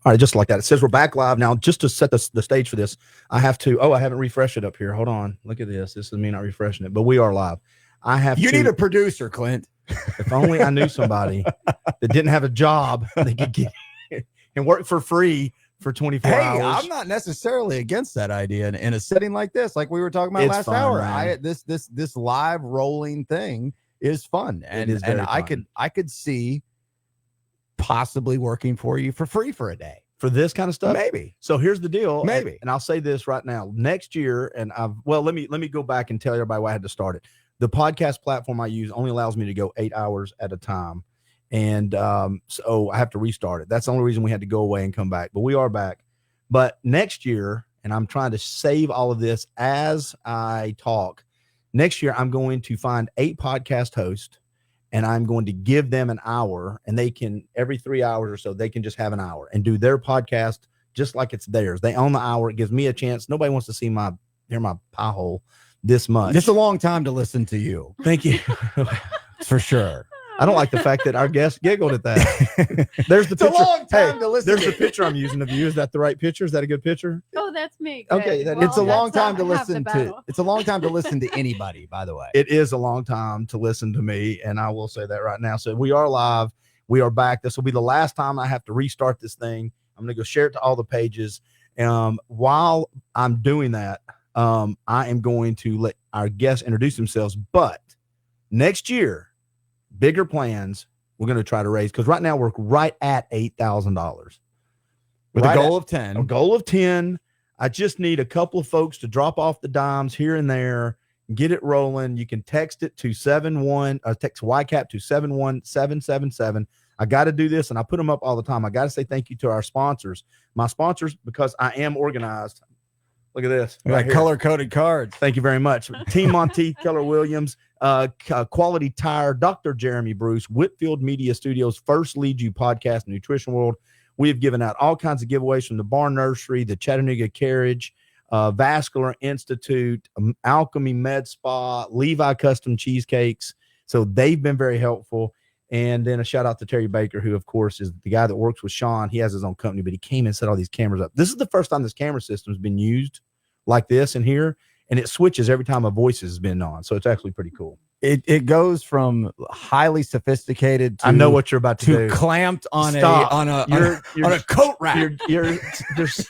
All right, just like that. It says we're back live now. Just to set the stage for this, I have to. Oh, I haven't refreshed it up here. Hold on. Look at this. This is me not refreshing it, but we are live. You need a producer, Clint. If only I knew somebody that didn't have a job they could get and work for free for 24 hours. I'm not necessarily against that idea in a setting like this, like we were talking about last hour. This live rolling thing is fun, and I could see possibly working for you for free for a day for this kind of stuff. Maybe. So here's the deal. Maybe. And I'll say this right now. Next year, let me go back and tell everybody why I had to start it. The podcast platform I use only allows me to go 8 hours at a time. And so I have to restart it. That's the only reason we had to go away and come back. But we are back. But next year, and I'm trying to save all of this as I talk, next year I'm going to find 8 podcast hosts, and I'm going to give them an hour, and they can, every 3 hours or so, they can just have an hour and do their podcast just like it's theirs. They own the hour. It gives me a chance. Nobody wants to hear my pie hole this much. It's a long time to listen to you. Thank you. For sure. I don't like the fact that our guest giggled at that. There's the picture. It's a long time to listen. There's the picture I'm using of you. Is that the right picture? Is that a good picture? Oh, that's me. Good. Okay. It's a long time to listen to. It's a long time to listen to anybody, by the way. It is a long time to listen to me, and I will say that right now. So we are live. We are back. This will be the last time I have to restart this thing. I'm going to go share it to all the pages. While I'm doing that, I am going to let our guests introduce themselves. But next year, bigger plans. We're going to try to raise, because right now we're right at $8,000 with a goal of 10. A goal of 10. I just need a couple of folks to drop off the dimes here and there, get it rolling. You can text it to text YCAP to 71777. I got to do this, and I put them up all the time. I got to say thank you to our sponsors. My sponsors, because I am organized. Look at this. Right, color-coded cards. Thank you very much. Team Monteith, Keller Williams, Quality Tire, Dr. Jeremy Bruce, Whitfield Media Studios, First Lead You Podcast, Nutrition World. We have given out all kinds of giveaways from the Barn Nursery, the Chattanooga Carriage, Vascular Institute, Alchemy Med Spa, Levi Custom Cheesecakes. So they've been very helpful. And then a shout out to Terry Baker, who, of course, is the guy that works with Sean. He has his own company, but he came and set all these cameras up. This is the first time this camera system has been used like this in here, and it switches every time a voice has been on. So it's actually pretty cool. It goes from highly sophisticated to, I know what you're about to do. Clamped on Stop. on a coat rack. There's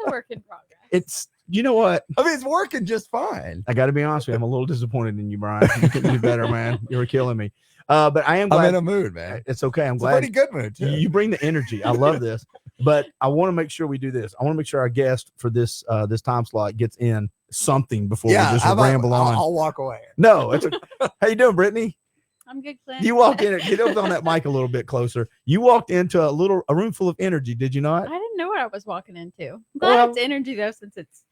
Work in progress. It's, you know what? I mean, it's working just fine. I got to be honest with you. I'm a little disappointed in you, Brian. You can do better, man. You were killing me. But I am glad. I'm in a mood, man. It's okay. I'm it's glad. A pretty good mood, too. You bring the energy. I love this. But I want to make sure we do this. I want to make sure our guest for this this time slot gets in something before we just ramble on. I'll walk away. No. It's how you doing, Brittany? I'm good, Clint. You walked in. Get up on that mic a little bit closer. You walked into a room full of energy, did you not? I didn't know what I was walking into. I'm glad it's energy, though, since it's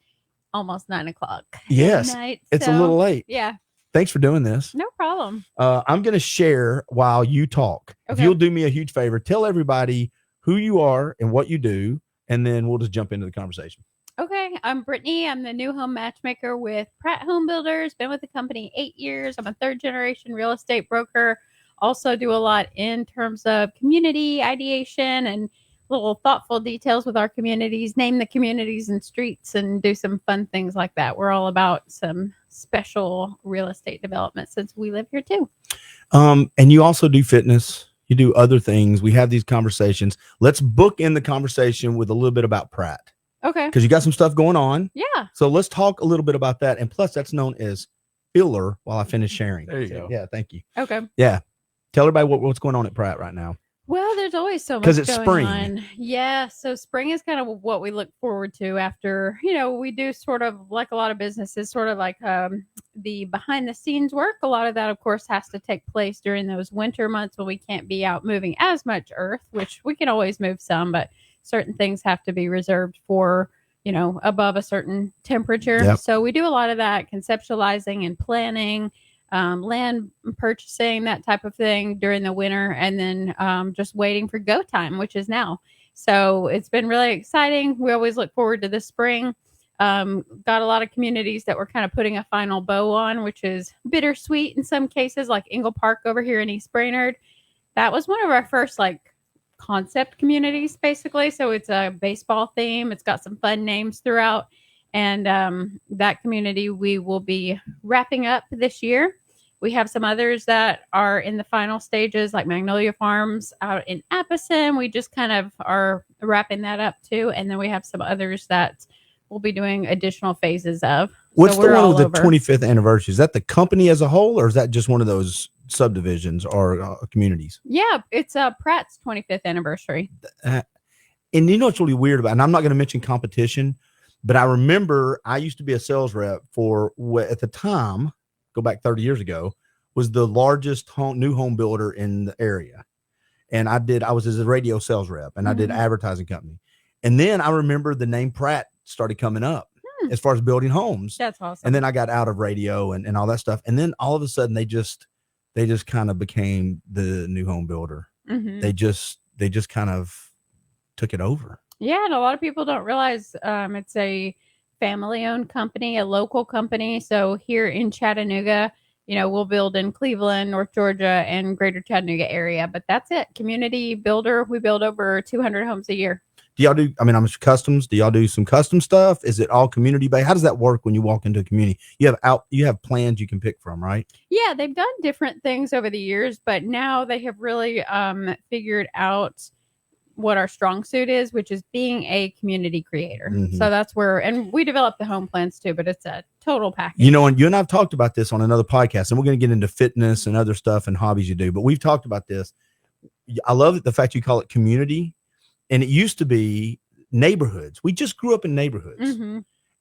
almost 9 o'clock. Yes. It's a little late. Yeah. Thanks for doing this. No problem. I'm going to share while you talk. Okay. If you'll do me a huge favor, tell everybody who you are and what you do, and then we'll just jump into the conversation. Okay. I'm Brittany. I'm the new home matchmaker with Pratt Home Builders. Been with the company 8 years. I'm a 3rd-generation real estate broker. Also do a lot in terms of community ideation and little thoughtful details with our communities, name the communities and streets, and do some fun things like that. We're all about some special real estate development since we live here too. And you also do fitness. You do other things. We have these conversations. Let's book in the conversation with a little bit about Pratt. Okay. Because you got some stuff going on. Yeah. So let's talk a little bit about that. And plus, that's known as filler while I finish sharing. There you go. Yeah, thank you. Okay. Yeah. Tell everybody what's going on at Pratt right now. Well, there's always so much because it's going spring. On. Yeah, so spring is kind of what we look forward to after, we do sort of like a lot of businesses, sort of like the behind the scenes work. A lot of that, of course, has to take place during those winter months when we can't be out moving as much earth, which we can always move some, but certain things have to be reserved for, above a certain temperature. Yep. So we do a lot of that conceptualizing and planning. Land purchasing, that type of thing during the winter, and then just waiting for go time, which is now. So it's been really exciting. We always look forward to the spring. Got a lot of communities that we're kind of putting a final bow on, which is bittersweet in some cases, like Engle Park over here in East Brainerd. That was one of our first concept communities, basically. So it's a baseball theme. It's got some fun names throughout. And that community we will be wrapping up this year. We have some others that are in the final stages, like Magnolia Farms out in Appleton. We just kind of are wrapping that up too. And then we have some others that we'll be doing additional phases of. What's the one with the 25th anniversary? Is that the company as a whole, or is that just one of those subdivisions or communities? Yeah, it's Pratt's 25th anniversary. And you know what's really weird about it? And I'm not going to mention competition, but I remember I used to be a sales rep for what at the time, go back 30 years ago, was the largest new home builder in the area. And I was as a radio sales rep, and I did advertising company. And then I remember the name Pratt started coming up as far as building homes. That's awesome. And then I got out of radio and all that stuff. And then all of a sudden they just kind of became the new home builder. They just kind of took it over. Yeah. And a lot of people don't realize it's a family owned company, a local company. So here in Chattanooga, we'll build in Cleveland, North Georgia, and greater Chattanooga area, but that's it. Community builder. We build over 200 homes a year. Do y'all do, I'm customs. Do y'all do some custom stuff? Is it all community based? How does that work when you walk into a community? You have plans you can pick from, right? Yeah, they've done different things over the years, but now they have really figured out what our strong suit is, which is being a community creator. So that's where, and we develop the home plans too, but it's a total package. And you and I've talked about this on another podcast, and we're going to get into fitness and other stuff and hobbies you do, but we've talked about this. I love the fact you call it community. And it used to be neighborhoods. We just grew up in neighborhoods.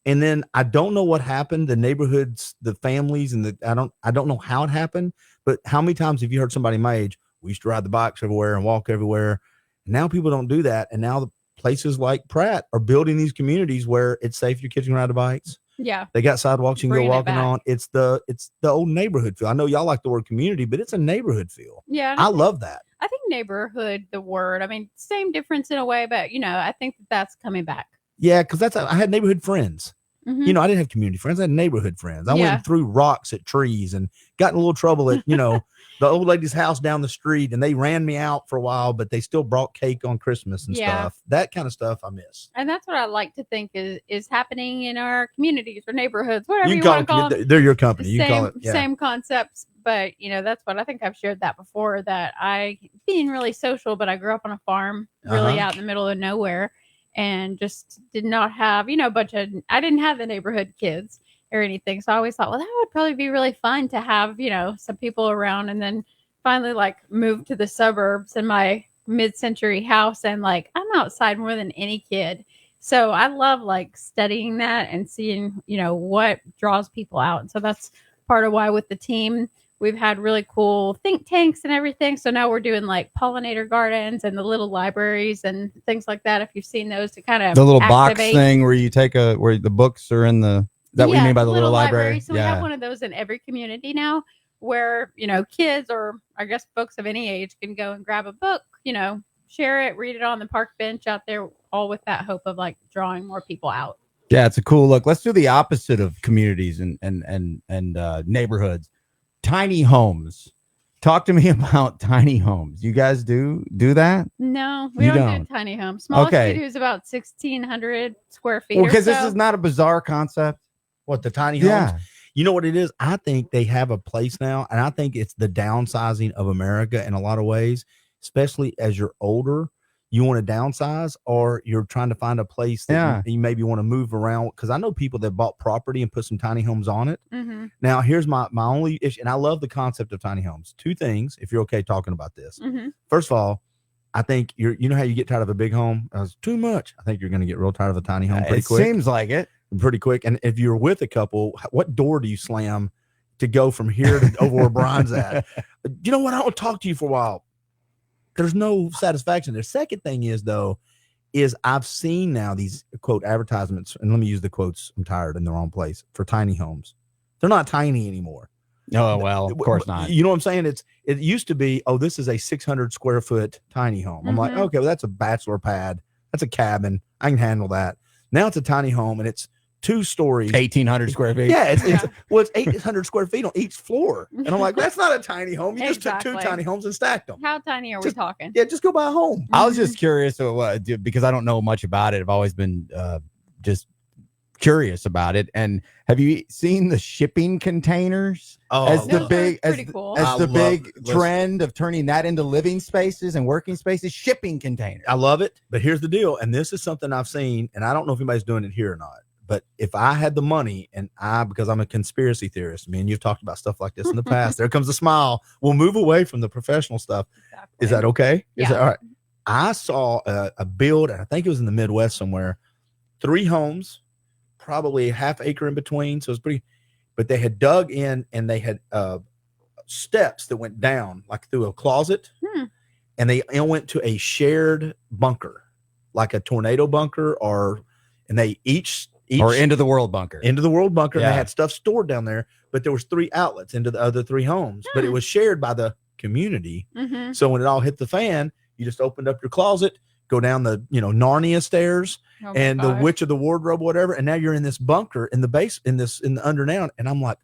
And then I don't know what happened. The neighborhoods, the families, and I don't know how it happened, but how many times have you heard somebody my age? We used to ride the bikes everywhere and walk everywhere. And now people don't do that. And now the places like Pratt are building these communities where it's safe. Your kids can ride the bikes. Yeah. They got sidewalks you can go walking on. It's the old neighborhood feel. I know y'all like the word community, but it's a neighborhood feel. Yeah. I love that. I think neighborhood, the word, same difference in a way, but I think that's coming back. Yeah. Cause I had neighborhood friends. I didn't have community friends. I had neighborhood friends. I went and threw rocks at trees and got in a little trouble at, the old lady's house down the street, and they ran me out for a while, but they still brought cake on Christmas and stuff. That kind of stuff I miss. And that's what I like to think is happening in our communities or neighborhoods, whatever you want to call them. They're your company. You call it. Yeah. Same concepts. But, that's what I think I've shared that before, that being really social, but I grew up on a farm really out in the middle of nowhere, and just did not have, I didn't have the neighborhood kids or anything. So I always thought, well, that would probably be really fun to have, some people around. And then finally moved to the suburbs in my mid-century house, and I'm outside more than any kid. So I love studying that and seeing, what draws people out. And so that's part of why with the team, we've had really cool think tanks and everything. So now we're doing pollinator gardens and the little libraries and things like that. If you've seen those, to kind of the little box thing where you take where the books are in the, what you mean by the little library? So we have one of those in every community now, where, kids, or I guess folks of any age, can go and grab a book, share it, read it on the park bench out there, all with that hope of drawing more people out. Yeah, it's a cool look. Let's do the opposite of communities and neighborhoods. Tiny homes. Talk to me about tiny homes. You guys do that? No, we don't do tiny homes. Smallest we do is about 1,600 square feet. Because this is not a bizarre concept. What, the tiny homes? You know what it is? I think they have a place now, and I think it's the downsizing of America in a lot of ways, especially as you're older. You want to downsize, or you're trying to find a place that you maybe want to move around. Because I know people that bought property and put some tiny homes on it. Now, here's my only issue, and I love the concept of tiny homes. Two things, if you're okay talking about this. First of all, I think you know how you get tired of a big home? It's too much. I think you're going to get real tired of a tiny home pretty quick. It seems like it. Pretty quick. And if you're with a couple, what door do you slam to go from here to over where Brian's at? You know what? I don't talk to you for a while. There's no satisfaction. The second thing is, though, is I've seen now these quote advertisements, and let me use the quotes. I'm tired in the wrong place, for tiny homes. They're not tiny anymore. Oh, well, of course not. You know what I'm saying? It used to be, oh, this is a 600 square foot tiny home. I'm like, okay, well, that's a bachelor pad. That's a cabin. I can handle that. Now it's a tiny home, and it's 2 stories, 1,800 square feet. Yeah, it's 800 square feet on each floor, and I'm like, that's not a tiny home. You just took 2 tiny homes and stacked them. How tiny are we talking? Yeah, just go buy a home. I was just curious because I don't know much about it. I've always been just curious about it. And have you seen the shipping containers as the big trend of turning that into living spaces and working spaces? Shipping containers. I love it, but here's the deal, and this is something I've seen, and I don't know if anybody's doing it here or not. But if I had the money, and because I'm a conspiracy theorist, I mean, you've talked about stuff like this in the past. There comes a smile. We'll move away from the professional stuff. Exactly. Is that okay? Yeah. Is that all right? I saw a build, and I think it was in the Midwest somewhere. 3 homes, probably a half acre in between. So it's pretty, but they had dug in and they had steps that went down like through a closet, and they went to a shared bunker, like a tornado bunker, and they each or into the world bunker. Yeah. And they had stuff stored down there, but there was 3 outlets into the other 3 homes, but it was shared by the community. So when it all hit the fan, you just opened up your closet, go down the Narnia stairs and the Witch of the Wardrobe, whatever, and now you're in this bunker in the base in the underground. And I'm like,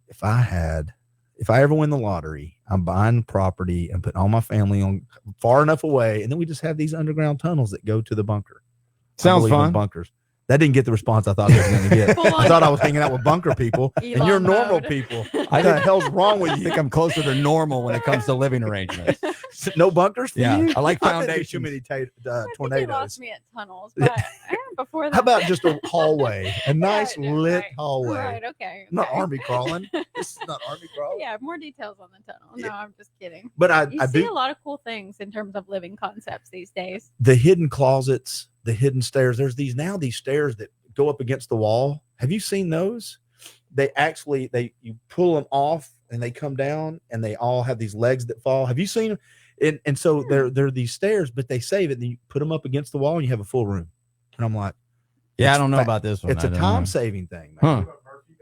if I ever win the lottery, I'm buying property and putting all my family on far enough away, and then we just have these underground tunnels that go to the bunker. Sounds fun. Bunkers. That didn't get the response I thought it was going to get. I thought I was hanging out with bunker people, and you're normal people. What the hell's wrong with you? I think I'm closer to normal when it comes to living arrangements. No bunkers for you? I like foundations. Too many tornadoes. You lost me at tunnels, but before that. How about just a hallway, a nice lit hallway? Right, okay. I'm not army crawling. This is not army crawling. Yeah, more details on the tunnel. No, I'm just kidding. But I see a lot of cool things in terms of living concepts these days. The hidden closets, the hidden stairs. There's these stairs that go up against the wall. Have you seen those? You pull them off and they come down and they all have these legs that fall. Have you seen them? And so they're these stairs, but they save it and you put them up against the wall and you have a full room. And I'm like, I don't know about this one. It's a time saving thing, man.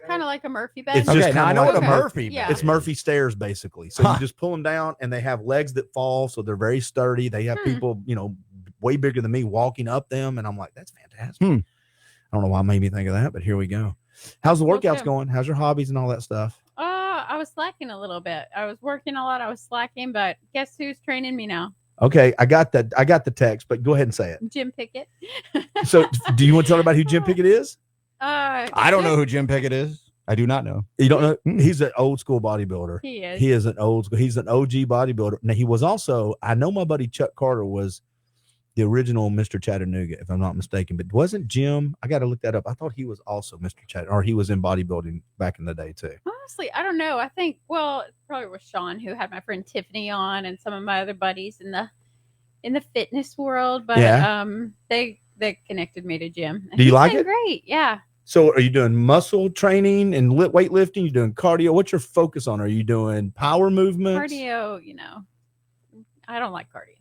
Kind of like a Murphy bed. It's just I know what a Murphy bed. Yeah. It's Murphy stairs basically. So you just pull them down and they have legs that fall, so they're very sturdy. They have people, way bigger than me walking up them, and I'm like, that's fantastic. I don't know why it made me think of that, but here we go. How's the workouts going? How's your hobbies and all that stuff? I was slacking a little bit. I was working a lot. I was slacking, but guess who's training me now? Okay, I got the text, but go ahead and say it. Jim Pickett. So, do you want to tell everybody who Jim Pickett is? I don't know who Jim Pickett is. I do not know. You don't know? He's an old school bodybuilder. He is. He is an old school. He's an OG bodybuilder. Now, he was also, I know my buddy Chuck Carter was the original Mr. Chattanooga, if I'm not mistaken, but wasn't Jim? I got to look that up. I thought he was also Mr. Chattanooga, or he was in bodybuilding back in the day too. Honestly, I don't know. I think, it probably was Sean who had my friend Tiffany on and some of my other buddies in the fitness world, but they connected me to Jim. Do you like it? Great. Yeah. So are you doing muscle training and weightlifting? You doing cardio? What's your focus on? Are you doing power movements? Cardio, I don't like cardio.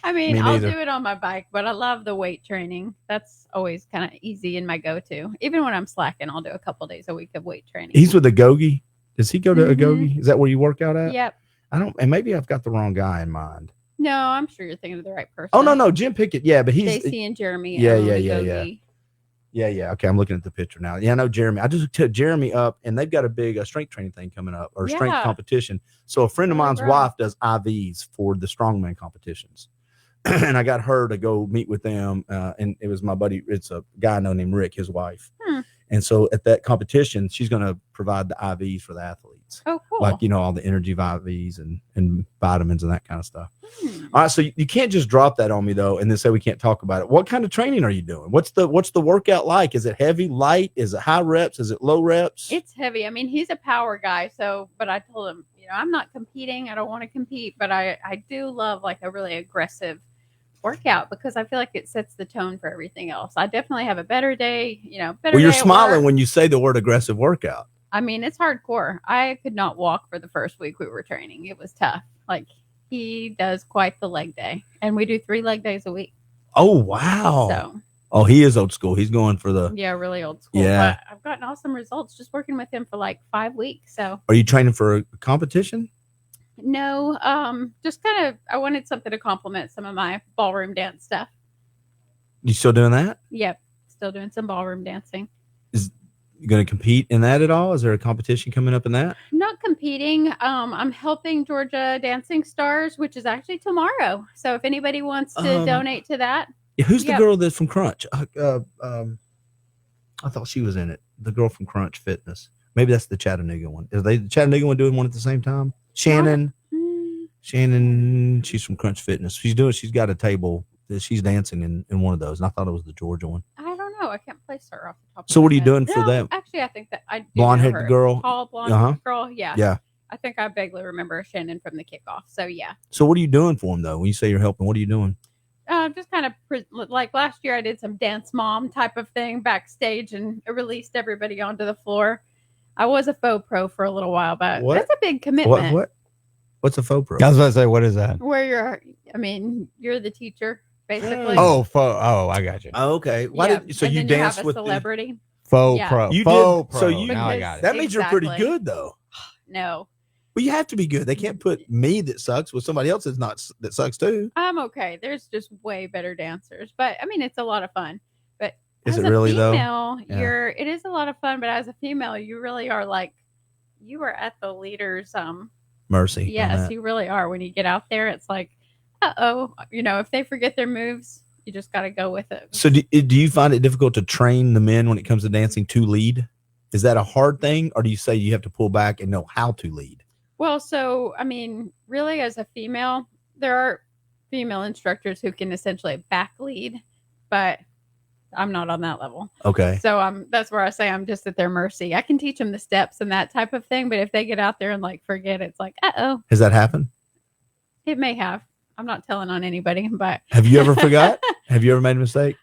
I mean, I'll do it on my bike, but I love the weight training. That's always kind of easy in my go-to. Even when I'm slacking, I'll do a couple days a week of weight training. He's with Agogi. Does he go to Agogi? Is that where you work out at? Yep. And maybe I've got the wrong guy in mind. No, I'm sure you're thinking of the right person. Oh, no, Jim Pickett. Yeah, but he's Stacy and Jeremy. Yeah. Okay, I'm looking at the picture now. Yeah, I know Jeremy. I just took Jeremy up, and they've got a big strength training thing coming up, or strength competition. So a friend of mine's wife does IVs for the strongman competitions, and I got her to go meet with them. And it was my buddy. It's a guy I know named Rick, his wife. And so at that competition, she's going to provide the IVs for the athletes. Oh, cool. Like, all the energy IVs and vitamins and that kind of stuff. All right. So you can't just drop that on me though, and then say we can't talk about it. What kind of training are you doing? What's the workout like? Is it heavy, light? Is it high reps? Is it low reps? It's heavy. I mean, he's a power guy. But I told him, I'm not competing. I don't want to compete, but I do love like a really aggressive workout because I feel like it sets the tone for everything else. I definitely have a better day, Well, you're smiling when you say the word aggressive workout. I mean, it's hardcore. I could not walk for the first week we were training. It was tough. Like, he does quite the leg day, and we do 3 leg days a week. Oh, wow. So, he is old school. He's going for really old school. Yeah. But I've gotten awesome results just working with him for like 5 weeks. So, are you training for a competition? No, just kind of, I wanted something to complement some of my ballroom dance stuff. You still doing that? Yep. still doing some ballroom dancing. Is you going to compete in that at all? Is there a competition coming up in that? Not competing. I'm helping Georgia Dancing Stars, which is actually tomorrow. So if anybody wants to donate to that. Who's the girl that's from Crunch? I thought she was in it. The girl from Crunch Fitness. Maybe that's the Chattanooga one. Is the Chattanooga one doing one at the same time? Shannon. Shannon, she's from Crunch Fitness. She's got a table that she's dancing in one of those. And I thought it was the Georgia one. I don't know. I can't place her off the top. So what are you doing for that? Actually, I think that I do blonde-haired girl, tall blonde girl. Yeah. Yeah. I think I vaguely remember Shannon from the kickoff. So yeah. So what are you doing for them though? When you say you're helping, what are you doing? Just kind of like last year, I did some dance mom type of thing backstage and released everybody onto the floor. I was a faux pro for a little while, but that's a big commitment. What's a faux pro? I was about to say, what is that? Where you're the teacher basically. I got you. Oh, okay. You danced with celebrity? Faux pro. You faux did. Pro. So you. Now I got it. That means you're pretty good though. No. Well, you have to be good. They can't put me that sucks with somebody else that sucks too. I'm okay. There's just way better dancers, but I mean, it's a lot of fun. But is it really though? It is a lot of fun. But as a female, you really are you are at the leader's mercy. Yes, you really are. When you get out there, it's like, if they forget their moves, you just got to go with it. So do you find it difficult to train the men when it comes to dancing to lead? Is that a hard thing, or do you say you have to pull back and know how to lead? Well, so, I mean, really as a female, there are female instructors who can essentially back lead, but I'm not on that level. Okay. So that's where I say I'm just at their mercy. I can teach them the steps and that type of thing, but if they get out there and forget, it's like, uh-oh. Has that happened? It may have. I'm not telling on anybody, but. Have you ever forgot? Have you ever made a mistake?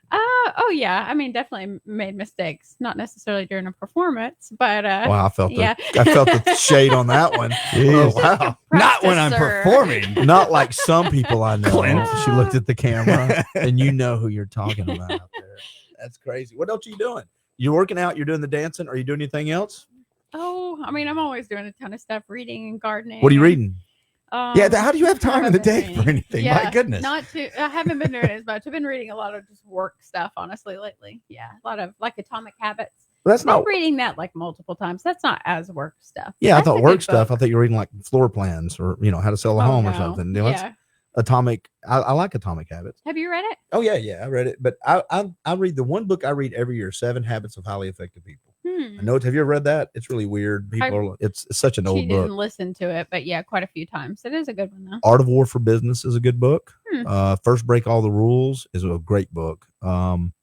Oh yeah. I mean, definitely made mistakes, not necessarily during a performance, but wow, I felt the shade on that one. Oh, wow. Not when I'm performing. Not like some people I know. She looked at the camera and you know who you're talking about out there. That's crazy. What else are you doing? You're working out, you're doing the dancing. Are you doing anything else? Oh, I mean, I'm always doing a ton of stuff, reading and gardening. What are you reading? How do you have time in the day for anything? Yeah, my goodness. I haven't been doing it as much. I've been reading a lot of just work stuff, honestly, lately. Yeah, a lot of Atomic Habits. Well, I'm reading that multiple times. That's not as work stuff. Yeah, I thought work stuff. I thought you were reading floor plans or how to sell a home or something. Yeah. Atomic. I like Atomic Habits. Have you read it? Oh yeah, I read it. But I read the one book I read every year, 7 Habits of Highly Effective People. I know. Have you ever read that? It's really weird. It's such an old book. Didn't listen to it, but yeah, quite a few times. It is a good one though. Art of War for Business is a good book. First Break All the Rules is a great book. Golly,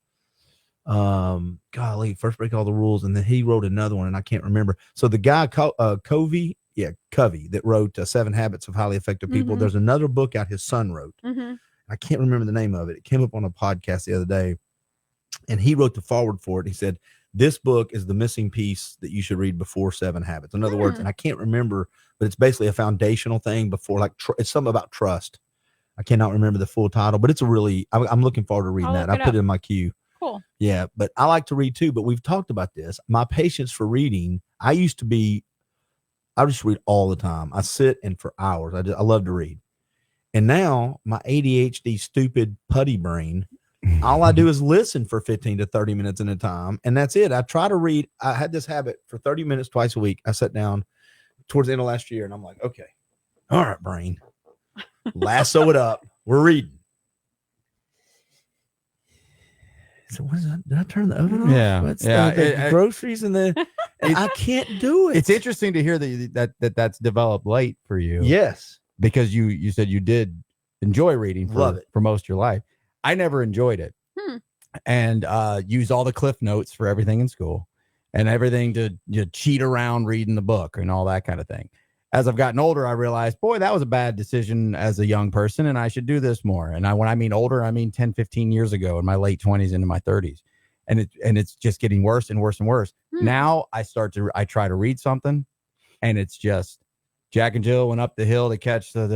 First Break All the Rules, and then he wrote another one, and I can't remember. So the guy Covey that wrote 7 Habits of Highly Effective People. Mm-hmm. There's another book out his son wrote. Mm-hmm. I can't remember the name of it. It came up on a podcast the other day, and he wrote the foreword for it. He said, this book is the missing piece that you should read before 7 Habits. In other words, and I can't remember, but it's basically a foundational thing before, it's something about trust. I cannot remember the full title, but it's I'm looking forward to reading that. I put it in my queue. Cool. Yeah, but I like to read too, but we've talked about this. My patience for reading, I just read all the time. I sit and for hours. I love to read. And now my ADHD stupid putty brain, all I do is listen for 15 to 30 minutes at a time. And that's it. I try to read. I had this habit for 30 minutes twice a week. I sat down towards the end of last year and I'm like, okay, all right, brain, lasso it up. We're reading. So what is that? Did I turn the oven off? Yeah. The groceries and I can't do it. It's interesting to hear that's developed late for you. Yes. Because you said you did enjoy reading for most of your life. I never enjoyed it. And used all the cliff notes for everything in school and everything to cheat around reading the book and all that kind of thing. As I've gotten older, I realized, boy, that was a bad decision as a young person, and I should do this more. And when I mean older, I mean 10, 15 years ago in my late 20s into my 30s. And it's just getting worse and worse and worse. Now I try to read something, and it's just Jack and Jill went up the hill to catch the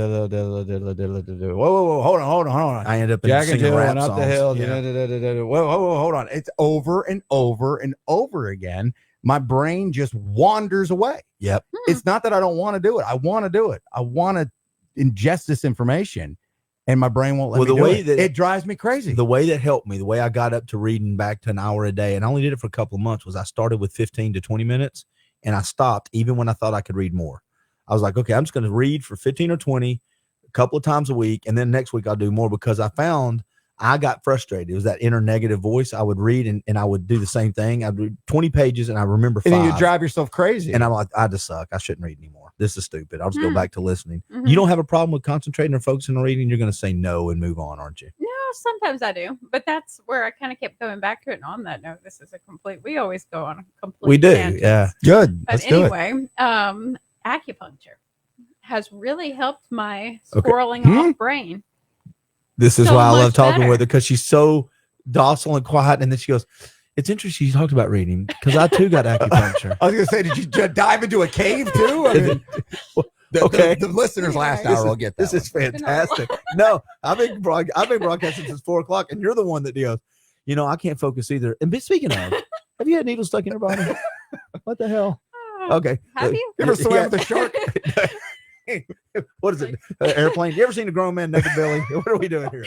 whoa, hold on. I end up Jack and Jill rap went up songs. the hill. Yeah. Whoa, hold on. It's over and over and over again. My brain just wanders away. Yep. It's not that I don't want to do it. I want to do it. I want to ingest this information. and my brain won't let me do it. It drives me crazy. The way that helped me, the way I got up to reading back to an hour a day, and I only did it for a couple of months, was I started with 15 to 20 minutes, and I stopped even when I thought I could read more. I was like, okay, I'm just going to read for 15 or 20 a couple of times a week, and then next week I'll do more, because I found I got frustrated. It was that inner negative voice. I would read and I would do the same thing. I'd read 20 pages and I remember 5. And then you drive yourself crazy. And I'm like, I just suck. I shouldn't read anymore. This is stupid. I'll just go back to listening. You don't have a problem with concentrating or focusing on reading. You're going to say no and move on, aren't you? No, sometimes I do. But that's where I kind of kept going back to it. And on that note, this is a complete, we always go on a complete We do. tangent. Yeah. Good. But anyway, acupuncture has really helped my squirreling off brain. This is so why I love talking better. with her, because she's so docile and quiet. And then she goes, it's interesting you talked about reading, because I too got acupuncture. I was going to say, did you dive into a cave too? I mean, the listeners last hour will get that. This is fantastic. No, I've been broadcasting since 4:00, and you're the one that goes, I can't focus either. And speaking of, have you had needles stuck in your body? What the hell? Okay. Have you? You ever swam with a shark? What is it? Airplane? You ever seen a grown man naked belly? What are we doing here?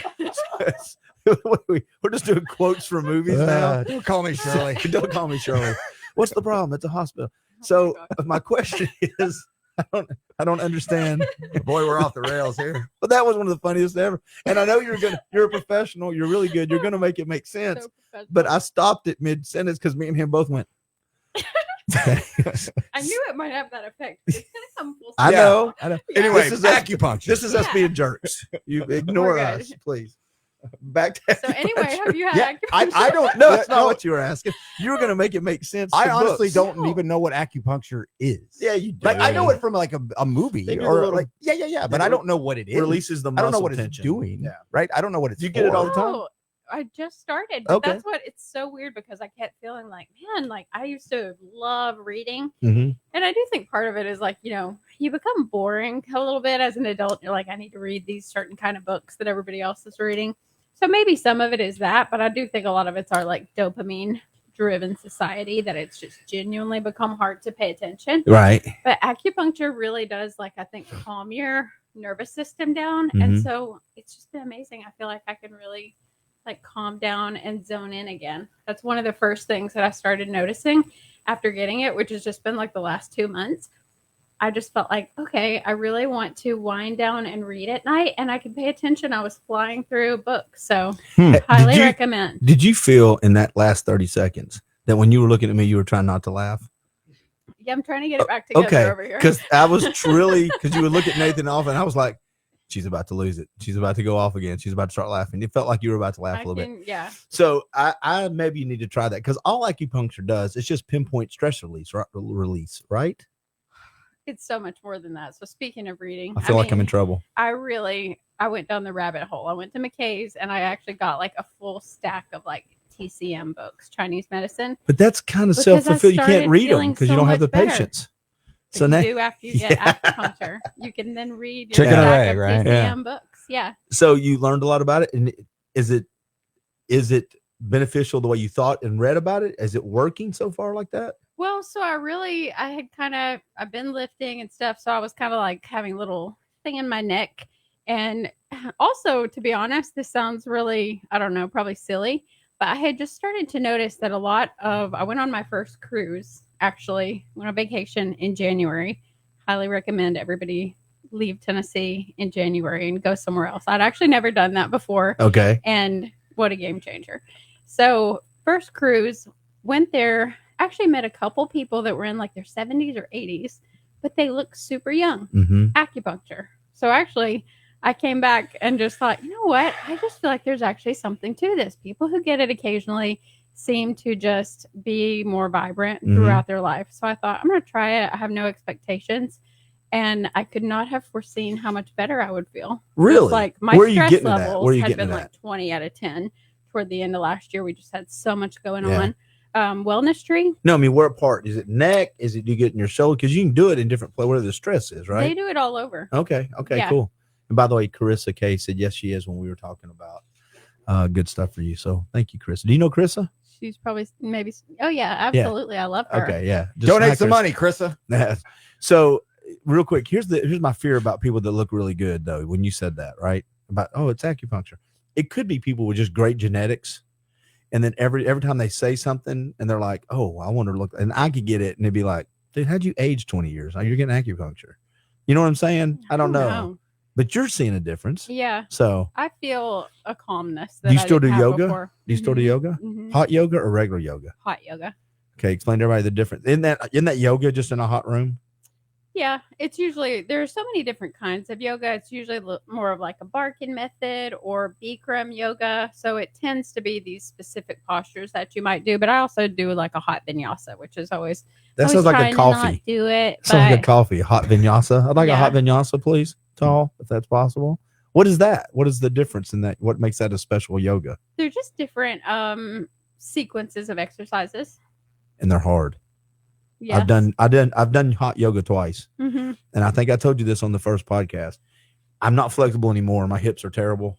We're just doing quotes from movies now. Don't call me Shirley. Don't call me Shirley. What's the problem? It's a hospital. So my question is, I don't understand. Boy, we're off the rails here. But that was one of the funniest ever. And I know you're a professional. You're really good. You're going to make it make sense. So but I stopped it mid sentence because me and him both went. I knew it might have that effect. It's gonna come full I know. Anyway, this is acupuncture. This is us being jerks. You ignore us, please. Back to so anyway, have you had acupuncture? I don't know. That's not what you were asking. You were going to make it make sense. I honestly don't even know what acupuncture is. Yeah, you do. Like I know it from like a movie or like yeah. But I don't know what it is. Releases the muscle. I don't know what tension. it's doing. Yeah, right. I don't know what it's. You get it all the time. I just started. But that's what it's so weird, because I kept feeling like, man, like I used to love reading. And I do think part of it is like, you become boring a little bit as an adult. You're like, I need to read these certain kind of books that everybody else is reading. So maybe some of it is that, but I do think a lot of it's our like dopamine driven society that it's just genuinely become hard to pay attention. Right. But acupuncture really does, like, I think, calm your nervous system down. And so it's just been amazing. I feel like I can really like calm down and zone in again. That's one of the first things that I started noticing after getting it, which has just been like the last 2 months. I just felt like, okay, I really want to wind down and read at night, and I could pay attention. I was flying through books, so highly recommend. Did you feel in that last 30 seconds that when you were looking at me, you were trying not to laugh? Yeah, I'm trying to get it back together over here. Because I was because you would look at Nathan off, and I was like, she's about to lose it. She's about to go off again. She's about to start laughing. It felt like you were about to laugh a little bit. Yeah. So I maybe you need to try that, because all acupuncture does is just pinpoint stress release, right? It's so much more than that. So speaking of reading, I feel like I'm in trouble. I went down the rabbit hole. I went to McKay's and I actually got like a full stack of like TCM books, Chinese medicine. But that's kind of self-fulfilled. You can't read them because you don't have the patience. So you do after you get acupuncture. You can then read your chicken stack egg, of right? TCM books. Yeah. So you learned a lot about it, and is it beneficial the way you thought and read about it? Is it working so far like that? Well, so I've been lifting and stuff. So I was kind of like having a little thing in my neck. And also, to be honest, this sounds really, I don't know, probably silly, but I had just started to notice that I went on my first cruise, actually, went on vacation in January. Highly recommend everybody leave Tennessee in January and go somewhere else. I'd actually never done that before. Okay. And what a game changer. So first cruise, went there, actually met a couple people that were in like their 70s or 80s, but they look super young. Acupuncture. So actually I came back and just thought, you know what? I just feel like there's actually something to this. People who get it occasionally seem to just be more vibrant throughout their life. So I thought, I'm going to try it. I have no expectations. And I could not have foreseen how much better I would feel. Really? Like my stress levels had been like 20 out of 10 toward the end of last year. We just had so much going on. Wellness tree. No, I mean, where part? Is it neck? Is it you get in your shoulder? Because you can do it in different places where the stress is, right? They do it all over. Okay, yeah. Cool. And by the way, Carissa K said yes, she is when we were talking about good stuff for you. So thank you, Carissa. Do you know Carissa? She's probably maybe. Oh yeah, absolutely. Yeah. I love her. Okay, yeah. Just donate some money, Carissa. So real quick, here's my fear about people that look really good though. When you said that, right? about, oh, it's acupuncture. It could be people with just great genetics. And then every time they say something and they're like, oh, I want to look, and I could get it. And they'd be like, dude, how'd you age 20 years? Oh, you're getting acupuncture. You know what I'm saying? I don't know. But you're seeing a difference. Yeah. So I feel a calmness. That do you still do yoga? Before. Do you still do yoga? Mm-hmm. Hot yoga or regular yoga? Hot yoga. Okay, explain to everybody the difference. Isn't that yoga just in a hot room? Yeah, it's usually, there's so many different kinds of yoga. It's usually more of like a Barkin method or Bikram yoga. So it tends to be these specific postures that you might do. But I also do like a hot vinyasa, which is always sounds like a coffee. Do it. Sounds like a coffee. Hot vinyasa. I'd like a hot vinyasa, please, tall, if that's possible. What is that? What is the difference in that? What makes that a special yoga? They're just different sequences of exercises, and they're hard. Yeah, I've done hot yoga twice, and I think I told you this on the first podcast. I'm not flexible anymore. My hips are terrible.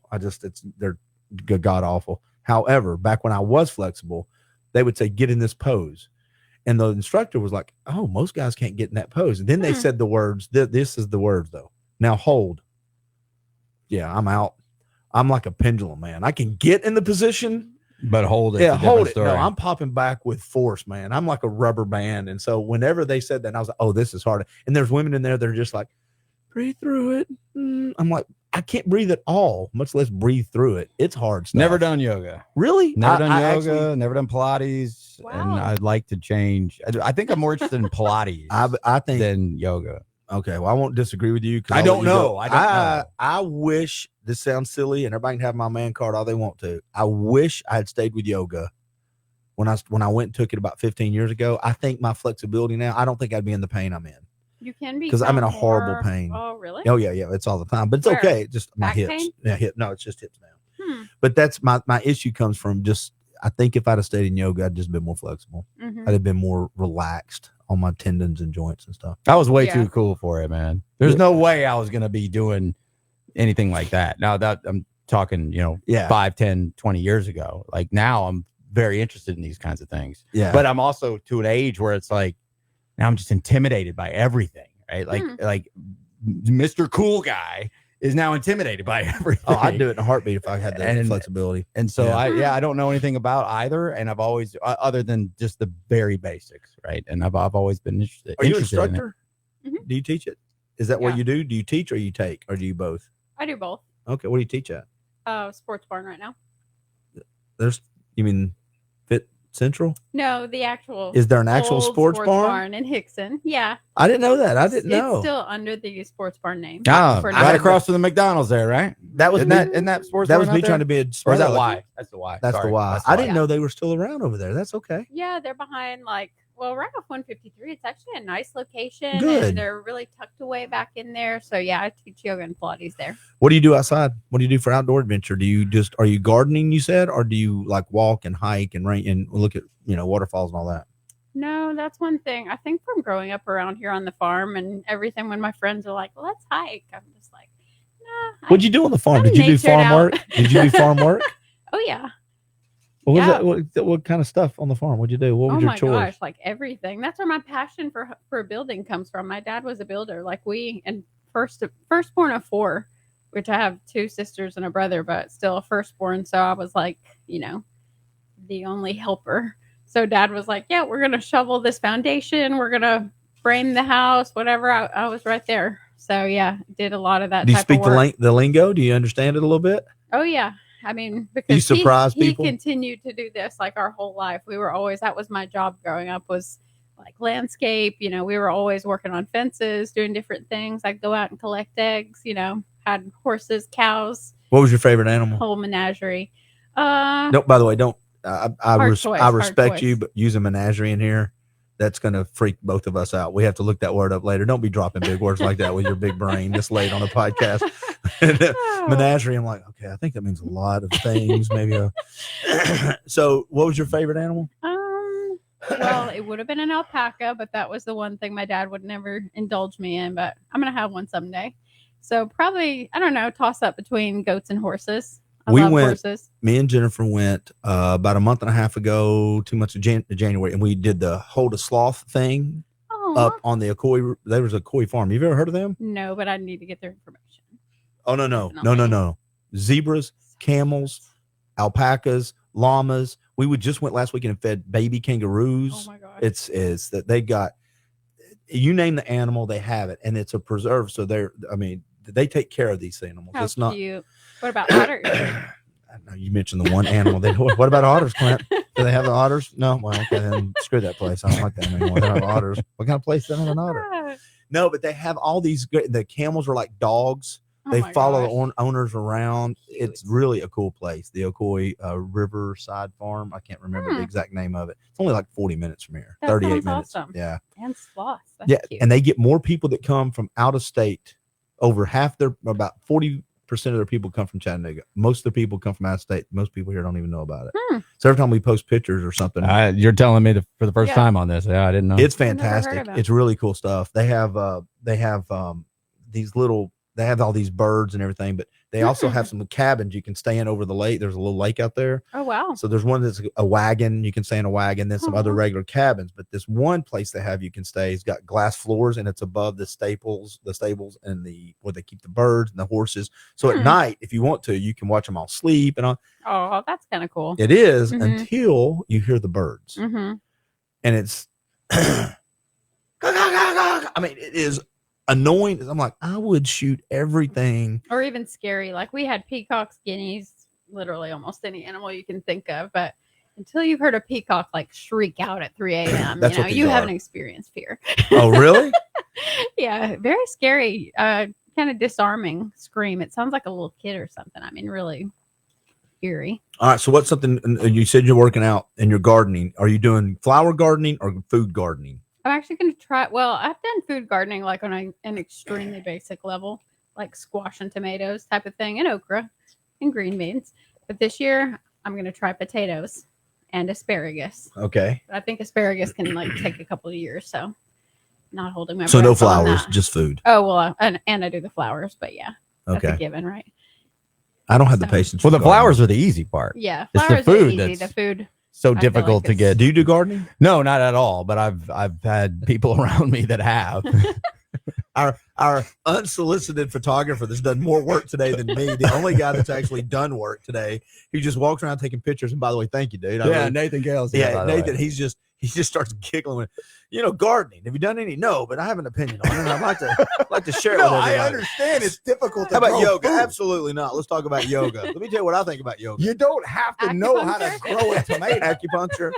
They're god awful. However, back when I was flexible, they would say, get in this pose. And the instructor was like, oh, most guys can't get in that pose. And then they said the words, this is the words though. Now hold. Yeah, I'm out. I'm like a pendulum, man. I can get in the position, but hold it. Yeah, hold it. No, I'm popping back with force, man. I'm like a rubber band. And so whenever they said that, I was like, oh, this is hard. And there's women in there that are just like, breathe through it. I'm like, I can't breathe at all, much less breathe through it. It's hard stuff. Never done yoga. Really? Never done yoga, never done Pilates. Wow. And I'd like to change. I think I'm more interested in Pilates I think than yoga. Okay, well, I won't disagree with you. I don't know. I wish, this sounds silly, and everybody can have my man card all they want to. I wish I had stayed with yoga when I went and took it about 15 years ago. I think my flexibility now, I don't think I'd be in the pain I'm in. You can be, because I'm in a horrible pain. Oh, really? Oh, yeah, it's all the time. But it's okay. It's just my Back hips. Pain? Yeah, no, it's just hips now. But that's my issue comes from just, I think if I'd have stayed in yoga, I'd just been more flexible. I'd have been more relaxed on my tendons and joints and stuff. I was way too cool for it, man. There's no way I was going to be doing anything like that. Now that I'm talking, 5, 10, 20 years ago, like now I'm very interested in these kinds of things. Yeah. But I'm also to an age where it's like, now I'm just intimidated by everything, right? Like Mr. Cool Guy is now intimidated by everything. Oh, I'd do it in a heartbeat if I had that flexibility. And so I don't know anything about either. And I've always, other than just the very basics, right? And I've always been interested. Are you an instructor? Do you teach it? Is that what you do? Do you teach or you take, or do you both? I do both. Okay, what do you teach at? Sports Barn right now. You mean Fit Central? No, the actual. Is there an actual sports barn in Hickson? Yeah. I didn't know that. I didn't know. It's still under the Sports Barn name. Right across from the McDonald's there, right? That was isn't that sports that barn was me trying to be a or is that Y? That's the Y. That's the Y. I didn't know they were still around over there. That's okay. Yeah, they're behind right off 153. It's actually a nice location. Good. And they're really tucked away back in there. So yeah, I teach yoga and Pilates there. What do you do outside? What do you do for outdoor adventure? Are you gardening, you said, or do you like walk and hike and rain and look at, waterfalls and all that? No, that's one thing. I think from growing up around here on the farm and everything, when my friends are like, let's hike, I'm just like, nah. What'd you do on the farm? Did you do farm work? Did you do farm work? Oh, yeah. What was that? What kind of stuff on the farm? What'd you do? What was your chores? Oh my gosh, like everything. That's where my passion for building comes from. My dad was a builder. And firstborn of 4, which I have 2 sisters and a brother, but still a firstborn. So I was like, the only helper. So dad was like, yeah, we're going to shovel this foundation. We're going to frame the house, whatever. I was right there. So yeah, did a lot of that. Do you speak the lingo? Do you understand it a little bit? Oh yeah. I mean, because you surprise people. He continued to do this like our whole life. That was my job growing up, was like landscape. We were always working on fences, doing different things. I'd go out and collect eggs, had horses, cows. What was your favorite animal? Whole menagerie. No, by the way, don't. I respect choice. You, but use a menagerie in here, that's going to freak both of us out. We have to look that word up later. Don't be dropping big words like that with your big brain this late on a podcast. Menagerie, I'm like, okay, I think that means a lot of things. Maybe. So what was your favorite animal? Well, it would have been an alpaca, but that was the one thing my dad would never indulge me in, but I'm going to have one someday. So probably, I don't know, toss up between goats and horses. I love horses. Me and Jennifer went about a month and a half ago, 2 months of January, and we did the Hold a Sloth thing up on the Akoi. There was a Akoi farm. You've ever heard of them? No, but I need to get their information. Oh, no. zebras, camels, alpacas, llamas. We just went last weekend and fed baby kangaroos. Oh my gosh. It's that they got, you name the animal, they have it, and it's a preserve. So they take care of these animals. How it's not cute. What about otters? I know you mentioned the one animal. What about otters, Clint? Do they have the otters? No. Well, okay, then screw that place. I don't like that anymore. They don't have otters. What kind of place doesn't have an otter? No, but they have all these. The camels are like dogs. They follow the owners around. Cute. It's really a cool place. The Ocoee Riverside Farm. I can't remember the exact name of it. It's only like 40 minutes from here. 38 minutes. Awesome. Yeah. And sloths. That's cute. And they get more people that come from out of state. Over half about 40% of their people come from Chattanooga. Most of the people come from out of state. Most people here don't even know about it. So every time we post pictures or something, you're telling me for the first time on this. Yeah, I didn't know. It's fantastic. It's really cool stuff. They have these little. They have all these birds and everything, but they also have some cabins you can stay in over the lake. There's a little lake out there. Oh, wow. So there's one that's a wagon. You can stay in a wagon, then some other regular cabins. But this one place they have you can stay has got glass floors, and it's above the stables and where they keep the birds and the horses. So at night, if you want to, you can watch them all sleep and all. Oh, that's kind of cool. It is until you hear the birds. And it's, I mean, it is annoying. I'm like, I would shoot everything. Or even scary. Like we had peacocks, guineas, literally almost any animal you can think of. But until you've heard a peacock like shriek out at 3 a.m., you haven't experienced fear. Oh, really? Yeah, very scary. Kind of disarming scream. It sounds like a little kid or something. I mean, really eerie. All right. So what's something you said you're working out and you're gardening? Are you doing flower gardening or food gardening? I'm actually going to try. Well, I've done food gardening like on an extremely basic level, like squash and tomatoes type of thing, and okra and green beans. But this year, I'm going to try potatoes and asparagus. Okay. But I think asparagus can like take a couple of years, so not holding my breath. So no flowers, just food. Oh well, and I do the flowers, but yeah, that's okay. A given, right? I don't have the patience. Well, the flowers are the easy part. Yeah, it's the food that's easy. The food. So difficult to get. Do you do gardening? No, not at all. But I've had people around me that have. Our unsolicited photographer that's done more work today than me. The only guy that's actually done work today. He just walks around taking pictures. And by the way, thank you, dude. Nathan Gales. Yeah, Nathan. He just starts giggling. Gardening. Have you done any? No, but I have an opinion on it. I'd like to share it with everybody. I understand it's difficult. How about yoga? Food. Absolutely not. Let's talk about yoga. Let me tell you what I think about yoga. You don't have to know how to grow a tomato. Acupuncture.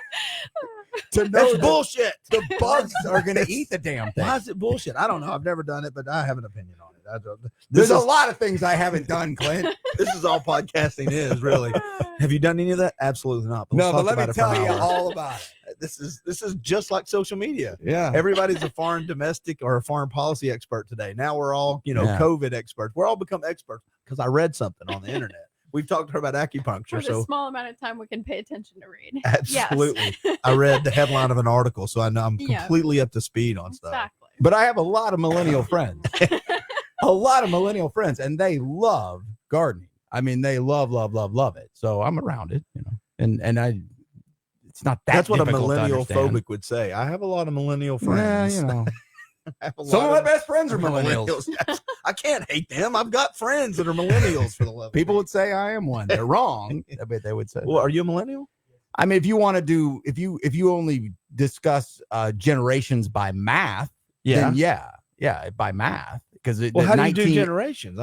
To know that's bullshit. The bugs are going to eat the damn thing. Why is it bullshit? I don't know. I've never done it, but I have an opinion on it. There's a lot of things I haven't done, Clint. This is all podcasting is, really. Have you done any of that? Absolutely not. But let me tell you all about it. This is just like social media. Yeah. Everybody's a foreign domestic or a foreign policy expert today. Now we're all, COVID experts. We're all become experts because I read something on the internet. We've talked to her about acupuncture. For the small amount of time we can pay attention to read. Absolutely. Yes. I read the headline of an article, so I know I'm completely up to speed on stuff. Exactly. But I have a lot of millennial friends. And they love gardening. I mean, they love it. So I'm around it, and it's not that. That's what a millennial phobic would say. I have a lot of millennial friends. Yeah, some of my best friends are millennials. I can't hate them. I've got friends that are millennials, for the love of people would say I am one. They're wrong. I bet they would say. Well, are you a millennial? I mean, if you want to do, if you only discuss generations by math, then by math, because how do you do generations?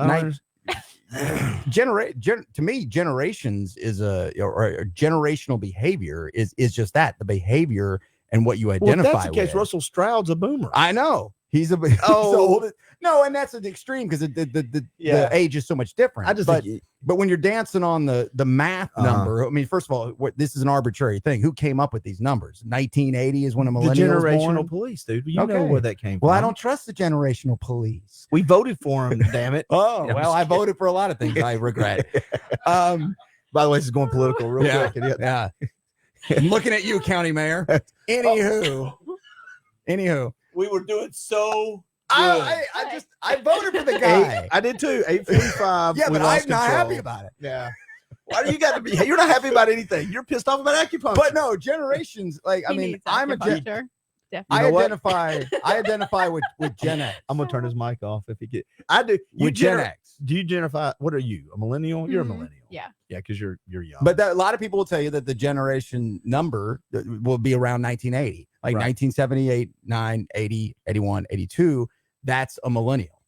To me, generations is or generational behavior is just that, the behavior and what you identify. Well, if that's the case, Russell Stroud's a boomer. I know he's and that's an extreme because the age is so much different. But when you're dancing on the math number, I mean, first of all, this is an arbitrary thing. Who came up with these numbers? 1980 is when a millennial was born. The generational police, dude. You know where that came from. Well, I don't trust the generational police. We voted for them, damn it. I voted for a lot of things I regret. By the way, this is going political real quick. Yeah. I'm looking at you, County Mayor. Anywho, we were doing so. I voted for the guy. I did too. 8:45. Yeah, but I'm not happy about it. Yeah. Why do you got to be? You're not happy about anything. You're pissed off about acupuncture. But no, generations. Like, I mean, I'm a Definitely. I identify with Gen X. I'm gonna turn his mic off if he get. I do. With Gen X. Do you identify? What are you? A millennial? You're a millennial. Yeah. Yeah, because you're young. But a lot of people will tell you that the generation number will be around 1980, like 1978, 9, 80, 81, 82. That's a millennial.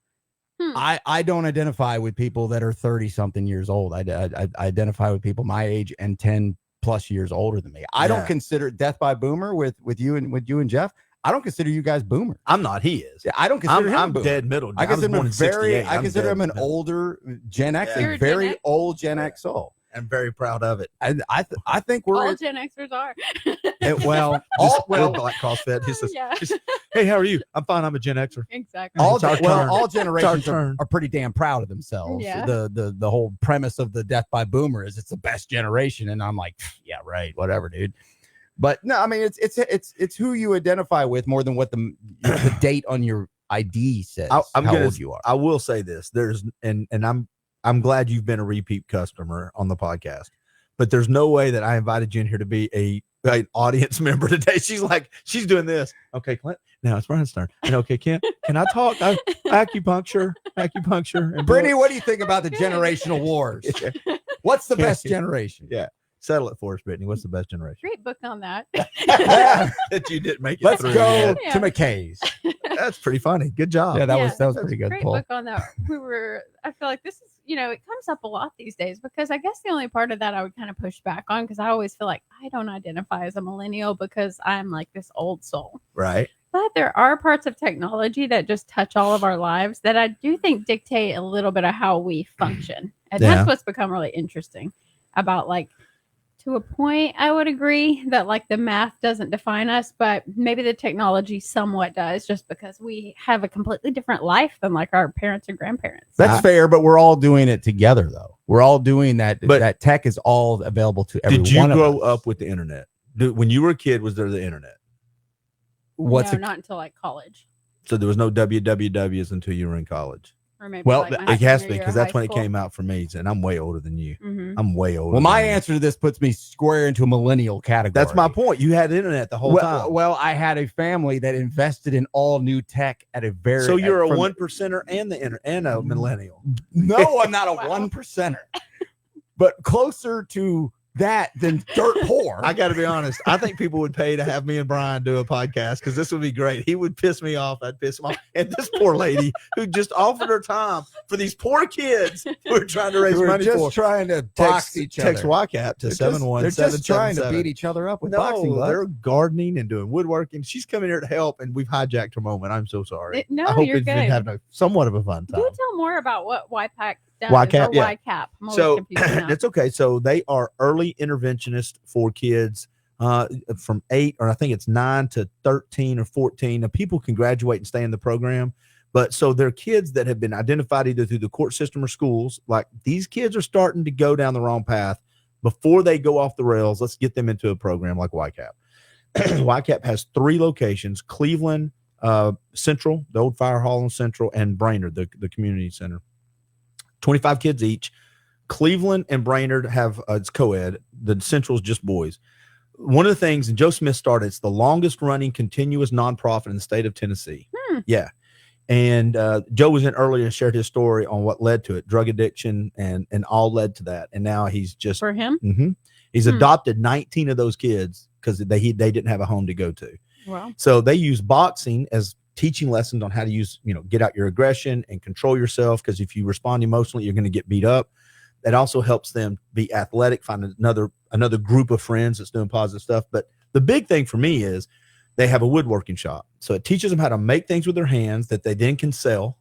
I don't identify with people that are 30 something years old. I identify with people my age and 10 plus years older than me. I don't consider Death by Boomer with you and Jeff. I don't consider you guys boomers. I'm not. He is. Yeah, I don't consider him. I'm boomer. Dead middle. I consider him an older Gen X, a very old Gen X soul. I'm very proud of it. I think we're all Gen Xers are. Black CrossFit. He says, "Hey, how are you? I'm fine. I'm a Gen Xer." Exactly. All generations are pretty damn proud of themselves. Yeah. The whole premise of the Death by Boomer is it's the best generation, and I'm like, yeah, right, whatever, dude. But no, I mean it's who you identify with more than what the date on your ID says. How old you are. I will say this. I'm glad you've been a repeat customer on the podcast, but there's no way that I invited you in here to be an audience member today. She's doing this. Okay, Clint. Now it's Brian's turn. And okay, can I talk? Acupuncture. And Brittany, what do you think about the generational wars? What's the best generation? Yeah. Settle it for us, Brittany. What's the best generation? Great book on that. That you didn't make it Let's through. go to McKay's. That's pretty funny. Good job. Yeah, that was pretty good. Great book on that. I feel like this is, it comes up a lot these days because I guess the only part of that I would kind of push back on because I always feel like I don't identify as a millennial because I'm like this old soul. Right. But there are parts of technology that just touch all of our lives that I do think dictate a little bit of how we function. And that's what's become really interesting about to a point, I would agree that the math doesn't define us, but maybe the technology somewhat does just because we have a completely different life than our parents and grandparents. That's fair, but we're all doing it together though. We're all doing that. But that tech is all available to everyone. Did you grow up with the internet? When you were a kid, was there the internet? Not until college. So there was no WWWs until you were in college. Or maybe it has to be because that's when it came out for me, and I'm way older than you. Mm-hmm. I'm way older. Well, my answer to this puts me square into a millennial category. That's my point. You had internet the whole time. Well, I had a family that invested in all new tech at a very. So you're a 1%er and a millennial. No, I'm not a 1%er, but closer to that than dirt poor. I got to be honest. I think people would pay to have me and Brian do a podcast because this would be great. He would piss me off. I'd piss him off. And this poor lady who just offered her time for these poor kids who are trying to raise money for. Just trying to box each other. Text YCAP to 71777. They're just trying to beat each other up with boxing. They're gardening and doing woodworking. She's coming here to help, and we've hijacked her moment. I'm so sorry. No, I hope you're it's good. been having somewhat of a fun time. Do tell more about what YPAC does. YCAP, yeah. YCAP. I'm always So confused now. it's okay. So they are early interventionists for kids from 8 or I think it's 9 to 13 or 14. Now people can graduate and stay in the program, but so they're kids that have been identified either through the court system or schools. Like these kids are starting to go down the wrong path before they go off the rails. Let's get them into a program like YCAP. YCAP has 3 locations: Cleveland Central, the old fire hall in Central, and Brainerd, the community center. 25 kids each. Cleveland and Brainerd have it's co-ed. The Central's just boys. One of the things, and Joe Smith started, it's the longest running continuous nonprofit in the state of Tennessee. Yeah. And Joe was in earlier and shared his story on what led to it, drug addiction, and all led to that. And now he's just for him. Mm-hmm, he's adopted 19 of those kids because they didn't have a home to go to. Wow. So they use boxing as teaching lessons on how to use, get out your aggression and control yourself. Because if you respond emotionally, you're going to get beat up. That also helps them be athletic, find another group of friends that's doing positive stuff. But the big thing for me is they have a woodworking shop. So it teaches them how to make things with their hands that they then can sell,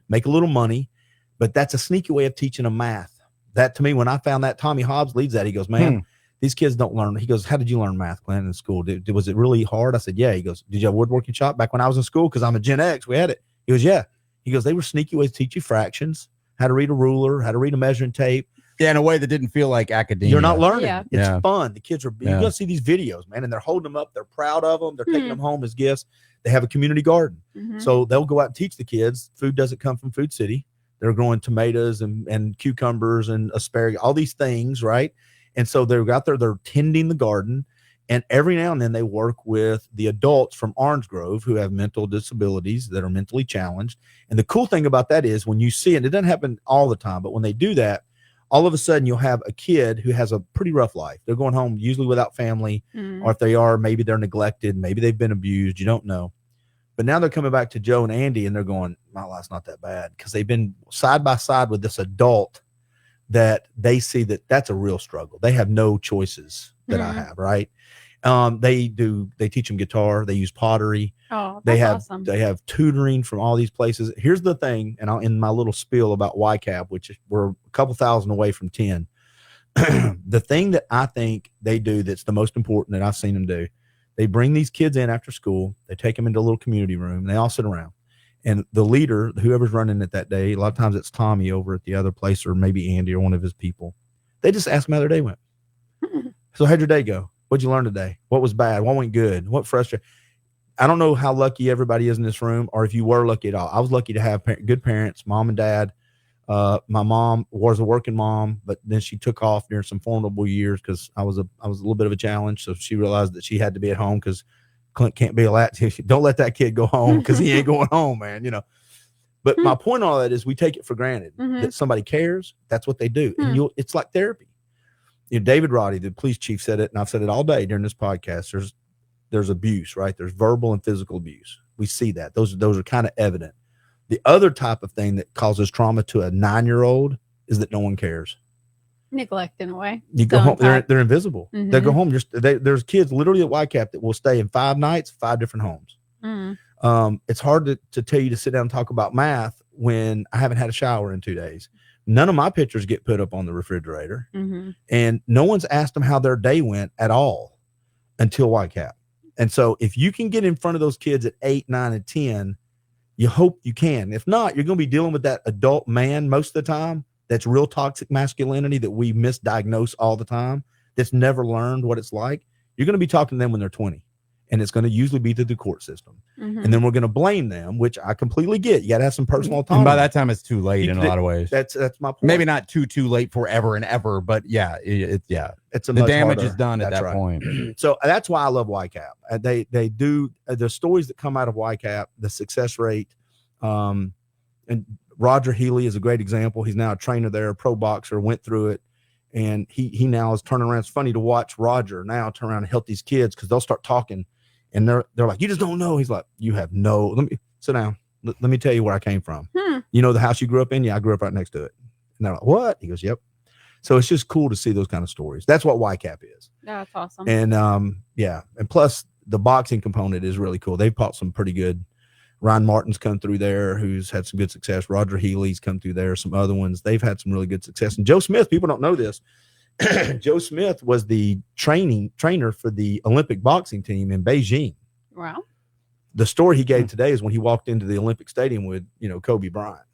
make a little money. But that's a sneaky way of teaching them math. That to me, when I found that, Tommy Hobbs leads that. He goes, man, these kids don't learn. He goes, how did you learn math, Glenn, in school? Was it really hard? I said, yeah. He goes, did you have a woodworking shop back when I was in school? Because I'm a Gen X. We had it. He goes, yeah. He goes, they were sneaky ways to teach you fractions, how to read a ruler, how to read a measuring tape. Yeah, in a way that didn't feel like academia. You're not learning. Yeah. It's fun. The kids are, you're going to see these videos, man, and they're holding them up. They're proud of them. They're taking them home as gifts. They have a community garden. So they'll go out and teach the kids. Food doesn't come from Food City. They're growing tomatoes and cucumbers and asparagus, all these things, right? And so they're out there, they're tending the garden. And every now and then they work with the adults from Orange Grove who have mental disabilities, that are mentally challenged. And the cool thing about that is when you see it, it doesn't happen all the time, but when they do that, all of a sudden you'll have a kid who has a pretty rough life. They're going home usually without family, or if they are, maybe they're neglected, maybe they've been abused, you don't know. But now they're coming back to Joe and Andy and they're going, my life's not that bad, because they've been side by side with this adult that they see that that's a real struggle. They have no choices that I have, right? They teach them guitar. They use pottery. Oh, that's awesome. They have tutoring from all these places. Here's the thing, and I'll end my little spiel about YCAP, which we're a couple thousand away from 10. The thing that I think they do that's the most important that I've seen them do, they bring these kids in after school. They take them into a little community room. And they all sit around. And the leader, whoever's running it that day, a lot of times it's Tommy over at the other place, or maybe Andy or one of his people. They just ask them how their day went. So how'd your day go? What'd you learn today? What was bad? What went good? What frustrated? I don't know how lucky everybody is in this room, or if you were lucky at all. I was lucky to have good parents, mom and dad. My mom was a working mom, but then she took off during some formidable years because I was a little bit of a challenge. So she realized that she had to be at home because Clint can't be don't let that kid go home because he ain't going home, man. But my point on all that is we take it for granted that somebody cares. That's what they do. And it's like therapy. David Roddy, the police chief, said it, and I've said it all day during this podcast. There's abuse, right? There's verbal and physical abuse. We see that. Those are kind of evident. The other type of thing that causes trauma to a 9-year-old is that no one cares. Neglect in a way. You go home, they're invisible. They go home. There's kids literally at YCAP that will stay in 5 nights, 5 different homes. It's hard to tell you to sit down and talk about math when I haven't had a shower in 2 days. None of my pictures get put up on the refrigerator, and no one's asked them how their day went at all until YCAP. And so if you can get in front of those kids at 8, 9, and 10, you hope you can. If not, you're going to be dealing with that adult man most of the time. That's real toxic masculinity that we misdiagnose all the time. That's never learned what it's like. You're going to be talking to them when they're 20. And it's going to usually be through the court system. And then we're going to blame them, which I completely get. You got to have some personal autonomy. And by that time, it's too late in a lot of ways. That's my point. Maybe not too late forever and ever, but it's the damage is done at that point. So that's why I love YCAP. They do the stories that come out of YCAP, the success rate. And Roger Healy is a great example. He's now a trainer there, a pro boxer, went through it. And he now is turning around. It's funny to watch Roger now turn around and help these kids because they'll start talking. And they're like, you just don't know. He's like, you have no. Let me sit down. Let me tell you where I came from. You know the house you grew up in? Yeah, I grew up right next to it. And they're like, what? He goes, yep. So it's just cool to see those kind of stories. That's what YCAP is. That's awesome. And and plus the boxing component is really cool. They've fought some pretty good. Ryan Martin's come through there, who's had some good success. Roger Healy's come through there. Some other ones. They've had some really good success. And Joe Smith, people don't know this. Joe Smith was the trainer for the Olympic boxing team in Beijing. Wow. The story he gave today is when he walked into the Olympic Stadium with, Kobe Bryant.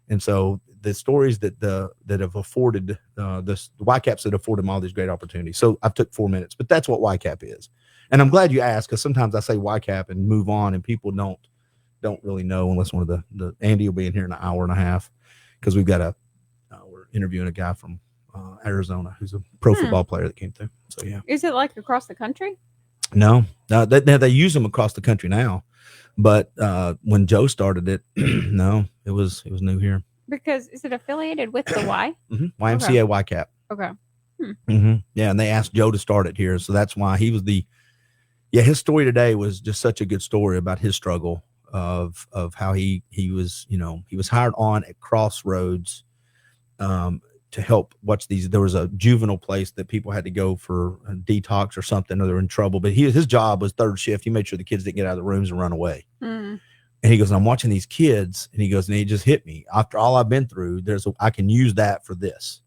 And so the stories that have afforded the YCAPs that afford him all these great opportunities. So I've took 4 minutes, but that's what YCAP is. And I'm glad you asked, because sometimes I say YCAP and move on and people don't really know unless one of the Andy will be in here in an hour and a half, because we've got we're interviewing a guy from Arizona who's a pro football player that came through. So yeah. Is it like across the country? No, they use them across the country now, but when Joe started it, no, it was new here. Because is it affiliated with the Y? YMCA YCAP. Okay. Yeah, and they asked Joe to start it here, so that's why he was his story today was just such a good story about his struggle of how he was, he was hired on at Crossroads to help watch these. There was a juvenile place that people had to go for a detox or something, or they're in trouble. But his job was third shift. He made sure the kids didn't get out of the rooms and run away. And he goes, I'm watching these kids, and he goes, and it just hit me. After all I've been through, I can use that for this.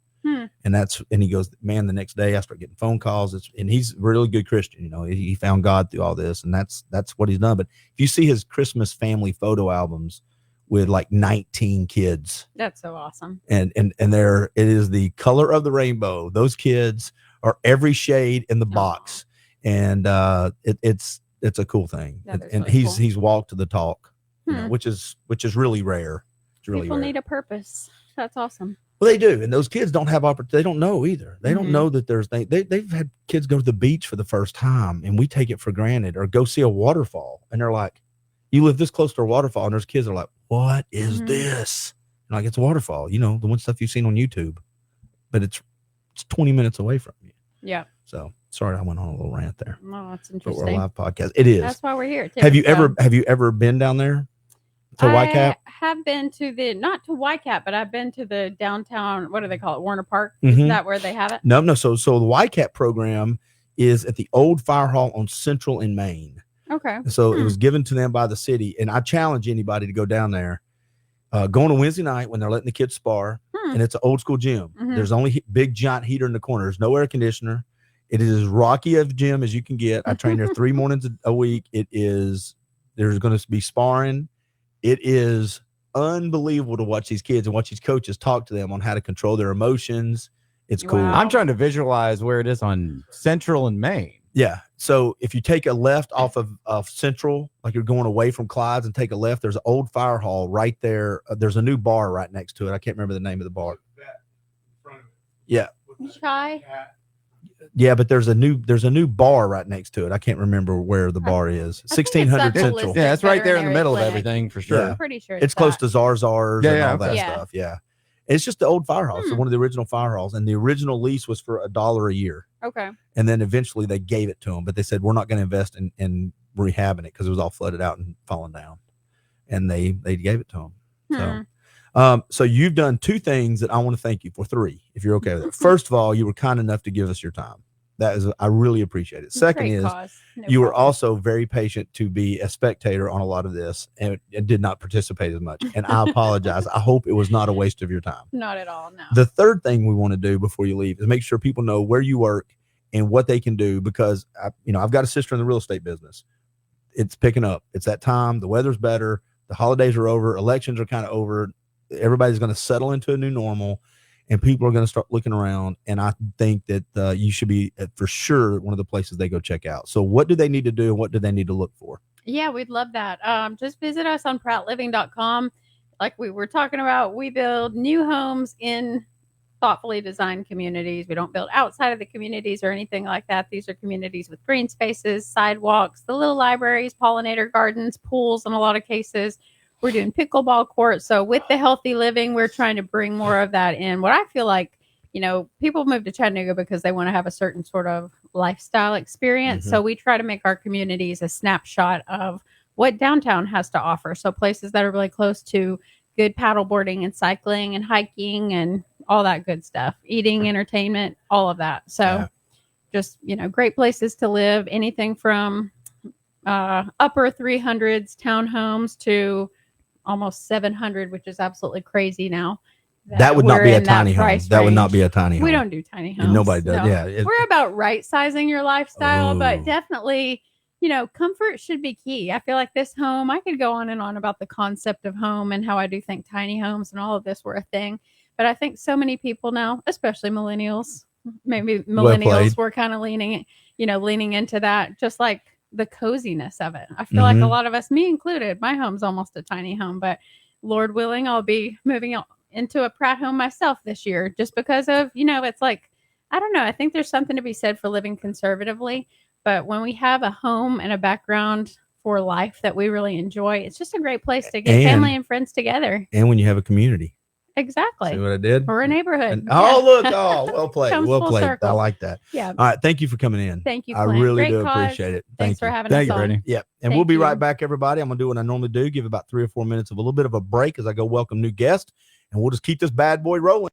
And he goes, man, the next day I start getting phone calls. And he's a really good Christian. He found God through all this, and that's what he's done. But if you see his Christmas family photo albums with like 19 kids, that's so awesome. And it is the color of the rainbow. Those kids are every shade in the box. And it's a cool thing. And really he's walked the talk, which is really rare. It's really People rare. need a purpose. That's awesome. Well, they do, and those kids don't have opportunity. They don't know either. They don't know that there's they've had kids go to the beach for the first time, and we take it for granted, or go see a waterfall, and they're like, "You live this close to a waterfall," and there's kids that are like, "What is this?" And like, it's a waterfall, the one stuff you've seen on YouTube, but it's 20 minutes away from you. Yeah. So sorry, I went on a little rant there. No, that's But interesting. we're a live podcast. It is. That's why we're here. Have you ever been down there to YCAP? I have been to not to YCAP, but I've been to the downtown. What do they call it? Warner Park. Isn't that where they have it? No. So the YCAP program is at the old fire hall on Central in Maine. Okay. So it was given to them by the city, and I challenge anybody to go down there. Go on a Wednesday night when they're letting the kids spar, and it's an old school gym. There's only big giant heater in the corner. There's no air conditioner. It is as rocky of a gym as you can get. I train there 3 mornings a week. There's going to be sparring. It is unbelievable to watch these kids and watch these coaches talk to them on how to control their emotions. It's cool. Wow. I'm trying to visualize where it is on Central and Maine. Yeah. So if you take a left off of Central, like you're going away from Clyde's, and take a left, there's an old fire hall right there. There's a new bar right next to it. I can't remember the name of the bar. Yeah. Shy. Yeah, but there's a new bar right next to it. I can't remember where the bar is. 1600 Central. Yeah, it's right there in the middle of everything for sure. Yeah. I'm pretty sure It's close to Zarzars and all that stuff. Yeah. It's just the old fire hall. So one of the original fire halls, and the original lease was for $1 a year. Okay. And then eventually they gave it to them, but they said, we're not going to invest in rehabbing it because it was all flooded out and falling down. And they gave it to them. So you've done 2 things that I want to thank you for. 3, if you're okay with it. First of all, you were kind enough to give us your time. I really appreciate it. Second is you were also very patient to be a spectator on a lot of this and did not participate as much. And I apologize. I hope it was not a waste of your time. Not at all. No. The third thing we want to do before you leave is make sure people know where you work and what they can do, because I've got a sister in the real estate business. It's picking up. It's that time. The weather's better. The holidays are over. Elections are kind of over. Everybody's going to settle into a new normal, and people are going to start looking around. And I think that you should be for sure one of the places they go check out. So what do they need to do, and what do they need to look for? Yeah, we'd love that. Just visit us on prattliving.com. Like we were talking about, we build new homes in thoughtfully designed communities. We don't build outside of the communities or anything like that. These are communities with green spaces, sidewalks, the little libraries, pollinator gardens, pools in a lot of cases. We're doing pickleball courts. So with the healthy living, we're trying to bring more of that in. What I feel like, people move to Chattanooga because they want to have a certain sort of lifestyle experience. So we try to make our communities a snapshot of what downtown has to offer. So places that are really close to good paddleboarding and cycling and hiking and all that good stuff, eating, entertainment, all of that. So just, great places to live, anything from upper 300s townhomes to almost 700, which is absolutely crazy now. That would not be a tiny home. That would not be a tiny home. We don't do tiny homes. Nobody does. No. Yeah. We're about right sizing your lifestyle, but definitely, comfort should be key. I feel like this home, I could go on and on about the concept of home and how I do think tiny homes and all of this were a thing. But I think so many people now, especially millennials, maybe millennials were kind of leaning into that, just like the coziness of it. I feel like a lot of us, me included, my home's almost a tiny home, but Lord willing, I'll be moving into a Pratt home myself this year just because of, it's like, I don't know. I think there's something to be said for living conservatively, but when we have a home and a background for life that we really enjoy, it's just a great place to get family and friends together. And when you have a community. Exactly. See what I did? Or a neighborhood. Look. Oh, well played. Well played. Circle. I like that. Yeah. All right. Thank you for coming in. Thank you. I Clint. really Great do cause. appreciate it. Thanks for having us on. Brittany. Yep. And we'll be right back, everybody. I'm going to do what I normally do, give about 3 or 4 minutes of a little bit of a break as I go welcome new guests, and we'll just keep this bad boy rolling.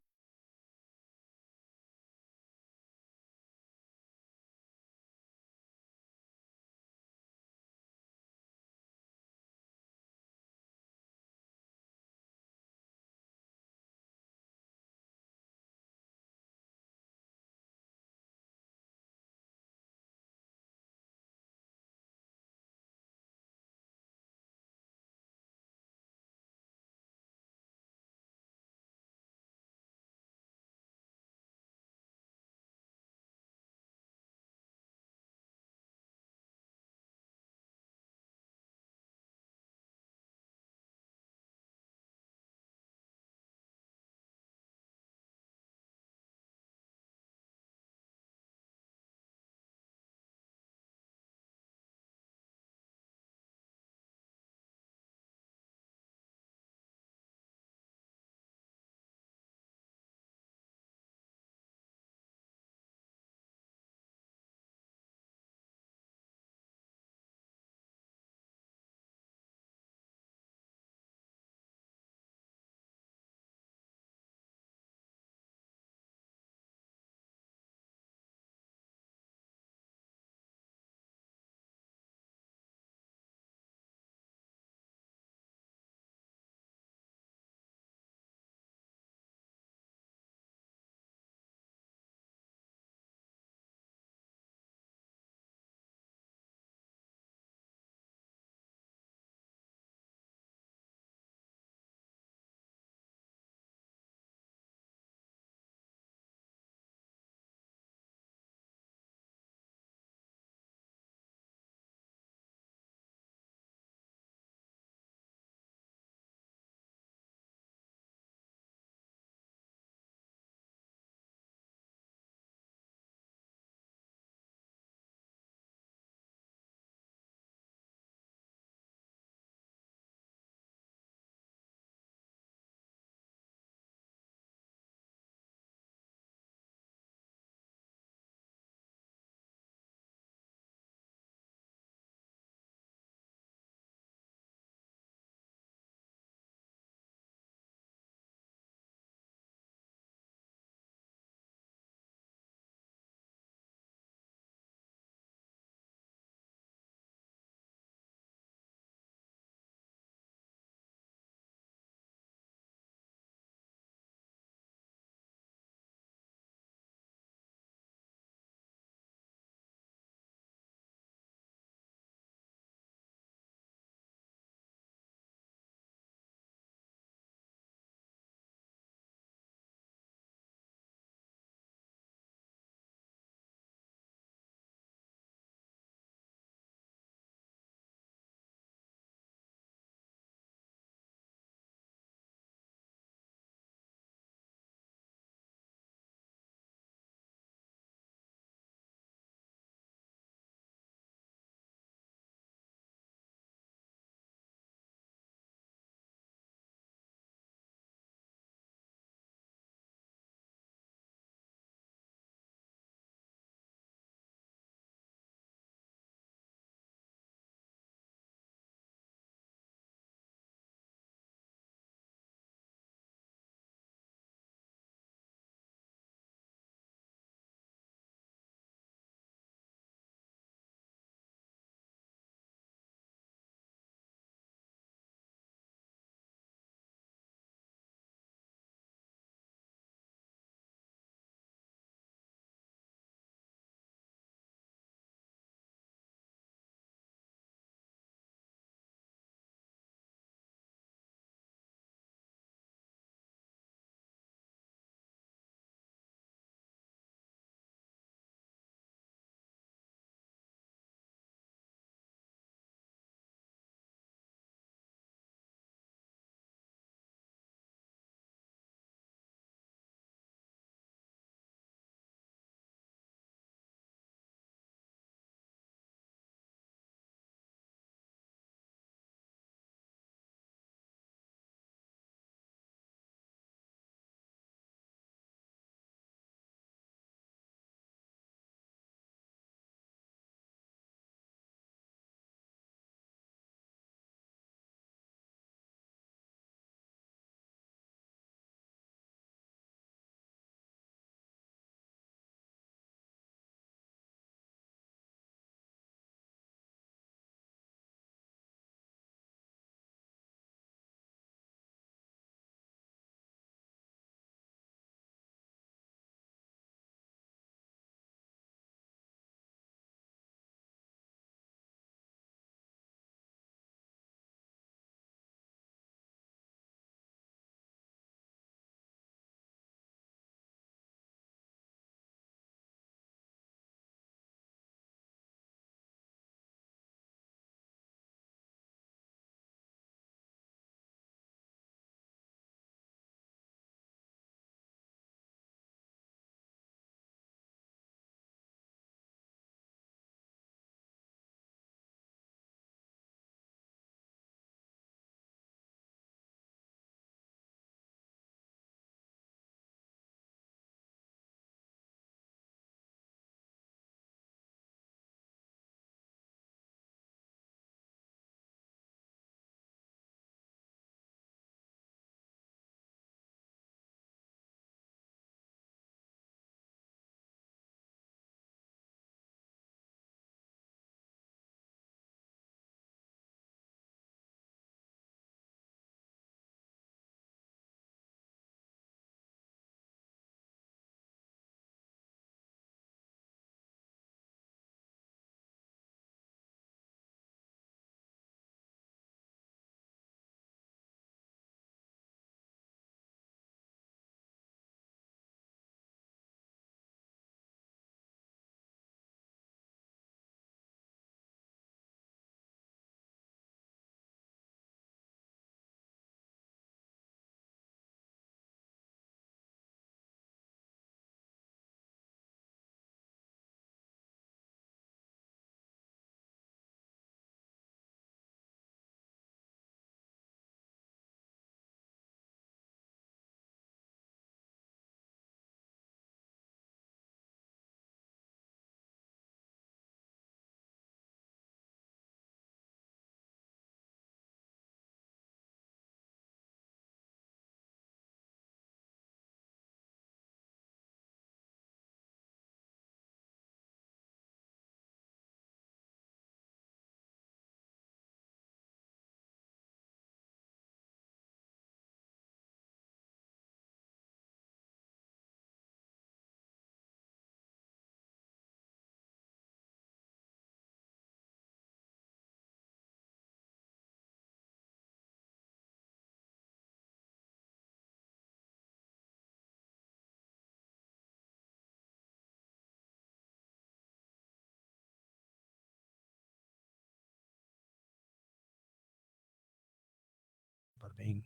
Bing.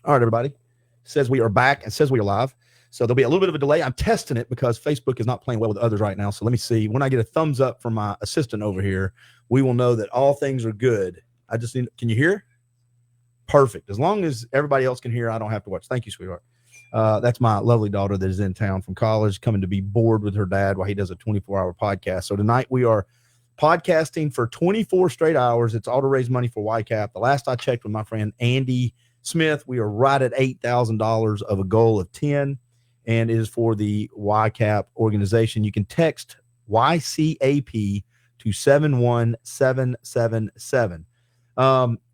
All right, everybody. Says we are back and says we are live. So there'll be a little bit of a delay. I'm testing it because Facebook is not playing well with others right now. So let me see. When I get a thumbs up from my assistant over here, we will know that all things are good. I just need, can you hear? Perfect. As long as everybody else can hear, I don't have to watch. Thank you, sweetheart. That's my lovely daughter that is in town from college, coming to be bored with her dad while he does a 24-hour podcast. So tonight we are podcasting for 24 straight hours. It's all to raise money for YCAP. The last I checked with my friend Andy Smith, we are right at $8,000 of a goal of 10, and it is for the YCAP organization. You can text YCAP to 71777.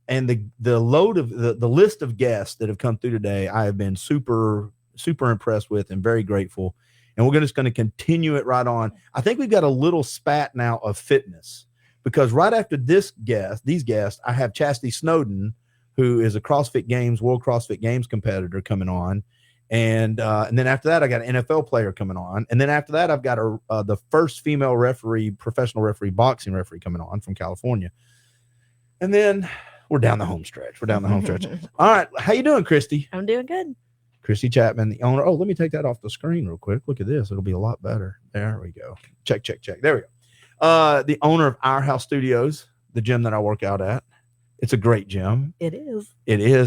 And the load of the list of guests that have come through today, I have been super impressed with and very grateful. And we're just going to continue it right on. I think we've got a little spat now of fitness, because right after these guests, I have Chastity Snowden, who is a World CrossFit Games competitor, coming on. And then after that, I got an NFL player coming on. And then after that, I've got the first female professional boxing referee coming on from California. And then we're down the home stretch. All right. How you doing, Christy? I'm doing good. Christy Chapman, the owner. Oh, let me take that off the screen real quick. Look at this. It'll be a lot better. There we go. Check. There we go. The owner of Our House Studios, the gym that I work out at. It's a great gym. It is.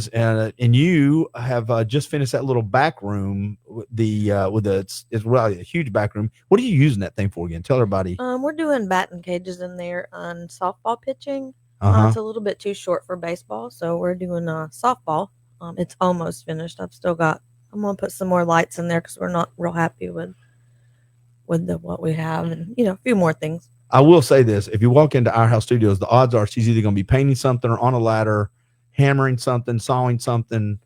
And you have just finished that little back room it's really a huge back room. What are you using that thing for again? Tell everybody. We're doing batting cages in there on softball pitching. Uh-huh. It's a little bit too short for baseball, so we're doing softball. It's almost finished. I'm gonna put some more lights in there because we're not real happy with what we have, and a few more things. I will say this: if you walk into Our House Studios, the odds are she's either going to be painting something or on a ladder, hammering something, sawing something,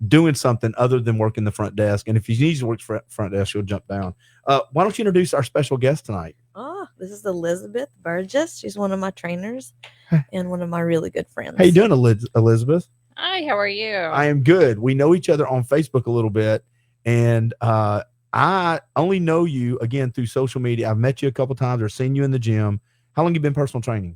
doing something other than working the front desk. And if she needs to work front desk, she'll jump down. Why don't you introduce our special guest tonight? Oh, this is Elizabeth Burgess. She's one of my trainers and one of my really good friends. How you doing, Elizabeth? Hi, how are you? I am good. We know each other on Facebook a little bit, and I only know you again through social media. I've met you a couple times or seen you in the gym. How long have you been personal training?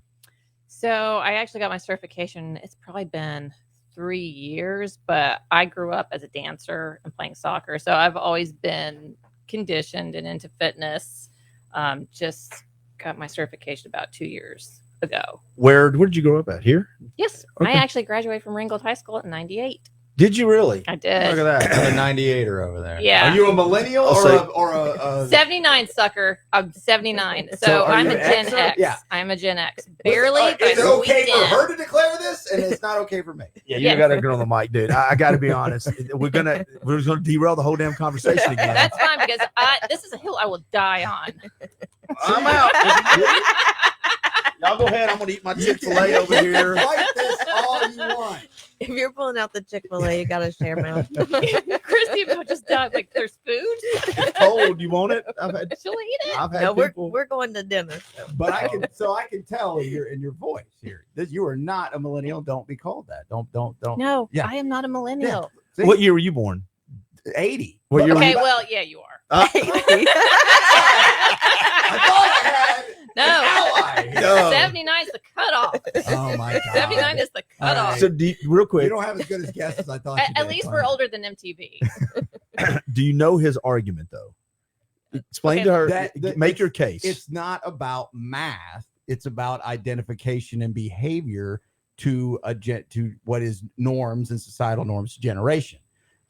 So I actually got my certification. It's probably been 3 years, but I grew up as a dancer and playing soccer. So I've always been conditioned and into fitness. Just got my certification about 2 years ago. Where did you grow up at? Here? Yes. Okay. I actually graduated from Ringgold High School in 98. Did you really? I did. Look at that. I'm a 98er over there. Yeah. Are you a millennial or a 79 sucker? I'm 79. So I'm a Gen X. Yeah. I'm a Gen X. Barely. Is it okay for her to declare this? And it's not okay for me. Yeah, you got to get on the mic, dude. I got to be honest. We're gonna derail the whole damn conversation again. That's fine because this is a hill I will die on. I'm out. Y'all go ahead. I'm gonna eat my Chick-fil-A over here. Fight this all you want. If you're pulling out the Chick-fil-A, you got to share mouth. Christy about just died. Like, there's food. It's cold. You want it? She'll eat it. I've had No, people. we're going to dinner. So. But I can tell in your voice here that you are not a millennial. Don't be called that. Don't. No, Yeah. I am not a millennial. See? What year were you born? 80. What year were Okay, you? well, yeah, you are. I thought I had No. an ally. No. 79 is the cutoff. Oh my God. 79 is the cutoff. right. So, real quick, You don't have as good as guests as I thought. At least we're older than MTV. do you know his argument though? Explain to her. Make your case. It's not about math. It's about identification and behavior to what is norms and societal norms generation.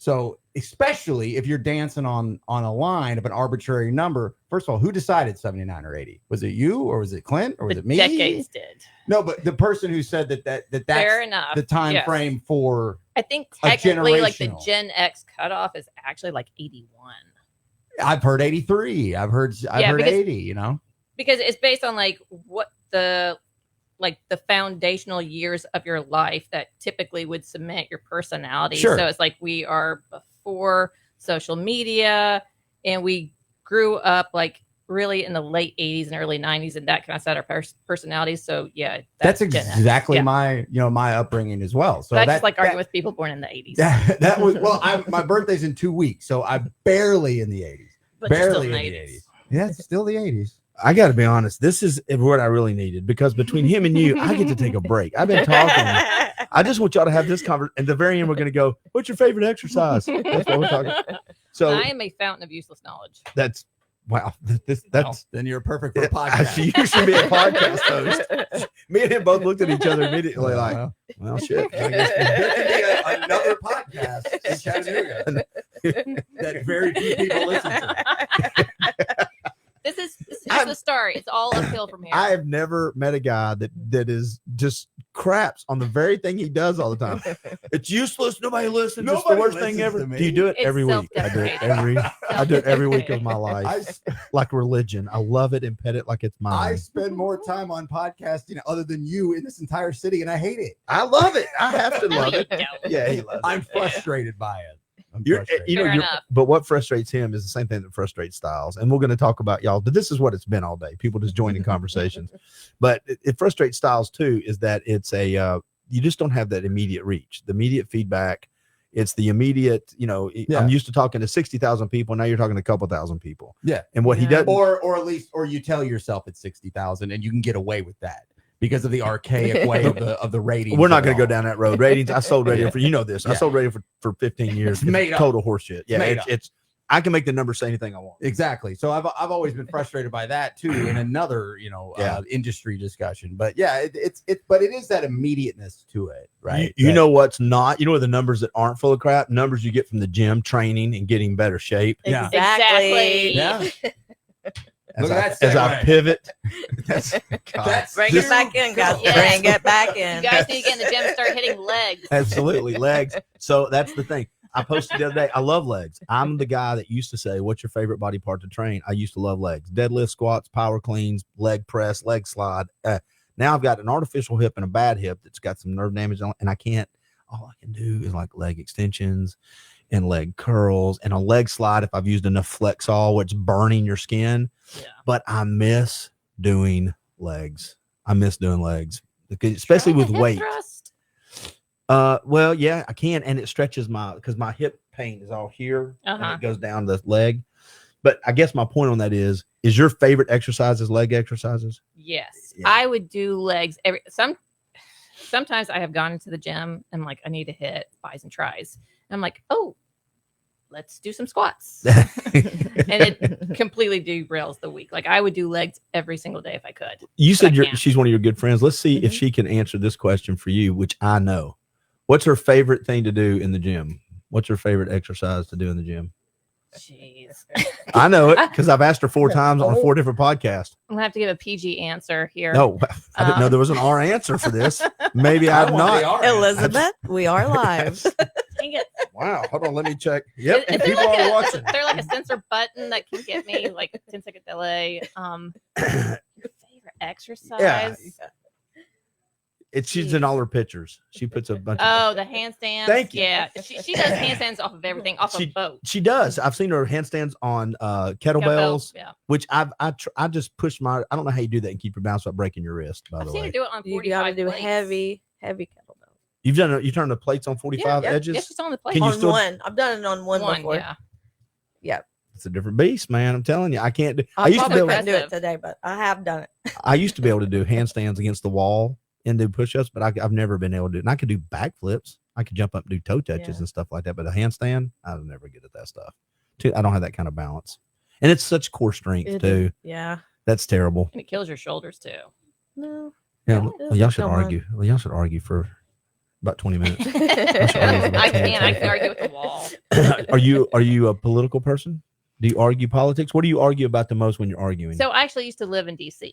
So especially if you're dancing on a line of an arbitrary number, first of all, who decided 79 or 80? Was it you or was it Clint or was it me? Decades did. No, but the person who said that's Fair enough. the time Yes. frame for I think technically like the generational. Gen X cutoff is actually like 81. I've heard 83. I've heard because- 80, Because it's based on like what the foundational years of your life that typically would cement your personality. Sure. So it's like we are before social media and we grew up like really in the late 80s and early 90s and that kind of set our personalities. So yeah, that's Gen X. exactly Yeah. my upbringing as well. So But I just like arguing with people born in the 80s. that was my birthday's in 2 weeks, so I'm barely in the 80s. But you're still Barely in in the the 80s. 80s. Yeah, it's still the 80s. I got to be honest. This is what I really needed because between him and you, I get to take a break. I've been talking. I just want y'all to have this conversation. At the very end, we're going to go, what's your favorite exercise? That's what we're talking. So I am a fountain of useless knowledge. That's wow. That's then you're perfect for a podcast. You should be a podcast host. Me and him both looked at each other immediately like, well, shit. I guess There could be another podcast in Chattanooga that very few people listen to. This is just the start. It's all uphill from here. I have never met a guy that is just craps on the very thing he does all the time. It's useless. Nobody listens. It's the worst thing ever. Do you do it It's every week? I do it every week of my life. Like religion. I love it and pet it like it's I mine. spend more time on podcasting other than you in this entire city, and I hate it. I love it. I have to love it. No. Yeah, he loves it. I'm frustrated by it. Fair enough. But what frustrates him is the same thing that frustrates Styles. And we're going to talk about y'all, but this is what it's been all day. People just joining conversations. But it frustrates Styles too, is that it's you just don't have that immediate reach, the immediate feedback. It's the immediate, I'm used to talking to 60,000 people. Now you're talking to a couple thousand people. Yeah. And what he does, or at least you tell yourself it's 60,000 and you can get away with that. Because of the archaic way of the ratings. We're not going to go down that road. Ratings. I sold radio for this. Yeah. I sold radio for 15 years. It's made up. Total horseshit. Yeah, It's I can make the numbers say anything I want. Exactly. So I've always been frustrated by that too in another industry discussion. But yeah, but it is that immediateness to it, right? You know what's not? You know what the numbers that aren't full of crap? Numbers you get from the gym, training and getting better shape. Yeah. Exactly. Yeah. As I pivot, that's Bring it back in, guys. Yes. Bring it back in. You guys need to get in the gym and start hitting legs. Absolutely legs. So that's the thing. I posted the other day. I love legs. I'm the guy that used to say, "What's your favorite body part to train?" I used to love legs, deadlift, squats, power cleans, leg press, leg slide. Now I've got an artificial hip and a bad hip that's got some nerve damage on, and I can't. All I can do is like leg extensions and leg curls and a leg slide if I've used enough Flexol, which burning your skin. Yeah. But I miss doing legs. Especially with weight. Thrust. Well, yeah, I can, and it stretches because my hip pain is all here and it goes down the leg. But I guess my point on that is your favorite exercises leg exercises? Yes. Yeah. I would do legs sometimes I have gone into the gym and like I need to hit bis and tris. And I'm like, oh, let's do some squats. And it completely derails the week. Like I would do legs every single day if I could. You said she's one of your good friends. Let's see if she can answer this question for you, which I know. What's her favorite thing to do in the gym? What's her favorite exercise to do in the gym? Jeez. I know it because I've asked her 4 times on 4 different podcasts. I'm gonna have to give a PG answer here. No, I didn't know there was an R answer for this. Maybe I've not. Elizabeth, we are live. Dang it. Wow. Hold on. Let me check. Yep. Is there People like are watching. They're like a sensor button that can give me like a 10-second delay. Favorite exercise? Yeah. She's in all her pictures. She puts a bunch of the handstands. Thank you. Yeah. She does handstands off of everything, off of boats. She does. I've seen her handstands on kettlebells, Yeah. which I just push I don't know how you do that and keep your balance without breaking your wrist, by I've the seen way. her do it on 45 You got to do plates. heavy kettlebell. You've done it. You turned the plates on 45 edges. Yeah, she's on the plate. Can you On still- one. I've done it on one before. Yeah. It's a different beast, man. I'm telling you. I can't do I used to be probably able couldn't do it today, but I have done it. I used to be able to do handstands against the wall and do push-ups, but I've never been able to do it. And I could do backflips. I could jump up and do toe touches and stuff like that. But a handstand, I was never good at that stuff. I don't have that kind of balance. And it's such core strength too. Yeah. That's terrible. And it kills your shoulders too. No. Yeah. No, Well, y'all should don't mind. argue. Well, y'all should argue for about 20 minutes. I can argue with the wall. Are you a political person? Do you argue politics? What do you argue about the most when you're arguing? So I actually used to live in DC,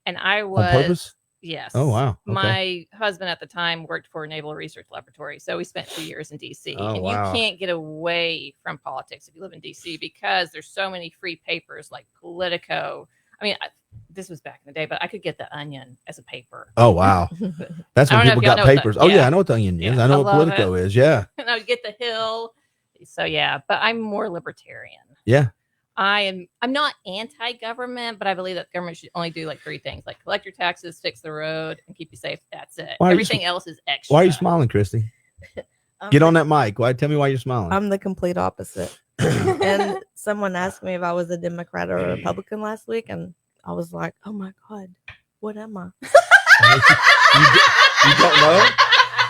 and I on was purpose? Yes. Oh wow. Okay. My husband at the time worked for a Naval Research Laboratory, so we spent 2 years in DC. Oh, and wow. you can't get away from politics if you live in DC because there's so many free papers like Politico. I mean, this was back in the day, but I could get the Onion as a paper. Oh wow. That's when I don't know people if y'all got know what papers. the- Oh yeah, yeah. I know what the Onion is. Yeah, I know I what love Politico is. Yeah. And I would get the Hill. So yeah, but I'm more libertarian. Yeah. I'm not anti-government, but I believe that government should only do like 3 things: like collect your taxes, fix the road, and keep you safe. That's it. Why are you Everything else is extra. Why are you smiling, Christy? Get on that mic. Why? Tell me why you're smiling. I'm the complete opposite. And someone asked me if I was a Democrat or a Republican last week, and I was like, oh my God, what am I? You don't know?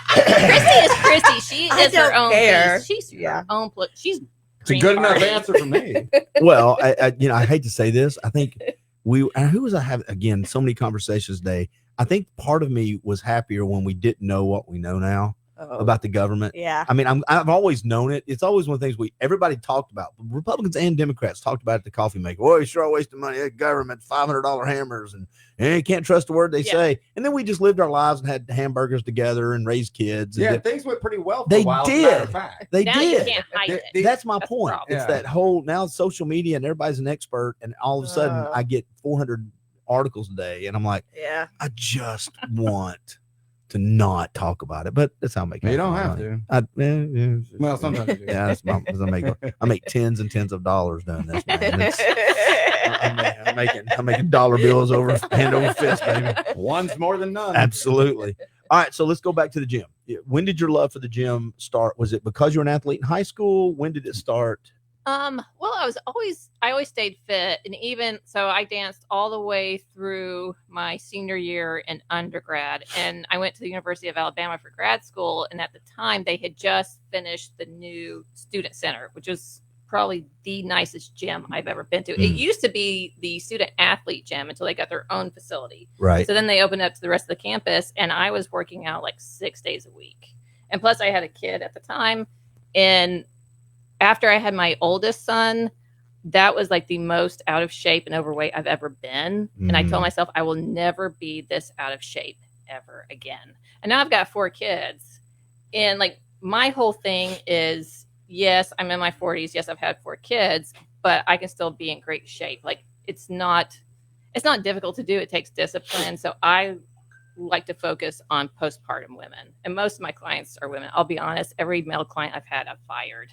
Christy is Christy. She is her own care. beast. She's her own. She's it's a good enough answer for me. Well, I hate to say this. I think who was I having again? So many conversations today. I think part of me was happier when we didn't know what we know now about the government. Yeah. I mean, I've always known it. It's always one of the things everybody talked about. Republicans and Democrats talked about it at the coffee maker. Well, you sure are wasting money. That government, $500 hammers, and you can't trust a word they say. And then we just lived our lives and had hamburgers together and raised kids. Yeah, things went pretty well for they a while. Did. They now did. You can't hide it. That's my point. It's Yeah. that whole now social media and everybody's an expert, and all of a sudden I get 400 articles a day, and I'm like, Yeah. I just want to not talk about it, but that's how I make it. You don't have to. Well, sometimes you do. Yeah, I make tens and tens of dollars doing this, man. I'm making dollar bills hand over fist, baby. One's more than none. Absolutely. All right, so let's go back to the gym. When did your love for the gym start? Was it because you were an athlete in high school? When did it start? Well, I always stayed fit, and even so, I danced all the way through my senior year in undergrad, and I went to the University of Alabama for grad school. And at the time, they had just finished the new student center, which was probably the nicest gym I've ever been to. It used to be the student athlete gym until they got their own facility. Right. So then they opened up to the rest of the campus, and I was working out like 6 days a week, and plus I had a kid at the time, and after I had my oldest son, that was like the most out of shape and overweight I've ever been. And I told myself I will never be this out of shape ever again. And now I've got 4 kids. And like my whole thing is, yes, I'm in my 40s. Yes, I've had 4 kids, but I can still be in great shape. Like it's not difficult to do. It takes discipline. So I like to focus on postpartum women. And most of my clients are women. I'll be honest, every male client I've had, I've fired.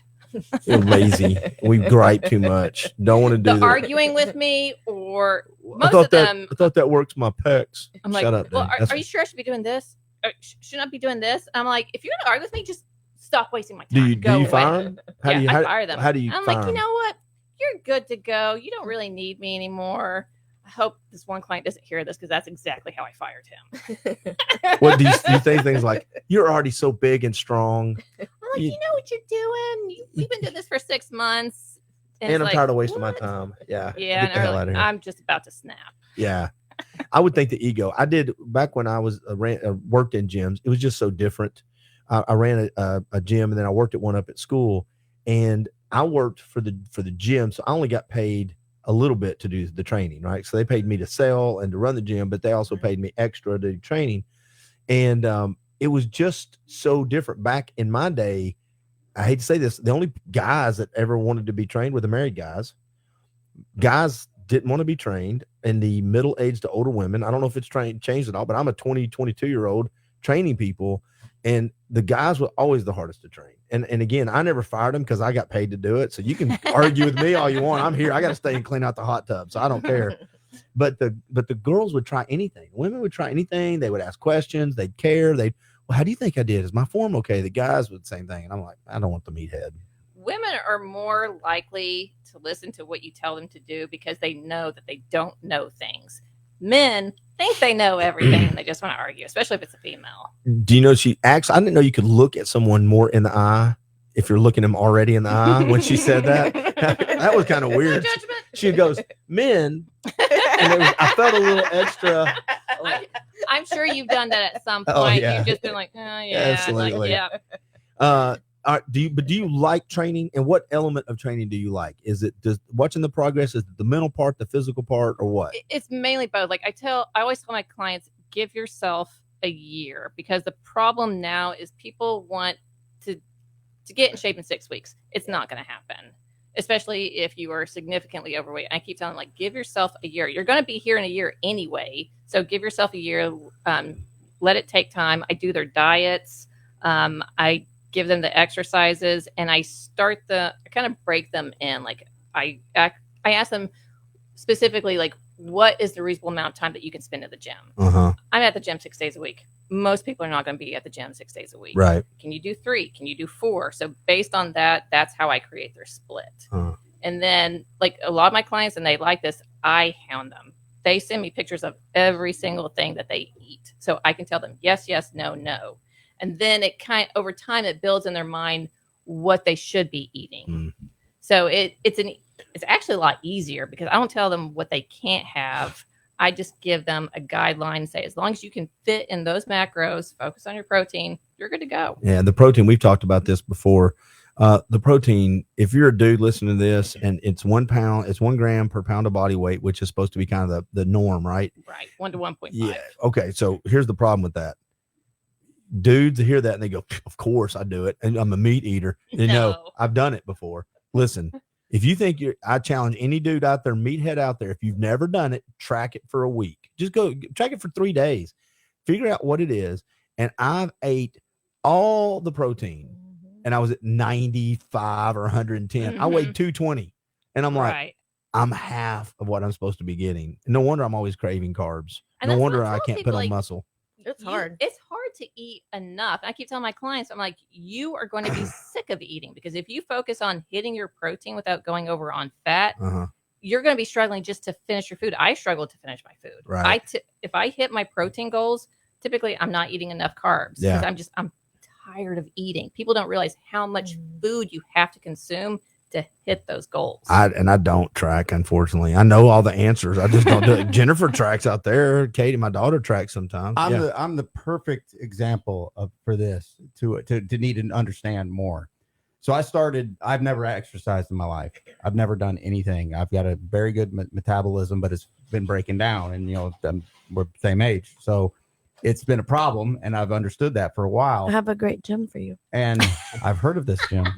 We're lazy. We gripe too much. Don't want to do the that. arguing with me, or I thought that works my pecs. I'm like, shut up. Well, are you sure I should be doing this? Or shouldn't I be doing this? I'm like, if you're gonna argue with me, just stop wasting my time. Do you fire them? I fire them. How do you? I'm fire like, them? you know what? You're good to go. You don't really need me anymore. I hope this one client doesn't hear this because that's exactly how I fired him. What do you say? Things like, "You're already so big and strong." I'm like, you know what you're doing. We've been doing this for 6 months, and I'm tired of wasting my time. Yeah. Yeah, Get the hell out of here. I'm just about to snap. Yeah. I would think the ego. I did back when I was worked in gyms. It was just so different. I ran a gym, and then I worked at one up at school, and I worked for the gym, so I only got paid a little bit to do the training, right? So they paid me to sell and to run the gym, but they also paid me extra to do training. And it was just so different. Back in my day, I hate to say this, the only guys that ever wanted to be trained were the married guys. Guys didn't want to be trained, and the middle-aged to older women, I don't know if it's changed at all, but I'm a 22-year-old training people, and the guys were always the hardest to train. And again, I never fired them because I got paid to do it. So you can argue with me all you want. I'm here. I got to stay and clean out the hot tub, so I don't care. But the girls would try anything. Women would try anything. They would ask questions. They'd care. Well, how do you think I did? Is my form okay? The guys would same thing. And I'm like, I don't want the meathead. Women are more likely to listen to what you tell them to do because they know that they don't know things. Men think they know everything and they just want to argue, especially if it's a female. Do you know she acts? I didn't know you could look at someone more in the eye if you're looking them already in the eye when she said that. That was kind of weird. She goes, men. And I felt a little extra. I'm sure you've done that at some point. Oh, yeah. You've just been like, oh, yeah. Absolutely. Like, yeah. Do you like training, and what element of training do you like? Is it just watching the progress? Is it the mental part, the physical part, or what? It's mainly both. Like I always tell my clients, give yourself a year, because the problem now is people want to get in shape in 6 weeks. It's not going to happen, especially if you are significantly overweight. I keep telling them, like, give yourself a year. You're going to be here in a year anyway, so give yourself a year. Let it take time. I do their diets. I give them the exercises, and I kind of break them in. Like I ask them specifically, like, what is the reasonable amount of time that you can spend at the gym? Uh-huh. I'm at the gym 6 days a week. Most people are not going to be at the gym 6 days a week. Right. Can you do 3? Can you do 4? So based on that, that's how I create their split. Uh-huh. And then, like, a lot of my clients, and they like this, I hound them. they send me pictures of every single thing that they eat. So I can tell them yes, yes, no, no. And then it over time, it builds in their mind what they should be eating. So it's actually a lot easier because I don't tell them what they can't have. I just give them a guideline and say, as long as you can fit in those macros, focus on your protein, you're good to go. Yeah, the protein, we've talked about this before. The protein, if you're a dude listening to this and it's 1 pound, it's 1 gram per pound of body weight, which is supposed to be kind of the norm, right? Right. 1 to 1.5. Yeah. Okay. So here's the problem with that. Dudes hear that and they go, of course I do it. And I'm a meat eater. You know, I've done it before. Listen, if you think I challenge any dude out there, meathead out there, if you've never done it, track it for a week. Just go track it for 3 days. Figure out what it is. And I've ate all the protein and I was at 95 or 110. I weighed 220 and I'm like, I'm half of what I'm supposed to be getting. No wonder I'm always craving carbs. And no wonder I can't put on muscle. It's hard. It's hard to eat enough. I keep telling my clients, I'm like, you are going to be sick of eating because if you focus on hitting your protein without going over on fat, you're going to be struggling just to finish your food. I struggle to finish my food. Right. If I hit my protein goals, typically I'm not eating enough carbs because I'm tired of eating. People don't realize how much food you have to consume to hit those goals. I don't track, unfortunately. I know all the answers. I just don't do it. Jennifer tracks out there. Katie, my daughter, tracks sometimes. I'm the perfect example for this to need to understand more. So I've never exercised in my life. I've never done anything. I've got a very good metabolism, but it's been breaking down and we're the same age. So it's been a problem and I've understood that for a while. I have a great gym for you. And I've heard of this gym.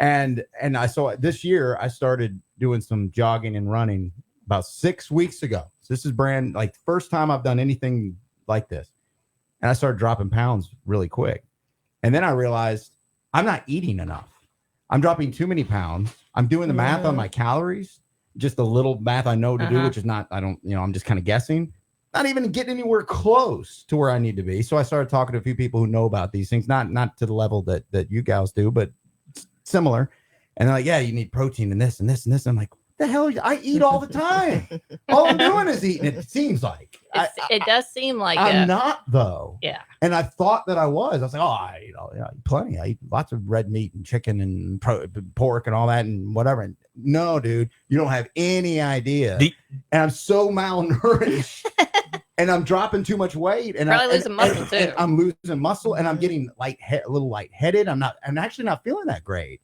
And I saw this year I started doing some jogging and running about 6 weeks ago. So this is first time I've done anything like this. And I started dropping pounds really quick. And then I realized I'm not eating enough. I'm dropping too many pounds. I'm doing the math on my calories, just a little math I know to do, which is not, I'm just kind of guessing. Not even getting anywhere close to where I need to be. So I started talking to a few people who know about these things, not to the level that you guys do, but similar. And they're like, yeah, you need protein and this and this and this. I'm like, what the hell? I eat all the time. All I'm doing is eating. It seems like it does seem like I'm not though. Yeah. And I thought that I was. I was like, oh, I eat plenty. I eat lots of red meat and chicken and pork and all that and whatever. And no, dude, you don't have any idea. And I'm so malnourished. And I'm dropping too much weight, and I'm losing muscle too. And I'm losing muscle, and I'm getting a little lightheaded. I'm actually not feeling that great.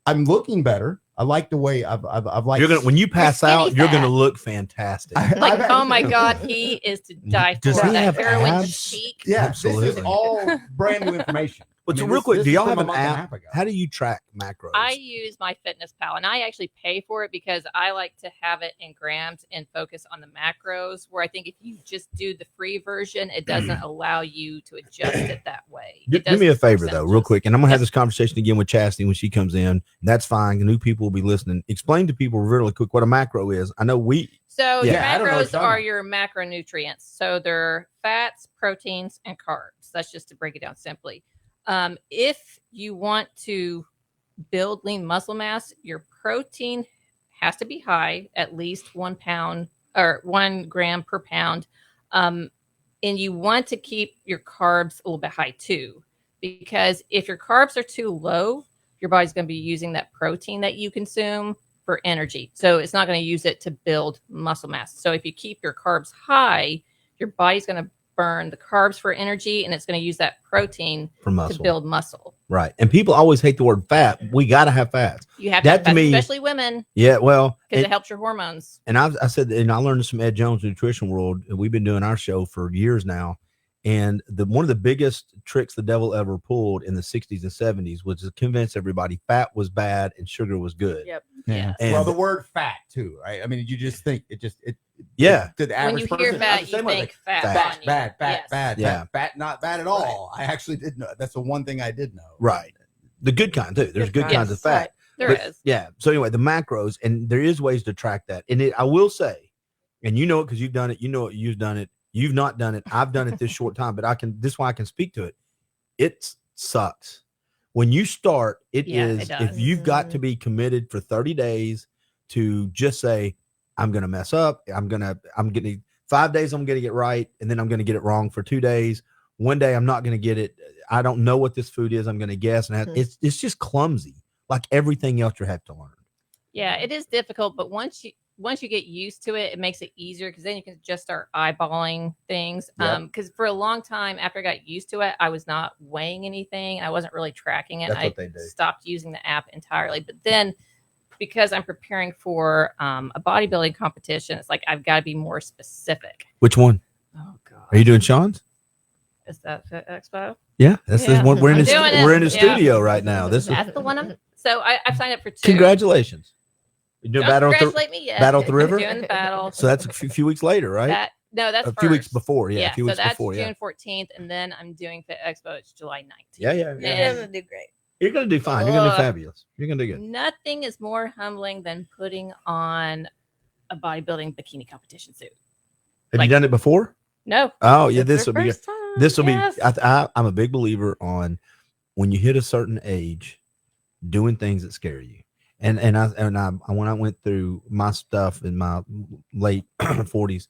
I'm looking better. I like the way I've liked. When you pass out, you're gonna look fantastic. Oh my God, he is to die for. Does he have heroin abs? cheek. Yeah, absolutely. This is all brand new information. But real quick, do y'all have an app? How do you track macros? I use MyFitnessPal, and I actually pay for it because I like to have it in grams and focus on the macros, where I think if you just do the free version, it doesn't allow you to adjust it that way. Do me a favor, though, real quick, and I'm going to have this conversation again with Chastity when she comes in. That's fine. The new people will be listening. Explain to people really quick what a macro is. I know So your macros are your macronutrients. So they're fats, proteins, and carbs. That's just to break it down simply. If you want to build lean muscle mass, your protein has to be high, at least 1 pound or 1 gram per pound. And you want to keep your carbs a little bit high too, because if your carbs are too low, your body's going to be using that protein that you consume for energy. So it's not going to use it to build muscle mass. So if you keep your carbs high, your body's going to burn the carbs for energy, and it's going to use that protein to build muscle. Right. And people always hate the word fat. We got to have fats. You have to have fats, especially women. Yeah, well, because it helps your hormones. And I said, and I learned this from Ed Jones, Nutrition World. We've been doing our show for years now. And one of the biggest tricks the devil ever pulled in the 60s and 70s was to convince everybody fat was bad and sugar was good. Yep. Yeah. Well, the word fat too, right? I mean, you just think to the average when you hear fat, you think fat. Bad, not bad at all. I actually did know. That's the one thing I did know. Right. The good kind too. There's good kinds of fat. Right. There is. Yeah. So anyway, the macros, and there is ways to track that. And I will say, and you know it because you've done it. You know it. You've done it. You've not done it. I've done it this short time, but this is why I can speak to it. It sucks. When you start, it does. If you've got to be committed for 30 days to just say, I'm going to mess up. 5 days I'm going to get right, and then I'm going to get it wrong for 2 days. One day I'm not going to get it. I don't know what this food is. I'm going to guess, and it's just clumsy, like everything else you have to learn. Yeah, it is difficult, but once you get used to it, it makes it easier because then you can just start eyeballing things. Because for a long time after I got used to it, I was not weighing anything. I wasn't really tracking it. That's what I they do. stopped using the app entirely. But then because I'm preparing for a bodybuilding competition, it's like I've got to be more specific. Which one? Oh God, Are you doing Sean's? Is that Fit Expo? Yeah, that's the one. We're in the Yeah. studio right now. That's the one. So I've signed up for 2. Congratulations. You doing Don't battle congratulate me yet. Battle at the River? I'm doing the battle. So that's a few weeks later, right? That's a few weeks before. Yeah, Yeah, a few weeks so that's before. June Yeah. 14th, and then I'm doing Fit Expo. It's July 19th. Yeah. You're gonna do great. You're gonna do fine. You're gonna do fabulous. You're gonna do good. Nothing is more humbling than putting on a bodybuilding bikini competition suit. Have you done it before? No. Oh yeah, It's this their will be. first time. This will Yes. be. I'm a big believer on when you hit a certain age, doing things that scare you. And I when I went through my stuff in my late 40s,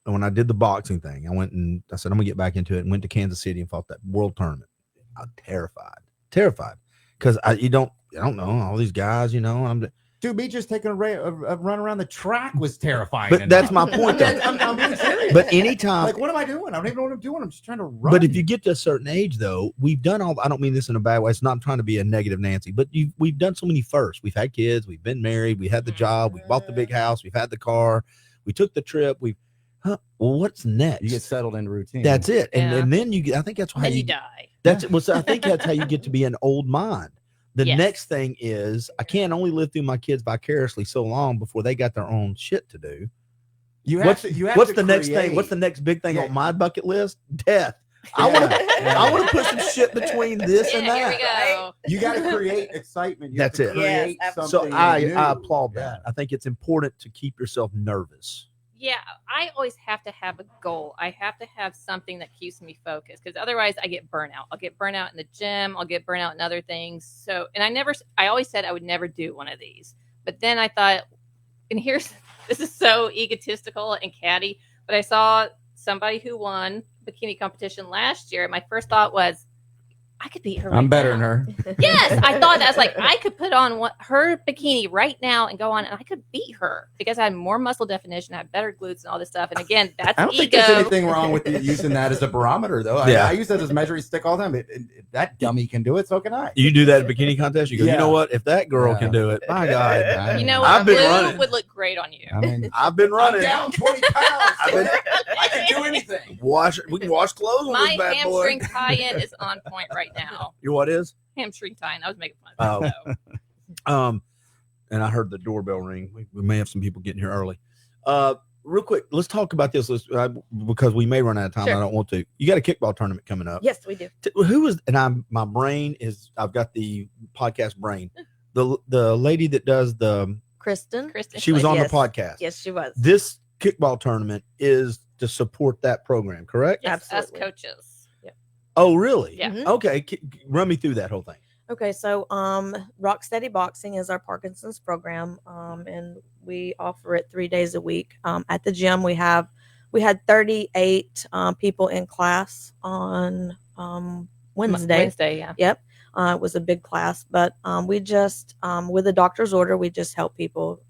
and when I did the boxing thing, I said I'm gonna get back into it, and went to Kansas City and fought that world tournament. I'm terrified because I don't know all these guys. Dude, me just taking a run around the track was terrifying. But that's my point. I'm being serious. But anytime, like, what am I doing? I don't even know what I'm doing. I'm just trying to run. But if you get to a certain age, though, we've done all. I don't mean this in a bad way. It's not trying to be a negative Nancy, but we've done so many firsts. We've had kids. We've been married. We had the job. We bought the big house. We've had the car. We took the trip. Well, what's next? You get settled into routine. That's it. Yeah. And then I think that's how you die. That's well. So I think that's how you get to be an old mind. The Yes. next thing is I can't only live through my kids vicariously so long before they got their own shit to do. What's the next thing? What's the next big thing on my bucket list? Death. I want to put some shit between this and that. Here we go. You got to create excitement. That's it. Create Yes, something So I new. applaud that. I think it's important to keep yourself nervous. Yeah, I always have to have a goal. I have to have something that keeps me focused because otherwise I get burnout. I'll get burnout in the gym. I'll get burnout in other things. So, and I always said I would never do one of these. But then I thought, and this is so egotistical and catty, but I saw somebody who won bikini competition last year. My first thought was, I could beat her. I'm right better now. than her. Yes, I thought that. I was like, I could put on her bikini right now and go on, and I could beat her because I have more muscle definition, I have better glutes, and all this stuff. And again, that's I don't think ego. there's anything wrong with using that as a barometer, though. Yeah. I use that as a measuring stick all the time. If that dummy can do it, so can I. You do that at bikini contest. You go. Yeah. You know what? If that girl Yeah. can do it, my God. You know what? I've been Blue running. would look great on you. I mean, I've been running. I'm down 20 pounds. I can do anything. We can wash clothes on My this bad boy. hamstring tie-in is on point right now. Your what is? Hamstring tie-in. I was making fun of it. Oh. And I heard the doorbell ring. We may have some people getting here early. Real quick, let's talk about this. Because we may run out of time. Sure. I don't want to. You got a kickball tournament coming up. Yes, we do. Who is? And my brain is. I've got the podcast brain. The lady that does the. Kristen. She was on Yes. the podcast. Yes, she was. This kickball tournament is to support that program, correct? Yes, us Absolutely. coaches. Oh, really? Yeah. Mhm. Okay. Run me through that whole thing. Okay, so Rock Steady Boxing is our Parkinson's program, and we offer it 3 days a week. At the gym, we had 38 people in class on Wednesday. Wednesday, yeah. Yep, it was a big class, but we just with a doctor's order, we just help people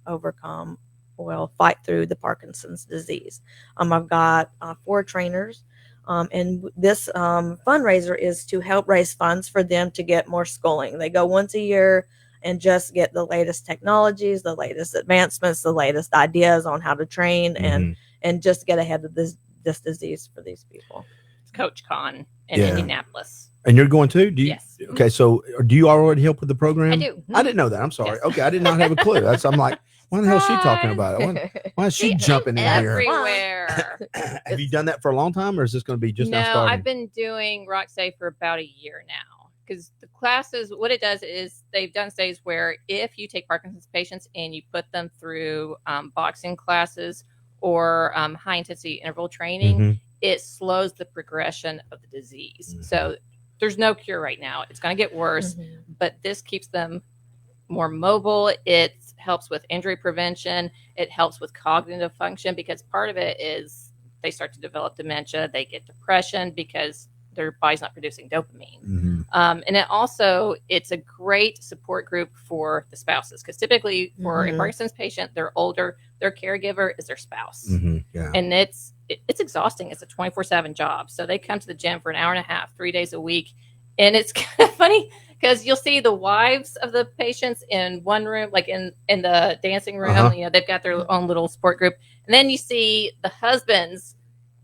fight through the Parkinson's disease. I've got 4 trainers. And this fundraiser is to help raise funds for them to get more schooling. They go once a year and just get the latest technologies, the latest advancements, the latest ideas on how to train and just get ahead of this disease for these people. It's Coach Con in Yeah. Indianapolis. And you're going to? Do you? Yes. Okay. So do you already help with the program? I do. I didn't know that. I'm sorry. Yes. Okay. I did not have a clue. I'm like, why the hell is she talking about it? Why is she See, jumping in here? everywhere. Have you done that for a long time, or is this going to be just now No, starting? I've been doing Rock Steady for about a year now. Because the classes, what it does is they've done studies where if you take Parkinson's patients and you put them through boxing classes or high intensity interval training, Mhm. it slows the progression of the disease. Mhm. So there's no cure right now. It's going to get worse, but this keeps them more mobile. It helps with injury prevention. It helps with cognitive function because part of it is they start to develop dementia, they get depression because their body's not producing dopamine. Mm-hmm. And it's a great support group for the spouses, because typically for a Parkinson's patient, they're older, their caregiver is their spouse. Mm-hmm. Yeah. And it's exhausting. It's a 24/7 job. So they come to the gym for an hour and a half, 3 days a week. And it's kind of funny because you'll see the wives of the patients in one room, like in the dancing room, they've got their own little support group. And then you see the husbands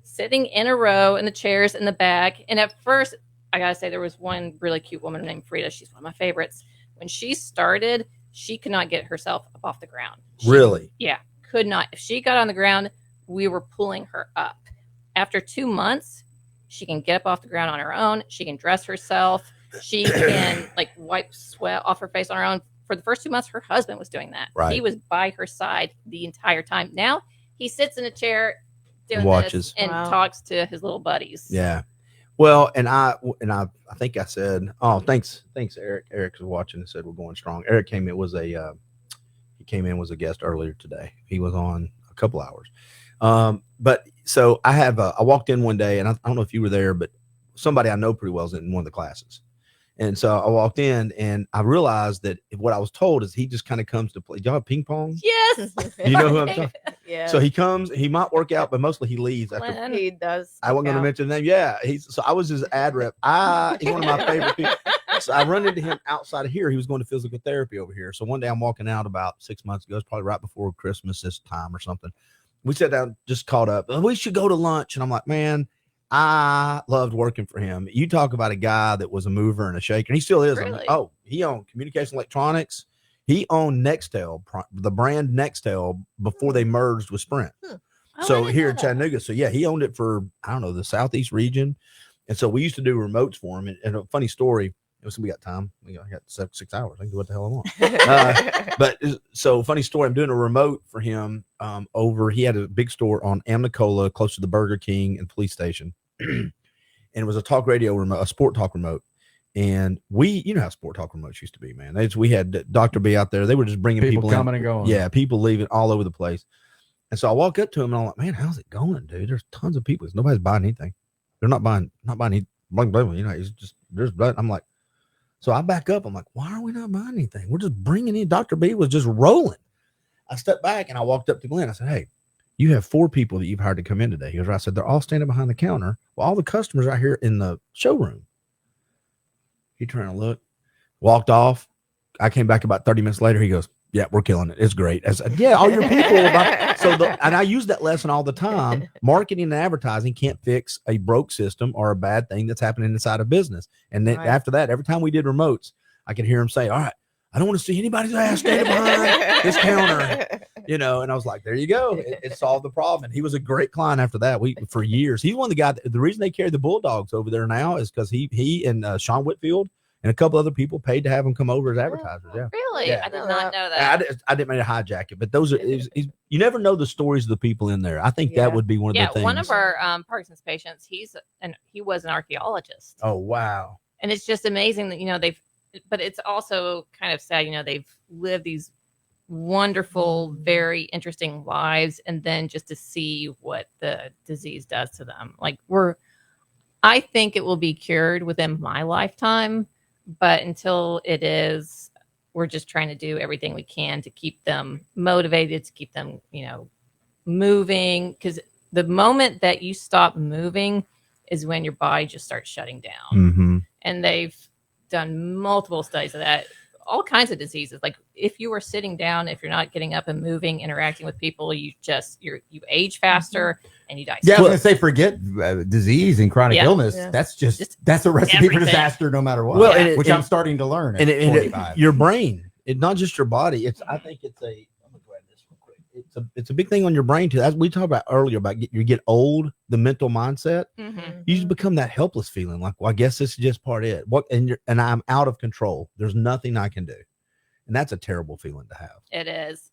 sitting in a row in the chairs in the back. And at first, I gotta say, there was one really cute woman named Frida. She's one of my favorites. When she started, she could not get herself up off the ground. Really? Yeah, could not. If she got on the ground, we were pulling her up. After 2 months, she can get up off the ground on her own. She can dress herself. She can wipe sweat off her face on her own. For the first 2 months, her husband was doing that. Right. He was by her side the entire time. Now he sits in a chair doing watches this and talks to his little buddies. Yeah. Well, and I think I said, oh, thanks, Eric. Eric's watching and said we're going strong. Eric came in was a guest earlier today. He was on a couple hours. But so I walked in one day, and I don't know if you were there, but somebody I know pretty well is in one of the classes. And so I walked in, and I realized that what I was told is he just kind of comes to play. Do y'all have ping pong? Yes. You know who I'm talking? Yeah. So he comes, he might work out, but mostly he leaves after. He does. I wasn't going to mention the name. Yeah. So I was his ad rep. He's one of my favorite people. So I run into him outside of here. He was going to physical therapy over here. So one day I'm walking out about 6 months ago. It's probably right before Christmas this time or something. We sat down, just caught up. We should go to lunch. And I'm like, man, I loved working for him. You talk about a guy that was a mover and a shaker. And he still is. Really? He owned Communication Electronics. He owned Nextel, the brand Nextel, before they merged with Sprint. So here in Chattanooga. So yeah, he owned it for, I don't know, the Southeast region. And so we used to do remotes for him. And a funny story, we got time. I got 6 hours. I can do what the hell I want. But so funny story, I'm doing a remote for him he had a big store on Amnicola, close to the Burger King and police station. And it was a talk radio remote, a sport talk remote. And you know how sport talk remotes used to be, man. We had Dr. B out there. They were just bringing people coming in. And going. Yeah, people leaving all over the place. And so I walk up to him and I'm like, man, how's it going, dude? There's tons of people. Nobody's buying anything. They're not buying anything. You know, it's just, there's blood. I'm like, so I back up. I'm like, why are we not buying anything? We're just bringing in. Dr. B was just rolling. I stepped back and I walked up to Glenn. I said, hey, you have 4 people that you've hired to come in today. He goes, I said, they're all standing behind the counter. Well, all the customers out here in the showroom. He turned to look, walked off. I came back about 30 minutes later. He goes, yeah, we're killing it. It's great. I said, yeah, all your people. And I use that lesson all the time. Marketing and advertising can't fix a broke system or a bad thing that's happening inside a business. And then after that, every time we did remotes, I could hear him say, all right, I don't want to see anybody's ass standing behind this counter, and I was like, there you go. It solved the problem. And he was a great client after that. For years, he's one of the guys. The reason they carry the Bulldogs over there now is because he and Sean Whitfield and a couple other people paid to have him come over as advertisers. Yeah. Really? Yeah. I did not know that. I didn't mean to hijack it, but those are, you never know the stories of the people in there. I think that would be one of the things. One of our Parkinson's patients, he was an archaeologist. Oh, wow. And it's just amazing that, but it's also kind of sad, they've lived these wonderful, very interesting lives. And then just to see what the disease does to them. I think it will be cured within my lifetime. But until it is, we're just trying to do everything we can to keep them motivated, to keep them, moving. Because the moment that you stop moving is when your body just starts shutting down. Mm-hmm. And they've done multiple studies of that. All kinds of diseases. Like if you are sitting down, if you're not getting up and moving, interacting with people, you age faster and you die. Yeah, I was going to say, forget disease and chronic illness. Yeah. That's a recipe for disaster, no matter what. Well, which I'm starting to learn. And your brain, not just your body. I think it's a. I'm gonna grab this real quick. It's a big thing on your brain too. As we talked about earlier about you get old, the mental mindset. Mm-hmm. You just become that helpless feeling. Like, well, I guess this is just part of it. And I'm out of control. There's nothing I can do, and that's a terrible feeling to have. It is.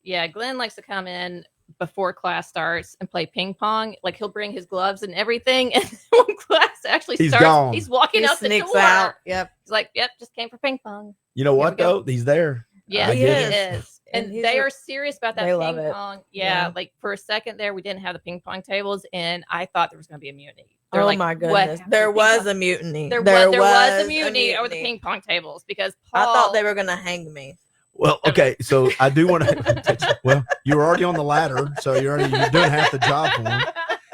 Yeah, Glenn likes to come in before class starts and play ping pong. Like he'll bring his gloves and everything, and when class actually starts, gone. He's walking out the door. Out. Yep. He's like, "Yep, just came for ping pong." You know what though? He's there. Yeah, he is. And they are serious about that they love ping it. pong. Yeah, like for a second there, we didn't have the ping pong tables, and I thought there was going to be a mutiny. Oh my goodness! There was a mutiny. There was a mutiny over the ping pong tables because Paul, I thought they were going to hang me. Well, okay, so I do want to. Well, you were already on the ladder, so you're doing half the job for them.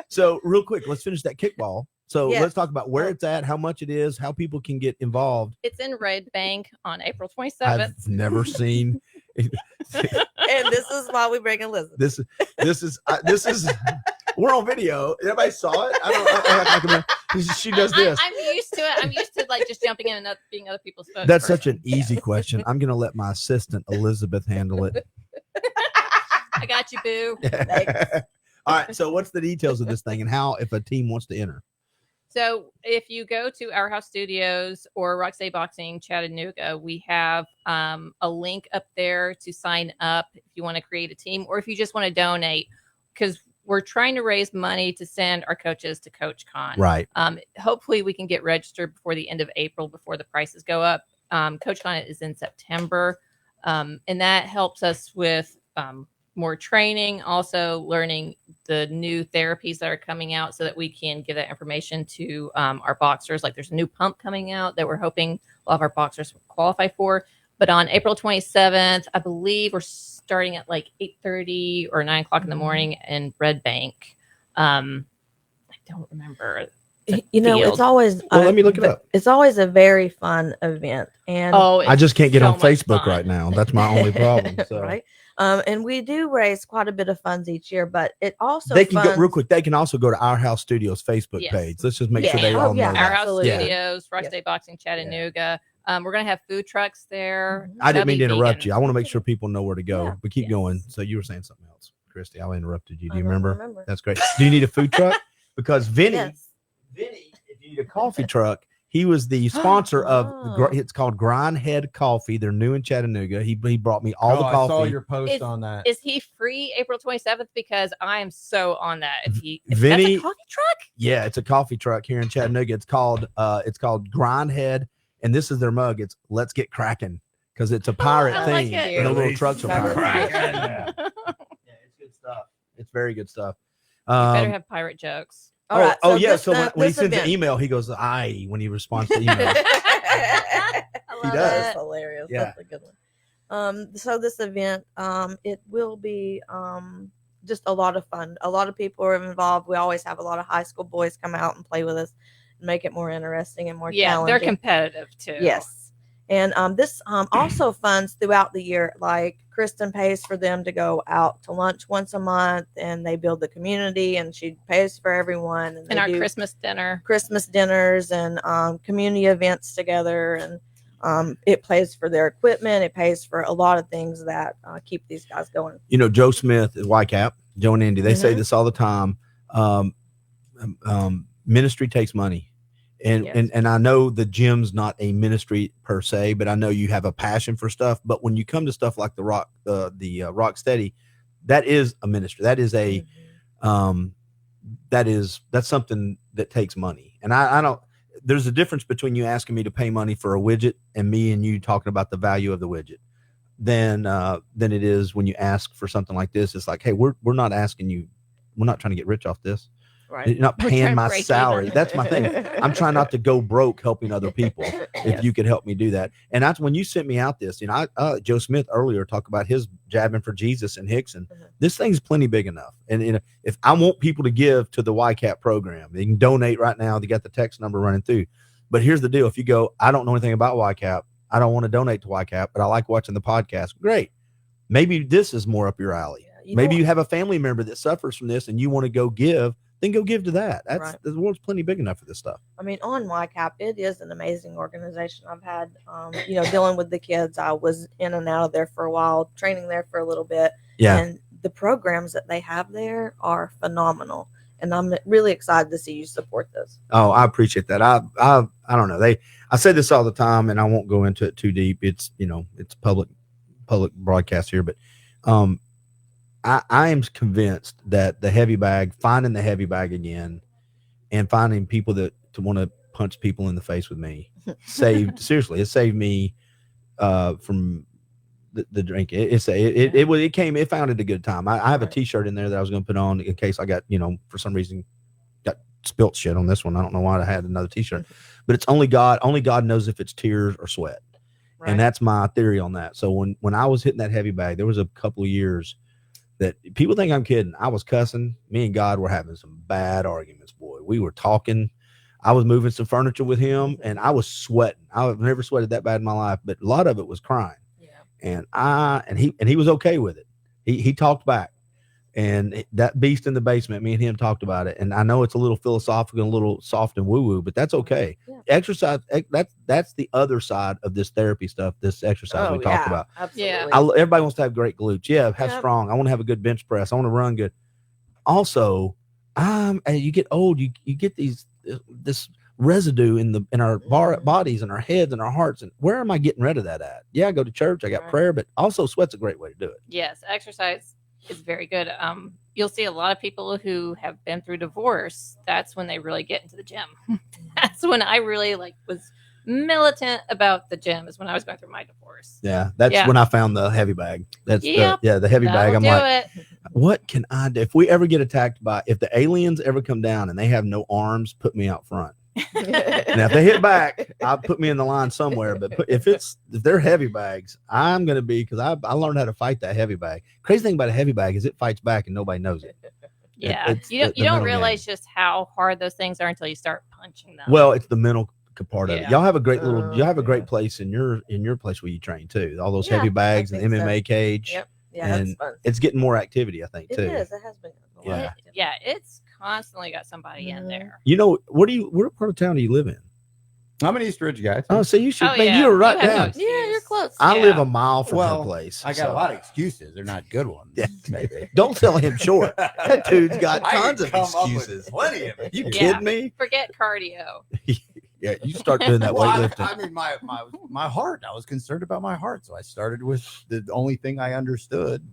So, real quick, let's finish that kickball. So, let's talk about where it's at, how much it is, how people can get involved. It's in Red Bank on April 27th. I've never seen. And this is why we bring Elizabeth. This is. We're on video. Everybody saw it. I don't. She does this. I'm used to it. I'm used to like just jumping in and being other people's spokesperson. That's such an easy question. I'm going to let my assistant Elizabeth handle it. I got you, boo. All right. So, what's the details of this thing, and how if a team wants to enter? So, if you go to Our House Studios or Rock State Boxing Chattanooga, we have a link up there to sign up if you want to create a team, or if you just want to donate, because we're trying to raise money to send our coaches to Coach Con. Right. Hopefully we can get registered before the end of April, before the prices go up. Coach Con is in September. And that helps us with more training, also learning the new therapies that are coming out so that we can give that information to our boxers. Like there's a new pump coming out that we're hoping a lot of our boxers will qualify for. But on April 27th, I believe we're starting at like 8:30 or 9 o'clock in the morning in Red Bank. I don't remember. It's always. Let me look it up. It's always a very fun event, and I just can't get on Facebook fun right now. That's my only problem. So. Right. And we do raise quite a bit of funds each year, but it also they can go real quick. They can also go to Our House Studios Facebook page. Let's just make sure they all know Our that. House Studios, Rock State Boxing Chattanooga. We're gonna have food trucks there. I didn't mean to interrupt you. I want to make sure people know where to go. But keep going. So you were saying something else, Christy. I interrupted you. Do you remember? That's great. Do you need a food truck? Because Vinny, if you need a coffee truck, he was the sponsor of it's called Grindhead Coffee. They're new in Chattanooga. He brought me all the coffee. I saw your post on that. Is he free April 27th? Because I am so on that. If Vinny, that's a coffee truck? Yeah, it's a coffee truck here in Chattanooga. It's called Grindhead, and this is their mug. It's Let's Get Cracking, because it's a pirate thing. And the little trucks are pirate. Yeah, it's good stuff. It's very good stuff. You better have pirate jokes. So when he sends an email, he goes, "Aye," when he responds to email. I love He does. That's hilarious. Yeah. That's a good one. So this event, it will be just a lot of fun. A lot of people are involved. We always have a lot of high school boys come out and play with us and make it more interesting and more challenging. They're competitive too. Yes. And this also funds throughout the year. Like Kristen pays for them to go out to lunch once a month, and they build the community, and she pays for everyone. And our Christmas dinners and community events together. And it pays for their equipment. It pays for a lot of things that keep these guys going. You know, Joe Smith at YCAP, Joe and Andy, they say this all the time. Ministry takes money. And I know the gym's not a ministry per se, but I know you have a passion for stuff. But when you come to stuff like the Rock Steady, that is a ministry. That is a that's something that takes money. And I don't. There's a difference between you asking me to pay money for a widget and me and you talking about the value of the widget. Than it is when you ask for something like this. It's like, hey, we're not asking you. We're not trying to get rich off this. Right. You're not paying my salary. That's my thing. I'm trying not to go broke helping other people. If you could help me do that. And that's when you sent me out this, Joe Smith earlier talked about his Jabbing for Jesus in Hickson. This thing's plenty big enough. And if I want people to give to the YCAP program, they can donate right now. They got the text number running through. But here's the deal. If you go, I don't know anything about YCAP. I don't want to donate to YCAP, but I like watching the podcast. Great. Maybe this is more up your alley. Maybe you have a family member that suffers from this and you want to go give. Then go give to that. The world's plenty big enough for this stuff. I mean, on YCAP, it is an amazing organization. I've had, dealing with the kids. I was in and out of there for a while, training there for a little bit. Yeah. And the programs that they have there are phenomenal. And I'm really excited to see you support this. Oh, I appreciate that. I don't know. I say this all the time, and I won't go into it too deep. It's it's public broadcast here, but I am convinced that finding the heavy bag again and finding people to want to punch people in the face with me it saved me from the drink. It found it a good time. I have a T-shirt in there that I was going to put on in case I got, for some reason got spilt shit on this one. I don't know why I had another T-shirt, but it's only God knows if it's tears or sweat. Right. And that's my theory on that. So when I was hitting that heavy bag, there was a couple of years that people think I'm kidding. I was cussing. Me and God were having some bad arguments, boy. We were talking. I was moving some furniture with him and I was sweating. I've never sweated that bad in my life, but a lot of it was crying. Yeah. And he was okay with it. He talked back. And that beast in the basement, me and him talked about it. And I know it's a little philosophical and a little soft and woo-woo, but that's okay. Yeah. Exercise, that's the other side of this therapy stuff, this exercise we talked about. Absolutely. Everybody wants to have great glutes. Yeah, have strong. I want to have a good bench press. I want to run good. Also, as you get old, you get this residue in our bodies and our heads and our hearts. And where am I getting rid of that at? Yeah, I go to church. I got prayer, but also sweat's a great way to do it. Yes, exercise is very good. You'll see a lot of people who have been through divorce. That's when they really get into the gym. That's when I really was militant about the gym, is when I was going through my divorce. Yeah, that's when I found the heavy bag. That's the heavy bag. I'm like, what can I do if we ever get attacked if the aliens ever come down and they have no arms, put me out front. And if they hit back, I'll put me in the line somewhere. But if they're heavy bags, I'm going to be, because I learned how to fight that heavy bag. Crazy thing about a heavy bag is it fights back and nobody knows it. Yeah. You don't realize just how hard those things are until you start punching them. Well, it's the mental part of it. Y'all have a great y'all have a great place in your place where you train too. All those heavy bags and MMA cage. Yep. Yeah, and that's fun. It's getting more activity, I think, too. It is. It has been. Yeah, it's constantly got somebody in there. What part of town do you live in? I'm an East Ridge guy. Oh, so you should. You're right down. You're close. I live a mile from her place. I got a lot of excuses. They're not good ones. Yeah, maybe. Don't sell him short. That dude's got tons of excuses. Plenty of it. You kidding me? Forget cardio. Yeah, you start doing that weightlifting. I mean, my heart. I was concerned about my heart, so I started with the only thing I understood.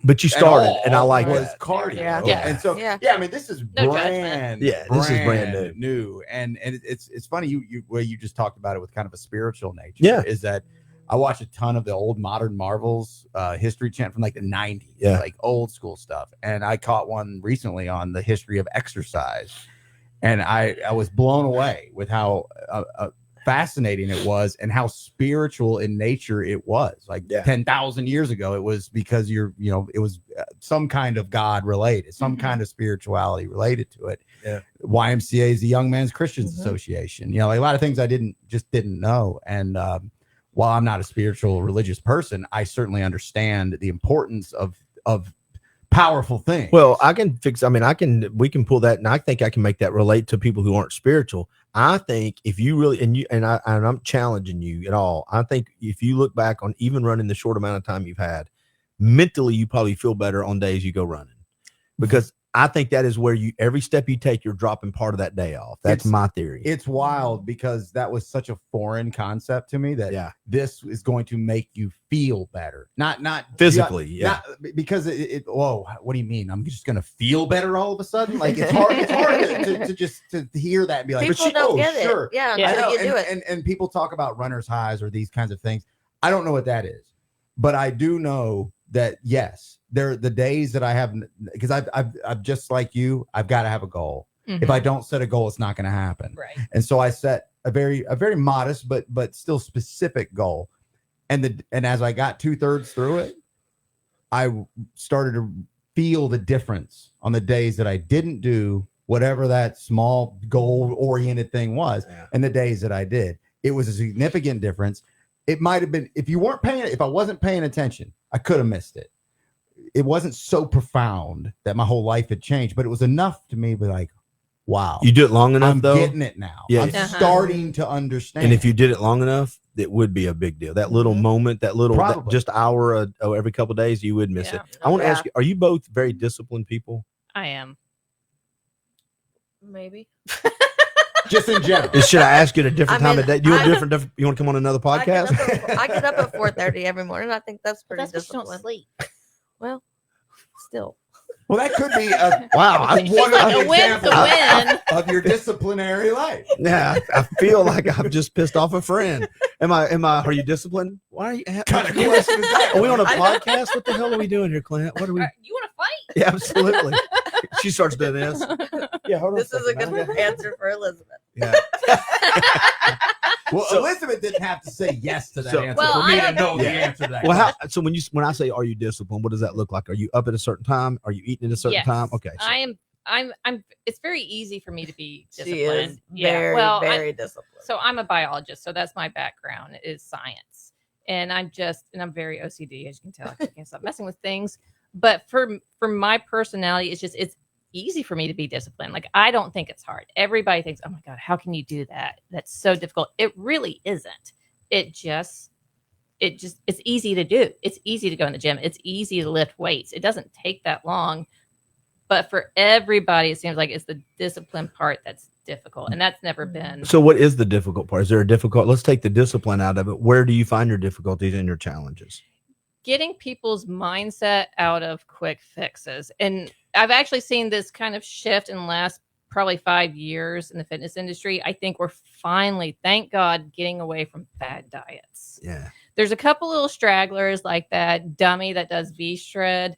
But you started, and I like was that. cardio. Yeah. And so I mean, this is brand brand new. And it's funny you just talked about it with kind of a spiritual nature. Yeah, is that I watch a ton of the old modern Marvels history channel from like the 90s, like old school stuff. And I caught one recently on the history of exercise, and I was blown away with how fascinating it was and how spiritual in nature it was. 10,000 years ago, it was because it was some kind of God related, some kind of spirituality related to it. Yeah. YMCA is the Young Men's Christians Association. A lot of things I didn't know. And while I'm not a spiritual religious person, I certainly understand the importance of powerful things. Well, we can pull that, and I think I can make that relate to people who aren't spiritual. I think if you really, and I'm challenging you at all, I think if you look back on even running the short amount of time you've had, mentally you probably feel better on days you go running, because I think that is where every step you take, you're dropping part of that day off. That's my theory. It's wild because that was such a foreign concept to me that this is going to make you feel better. Not physically. Not, because what do you mean? I'm just going to feel better all of a sudden? Like it's hard to just to hear that and be like, people don't get it. Yeah. You do it. And people talk about runner's highs or these kinds of things. I don't know what that is, but I do know that, yes, there are the days that I have, because I've just like you, I've got to have a goal. Mm-hmm. If I don't set a goal, it's not going to happen. Right. And so I set a very modest, but still specific goal. And as I got 2/3 through it, I started to feel the difference on the days that I didn't do whatever that small goal oriented thing was. Yeah. And the days that I did, it was a significant difference. It might've been, if I wasn't paying attention, I could have missed it. It wasn't so profound that my whole life had changed, but it was enough to me to be like, wow. You do it long enough, I'm getting it now. Yeah. I'm starting to understand. And if you did it long enough, it would be a big deal. That little moment, just hour every couple of days, you would miss it. I want to ask you, are you both very disciplined people? I am. Maybe. Just in general. Should I ask you at a different time of day? Do you want different? You want to come on another podcast? I get up at 4:30 every morning. I think that's pretty disciplined. Don't sleep. Well, still. Well, that could be wow. one like of a the win's a examples win. of your disciplinary life. Yeah, I feel like I've just pissed off a friend. Are you disciplined? Why are you Kind of question is that? Are we on a podcast? What the hell are we doing here, Clint? What are we? You want to fight? Yeah, absolutely. She starts doing this. Yeah, hold on. This is a good answer for Elizabeth. Yeah. Well, Elizabeth didn't have to say yes to that answer Well, for me I to know don't- the answer to that. Well, when I say are you disciplined, what does that look like? Are you up at a certain time? Are you eating at a certain Yes. time? Okay. So, I'm it's very easy for me to be disciplined. She is Yeah, very, very disciplined. So I'm a biologist, so that's my background is science. And I'm very OCD, as you can tell. I can't stop messing with things. But for my personality, it's easy for me to be disciplined. Like, I don't think it's hard. Everybody thinks, oh my God, how can you do that? That's so difficult. It really isn't. It's easy to do. It's easy to go in the gym. It's easy to lift weights. It doesn't take that long. But for everybody, it seems like it's the discipline part that's difficult. And that's never been. So what is the difficult part? Is there a difficult? Let's take the discipline out of it. Where do you find your difficulties and your challenges? Getting people's mindset out of quick fixes. And I've actually seen this kind of shift in the last probably 5 years in the fitness industry. I think we're finally, thank God, getting away from bad diets. Yeah. There's a couple little stragglers like that dummy that does V-Shred.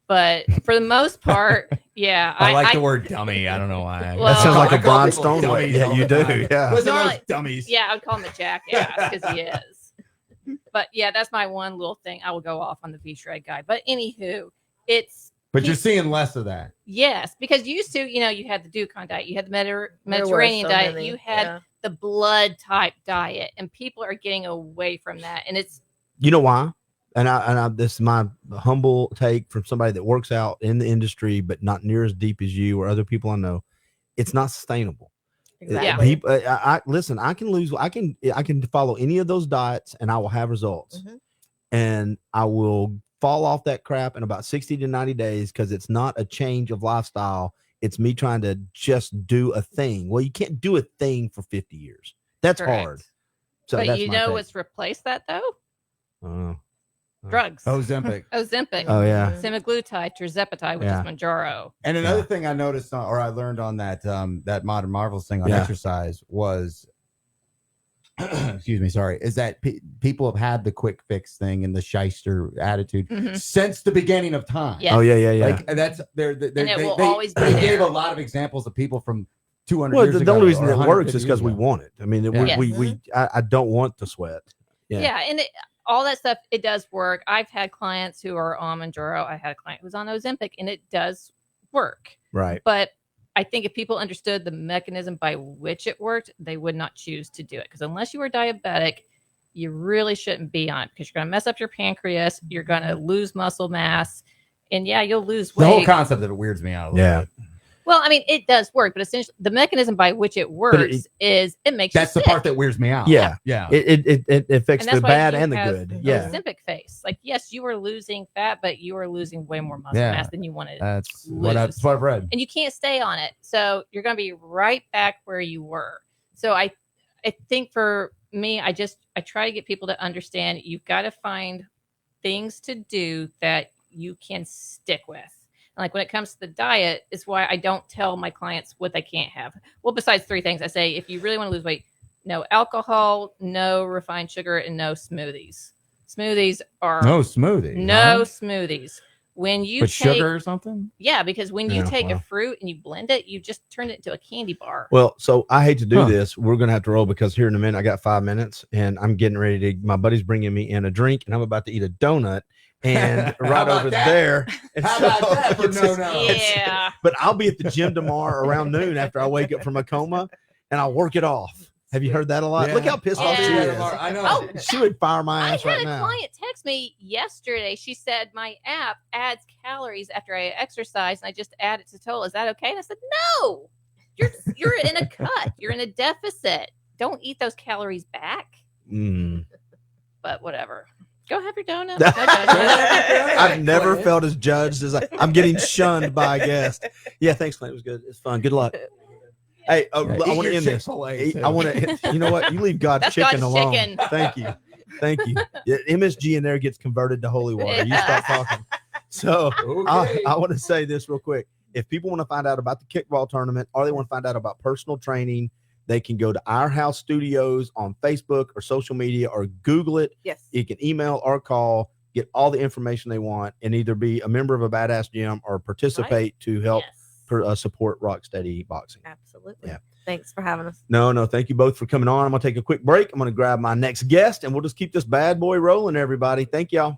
But for the most part, yeah. I like the word dummy. I don't know why. Well, That sounds like I a call Brian people Stone. dummies Yeah, all you the do. time. Yeah. Listen to Normally- those dummies. Yeah, I would call him a jackass because he is. But yeah, that's my one little thing. I will go off on the V-Shred guy. But anywho, But you're seeing less of that. yes, because used to, you had the Dukan diet, you had the Mediterranean diet, you had the blood type diet, and people are getting away from that. And it's You know why? And this is my humble take from somebody that works out in the industry, but not near as deep as you or other people I know. It's not sustainable. Exactly. People, listen. I can follow any of those diets, and I will have results. Mhm. And I will fall off that crap in about 60 to 90 days because it's not a change of lifestyle. It's me trying to just do a thing. Well, you can't do a thing for 50 years. That's correct. hard. So but that's you my know take. what's replaced that though? Oh. Drugs. Ozempic. Ozempic. Oh, yeah. Semaglutide, tirzepatide, which Yeah. is Mounjaro. And another thing I noticed or I learned on that Modern Marvels thing on exercise was, excuse me, sorry, is that people have had the quick fix thing and the shyster attitude since the beginning of time. Yes. Oh yeah. Like that's it will always be they there. gave a lot of examples of people from 200 Well, years the ago. only reason or it works 150 is because years we ago. want it. I mean, Yes. I don't want the sweat. Yeah, and all that stuff, it does work. I've had clients who are on Mounjaro. I had a client who was on Ozempic, and it does work. Right. But I think if people understood the mechanism by which it worked, they would not choose to do it. Because unless you are diabetic, you really shouldn't be on it because you're going to mess up your pancreas. You're going to lose muscle mass. And yeah, you'll lose weight. The whole concept of it weirds me out a little bit. Well, I mean, it does work, but essentially the mechanism by which it works is it makes That's you the sick. part that wears me out. Yeah. Yeah. It affects And that's the why bad you and the have good. Yeah. Ozempic face. Like, yes, you are losing fat, but you are losing way more muscle Yeah. mass than you wanted. That's lose. that's what I've read. And you can't stay on it. So you're going to be right back where you were. So I think for me, I try to get people to understand you've got to find things to do that you can stick with. And like when it comes to the diet, is why I don't tell my clients what they can't have. Well, besides 3 things, I say if you really want to lose weight, no alcohol, no refined sugar, and no smoothies. Smoothies are No smoothie. no smoothies. When you But take sugar or something? yeah, because when you Yeah, take wow. a fruit and you blend it, you just turn it into a candy bar. Well, so I hate to do Huh. this. We're gonna have to roll because here in a minute I got 5 minutes and I'm getting ready to. My buddy's bringing me in a drink and I'm about to eat a donut and How right about over that? there. And How about that for it's just- no? Yeah. But I'll be at the gym tomorrow around noon after I wake up from a coma and I'll work it off. Have you heard that a lot? Yeah. Look how pissed I'll off do she that is. tomorrow. I know. Oh, She would fire my I ass had right a now. client text me yesterday. She said my app adds calories after I exercise, and I just add it to total. Is that okay? And I said, no. You're in a cut. You're in a deficit. Don't eat those calories back. Mm. But whatever. Go have your donut. I've never felt as judged as I'm getting shunned by a guest. Yeah, thanks, Clint. It was good. It's fun. Good luck. Hey, I want to end this. I want to. You know what? You leave God's That's chicken God's alone. chicken. Thank you. Yeah, MSG in there gets converted to holy water. You stop talking. So Okay. I want to say this real quick. If people want to find out about the kickball tournament or they want to find out about personal training, they can go to Our House Studios on Facebook or social media or Google it. Yes. You can email or call, get all the information they want, and either be a member of a badass gym or participate to help support Rocksteady Boxing. Absolutely. Yeah. Thanks for having us. No, thank you both for coming on. I'm going to take a quick break. I'm going to grab my next guest, and we'll just keep this bad boy rolling, everybody. Thank y'all.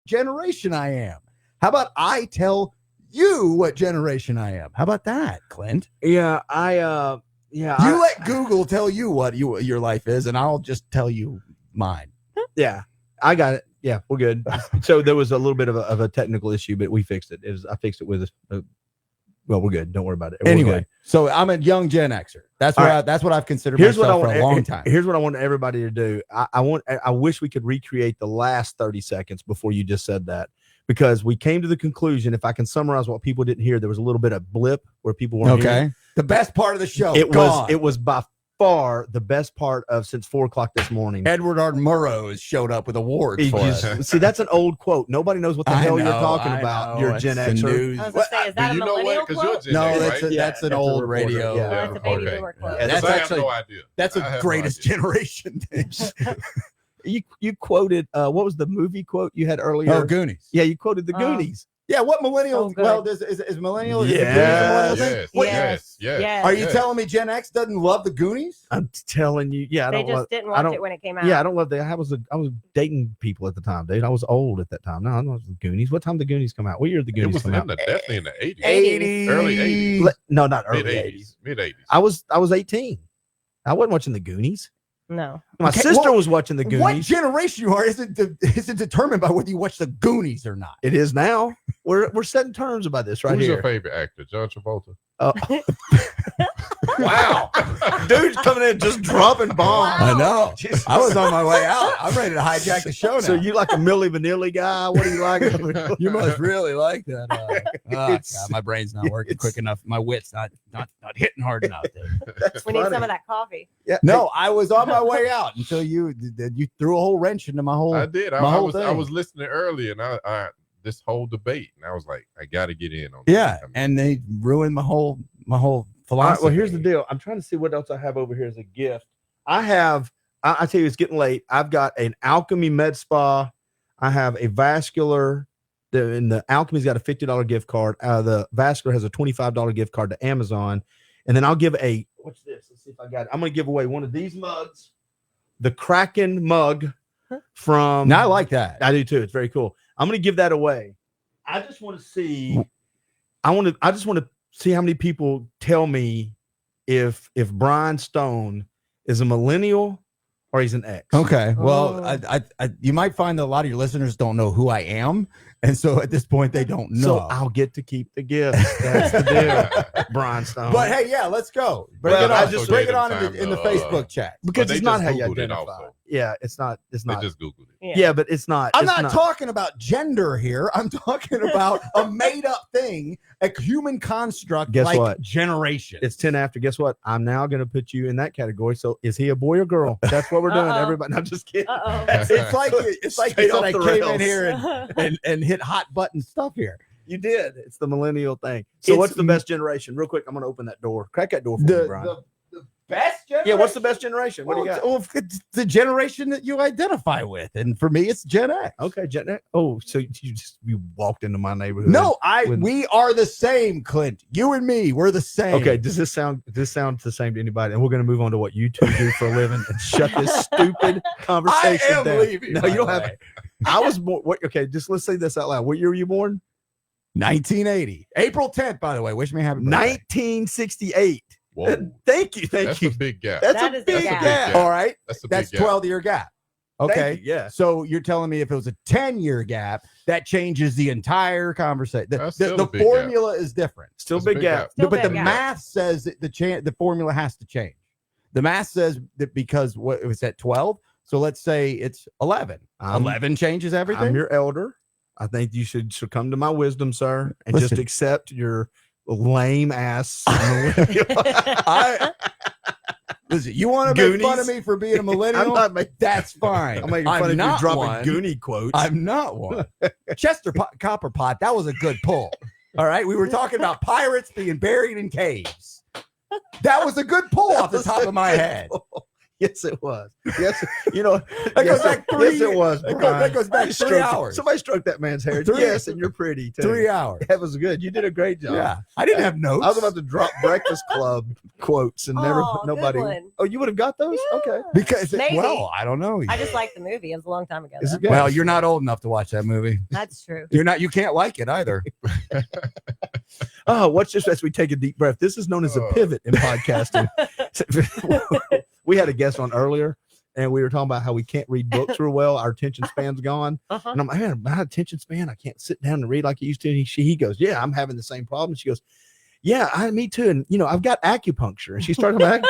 generation I am? How about I tell you what generation I am? How about that, Clint? Yeah, You let Google tell you what your life is, and I'll just tell you mine. Yeah, I got it. Yeah, we're good. So there was a little bit of a technical issue, but we fixed it. I fixed it with well, we're good. Don't worry about it. Anyway, so I'm a young Gen Xer. That's what I've considered myself for a long time. Here's what I want everybody to do. I wish we could recreate the last 30 seconds before you just said that, because we came to the conclusion. If I can summarize what people didn't hear, there was a little bit of blip where people weren't hearing. The best part of the show. It was by far the best part of since 4 o'clock this morning. Edward R. Murrow showed up with awards for us. See, that's an old quote. Nobody knows what the hell you're talking about. You're Gen Xer. I was gonna say, is that a millennial quote? No, that's an old radio. Yeah, that's a baby boomer quote. That's actually no idea. That's a greatest generation thing. You quoted what was the movie quote you had earlier? Oh, Goonies. Yeah, you quoted the Goonies. Yeah, what millennial? Is millennial? Yes. Yes. Are you telling me Gen X doesn't love the Goonies? I'm telling you. Yeah, they just didn't watch it when it came out. Yeah, I don't love that. I was dating people at the time, dude. I was old at that time. No, I don't know the Goonies. What time did the Goonies come out? What year did the Goonies come out? Definitely in the 80s. 80s. Early 80s. No, not early 80s. Mid 80s. I was 18. I wasn't watching the Goonies. No. My sister was watching the Goonies. What generation you are isn't determined by whether you watch the Goonies or not. It is now. We're setting terms about this right Who's here. your favorite actor? John Travolta? Wow. Dude's coming in just dropping bombs. I know. Jesus. I was on my way out. I'm ready to hijack the show now. So you like a Milli Vanilli guy? What do you like? You must really like that. God, my brain's not working quick enough. My wit's not hitting hard enough. We need some of that coffee. Yeah. No, I was on my way out until you threw a whole wrench into my whole. I did. I was listening early, and I this whole debate, and I was like, I got to get in on. Yeah, and they ruined my whole philosophy. Right, well, here's the deal. I'm trying to see what else I have over here as a gift. I tell you, it's getting late. I've got an Alchemy Med Spa. I have a Vascular. The Alchemy's got a $50 gift card. The Vascular has a $25 gift card to Amazon. And then I'll give what's this? Let's see if I got it. I'm going to give away one of these mugs, the Kraken mug from. Now I like that. I do too. It's very cool. I'm going to give that away. I just want to see. I just want to see how many people tell me if Brian Stone is a millennial or he's an X. Okay. Well, I you might find that a lot of your listeners don't know who I am, and so at this point they don't know. So I'll get to keep the gift. That's the deal, Brian Stone. But hey, yeah, let's go. Bring it on in the Facebook chat, because it's not how you identify. Yeah, it's not. It's not. They just Googled it. Yeah, but it's not. I'm not talking about gender here. I'm talking about a made-up thing, a human construct. Guess like what? Generation. It's 10 after. Guess what? I'm now going to put you in that category. So is he a boy or girl? That's what we're doing. Everybody. No, I'm just kidding. It's like you said I came in here and hit hot button stuff here. You did. It's the millennial thing. So what's the best generation? Real quick, I'm going to open that door. Crack that door for me, Brian. The best generation? Yeah, what's the best generation? What do you got? Well, it's the generation that you identify with. And for me, it's Gen X. Okay, Gen X. Oh, so you walked into my neighborhood. No, we are the same, Clint. You and me, we're the same. Okay, does this sound the same to anybody? And we're going to move on to what you two do for a living and shut this stupid conversation down. I am leaving. No, you don't have it. I was born. Okay, just let's say this out loud. What year were you born? 1980. April 10th, by the way. Wish me happy birthday. 1968. Whoa. Thank you. That's a big gap. That's a big gap. All right. That's a 12-year gap. Okay. Yeah. So you're telling me if it was a 10-year gap, that changes the entire conversation. The formula is different. Still big gap. But the math says that the formula has to change. The math says that because what it was at 12. So let's say it's 11. 11 changes everything. I'm your elder. I think you should succumb to my wisdom, sir, and just accept your lame ass. Listen, you want to make fun of me for being a millennial? That's fine. I'm making fun of you dropping Goonie quotes. I'm not one. Chester Copperpot, that was a good pull. All right, we were talking about pirates being buried in caves. That was a good pull off the top of my head. Yes, it was. Yes, you know, That goes back 3 yes, it was. That goes back 3 hours. Somebody stroked that man's hair. Yes, and you're pretty too. 3 hours. That was good. You did a great job. Yeah, I didn't have notes. I was about to drop Breakfast Club quotes and nobody. Oh, you would have got those? Yeah. Okay. Because Maybe. Well, I don't know. I just like the movie. It was a long time ago. Is though. it good? Well, you're not old enough to watch that movie. That's true. You can't like it either. Oh, watch this as we take a deep breath. This is known as a pivot in podcasting. We had a guest on earlier, and we were talking about how we can't read books real well. Our attention span's gone. And I'm like, man, my attention span, I can't sit down and read like I used to. And he goes, yeah, I'm having the same problem. She goes, yeah, me too. And, I've got acupuncture. And she started back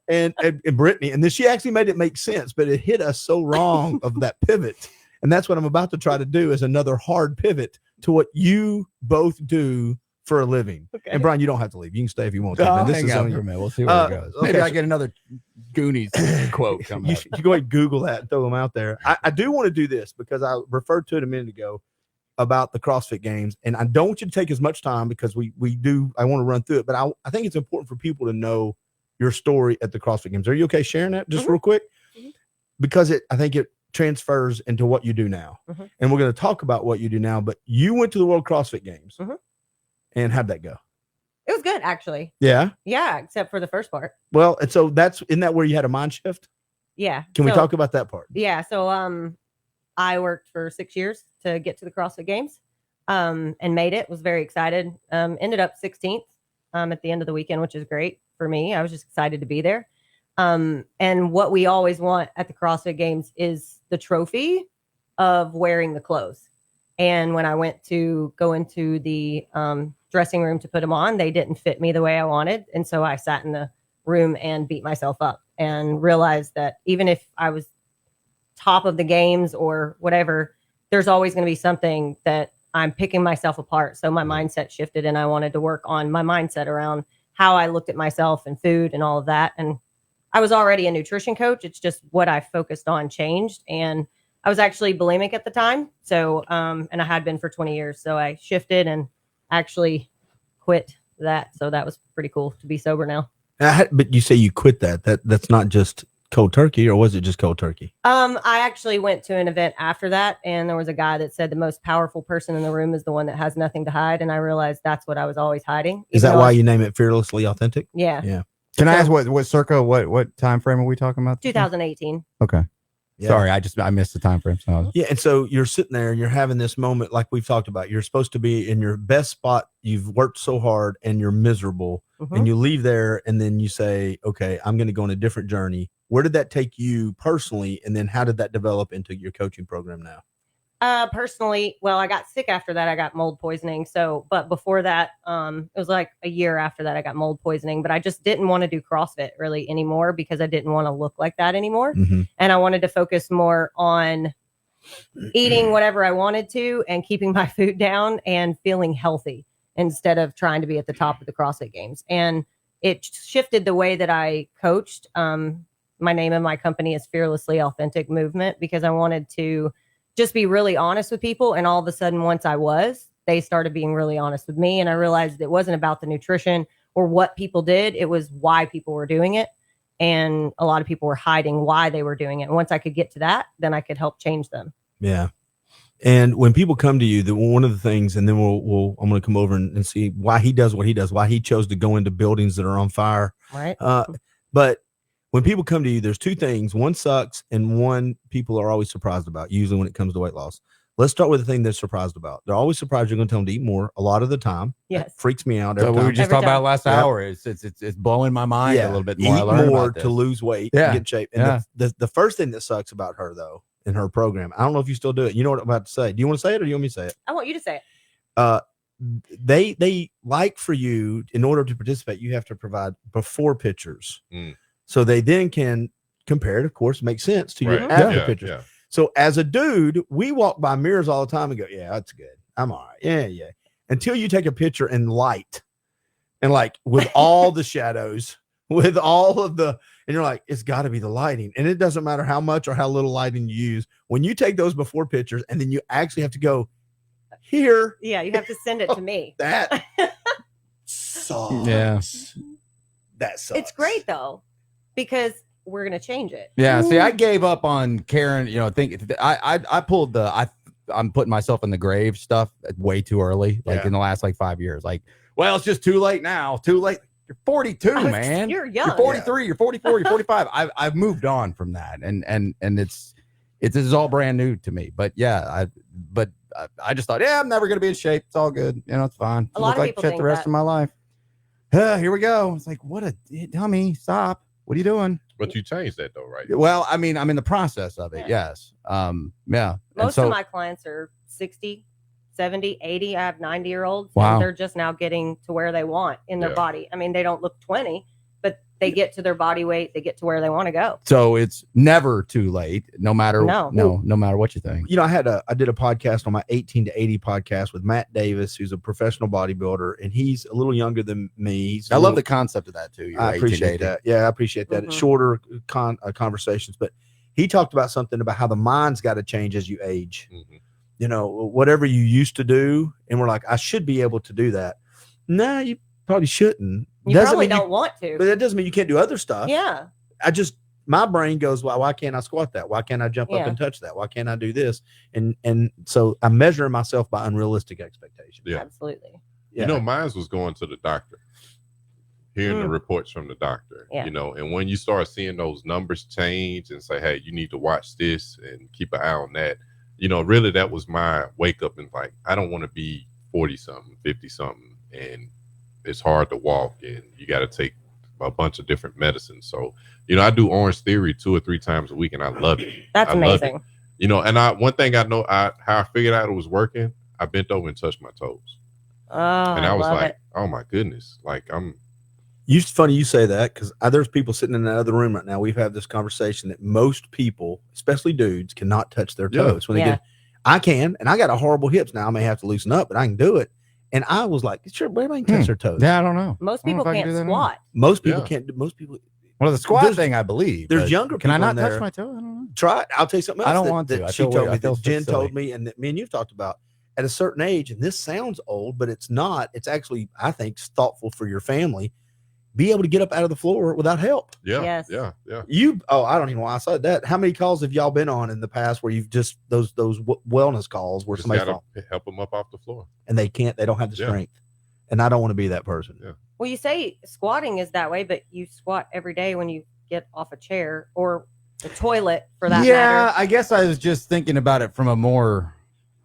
and Brittany. And then she actually made it make sense, but it hit us so wrong of that pivot. And that's what I'm about to try to do is another hard pivot to what you both do for a living. Okay. And Brian, you don't have to leave. You can stay if you want to. I'll this hang is out on for a minute. We'll see where it goes. Maybe I get another Goonies quote coming up. You go ahead and Google that and throw them out there. I do want to do this because I referred to it a minute ago about the CrossFit Games, and I don't want you to take as much time because I want to run through it, but I think it's important for people to know your story at the CrossFit Games. Are you okay sharing that just real quick? Because I think it transfers into what you do now. And we're going to talk about what you do now, but you went to the World CrossFit Games. And how'd that go? It was good, actually. Yeah. Yeah, except for the first part. Well, and so isn't that where you had a mind shift? Yeah. Can we talk about that part? Yeah. So I worked for 6 years to get to the CrossFit Games and made it. Was very excited. Ended up 16th at the end of the weekend, which is great for me. I was just excited to be there. And what we always want at the CrossFit Games is the trophy of wearing the clothes. And when I went to go into the dressing room to put them on, they didn't fit me the way I wanted. And so I sat in the room and beat myself up and realized that even if I was top of the games or whatever, there's always going to be something that I'm picking myself apart. So my mindset shifted and I wanted to work on my mindset around how I looked at myself and food and all of that. And I was already a nutrition coach. It's just what I focused on changed. And I was actually bulimic at the time. So, and I had been for 20 years. So I shifted and actually quit that. So that was pretty cool to be sober now. But you say you quit that's not just cold turkey, or was it just cold turkey? I actually went to an event after that, and there was a guy that said the most powerful person in the room is the one that has nothing to hide. And I realized that's what I was always hiding. Is that why you name it Fearlessly Authentic? Yeah. Yeah. Can I ask what time frame are we talking about? 2018. Okay. Yeah. Sorry, I missed the time frame. So yeah, and so you're sitting there and you're having this moment like we've talked about. You're supposed to be in your best spot. You've worked so hard and you're miserable, and you leave there and then you say, okay, I'm going to go on a different journey. Where did that take you personally? And then how did that develop into your coaching program now? Personally, well, I got sick after that. I got mold poisoning. But before that, it was like a year after that, I got mold poisoning, but I just didn't want to do CrossFit really anymore because I didn't want to look like that anymore. And I wanted to focus more on eating whatever I wanted to and keeping my food down and feeling healthy instead of trying to be at the top of the CrossFit Games. And it shifted the way that I coached. My name of my company is Fearlessly Authentic Movement because I wanted to just be really honest with people. And all of a sudden, once they started being really honest with me. And I realized it wasn't about the nutrition or what people did. It was why people were doing it. And a lot of people were hiding why they were doing it. And once I could get to that, then I could help change them. Yeah. And when people come to you, one of the things, and then I'm going to come over and see why he does what he does, why he chose to go into buildings that are on fire. Right. But when people come to you, there's two things. One sucks, and one people are always surprised about, usually when it comes to weight loss. Let's start with the thing they're surprised about. They're always surprised you're going to tell them to eat more a lot of the time. Yes. That freaks me out. So we were just talking about last hour. It's blowing my mind a little bit more. Eat more to lose weight and get shape. And yeah. the first thing that sucks about her, though, in her program, I don't know if you still do it. You know what I'm about to say. Do you want to say it or do you want me to say it? I want you to say it. They like for you, in order to participate, you have to provide before pictures. So they then can compare it, of course, makes sense to your after pictures. Yeah. So as a dude, we walk by mirrors all the time and go, yeah, that's good. I'm all right. Yeah. Until you take a picture in light and like with all the shadows, with all of the, and you're like, it's got to be the lighting. And it doesn't matter how much or how little lighting you use. When you take those before pictures and then you actually have to go here. Yeah, you have to send it to me. That sucks. Yeah. That sucks. It's great though, because we're gonna change it. Yeah. See, I gave up on Karen. I pulled I'm putting myself in the grave stuff way too early. Like in the last 5 years. Like, well, it's just too late now. Too late. You're 42, man. You're young. You're 43. You're 44. You're 45. I've moved on from that, and this is all brand new to me. But yeah, I just thought, I'm never gonna be in shape. It's all good. It's fine. A lot of people shit think the rest of my life. Here we go. It's like, what a dummy. Stop. What are you doing? But you changed that though, right? Well, I mean, I'm in the process of it. Yeah. Yes. Yeah. Most of my clients are 60, 70, 80. I have 90-year-olds. Wow. And they're just now getting to where they want in their body. I mean, they don't look 20, but they get to their body weight. They get to where they want to go. So it's never too late, no matter no matter what you think. I did a podcast on my 18 to 80 podcast with Matt Davis, who's a professional bodybuilder, and he's a little younger than me. I love the concept of that too. I appreciate that. Yeah, I appreciate that. It's shorter conversations, but he talked about something about how the mind's got to change as you age. Whatever you used to do, and we're like, I should be able to do that. No, you probably shouldn't. You probably don't want to. But that doesn't mean you can't do other stuff. Yeah. My brain goes, well, why can't I squat that? Why can't I jump up and touch that? Why can't I do this? And so I'm measuring myself by unrealistic expectations. Yeah, absolutely. Yeah. Mine was going to the doctor, hearing the reports from the doctor, and when you start seeing those numbers change and say, hey, you need to watch this and keep an eye on that, really that was my wake up and like, I don't want to be 40 something, 50 something. And it's hard to walk and you got to take a bunch of different medicines. So, I do Orange Theory 2 or 3 times a week and I love it. That's amazing. And one thing I know how I figured out it was working, I bent over and touched my toes. Oh, and I was like, oh my goodness. Like It's funny you say that because there's people sitting in that other room right now. We've had this conversation that most people, especially dudes, cannot touch their toes. When they get, I can, and I got a horrible hips now. I may have to loosen up, but I can do it. And I was like, sure, everybody can touch their toes. Yeah, I don't know. Most people can't squat. Most people can't. Most people. Well, the squat thing, I believe. There's younger people. Can I not touch my toe? I don't know. Try it. I'll tell you something else. I don't want to. That she told me. That Jen told me, and that me and you've talked about. At a certain age, and this sounds old, but it's not. It's actually, I think, thoughtful for your family. Be able to get up out of the floor without help. Yeah. Yes. Yeah. I don't even know why I said that. How many calls have y'all been on in the past where you've just those wellness calls where somebody got to help them up off the floor and they don't have the strength, and I don't want to be that person. Yeah. Well, you say squatting is that way, but you squat every day when you get off a chair or the toilet for that matter. Yeah, I guess I was just thinking about it from a more,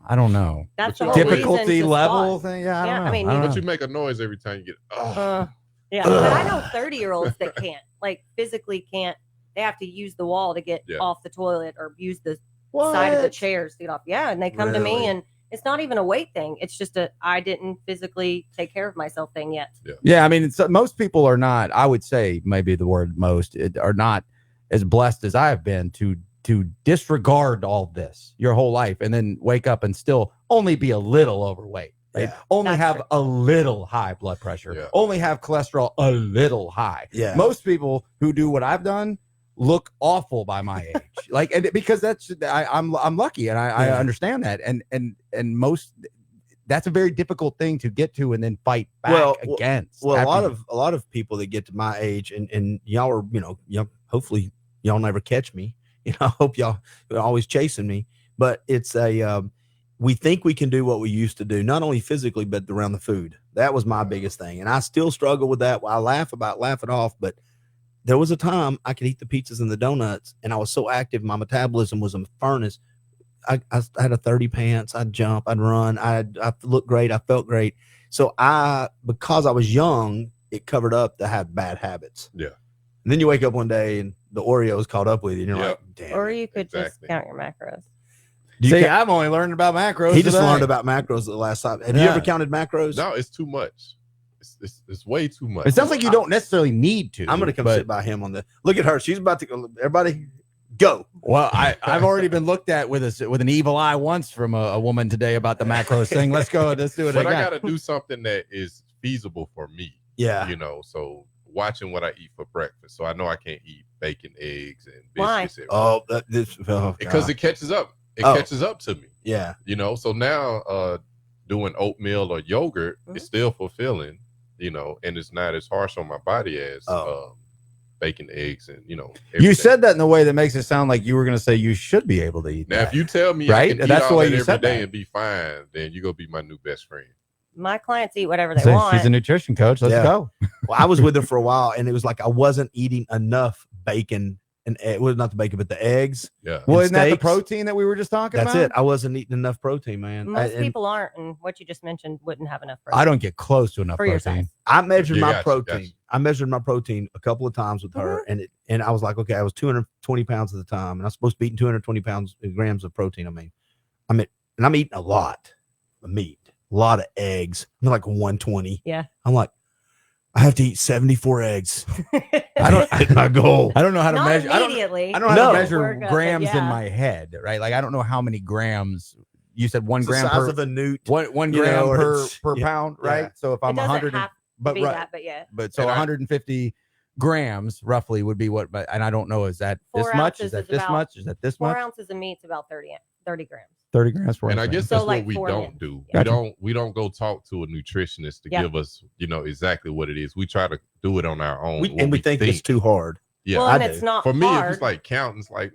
I don't know, that's the difficulty level thing. Yeah, I mean, but you make a noise every time you get. Yeah, but I know 30-year-olds that can't, like physically can't. They have to use the wall to get off the toilet or use the side of the chairs to get off. Yeah, and they come to me, and it's not even a weight thing. It's just I didn't physically take care of myself thing yet. Yeah, I mean, most people are not. I would say maybe the word most are not as blessed as I have been to disregard all this your whole life and then wake up and still only be a little overweight. Right? Yeah, only have a little high blood pressure, only have cholesterol a little high. Yeah. Most people who do what I've done look awful by my age. And because I'm lucky and I understand that. And most, that's a very difficult thing to get to and then fight back against. Well, a lot of people that get to my age and y'all are, hopefully y'all never catch me. I hope y'all are always chasing me, but it's we think we can do what we used to do, not only physically, but around the food. That was my biggest thing. And I still struggle with that. I laugh it off, but there was a time I could eat the pizzas and the donuts and I was so active. My metabolism was a furnace. I had a 30 pants. I'd jump, I'd run. I looked great. I felt great. So because I was young, it covered up to have bad habits. Yeah. And then you wake up one day and the Oreos caught up with you and you're like, damn. Or you could just count your macros. I'm only learning about macros. He just learned about macros the last time. Have you ever counted macros? No, it's too much. It's way too much. It sounds like you don't necessarily need to. I'm going to come sit by him on the. Look at her. She's about to go. Everybody, go. Well, I've already been looked at with an evil eye once from a woman today about the macros thing. Let's go. Let's do it again. But I got to do something that is feasible for me. Yeah. So watching what I eat for breakfast. So I know I can't eat bacon, eggs, and biscuits. Why? Because it catches up. It catches up to me. Yeah. So now doing oatmeal or yogurt is still fulfilling, and it's not as harsh on my body as bacon, eggs, and You said that in a way that makes it sound like you were going to say you should be able to eat now that. if you tell me right, I can that's eat the all way that you every said day that. and be fine, then you're gonna be my new best friend. My clients eat whatever they want. She's a nutrition coach. Let's go. Well, I was with her for a while, and it was like I wasn't eating enough bacon and well, not the bacon, but the eggs. Yeah. Well, isn't that the steaks. protein that we were just talking about? That's it. I wasn't eating enough protein, man. Most people aren't, and what you just mentioned wouldn't have enough protein. I don't get close to enough For your protein. size. I measured my Gotcha, protein. gotcha. I measured my protein a couple of times with her, and I was like, okay, I was 220 pounds at the time, and I'm supposed to be eating 220 grams of protein. And I'm eating a lot of meat, a lot of eggs. I'm like 120. Yeah. I'm like, I have to eat 74 eggs. I don't hit my goal. I don't know how to Not measure. immediately. I don't know how to No. measure Work up, grams but in yeah. my head, right? Like I don't know how many grams. You said 1 It's the gram size per of a newt. one you gram know, or per it's- yeah, pound, right? yeah. So if It I'm doesn't 100, have to but be right, that, but yeah. but so And 150 grams roughly would be what. But and I don't know, is that 4 this much? ounces Is that is this about- much? Is that this 4 much? ounces of meat's about 30 grams. 30 grams. And I guess So, that's like, what we 4 don't minutes. do. Gotcha. We don't go talk to a nutritionist to Yeah. give us, exactly what it is. We try to do it on our own. We what think it's too hard. Yeah. Well, I and do. it's not For me, hard. if it's like counting, it's like,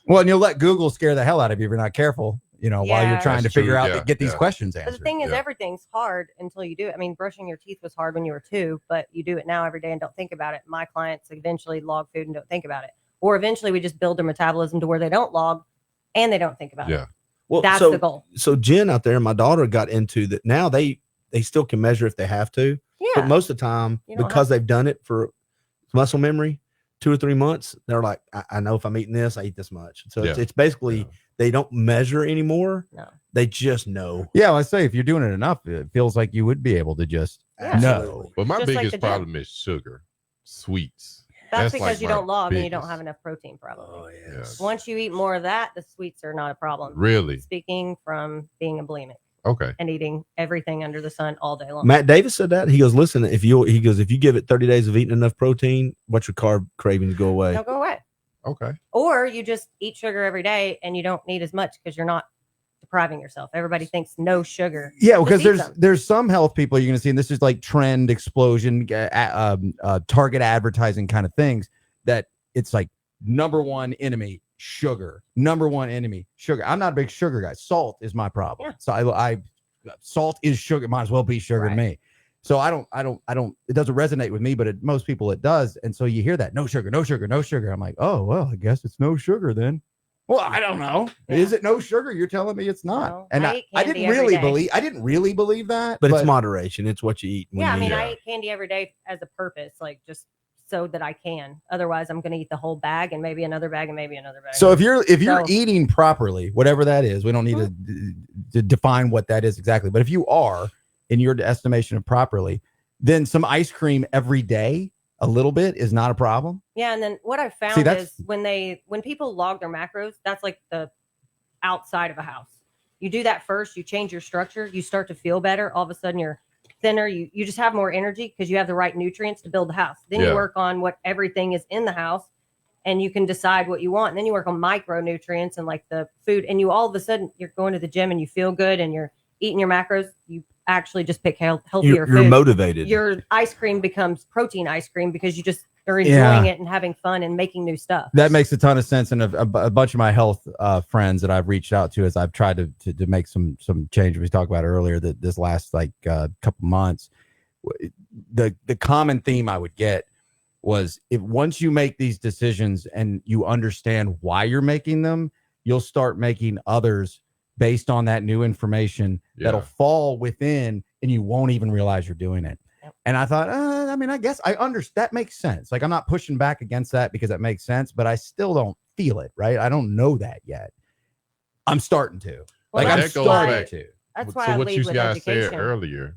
Well, and you'll let Google scare the hell out of you if you're not careful. While you're Yeah. trying to That's figure true, out yeah, get these yeah. questions But answered. the thing is, Yeah. everything's hard until you do it. I mean, brushing your teeth was hard when you were 2, but you do it now every day and don't think about it. My clients eventually log food and don't think about it. Or eventually we just build their metabolism to where they don't log and they don't think about Yeah. it. Well, That's so, the goal. So Jen out there, my daughter got into that. Now they still can measure if they have to, Yeah. but most of the time, You don't because they've done it for muscle memory, 2 or 3 months, they're like, I know if I'm eating this, I eat this much. So it's basically they don't measure anymore. No. They just know. Yeah, I say if you're doing it enough, it feels like you would be able to just Yeah. know. but my Just like biggest the gym. problem is sugar, sweets. That's That's because like you my don't log and you don't biggest. have enough protein, probably. yes. Once you eat more of that, the sweets are not a problem. Really? Speaking from being a bulimic Okay. and eating everything under the sun all day long. Matt Davis said that. He goes, listen, if you give it 30 days of eating enough protein, watch your carb cravings go away. Don't go away. Okay. Or you just eat sugar every day and you don't need as much because you're not depriving yourself. Everybody thinks no sugar. Yeah, because Just eat some. there's some health people you're going to see, and this is like trend explosion, target advertising kind of things, that it's like number one enemy sugar, number one enemy sugar. I'm not a big sugar guy. Salt is my problem. Yeah. So I salt is sugar. Might as well be sugar to Right. me. So I don't. It doesn't resonate with me, but most people it does. And so you hear that no sugar, no sugar, no sugar. I'm like, oh well, I guess it's no sugar then. Well, I don't know. Yeah. Is it no sugar? You're telling me it's not. No, And I I eat candy didn't every really day. believe. I didn't really believe that. But it's moderation. It's what you eat. when Yeah, I you mean, eat. I eat candy every day as a purpose, like just so that I can. Otherwise, I'm going to eat the whole bag and maybe another bag and maybe another bag. So if you're So- eating properly, whatever that is, we don't need to define what that is exactly. But if you are, in your estimation of properly, then some ice cream every day, a little bit, is not a problem. yeah, and then what I found See, that's- is when people log their macros, that's like the outside of a house. You do that first, you change your structure, you start to feel better. All of a sudden, you're thinner. You just have more energy because you have the right nutrients to build the house. Then Yeah. you work on what everything is in the house, and you can decide what you want. And then you work on micronutrients and like the food. And you all of a sudden you're going to the gym and you feel good and you're eating your macros. You actually just pick healthier You're food. motivated. Your ice cream becomes protein ice cream because you just are enjoying it and having fun and making new stuff. That makes a ton of sense. And a bunch of my health friends that I've reached out to as I've tried to make some change. We talked about earlier that this last couple months, the common theme I would get was if once you make these decisions and you understand why you're making them, you'll start making others based on that new information that'll fall within and you won't even realize you're doing it. Yep. And I thought, I mean, I guess I understand. That makes sense. Like, I'm not pushing back against that because that makes sense, but I still don't feel it, right? I don't know that yet. I'm starting to. Well, Like, I'm that goes starting back- to. That's why So I what lead you with guys education. said earlier,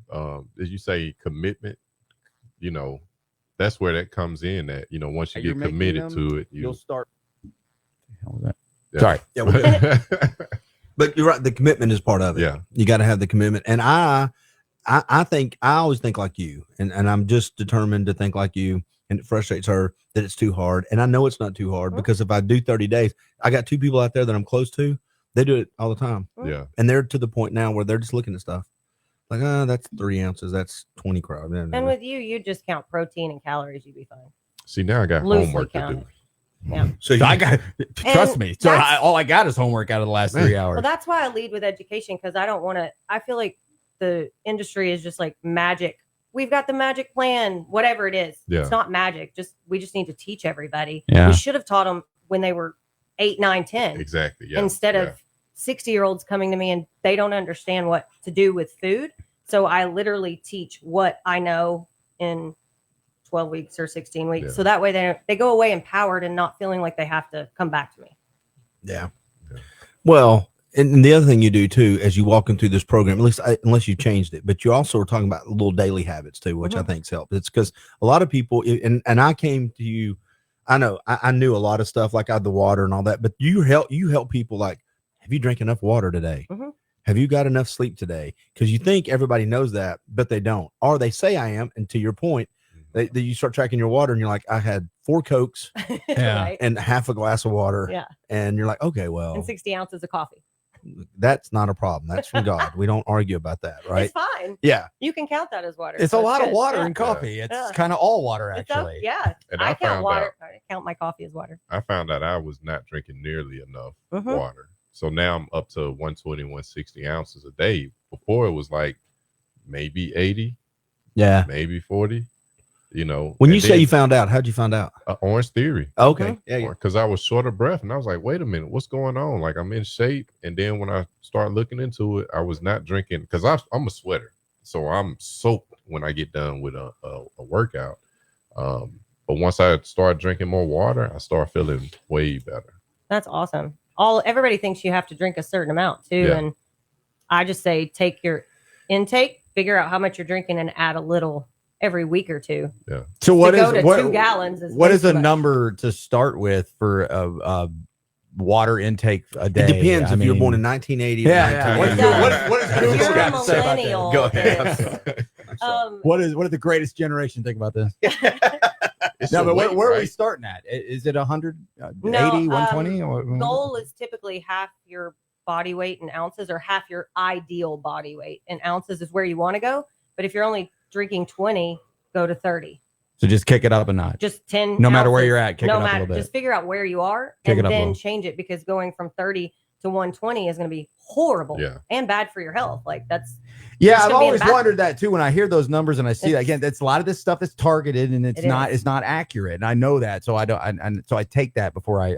did you say commitment? That's where that comes in. That once you You're get making committed them, to it, You'll start. What the hell was that? Yeah. Sorry. Yeah, well, but you're right. The commitment is part of it. Yeah. You got to have the commitment. And I think I always think like you, and I'm just determined to think like you. And it frustrates her that it's too hard. And I know it's not too hard because if I do 30 days, I got 2 people out there that I'm close to. They do it all the time. Yeah. And they're to the point now where they're just looking at stuff like, that's 3 ounces. That's 20 crowd. And with you just count protein and calories, you'd be fine. See, now I got Loosely homework counted. to do. Yeah. So I got, trust me. So all I got is homework out of the last 3 hours. Well, that's why I lead with education, because I don't want to. I feel like the industry is just like magic. We've got the magic plan, whatever it is. Yeah. It's not magic. We just need to teach everybody. Yeah. We should have taught them when they were 8, 9, 10. Exactly. Yeah. Instead of 60-year-olds coming to me and they don't understand what to do with food. So I literally teach what I know in 12 weeks or 16 weeks. Yeah. So that way they go away empowered and not feeling like they have to come back to me. Yeah. Well, and the other thing you do too, as you walk into this program, at least unless you changed it, but you also are talking about little daily habits too, which I think's helped. It's because a lot of people, and I came to you, I know I knew a lot of stuff like I had the water and all that, but you help people like, have you drank enough water today? Mm-hmm. Have you got enough sleep today? Because you think everybody knows that, but they don't, or they say I am. And to your point, you start tracking your water and you're like, I had 4 Cokes Right? and half a glass of water. Yeah. And you're like, okay, well, And 60 ounces of coffee. that's not a problem. That's from God. We don't argue about that. Right. It's fine. Yeah. You can count that as water. It's So a lot of good. water Yeah. in coffee. It's Yeah. kind of all water, It's up- actually. yeah. And I I count found water. out- I count my coffee as water. I found out I was not drinking nearly enough Mhm. water. So now I'm up to 120, 160 ounces a day. Before it was like maybe 80, Yeah. maybe 40. You know, When and you say then, you found out, how'd you find out? Orange Theory. Okay. Yeah. Because I was short of breath and I was like, wait a minute, what's going on? Like, I'm in shape. And then when I started looking into it, I was not drinking because I'm a sweater. So I'm soaked when I get done with a workout. But once I start drinking more water, I start feeling way better. That's awesome. Everybody thinks you have to drink a certain amount too. Yeah. And I just say take your intake, figure out how much you're drinking, and add a little every week or two. Yeah. So what to is go to what, 2 gallons is what way is a too much. number to start with for water intake a day? It depends I if you were mean, born in 1980. Yeah, or yeah. 1980. What is If Google you're a got to say about that? millennial, Go ahead. it's, What did the greatest generation think about this? It's No, a but weight, where are we right? starting at? Is it 100, 80, No, 120? goal is typically half your body weight in ounces, or half your ideal body weight in ounces is where you want to go. But if you're only drinking 20, go to 30. So just kick it up a notch. Just 10. No matter where ounces. you're at, kick it no up a matter, little bit. just figure out where you are Kick it and up a then little. change it, because going from 30 to 120 is going to be horrible Yeah. and bad for your health. Like that's Yeah, It's I've gonna be always in back- wondered that too. When I hear those numbers and I see that It's- again, that's a lot of this stuff is targeted and it's It not is. it's not accurate, and I know that. So I don't, and so I take that before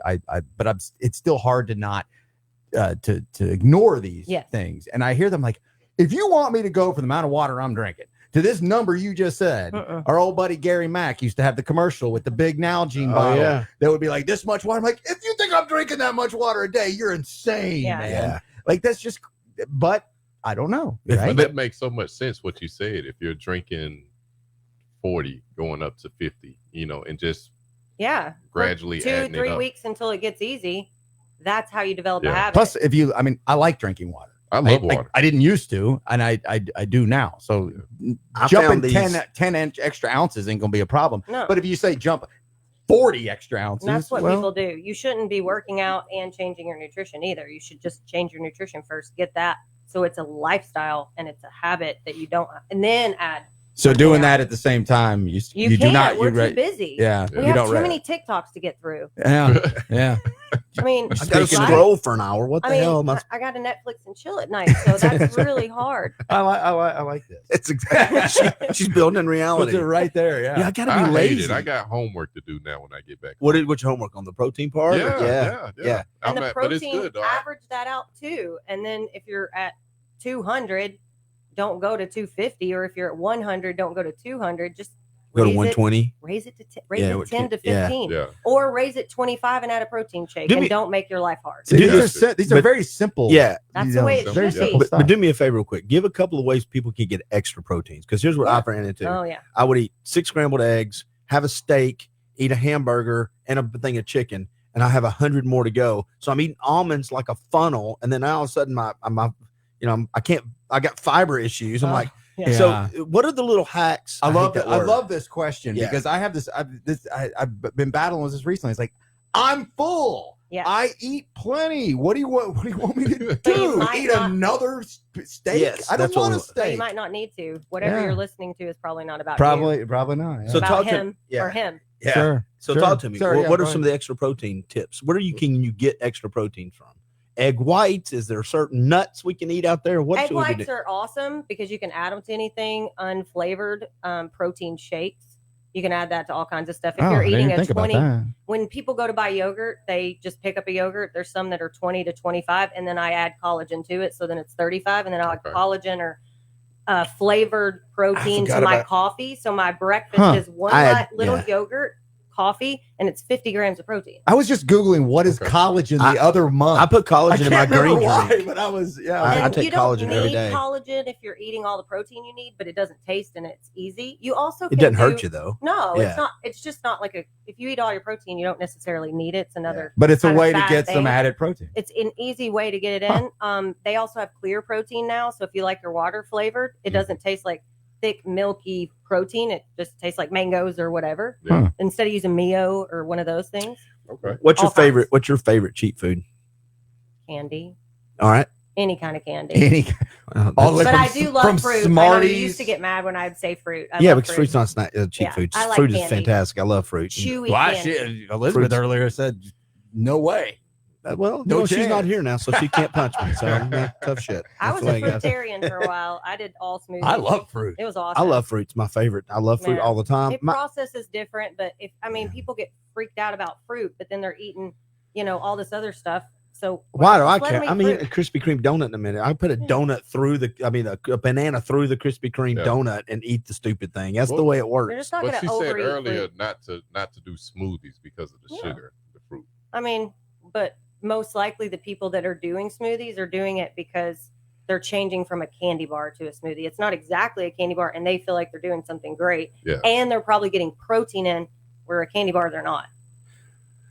but it's still hard to not to ignore these Yes. things. And I hear them like, if you want me to go for the amount of water I'm drinking to this number you just said, our old buddy Gary Mack used to have the commercial with the big Nalgene bottle that would be like this much water. I'm like, if you think I'm drinking that much water a day, you're insane, Yeah. man. Yeah. Like that's just, but I don't know. If- Right? But that makes so much sense what you said. If you're drinking 40 going up to 50, you know, and just yeah. gradually For adding it 2-3 up. weeks until it gets easy. That's how you develop a Yeah. habit. Plus, I like drinking water. I love water. I didn't used to, and I do now. So I jumping found 10 extra ounces ain't gonna be a problem. No. But if you say jump 40 extra ounces, And that's what well, people do. You shouldn't be working out and changing your nutrition either. You should just change your nutrition first. Get that so it's a lifestyle and it's a habit that you don't, and then add. So doing that at the same time, you You, do can't. not. We're You too busy. Yeah, We you have don't. too many TikToks to get through. Yeah, yeah. I mean, I got to Speaking of- scroll for an hour. What the I mean, hell am I? I got to Netflix and chill at night, so that's really hard. I like this. It's exactly. She's building in Puts reality. it right there. Yeah, I Yeah. got to I be hate lazy. it. I got homework to do now when I get back. What's your homework on the protein part? Yeah. Yeah. And the But it's protein, good though. average that out too. And then if you're at 200, don't go to 250, or if you're at 100, don't go to 200. Just Go to raise it- 120. Raise it to Yeah, it 10 to yeah. 15, Yeah. or raise it 25 and add a protein shake, Do and me- don't make your life hard. See, Yeah. these are But- very simple. Yeah. That's the way it very should simple be. stuff. But do me a favor real quick. Give a couple of ways people can get extra proteins. Because here's what I ran into. Oh yeah, I would eat 6 scrambled eggs, have a steak, eat a hamburger, and a thing of chicken, and I have 100 more to go. So I'm eating almonds like a funnel, and then now all of a sudden I got fiber issues. I'm Oh, like, yeah. so what are the little hacks? I love hate that. I word. love this question Yeah. because I have this. I've been battling with this recently. It's like, I'm full. Yeah. I eat plenty. What do you want me to But you do? might Eat not- another steak? Yes, I don't that's what want a we- But you steak. might not need to. Whatever Yeah. you're listening to is probably not about you. Probably not. So About talk to- him yeah. or him. Yeah. Sure. So sure. talk to me. Sure, What are some of the extra protein tips? Can you get extra protein from? Egg whites? Is there certain nuts we can eat out there? What Egg should we whites do? are awesome because you can add them to anything. Unflavored protein shakes. You can add that to all kinds of stuff. If you're eating a 20, when people go to buy yogurt, they just pick up a yogurt. There's some that are 20 to 25, and then I add collagen to it. So then it's 35, and then I'll add collagen or flavored protein to my coffee. So my breakfast is one little yogurt, coffee, and it's 50 grams of protein. I was just Googling what is collagen the other month. I put collagen in my green drink. But I take collagen every day. You don't need collagen if you're eating all the protein you need, but it doesn't taste and it's easy. You also it doesn't hurt you though. No, it's not. It's just not like if you eat all your protein, you don't necessarily need it. It's another. But it's a way to get some added protein. It's an easy way to get it in. They also have clear protein now, so if you like your water flavored, it doesn't taste like thick milky protein. It just tastes like mangoes or whatever. Instead of using Mio or one of those things. Okay. What's your favorite cheap food? Candy. All right. Any kind of candy. But I do love fruit. Smarties. I used to get mad when I'd say fruit. Because fruit's not cheap food. I like fruit candy. is fantastic. I love fruit. Chewy candy. Elizabeth earlier said, no way. She's not here now, so she can't punch me. So tough shit. I was a fruitarian for a while. I did all smoothies. I love fruit. It was awesome. I love fruit. It's my favorite. I love fruit all the time. It processes different, but people get freaked out about fruit, but then they're eating, all this other stuff. So why do I care? I'm eating a Krispy Kreme donut in a minute. I put a donut through a banana through the Krispy Kreme donut and eat the stupid thing. That's the way it works. You're just not she said earlier fruit. not to do smoothies because of the sugar, the fruit. But most likely the people that are doing smoothies are doing it because they're changing from a candy bar to a smoothie. It's not exactly a candy bar, and they feel like they're doing something great. Yeah. And they're probably getting protein in where a candy bar they're not.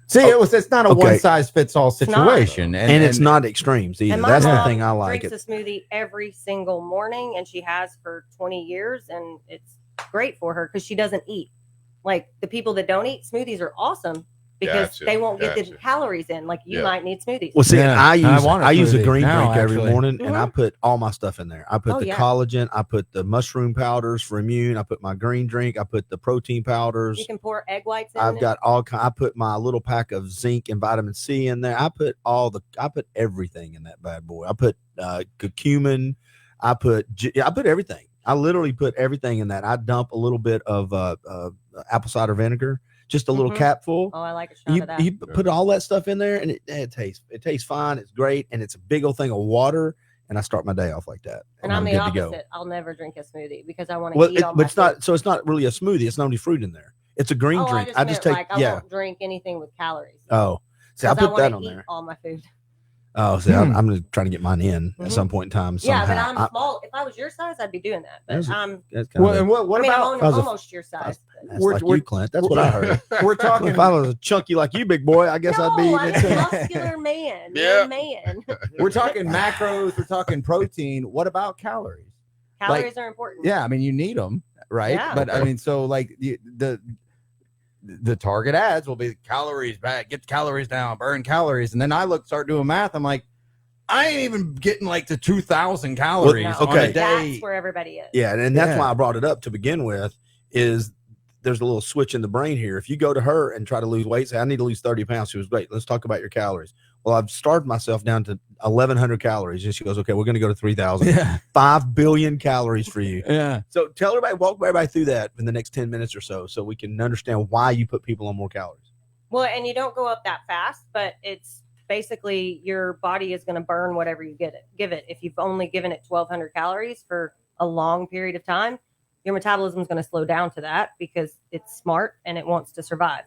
See, it's not a one size fits all situation, and it's not extremes either. That's the thing I like. Drinks a smoothie every single morning, and she has for 20 years, and it's great for her because she doesn't eat. Like the people that don't eat, smoothies are awesome because they won't get the calories in. Like you might need smoothies. Well, see, I use a green drink every morning, Mm-hmm. and I put all my stuff in there. I put the collagen, I put the mushroom powders for immune, I put my green drink, I put the protein powders. You can pour egg whites in. I've got I put my little pack of zinc and vitamin C in there. I put everything in that bad boy. I put curcumin. I put everything. I literally put everything in that. I dump a little bit of apple cider vinegar. Just a little cap full. Oh, I like a shot of that. You put all that stuff in there, and it tastes fine. It's great, and it's a big old thing of water. And I start my day off like that. And I'm the opposite. I'll never drink a smoothie because I want to eat all my it's not. So it's not really a smoothie. It's not any fruit in there. It's a green drink. I won't drink anything with calories. Oh, see, I put that on there. All my food. Oh, see, I'm just trying to get mine in at some point in time. Yeah, but I'm small. If I was your size, I'd be doing that. But what about? I'm almost your size. That's like you, Clint. That's what I heard. We're talking. If I was chunky like you, big boy, I guess I'd be. I'm a muscular man. Yeah, man. We're talking macros. We're talking protein. What about calories? Calories are important. Yeah, I mean you need them, right? Yeah. But I mean, so like the target ads will be calories back, get the calories down, burn calories, and then I start doing math. I'm like, I ain't even getting like to 2,000 calories on a day. That's where everybody is. Yeah, and that's why I brought it up to begin with. Is there's a little switch in the brain here. If you go to her and try to lose weight, say I need to lose 30 pounds. She was great. Let's talk about your calories. Well, I've starved myself down to 1,100 calories, and she goes, okay, we're going to go to 3,000. Yeah. 5 billion calories for you. Yeah. So walk everybody through that in the next 10 minutes or so we can understand why you put people on more calories. Well, and you don't go up that fast, but it's basically your body is going to burn whatever you give it. If you've only given it 1,200 calories for a long period of time, your metabolism is going to slow down to that because it's smart and it wants to survive.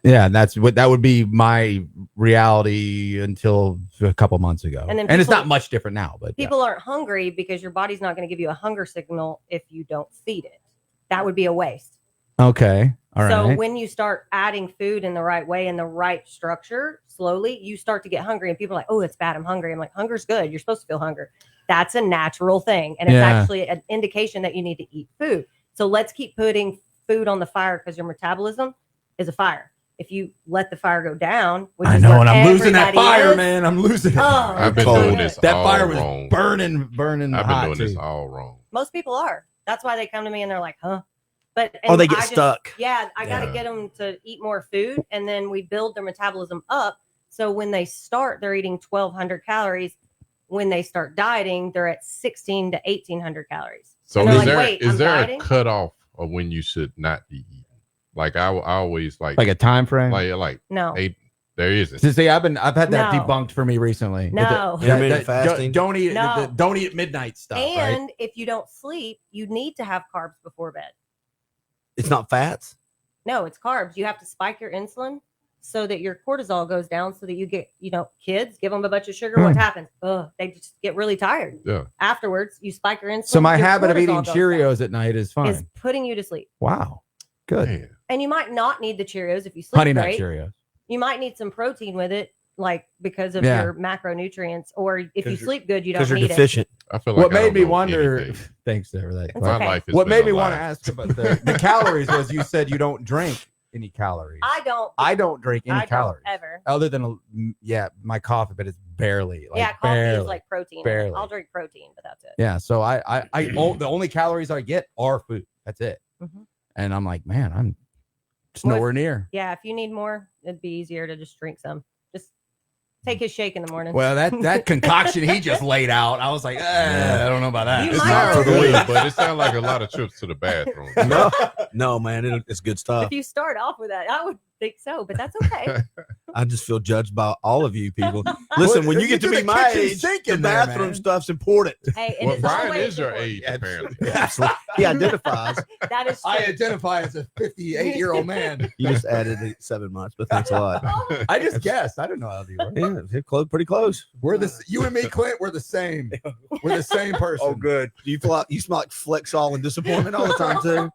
Yeah, that would be my reality until a couple months ago. And it's not much different now, but people aren't hungry because your body's not going to give you a hunger signal if you don't feed it. That would be a waste. Okay. All right. So when you start adding food in the right way, in the right structure, slowly you start to get hungry and people are like, oh, it's bad. I'm hungry. I'm like, hunger's good. You're supposed to feel hunger. That's a natural thing. And it's actually an indication that you need to eat food. So let's keep putting food on the fire because your metabolism is a fire. If you let the fire go down, I know, and I'm losing that fire, man. I'm losing it. Oh, I've been doing this. That fire was burning. I've been doing this all wrong. Most people are. That's why they come to me and they're like, huh? But they get stuck. I got to get them to eat more food, and then we build their metabolism up. So when they start, they're eating 1,200 calories. When they start dieting, they're at 1,600 to 1,800 calories. So is there a cutoff of when you should not be eating? Like I always like a time frame. Like no. There isn't. See, I've had that debunked for me recently. No, intermittent fasting. Don't eat. Don't eat midnight stuff. And right? if you don't sleep, you need to have carbs before bed. It's not fats. No, it's carbs. You have to spike your insulin so that your cortisol goes down, so that you get, kids, give them a bunch of sugar. What happens? They just get really tired. Yeah. Afterwards, you spike your insulin. So my habit of eating Cheerios at night is fine. Is putting you to sleep. Wow. Good. Man. And you might not need the Cheerios if you sleep Honey Nut great. Cheerios. You might need some protein with it, like because of your macronutrients, or if you sleep good, you don't because you're need deficient. I feel like what made me wonder. Thanks for that. My life what made me want to ask about the calories was you said you don't drink any calories. I don't drink any calories ever, other than my coffee, but it's barely. Coffee is like protein. Barely. I'll drink protein, but that's it. Yeah, so I the only calories I get are food. That's it. Mm-hmm. And I'm like, man, I'm just nowhere near. Yeah, if you need more, it'd be easier to just drink some. Just take his shake in the morning. Well, that concoction he just laid out, I was like, I don't know about that. You It's might not for the agree. week, but it sounds like a lot of trips to the bathroom. No, man, it's good stuff. If you start off with that, I would think so, but that's okay. I just feel judged by all of you people. Listen, when you get to be my age, the bathroom stuff's important. Hey, and Well, it's Brian always is your important. age, apparently. Absolutely. He identifies. That is true. I identify as a 58-year-old man. You just added 7 months, but thanks a lot. I just guessed. I didn't know how to work. Yeah, pretty close. You and me, Clint, we're the same. We're the same person. Oh, good. You smell like Flexol and disappointment all the time too.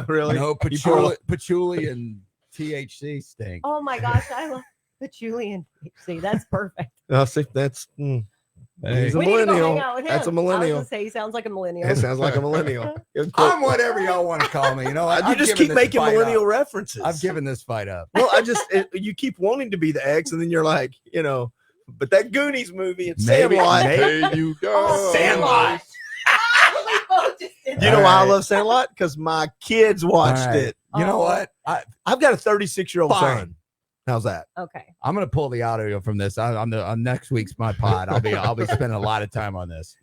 Really? No, patchouli and THC stink. Oh my gosh, I love patchouli and THC. That's perfect. See, that's he's a We need to go millennial. hang out with him. That's a I was millennial. gonna say he sounds like a millennial. It sounds like a millennial. I'm whatever y'all want to call me. You know, You just keep making millennial references. I've given this fight up. Well, you keep wanting to be the X, and then you're like, but that Goonies movie and Sandlot. There you go. Oh, Sandlot. We both just did You know why I love Sandlot? Because my kids watched it. You know what? I've got a 36-year-old Fine. son. How's that? Okay. I'm gonna pull the audio from this on next week's my pod. I'll be spending a lot of time on this.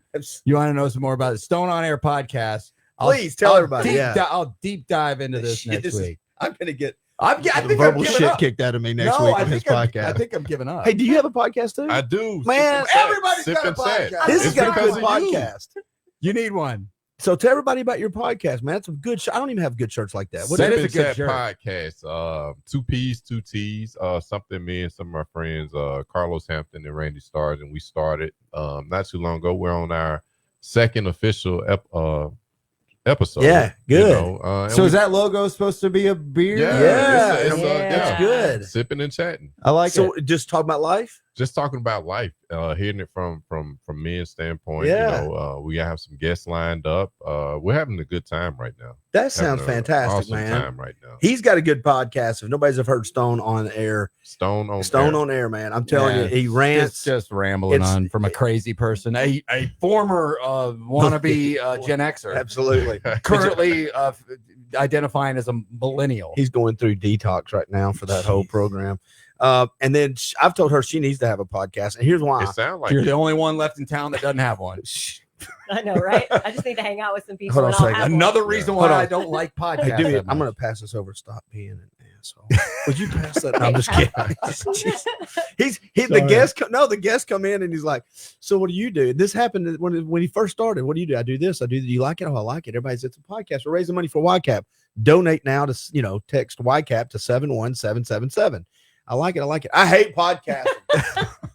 You want to know some more about the Stone on Air podcast? Please tell everybody. I'll deep dive into this next week. I'm gonna get I think verbal I'm shit up. kicked out of me next week on his podcast. I think I'm giving up. Hey, do you have a podcast too? I do. Man, everybody's Sip got a and Chat. podcast. This It's has got a because good of you. podcast. You need one. So tell everybody about your podcast, man. It's a good shirt. I don't even have good shirts like that. What That Sip is a and good Chat shirt. podcast. 2 P's, 2 T's. Something me and some of my friends, Carlos Hampton and Randy started, and we started not too long ago. We're on our second official episode. Yeah, good. So is that logo supposed to be a beer? Yeah, it's good. Sipping and chatting. I like So it. just talk about life. Just talking about life, hearing it from men's standpoint. Yeah. We have some guests lined up. We're having a good time right now. That sounds Having a fantastic, awesome man. time right now. He's got a good podcast. If nobody's ever heard Stone on Air, Stone Stone on Air, man. I'm telling you, he rants. Just rambling on from a crazy person, a former wannabe Gen Xer, Absolutely. currently identifying as a millennial. He's going through detox right now for that whole program. And then I've told her she needs to have a podcast. And here's why. It sounds like You're the only one left in town that doesn't have one. I know, right? I just need to hang out with some people. Hold on and a I'll second. have one. Another reason Hold why on. I don't like podcasts. Hey, do me, that I'm going much. to pass this over. Stop being an asshole. Would you pass that? No, I'm just kidding. The guests come in and he's like, so what do you do? This happened when he first started. What do you do? I do this. I do. Do you like it? Oh, I like it. Everybody's, it's a podcast. We're raising money for YCAP. Donate now to, text YCAP to 71777. I like it. I like it. I hate podcasting,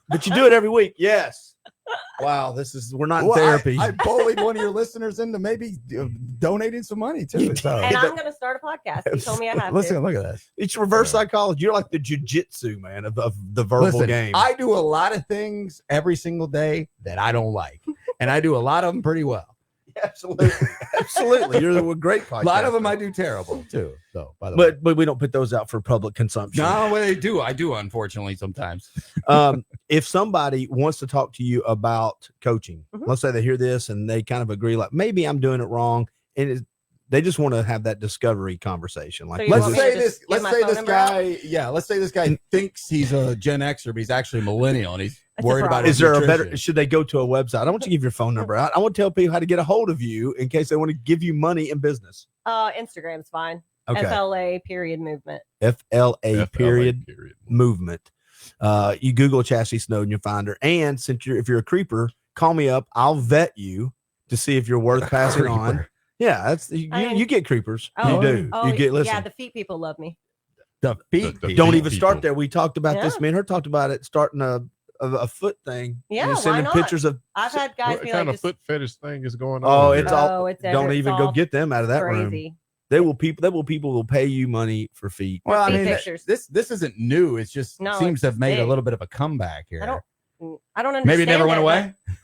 but you do it every week. Yes. Wow. We're not in therapy. I bullied one of your listeners into maybe donating some money too. So. And I'm going to start a podcast. He told me I have Listen, to. look at this. It's reverse psychology. You're like the jujitsu man of the verbal game. I do a lot of things every single day that I don't like, and I do a lot of them pretty well. Absolutely. Absolutely. You're a great podcast. A lot of them I do terrible too. So, by the way, but we don't put those out for public consumption. no, well, they do. I do, unfortunately, sometimes. If somebody wants to talk to you about coaching, let's say they hear this and they kind of agree, like maybe I'm doing it wrong, and They just want to have that discovery conversation. Like, So let's want me say to this. just give Let's my say phone this number out? guy. Yeah. Let's say this guy thinks he's a Gen Xer, but he's actually a millennial, and he's That's a worried about problem. his is there a nutrition. better? Should they go to a website? I don't want you to give your phone number out. I want to tell people how to get a hold of you in case they want to give you money in business. Instagram's fine. Okay. FLA period movement. FLA period movement. You Google Chastity Snowden, you'll find her. And if you're a creeper, call me up. I'll vet you to see if you're worth passing on. Yeah, that's you get creepers. Oh, you do. Oh, you get listen. Yeah, the feet people love me. The feet. The Don't feet even people. start there. We talked about this. Yeah. Me and her talked about it. Starting a foot thing. Yeah, You're why sending not? pictures of. I've had guys What be kind like, of foot fetish thing is going on? Oh, here? it's all. it's Don't it's even go all get them out of that room. crazy. They will pay you money for feet. Well, I Feet mean, pictures. this isn't new. It's just No, seems to have it's made a big. little bit of a comeback here. I don't understand. Maybe it never went that, away. but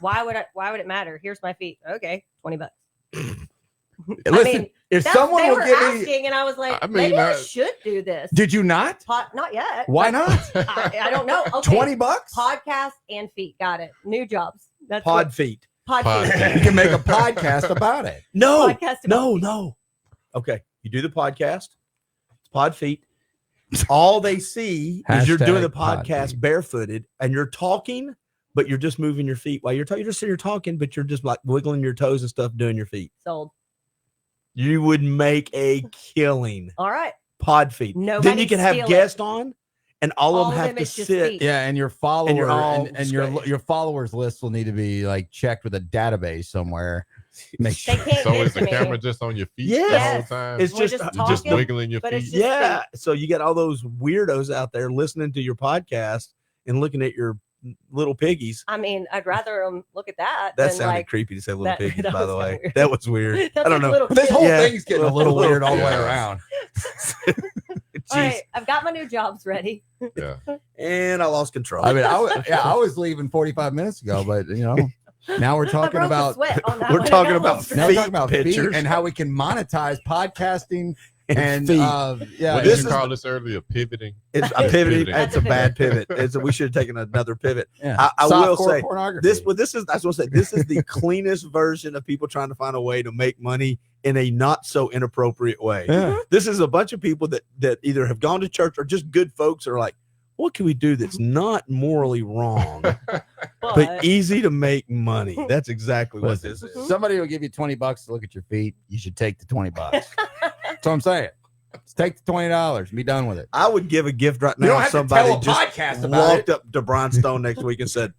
Why would it matter? Here's my feet. Okay, $20. Listen, mean, if That's, someone they will were give me, asking, and I was like, I mean, maybe I I- should do this. did you not? Not yet. Why but not? I don't know. Okay. $20. Podcast and feet. Got it. New jobs. That's Pod feet. what, Pod feet. feet. You can make a podcast about it. No, Podcast about feet. no. Okay, you do the podcast. It's Pod feet. All they see is you're doing the Hashtag pod podcast feet. barefooted, and you're talking, but you're just moving your feet while you're talking. You're just sitting here talking, but you're just like wiggling your toes and stuff, doing your feet. Sold. You would make a killing. All right. Pod feet. Then Nobody you can have steal it. guests on, and all of them have to it's just sit. feet. Yeah, and your follower And you're all and your followers list will need to be like checked with a database somewhere. Make They sure. can't So get is to the me. camera just on your feet the Yes. whole time? It's We're just just You're just talking, wiggling your but feet. it's just yeah. So you got all those weirdos out there listening to your podcast and looking at your little piggies. I mean, I'd rather look at that. That than sounded like, creepy to say little that- piggies, that by the was way. weird. That was weird. That's I don't like know. little This kids. whole Yeah. thing's getting a little weird all the way Yeah. around. All Jeez. right, I've got my new jobs ready. Yeah. And I lost control. I mean, I was leaving 45 minutes ago, but now we're I talking broke a about sweat on that we're one. talking That about was now great. we're talking about pictures. feet and how we can monetize podcasting and feet. What this did is you call this earlier? Pivoting. It's a pivot. Pivoting. It's a bad pivot. We should have taken another pivot. yeah. I will Softcore say pornography. this is that's what I say. This is the cleanest version of people trying to find a way to make money in a not so inappropriate way. Yeah. This is a bunch of people that either have gone to church or just good folks are like, what can we do that's not morally wrong but easy to make money? That's exactly what Listen, this is. somebody will give you $20 to look at your feet. You should take the $20. That's what I'm saying. Just take the $20 and be done with it. I would give a gift right You don't now. have If somebody to tell a just podcast about walked up to Brian Stone next week and said,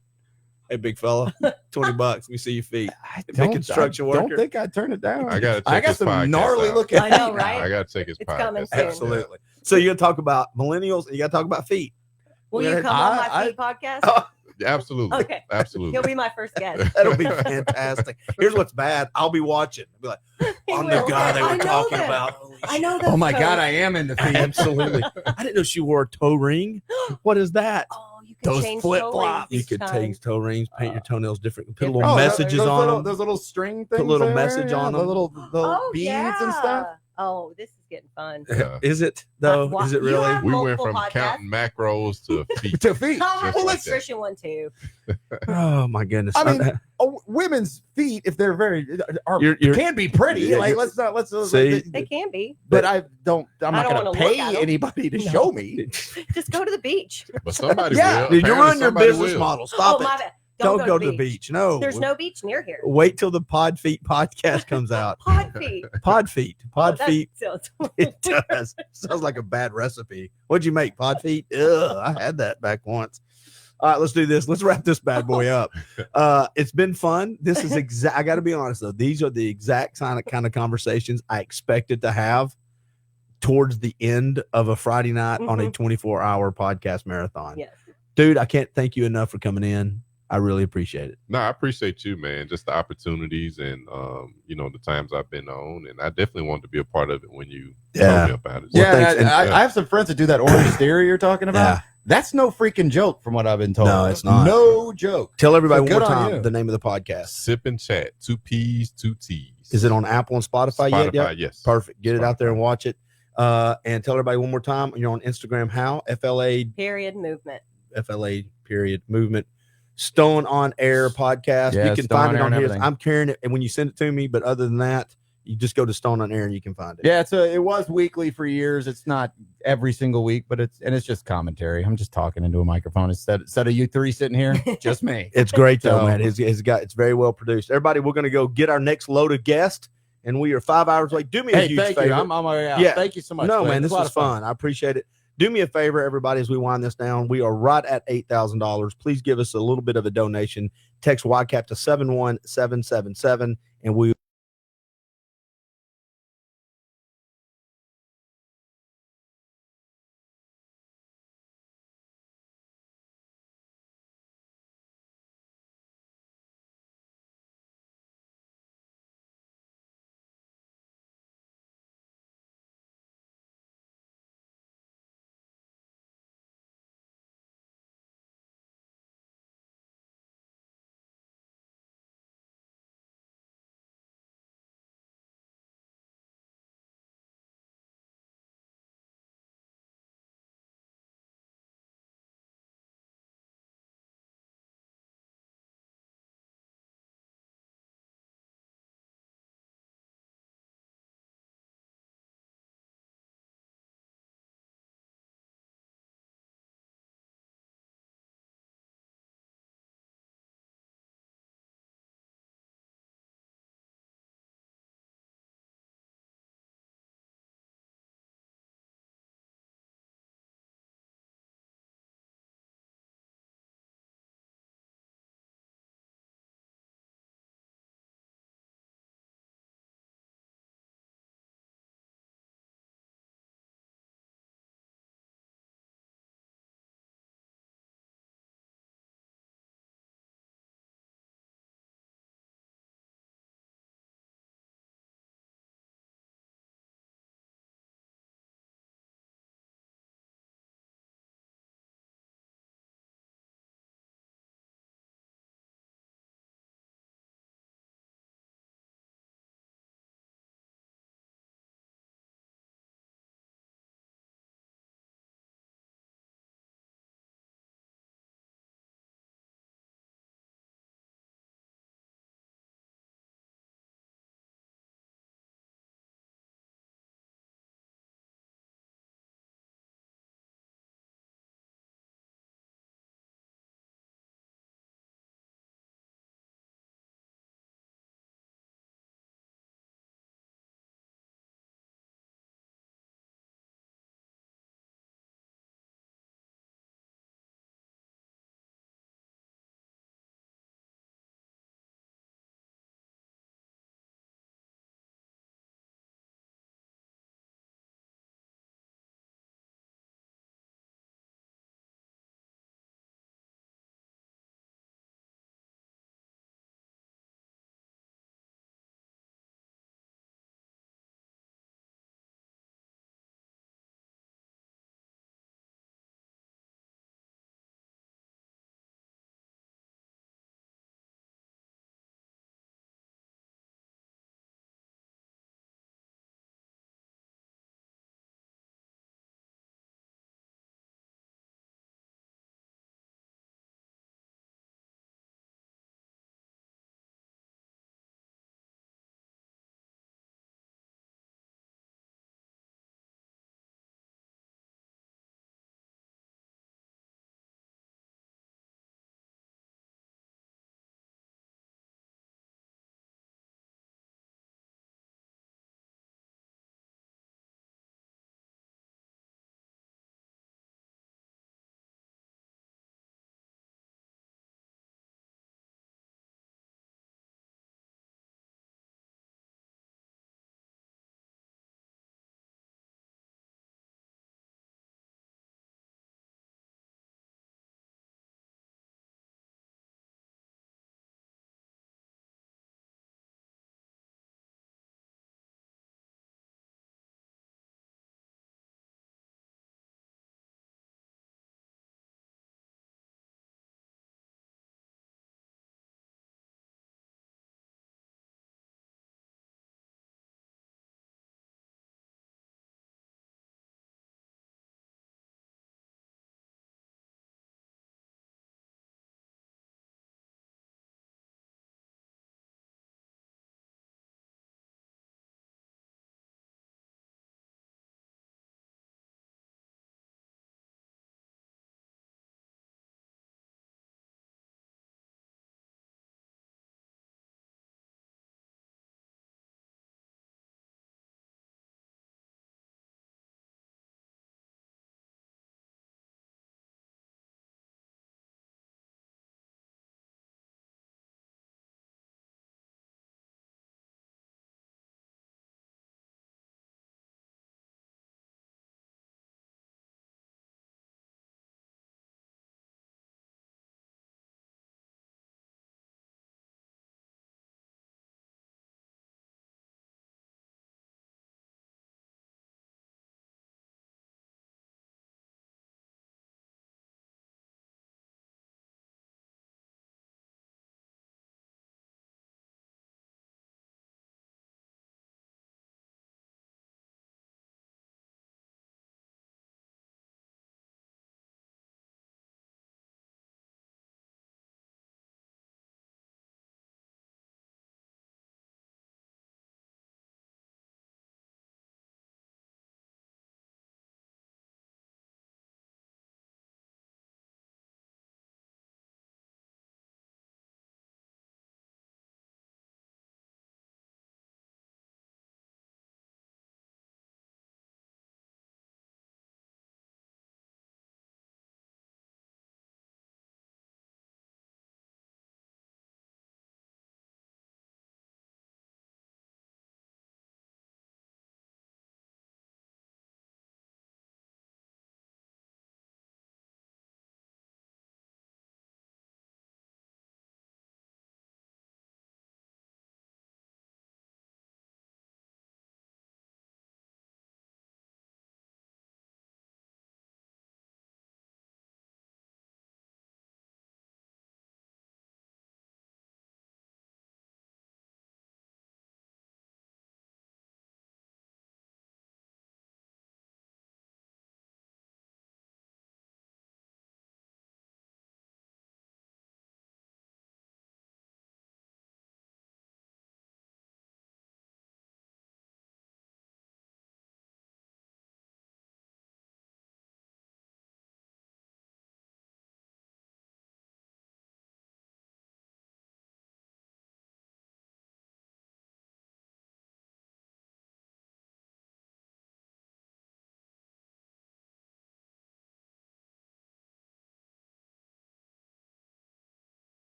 "Hey, big fella, $20. Let me see your feet." Don't, construction I don't worker. think I'd turn it down. I gotta check I got his some podcast gnarly out. looking. I know, feet right? now. I gotta check his It's podcast coming out. soon. Absolutely. So you're gonna talk about millennials and you gotta talk about feet. Will Yeah, you come on I- my feet podcast? Oh, Yeah, absolutely. Okay. Absolutely. He'll be my first guest. that'll be fantastic. Here's what's bad. I'll be watching. I'll be like, He I'm the will. guy they I were know talking that. about. Holy I shit. know that. Oh my God, I am into feet. Absolutely. I didn't know she wore a toe ring. What is that? Oh, you can Those change flip-flops. toe You could take toe rings, paint your toenails different, put Oh, little messages those on little, them. Those little string things. Put little there, message on the them. little Oh, beads yeah. and stuff. Oh, this is getting fun. Yeah. Is it though? What? Is it You really? have- We went Multiple from podcasts. counting macros to feet. To feet. I'll have Just a like that. nutrition one too. Oh my goodness. I mean, women's feet, if they're very, You're- can be pretty. Yeah, like you're- let's See? They can be. But I'm I not don't going to wanna look pay at 'em. anybody to No. show me. Just go to the beach. But somebody Yeah. will. Dude, you Apparently ruin your somebody business will. model. Stop oh, it. my bad. Don't go to the beach. No. There's no beach near here. Wait till the Pod Feet podcast comes out. Pod feet. Pod Feet. Pod That Feet. sounds- It does. Sounds like a bad recipe. What'd you make? Pod Feet? Ugh, I had that back once. All right, let's do this. Let's wrap this bad boy up. It's been fun. This is exact. I got to be honest though. These are the exact kind of conversations I expected to have towards the end of a Friday night on a 24-hour podcast marathon. Yes. Dude, I can't thank you enough for coming in. I really appreciate it. No, I appreciate you, man. Just the opportunities and the times I've been on, and I definitely wanted to be a part of it when you Yeah. told me about it. Well, Yeah, thanks. and And- I have some friends that do that orange theory you're talking about. Yeah. That's no freaking joke from what I've been told. No, it's not. No joke. Tell everybody So one more good on time you. the name of the podcast. Sip and Chat, 2 P's, 2 T's. Is it on Apple and Spotify yet? Spotify, yes. Perfect. Get it out there and watch it. And tell everybody one more time. You're on Instagram. How? FLA period movement. Stone on Air podcast. Yeah, you can Stone find on it Air on and here. everything. I'm carrying it and when you send it to me. But other than that, You just go to Stone on Air and you can find it. Yeah, it was weekly for years. It's not every single week, but it's just commentary. I'm just talking into a microphone instead of you three sitting here. Just me. It's great though, man. It's very well produced. Everybody, we're going to go get our next load of guests, and we are 5 hours late. Do me a huge favor. You. I'm on my way out. Yeah. Thank you so much. No, man, this was fun. I appreciate it. Do me a favor, everybody, as we wind this down. We are right at $8,000. Please give us a little bit of a donation. Text YCAP to 71777, and we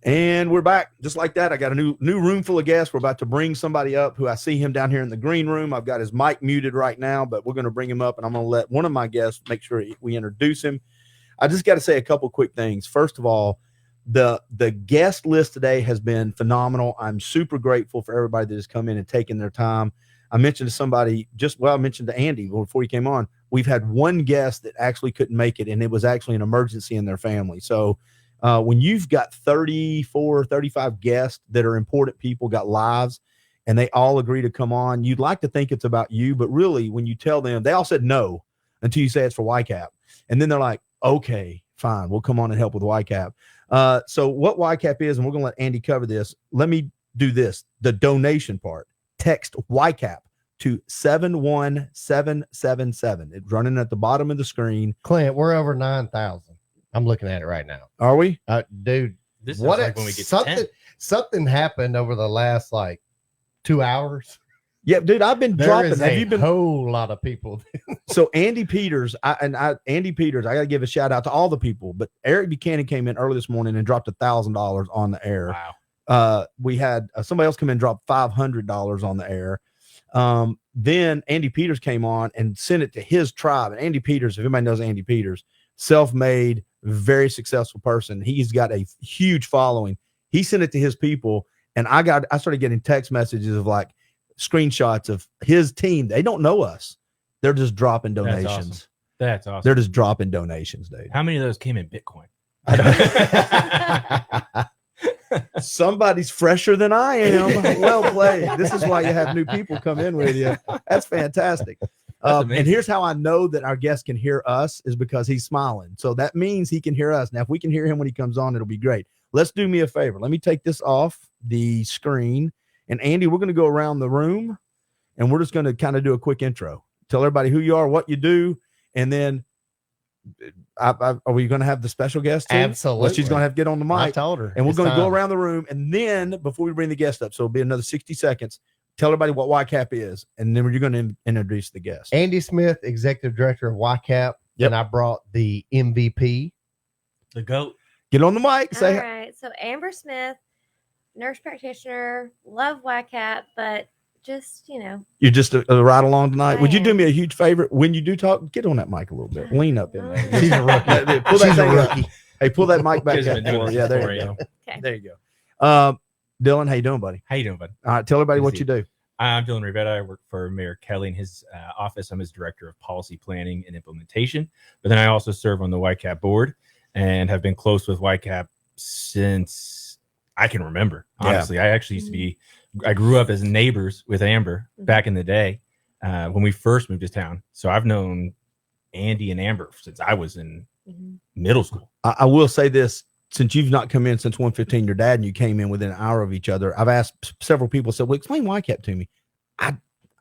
And we're back just like that. I got a new room full of guests. We're about to bring somebody up who I see him down here in the green room. I've got his mic muted right now, but we're going to bring him up, and I'm going to let one of my guests make sure we introduce him. I just got to say a couple quick things. First of all, the guest list today has been phenomenal. I'm super grateful for everybody that has come in and taken their time. I mentioned to somebody I mentioned to Andy before he came on, we've had one guest that actually couldn't make it, and it was actually an emergency in their family. So when you've got 34, 35 guests that are important people, got lives, and they all agree to come on, you'd like to think it's about you, but really when you tell them, they all said no until you say it's for YCAP. And then they're like, okay, fine, we'll come on and help with YCAP. So what YCAP is, and we're going to let Andy cover this. Let me do this. The donation part, text YCAP to 71777. It's running at the bottom of the screen. Clint, we're over 9,000. I'm looking at it right now. Are we? Dude, this what is like when we get something happened over the last 2 hours. Yeah, dude, I've been dropping. Have you been? Whole lot of people. So Andy Peters, Andy Peters, I got to give a shout out to all the people, but Eric Buchanan came in early this morning and dropped $1,000 on the air. Wow. We had somebody else come in and drop $500 on the air. Then Andy Peters came on and sent it to his tribe. And Andy Peters, if anybody knows Andy Peters, self-made, very successful person. He's got a huge following. He sent it to his people, and I started getting text messages of screenshots of his team. They don't know us. They're just dropping donations. That's awesome. They're just dropping donations, dude. How many of those came in Bitcoin? Somebody's fresher than I am. Well played. This is why you have new people come in with you. That's fantastic. And here's how I know that our guest can hear us is because he's smiling. So that means he can hear us. Now, if we can hear him when he comes on, it'll be great. Let's do me a favor. Let me take this off the screen. And Andy, we're going to go around the room, and we're just going to kind of do a quick intro. Tell everybody who you are, what you do, and then are we going to have the special guest too? Absolutely. Well, she's going to have to get on the mic. I told her. And we're going to go around the room, and then before we bring the guest up, so it'll be another 60 seconds, tell everybody what YCAP is, and then you're going to introduce the guest. Andy Smith, Executive Director of YCAP, and I brought the MVP. The GOAT. Get on the mic. All right. So Amber Smith, nurse practitioner, love YCAP, but just, You're just a ride along tonight. Would you do me a huge favor? When you do talk, get on that mic a little bit. Lean up in there. She's a rookie. Pull that thing up. Hey, pull that mic back up. Yeah, there you go. Okay. There you go. Dylan, how you doing, buddy? How you doing, bud? All right, tell everybody what you do. I'm Dylan Rivetta. I work for Mayor Kelly in his office. I'm his Director of Policy Planning and Implementation. But then I also serve on the YCAP board and have been close with YCAP since I can remember. Honestly, I actually used to be. I grew up as neighbors with Amber back in the day when we first moved to town. So I've known Andy and Amber since I was in middle school. I will say this. Since you've not come in since 1:15, your dad and you came in within an hour of each other. I've asked several people, said, well, explain YCAP to me. I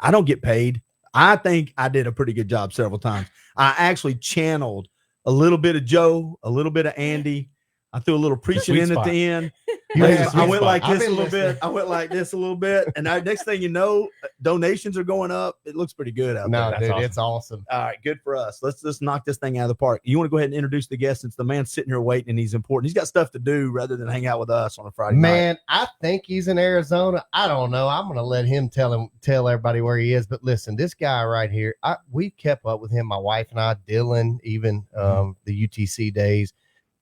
don't get paid. I think I did a pretty good job several times. I actually channeled a little bit of Joe, a little bit of Andy. I threw a little preaching in at the end. I went like this a little bit. I went like this a little bit. And next thing you know, donations are going up. It looks pretty good out there. No, dude, awesome. It's awesome. All right, good for us. Let's knock this thing out of the park. You want to go ahead and introduce the guest since the man's sitting here waiting and he's important. He's got stuff to do rather than hang out with us on a Friday night. Man, I think he's in Arizona. I don't know. I'm going to let him tell everybody where he is. But listen, this guy right here, we kept up with him, my wife and I, Dylan, even the UTC days.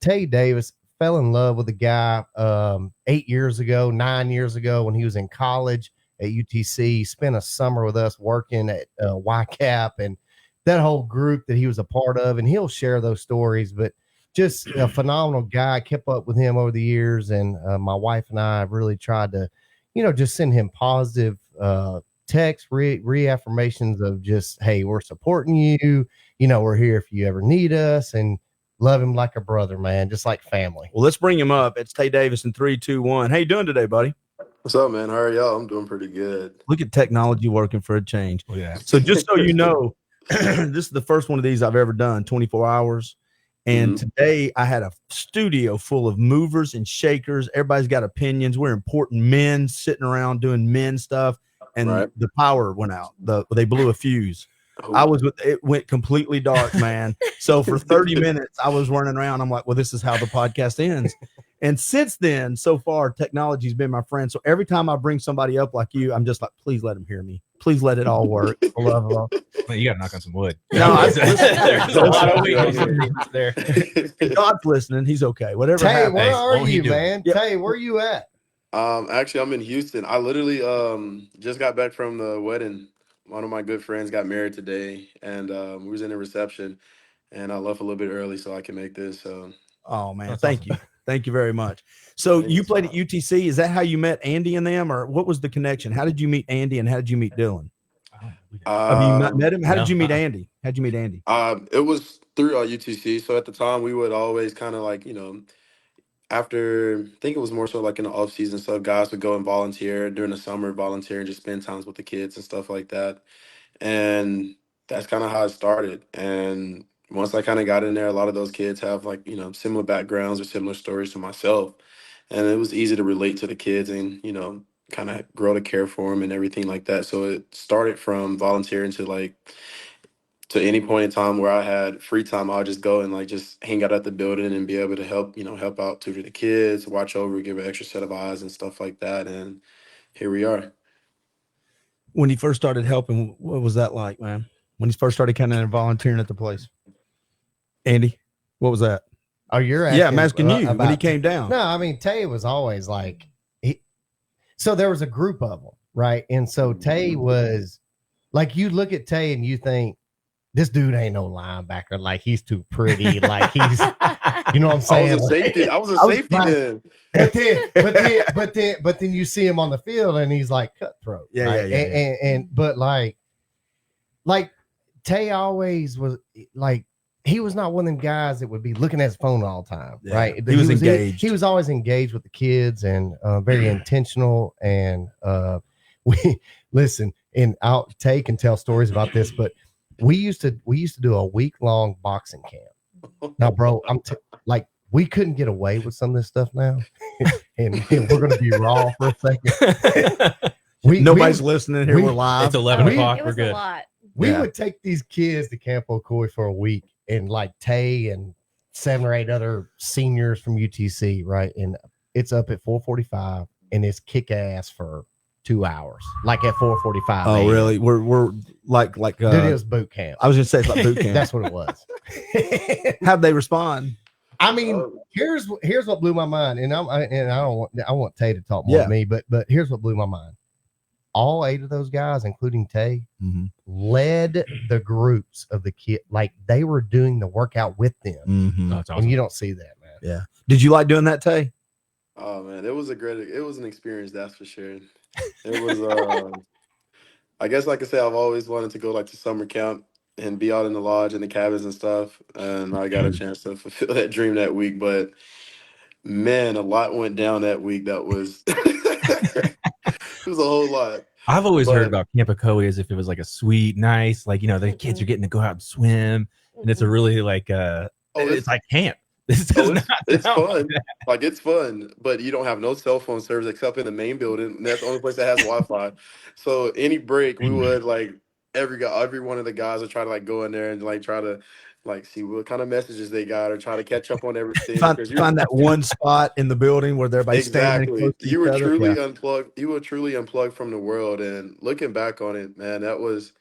Tay Davis. Fell in love with a guy 9 years ago when he was in college at UTC. Spent a summer with us working at YCAP and that whole group that he was a part of, and he'll share those stories. But just a phenomenal guy. I kept up with him over the years, and my wife and I really tried to, just send him positive text reaffirmations of just, hey, we're supporting you. We're here if you ever need us, and love him like a brother, man, just like family. Well, let's bring him up. It's Tay Davis in 3, 2, 1. How you doing today, buddy? What's up, man? How are y'all? I'm doing pretty good. Look at technology working for a change. Oh, yeah. So just so you know, this is the first one of these I've ever done, 24 hours. And today I had a studio full of movers and shakers. Everybody's got opinions. We're important men sitting around doing men stuff. And the power went out. They blew a fuse. It went completely dark, man. So for 30 minutes, I was running around. I'm like, well, this is how the podcast ends. And since then, so far, technology's been my friend. So every time I bring somebody up like you, I'm just like, please let them hear me. Please let it all work. Well, you got to knock on some wood. No, there's a lot of weaknesses there. God's listening. He's okay. Whatever Tay, happens. where are you, man? Yep. Tay, where are you at? Actually, I'm in Houston. I literally just got back from the wedding. One of my good friends got married today, and we was in the reception, and I left a little bit early so I can make this. Oh man, That's thank awesome. you. Thank you very much. So you played at UTC. Is that how you met Andy and them, or what was the connection? How did you meet Andy and how did you meet Dylan? Have you not met him? How did you meet Andy? How'd you meet Andy? It was through UTC. So at the time, we would always kind of like, after, I think it was more so like in the off season stuff, guys would go and volunteer during the summer, volunteer and just spend times with the kids and stuff like that. And that's kind of how it started. And once I kind of got in there, a lot of those kids have like, similar backgrounds or similar stories to myself. And it was easy to relate to the kids and, kind of grow to care for them and everything like that. So it started from volunteering to any point in time where I had free time, I'll just go and like just hang out at the building and be able to help out, tutor the kids, watch over, give an extra set of eyes and stuff like that. And here we are. When he first started helping, what was that like, man? When he first started kind of volunteering at the place? Andy, what was that? Oh, you're asking, yeah, I'm asking you when he came down. No, I mean, Tay was always like, so there was a group of them, right? And so Tay was like, you look at Tay and you think, this dude ain't no linebacker. Like, he's too pretty. Like, he's, you know what I'm saying? I was a safety then. But then you see him on the field and he's like cutthroat. Yeah, right? yeah. But like Tay always was like, he was not one of them guys that would be looking at his phone all the time, right? He was engaged. He was always engaged with the kids and very intentional. And we listen, and Tay can tell stories about this, but we used to do a week-long boxing camp. Now, bro, like, we couldn't get away with some of this stuff now, and we're gonna be raw for a second. Nobody's listening here. We're live. It's 11 o'clock. It We're was good. a lot. We would take these kids to Camp Ocoee for a week, and like Tay and 7 or 8 other seniors from UTC, right? And it's up at 4:45, and it's kick ass for 2 hours, like at 4:45. Oh, really? We're like dude, it was boot camp. I was gonna say it's like boot camp. That's what it was. How'd they respond? I mean, here's what blew my mind, and I want Tay to talk more than me, but here's what blew my mind. All 8 of those guys, including Tay, led the groups of the kid, like they were doing the workout with them. That's awesome. And you don't see that, man. Yeah. Did you like doing that, Tay? Oh man, it was an experience, that's for sure. It was I guess, like I said, I've always wanted to go like to summer camp and be out in the lodge and the cabins and stuff. And I got a chance to fulfill that dream that week. But man, a lot went down that week. That was it was a whole lot. I've always heard about Camp Ocoee as if it was like a sweet, nice, like, the kids are getting to go out and swim. And it's a really like it's like camp. It's fun. Like, it's fun, but you don't have no cell phone service except in the main building. And that's the only place that has Wi-Fi. So any break, we would like every one of the guys would try to like go in there and like try to like see what kind of messages they got or try to catch up on everything. Find that one spot in the building where everybody's standing close to you were each other. truly unplugged. You were truly unplugged from the world. And looking back on it, man, it was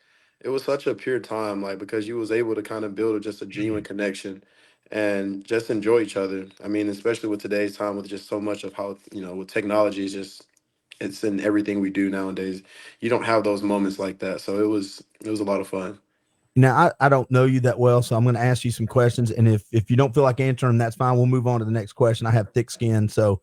such a pure time, like, because you was able to kind of build just a genuine connection and just enjoy each other. I mean, especially with today's time, with just so much of how, with technology is just, it's in everything we do nowadays. You don't have those moments like that. So it was a lot of fun. Now, I don't know you that well, so I'm going to ask you some questions. And if you don't feel like answering them, that's fine. We'll move on to the next question. I have thick skin. So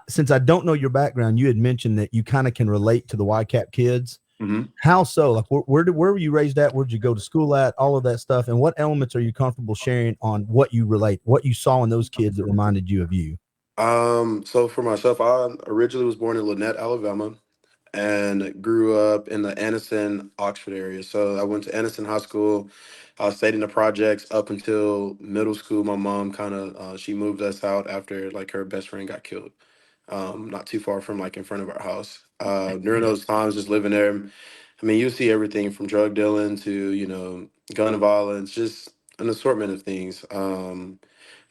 since I don't know your background, you had mentioned that you kind of can relate to the YCAP kids. Mm-hmm. How so? Like, where were you raised at? Where'd you go to school at? All of that stuff. And what elements are you comfortable sharing on what you saw in those kids that reminded you of you? So for myself, I originally was born in Lynette, Alabama, and grew up in the Anniston, Oxford area. So I went to Anniston High School. I stayed in the projects up until middle school. My mom she moved us out after like her best friend got killed. Not too far from like in front of our house. During those times, just living there, I mean, you see everything from drug dealing to, gun violence, just an assortment of things.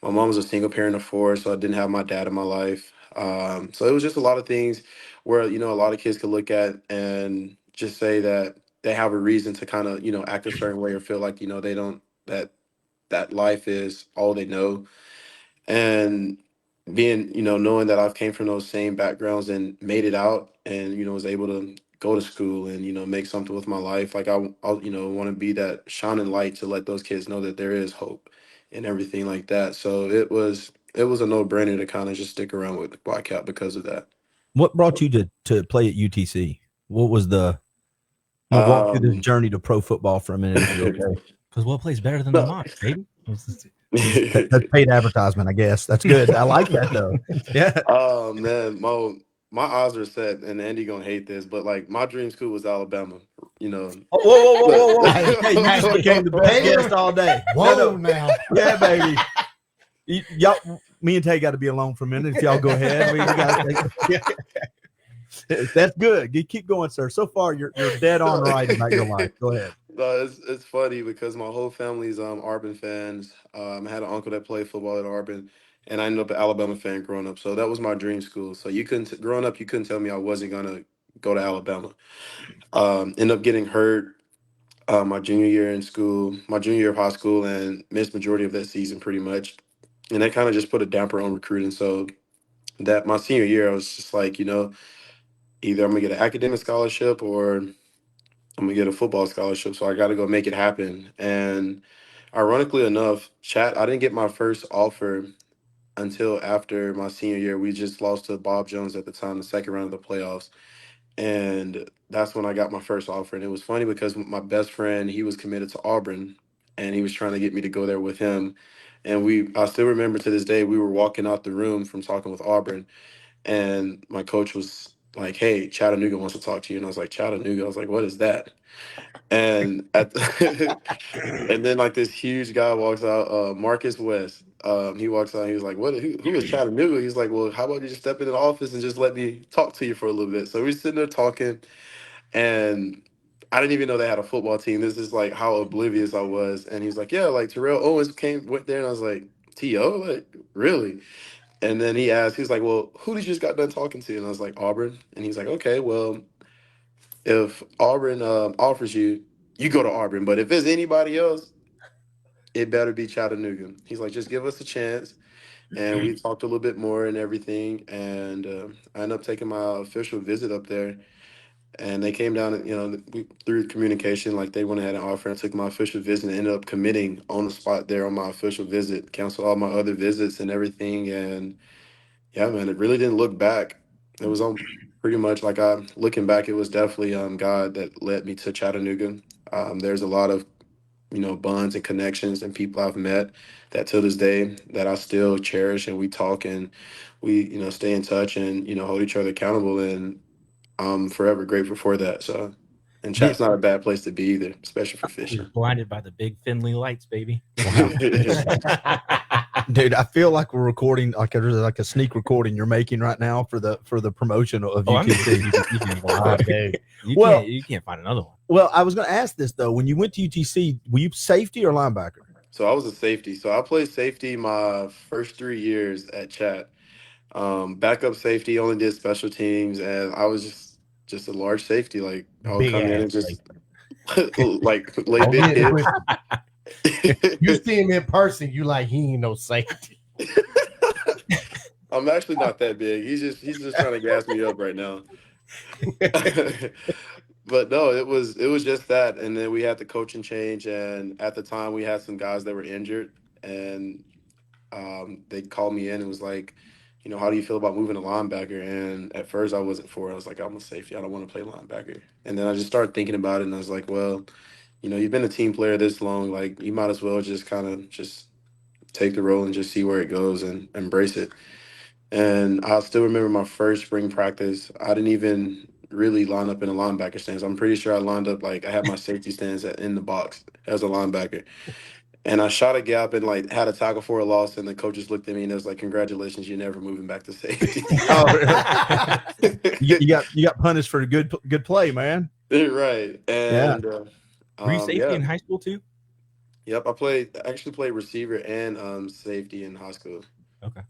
My mom was a single parent of 4, so I didn't have my dad in my life. So it was just a lot of things where, you know, a lot of kids could look at and just say that they have a reason to kind of, you know, act a certain way or feel like, you know, they don't, that life is all they know. And being, you know, knowing that I've came from those same backgrounds and made it out and, you know, was able to go to school and, you know, make something with my life. Like I'll you know, want to be that shining light to let those kids know that there is hope and everything like that. So it was a no-brainer to kind of just stick around with Wildcat because of that. What brought you to play at UTC? What was the walk through this journey to pro football for a minute, if you're okay? Because what plays better than the Mocs, baby? That's paid advertisement, I guess. That's good. I like that though. Yeah. Oh man, my odds are set, and Andy gonna hate this, but like my dream school was Alabama. You know. Whoa! Hey, you just became the best guest all day. Whoa, now. Yeah, baby. Y'all, me and Tay got to be alone for a minute. If y'all go ahead, that's good. You keep going, sir. So far, you're dead on right about your life. Go ahead. No, it's funny because my whole family's Auburn fans. I had an uncle that played football at Auburn, and I ended up an Alabama fan growing up. So that was my dream school. So growing up, you couldn't tell me I wasn't gonna go to Alabama. Ended up getting hurt my junior year in school, my junior year of high school, and missed majority of that season pretty much. And that kind of just put a damper on recruiting. So that my senior year, I was just like, you know, either I'm gonna get an academic scholarship or I'm gonna get a football scholarship. So I got to go make it happen. And ironically enough, I didn't get my first offer until after my senior year. We just lost to Bob Jones at the time, the second round of the playoffs. And that's when I got my first offer. And it was funny because my best friend, he was committed to Auburn and he was trying to get me to go there with him. And I still remember to this day, we were walking out the room from talking with Auburn and my coach was like, "Hey, Chattanooga wants to talk to you." And I was like, "Chattanooga?" I was like, "What is that?" And and then like this huge guy walks out, Marcus West. He walks out and he was like, who is Chattanooga? He's like, "Well, how about you just step into the office and just let me talk to you for a little bit?" So we're sitting there talking and I didn't even know they had a football team. This is like how oblivious I was. And he's like, "Yeah, like Terrell Owens went there." And I was like, "T.O.? Like, really?" And then he's like, "Well, who did you just got done talking to?" And I was like, "Auburn." And he's like, "Okay, well, if Auburn offers you, you go to Auburn. But if there's anybody else, it better be Chattanooga." He's like, "Just give us a chance." And we talked a little bit more and everything. And I ended up taking my official visit up there. And they came down, and, you know, through communication, like they went ahead and offered. I took my official visit and ended up committing on the spot there on my official visit, canceled all my other visits and everything. And yeah, man, it really didn't look back. It was on pretty much like looking back, it was definitely God that led me to Chattanooga. There's a lot of, you know, bonds and connections and people I've met that to this day that I still cherish, and we talk and we, you know, stay in touch and, you know, hold each other accountable. And I'm forever grateful for that. So, and Chat's not a bad place to be either, especially for fishing. You're blinded by the big Finley lights, baby. Wow. Dude, I feel like we're recording like a sneak recording you're making right now for the promotion of UTC. You can't find another one. Well, I was going to ask this though. When you went to UTC, were you safety or linebacker? So I was a safety. So I played safety my first 3 years at Chat. Backup safety, only did special teams, and I was just a large safety. Like I would come in and just like lay big hits. You see him in person, you like he ain't no safety. I'm actually not that big. He's just trying to gas me up right now. But no, it was just that. And then we had the coaching change, and at the time we had some guys that were injured, and they called me in and was like, you know, "How do you feel about moving to linebacker?" And at first I wasn't for it. I was like, "I'm a safety. I don't want to play linebacker." And then I just started thinking about it, and I was like, well, you know, you've been a team player this long, like you might as well just kind of just take the role and just see where it goes and embrace it. And I still remember my first spring practice. I didn't even really line up in the linebacker stance. I'm pretty sure I lined up like I had my safety stance in the box as a linebacker. And I shot a gap and like had a tackle for a loss, and the coach just looked at me and was like, "Congratulations, you're never moving back to safety." you got punished for a good play, man. Right. And were you safety in high school too? Yep, I actually played receiver and safety in high school. Okay.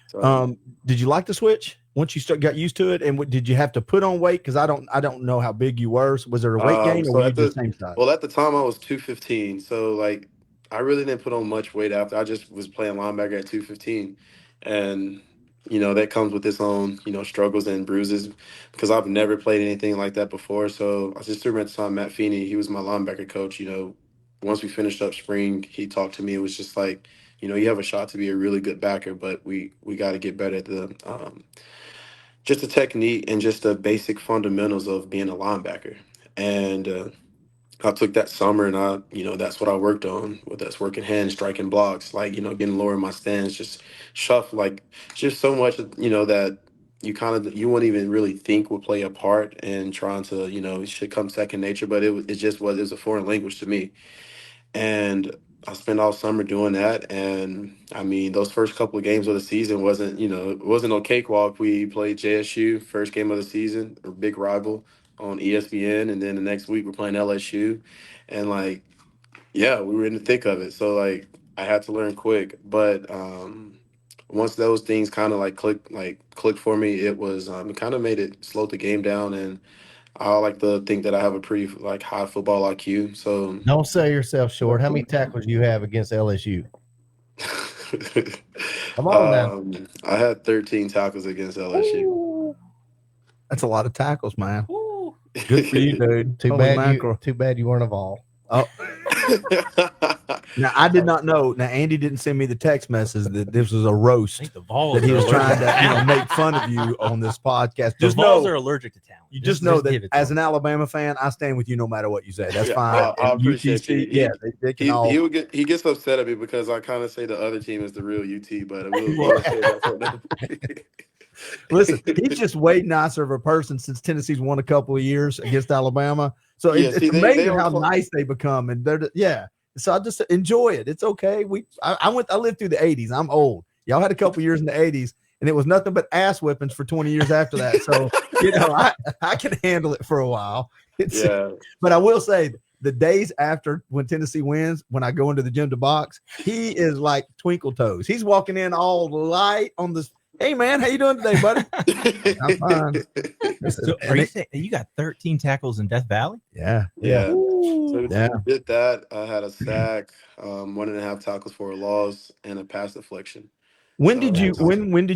So, did you like the switch once you got used to it? And did you have to put on weight? Because I don't know how big you were. So was there a weight gain, or so were you just same size? well, at the time I was 215. So like I really didn't put on much weight after. I just was playing linebacker at 215, and that comes with its own struggles and bruises because I've never played anything like that before. So I just remember at the time Matt Feeney, he was my linebacker coach. Once we finished up spring, he talked to me. It was just like, you have a shot to be a really good backer, but we got to get better at the just the technique and just the basic fundamentals of being a linebacker. And I took that summer and that's what I worked on. That's working hands, striking blocks, like, getting lower in my stance, just shuffle, like just so much, that you wouldn't even really think would play a part in trying to, it should come second nature, but it was a foreign language to me. And I spent all summer doing that. And I mean, those first couple of games of the season it wasn't no cakewalk. We played JSU first game of the season, a big rival on ESPN. And then the next week we're playing LSU. And like, yeah, we were in the thick of it. So like I had to learn quick. But once those things kind of clicked for me, it kind of made it slow the game down. And I like to think that I have a pretty high football IQ. So don't sell yourself short. How many tackles do you have against LSU? Come on now. I had 13 tackles against LSU. Ooh. That's a lot of tackles, man. Ooh. Good for you, dude. Too bad you weren't a Vol. Oh. Now I did not know. Now Andy didn't send me the text message that this was a roast that he was trying to make fun of you on this podcast. Just Vols are allergic to talent. You just know that as an Alabama fan, I stand with you no matter what you say. That's fine. I appreciate UTC, they can all. He gets upset at me because I kind of say the other team is the real UT, but we'll say that. Listen, he's just way nicer of a person since Tennessee's won a couple of years against Alabama. So it's amazing how nice they become, and so I just enjoy it. It's okay. I lived through the 80s. I'm old. Y'all had a couple of years in the 80s, and it was nothing but ass whippings for 20 years after that. So I can handle it for a while. But I will say the days after when Tennessee wins, when I go into the gym to box, he is like twinkle toes. He's walking in all light on this. Hey man, how you doing today, buddy? I'm fine. So are you saying you got 13 tackles in Death Valley? Yeah. So did that. I had a sack, 1.5 tackles for a loss, and a pass deflection. When did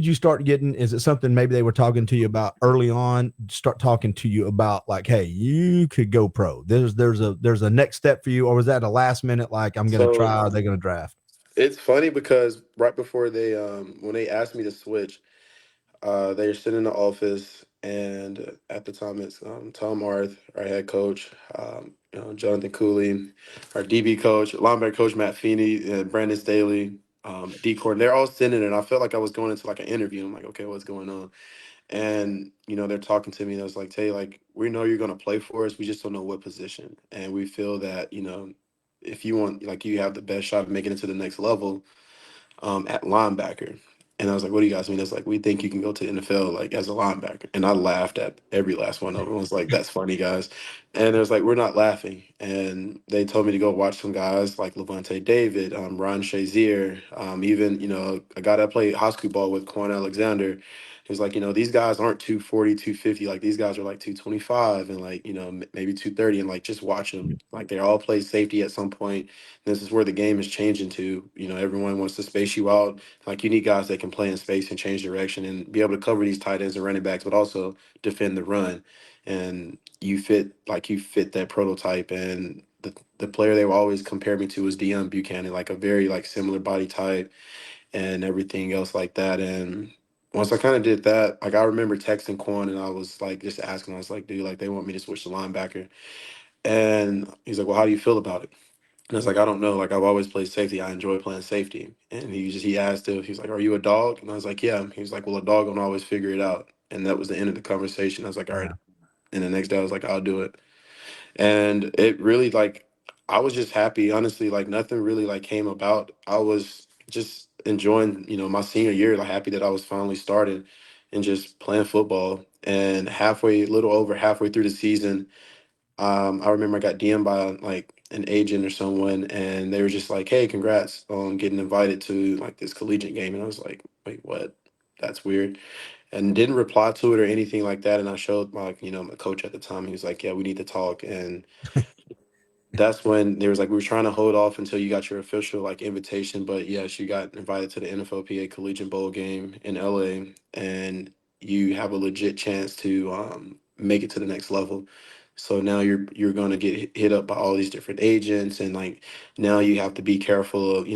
you start getting? Is it something maybe they were talking to you about early on? Start talking to you about like, hey, you could go pro. There's a next step for you, or was that a last minute like I'm going to try? Or are they going to draft? It's funny because right before they when they asked me to switch, they were sitting in the office, and at the time it's Tom Arth, our head coach, Jonathan Cooley, our DB coach, linebacker coach Matt Feeney, Brandon Staley, D Court. They're all sitting there, and I felt like I was going into like an interview. I'm like, okay, what's going on? And they're talking to me, and I was like, Tay, like we know you're going to play for us. We just don't know what position, and we feel that if you want, like, you have the best shot of making it to the next level at linebacker. And I was like, what do you guys mean? It's like, we think you can go to the NFL like as a linebacker. And I laughed at every last one of them. I was like, that's funny, guys. And it was like, we're not laughing. And they told me to go watch some guys like Levante David, Ron Shazier, even, a guy that played high school ball with Quan Alexander. He was like, these guys aren't 240, 250. Like, these guys are like 225 and like, maybe 230. And like, just watch them. Like, they all play safety at some point. This is where the game is changing to. Everyone wants to space you out. Like, you need guys that can play in space and change direction and be able to cover these tight ends and running backs, but also defend the run. And you fit that prototype. And the player they will always compare me to is Deion Buchanan, like a very like similar body type and everything else like that. And once I kind of did that, like I remember texting Quan and I was like just asking, I was like, dude, like they want me to switch to linebacker. And he's like, well, how do you feel about it? And I was like, I don't know. Like I've always played safety. I enjoy playing safety. And he asked if he's like, are you a dog? And I was like, yeah. He was like, well, a dog don't always figure it out. And that was the end of the conversation. I was like, all right. And the next day I was like, I'll do it. And it really I was just happy, honestly, like nothing really like came about. I was just enjoying, my senior year, like happy that I was finally starting and just playing football. And little over halfway through the season, I remember I got DM'd by like an agent or someone, and they were just like, "Hey, congrats on getting invited to like this collegiate game." And I was like, "Wait, what? That's weird." And didn't reply to it or anything like that. And I showed my, my coach at the time. He was like, "Yeah, we need to talk." And that's when there was like, we were trying to hold off until you got your official like invitation. But yes, you got invited to the NFLPA Collegiate Bowl game in LA, and you have a legit chance to make it to the next level. So now you're going to get hit up by all these different agents, and like now you have to be careful of,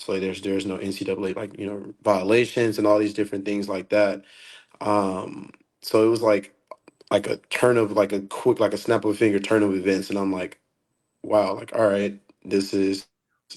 so there's no NCAA like, violations and all these different things like that. So it was like a turn of like a quick, like a snap of a finger turn of events, and I'm like, wow, like, all right, this is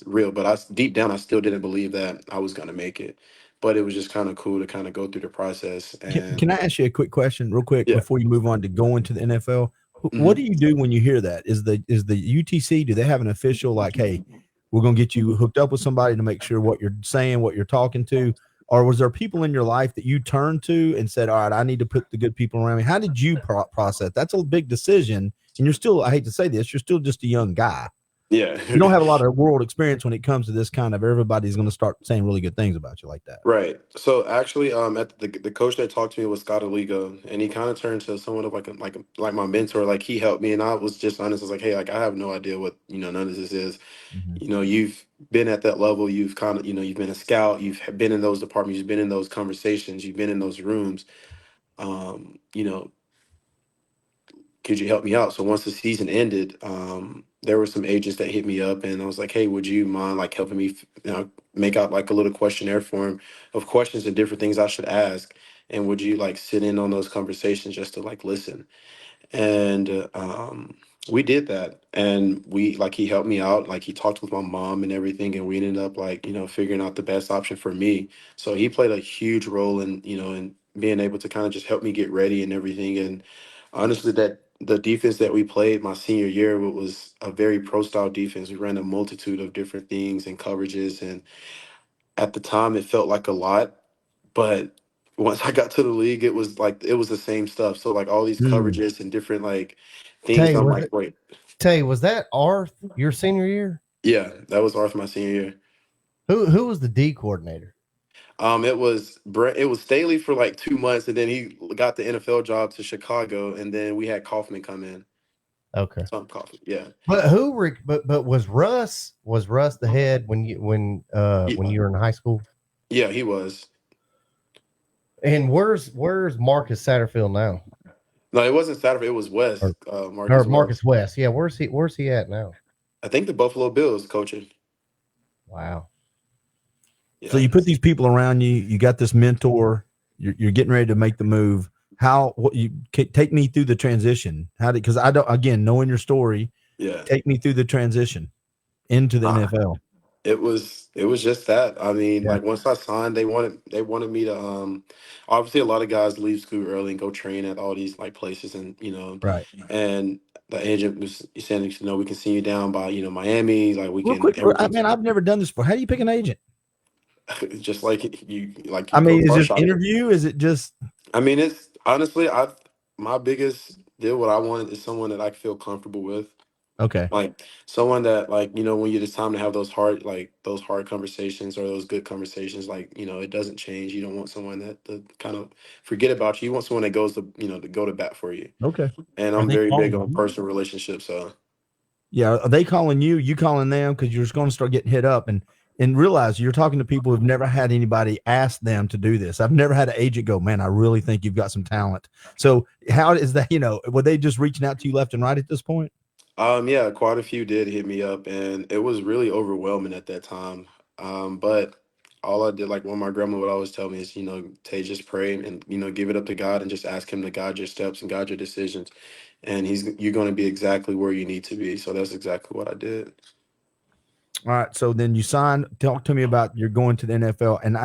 real. But deep down, I still didn't believe that I was gonna make it. But it was just kind of cool to kind of go through the process. And can I ask you a quick question, real quick, yeah. before you move on to going to the NFL? Mm-hmm. What do you do when you hear that? Is the UTC, do they have an official like, hey, we're gonna get you hooked up with somebody to make sure what you're saying, what you're talking to? Or was there people in your life that you turned to and said, all right, I need to put the good people around me? How did you process? That's a big decision. And you're still, I hate to say this, you're still just a young guy. Yeah. You don't have a lot of world experience when it comes to this kind of, everybody's going to start saying really good things about you like that. Right. So actually, at the coach that talked to me was Scott Aligo, and he kind of turned to someone of like my mentor. Like he helped me, and I was just honest. I was like, hey, like I have no idea what, none of this is. Mm-hmm. You've been at that level. You've kind of, you've been a scout. You've been in those departments. You've been in those conversations. You've been in those rooms. You know, could you help me out? So once the season ended, there were some agents that hit me up, and I was like, hey, would you mind like helping me, make out like a little questionnaire form of questions and different things I should ask, and would you like sit in on those conversations just to like listen? And we did that, and he helped me out, like he talked with my mom and everything, and we ended up like figuring out the best option for me. So he played a huge role in in being able to kind of just help me get ready and everything. And honestly, that the defense that we played my senior year was a very pro style defense. We ran a multitude of different things and coverages, and at the time it felt like a lot, but once I got to the league, it was the same stuff. So like all these coverages and different like things. I'm like, wait. Tay, was that Arth your senior year? Yeah, that was Arth my senior year. Who was the D coordinator? It was Brett. It was Staley for like 2 months, and then he got the NFL job to Chicago, and then we had Kaufman come in. Okay. Kaufman, yeah. But but was Russ the head when you were in high school? Yeah, he was. And where's Marcus Satterfield now? No, it wasn't Satterfield. It was West. Marcus West. Yeah, where's he at now? I think the Buffalo Bills coaching. Wow. Yeah. So you put these people around you. You got this mentor. You're getting ready to make the move. What you take me through the transition? Because I don't, again, knowing your story. Yeah. Take me through the transition into the NFL. It was just that. I mean, like once I signed, they wanted me to obviously a lot of guys leave school early and go train at all these like places, and right. And the agent was saying, we can see you down by Miami, like we can. I've never done this before. How do you pick an agent? Just like you I mean, is it interview? Is it just? I mean, it's honestly, my biggest deal. What I wanted is someone that I feel comfortable with. Okay. Like someone that like, when it's time to have those hard conversations or those good conversations, like, it doesn't change. You don't want someone that to kind of forget about you. You want someone that goes to, to go to bat for you. Okay. And I'm very big on personal relationships. So yeah. Are they calling you? You calling them? Because you're just going to start getting hit up and realize you're talking to people who've never had anybody ask them to do this. I've never had an agent go, man, I really think you've got some talent. So how is that, were they just reaching out to you left and right at this point? Yeah, quite a few did hit me up, and it was really overwhelming at that time. But all I did, like what my grandma would always tell me is, Tay, just pray and, give it up to God and just ask him to guide your steps and guide your decisions. And you're going to be exactly where you need to be. So that's exactly what I did. All right. So then you signed. Talk to me about you're going to the NFL. And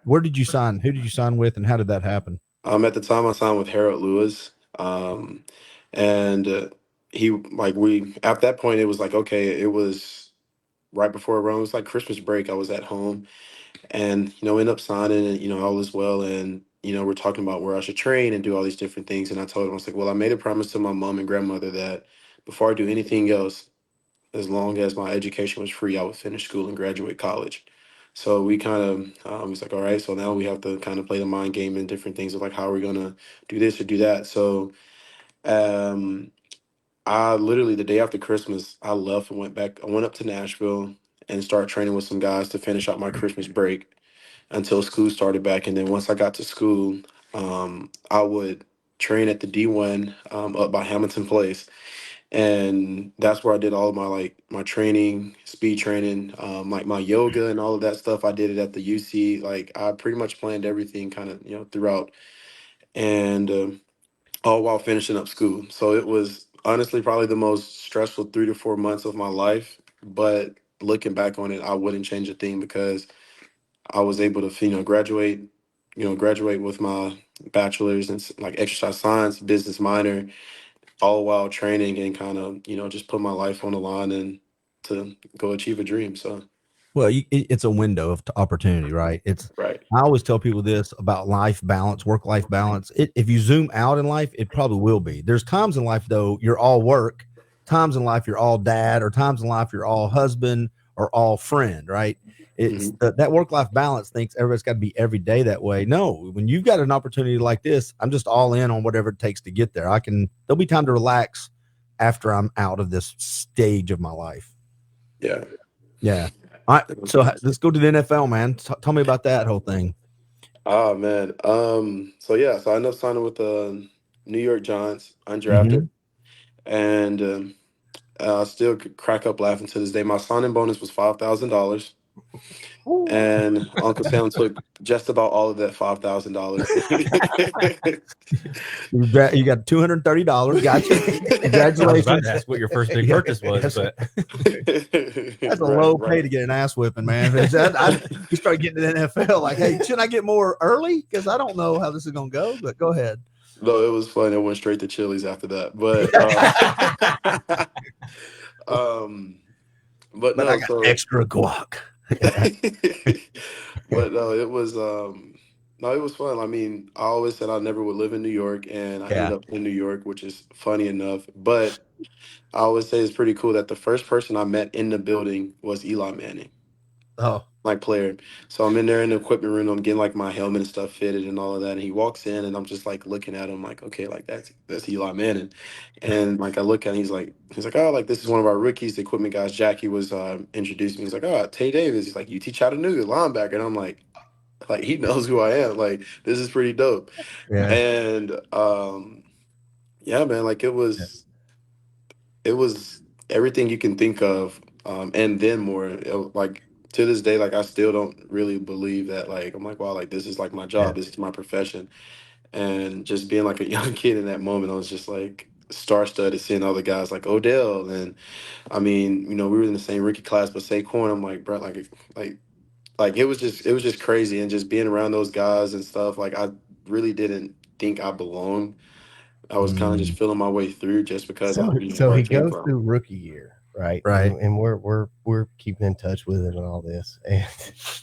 where did you sign? Who did you sign with, and how did that happen? At the time I signed with Harold Lewis. He at that point it was like, okay, it was right before it was like Christmas break. I was at home and, end up signing and, all is well. And, we're talking about where I should train and do all these different things. And I told him, I was like, well, I made a promise to my mom and grandmother that before I do anything else, as long as my education was free, I would finish school and graduate college. So we kind of was like, all right, so now we have to kind of play the mind game and different things of like, how are we gonna do this or do that? So um, I literally the day after Christmas, I left and went back. I went up to Nashville and started training with some guys to finish out my Christmas break until school started back. And then once I got to school, I would train at the D1 up by Hamilton Place, and that's where I did all of my my training, speed training, like my yoga and all of that stuff. I did it at the UC. Like I pretty much planned everything kind of throughout, and all while finishing up school. So it was honestly probably the most stressful 3 to 4 months of my life. But looking back on it, I wouldn't change a thing because I was able to graduate with my bachelor's in like exercise science, business minor, all while training and kind of just put my life on the line and to go achieve a dream. So well, it's a window of opportunity, right? It's right. I always tell people this about life balance, work-life balance. If you zoom out in life, it probably will be. There's times in life though you're all work, times in life you're all dad, or times in life you're all husband or all friend, right? It's that work-life balance thinks everybody's got to be every day that way. No, when you've got an opportunity like this, I'm just all in on whatever it takes to get there. There'll be time to relax after I'm out of this stage of my life. Yeah. Yeah. All right. So let's go to the NFL, man. Tell me about that whole thing. Oh man. So I ended up signing with the New York Giants, undrafted, and I still crack up laughing to this day. My signing bonus was $5,000. And Uncle Sam took just about all of that $5,000. You got $230. Gotcha. Congratulations. That's what your first big purchase was. But that's a low pay to get an ass whipping, man. You start getting to the NFL like, hey, shouldn't I get more early? Because I don't know how this is going to go. But go ahead. No, it was fun. It went straight to Chili's after that. But no, I got extra guac. But no, it was fun. I mean, I always said I never would live in New York, and I ended up in New York, which is funny enough. But I always say it's pretty cool that the first person I met in the building was Eli Manning. Oh, my player. So I'm in there in the equipment room. I'm getting like my helmet and stuff fitted and all of that. And he walks in, and I'm just like looking at him like, okay, like that's Eli Manning. And like I look at him, he's like, oh, like this is one of our rookies, the equipment guys. Jackie was introducing me. He's like, oh, Tay Davis. He's like, you teach Chattanooga linebacker. And I'm like he knows who I am. Like this is pretty dope. Yeah. And yeah, man, like it was everything you can think of, and then more. Like to this day, like I still don't really believe that. Like I'm like, wow, like this is like my job, this is my profession, and just being like a young kid in that moment, I was just like star-studded, seeing all the guys like Odell, and I mean, we were in the same rookie class, but Saquon, I'm like, bro, like it was just crazy, and just being around those guys and stuff. Like I really didn't think I belonged. I was kind of just feeling my way through, just because. So he goes through rookie year, right? And we're keeping in touch with it and all this. And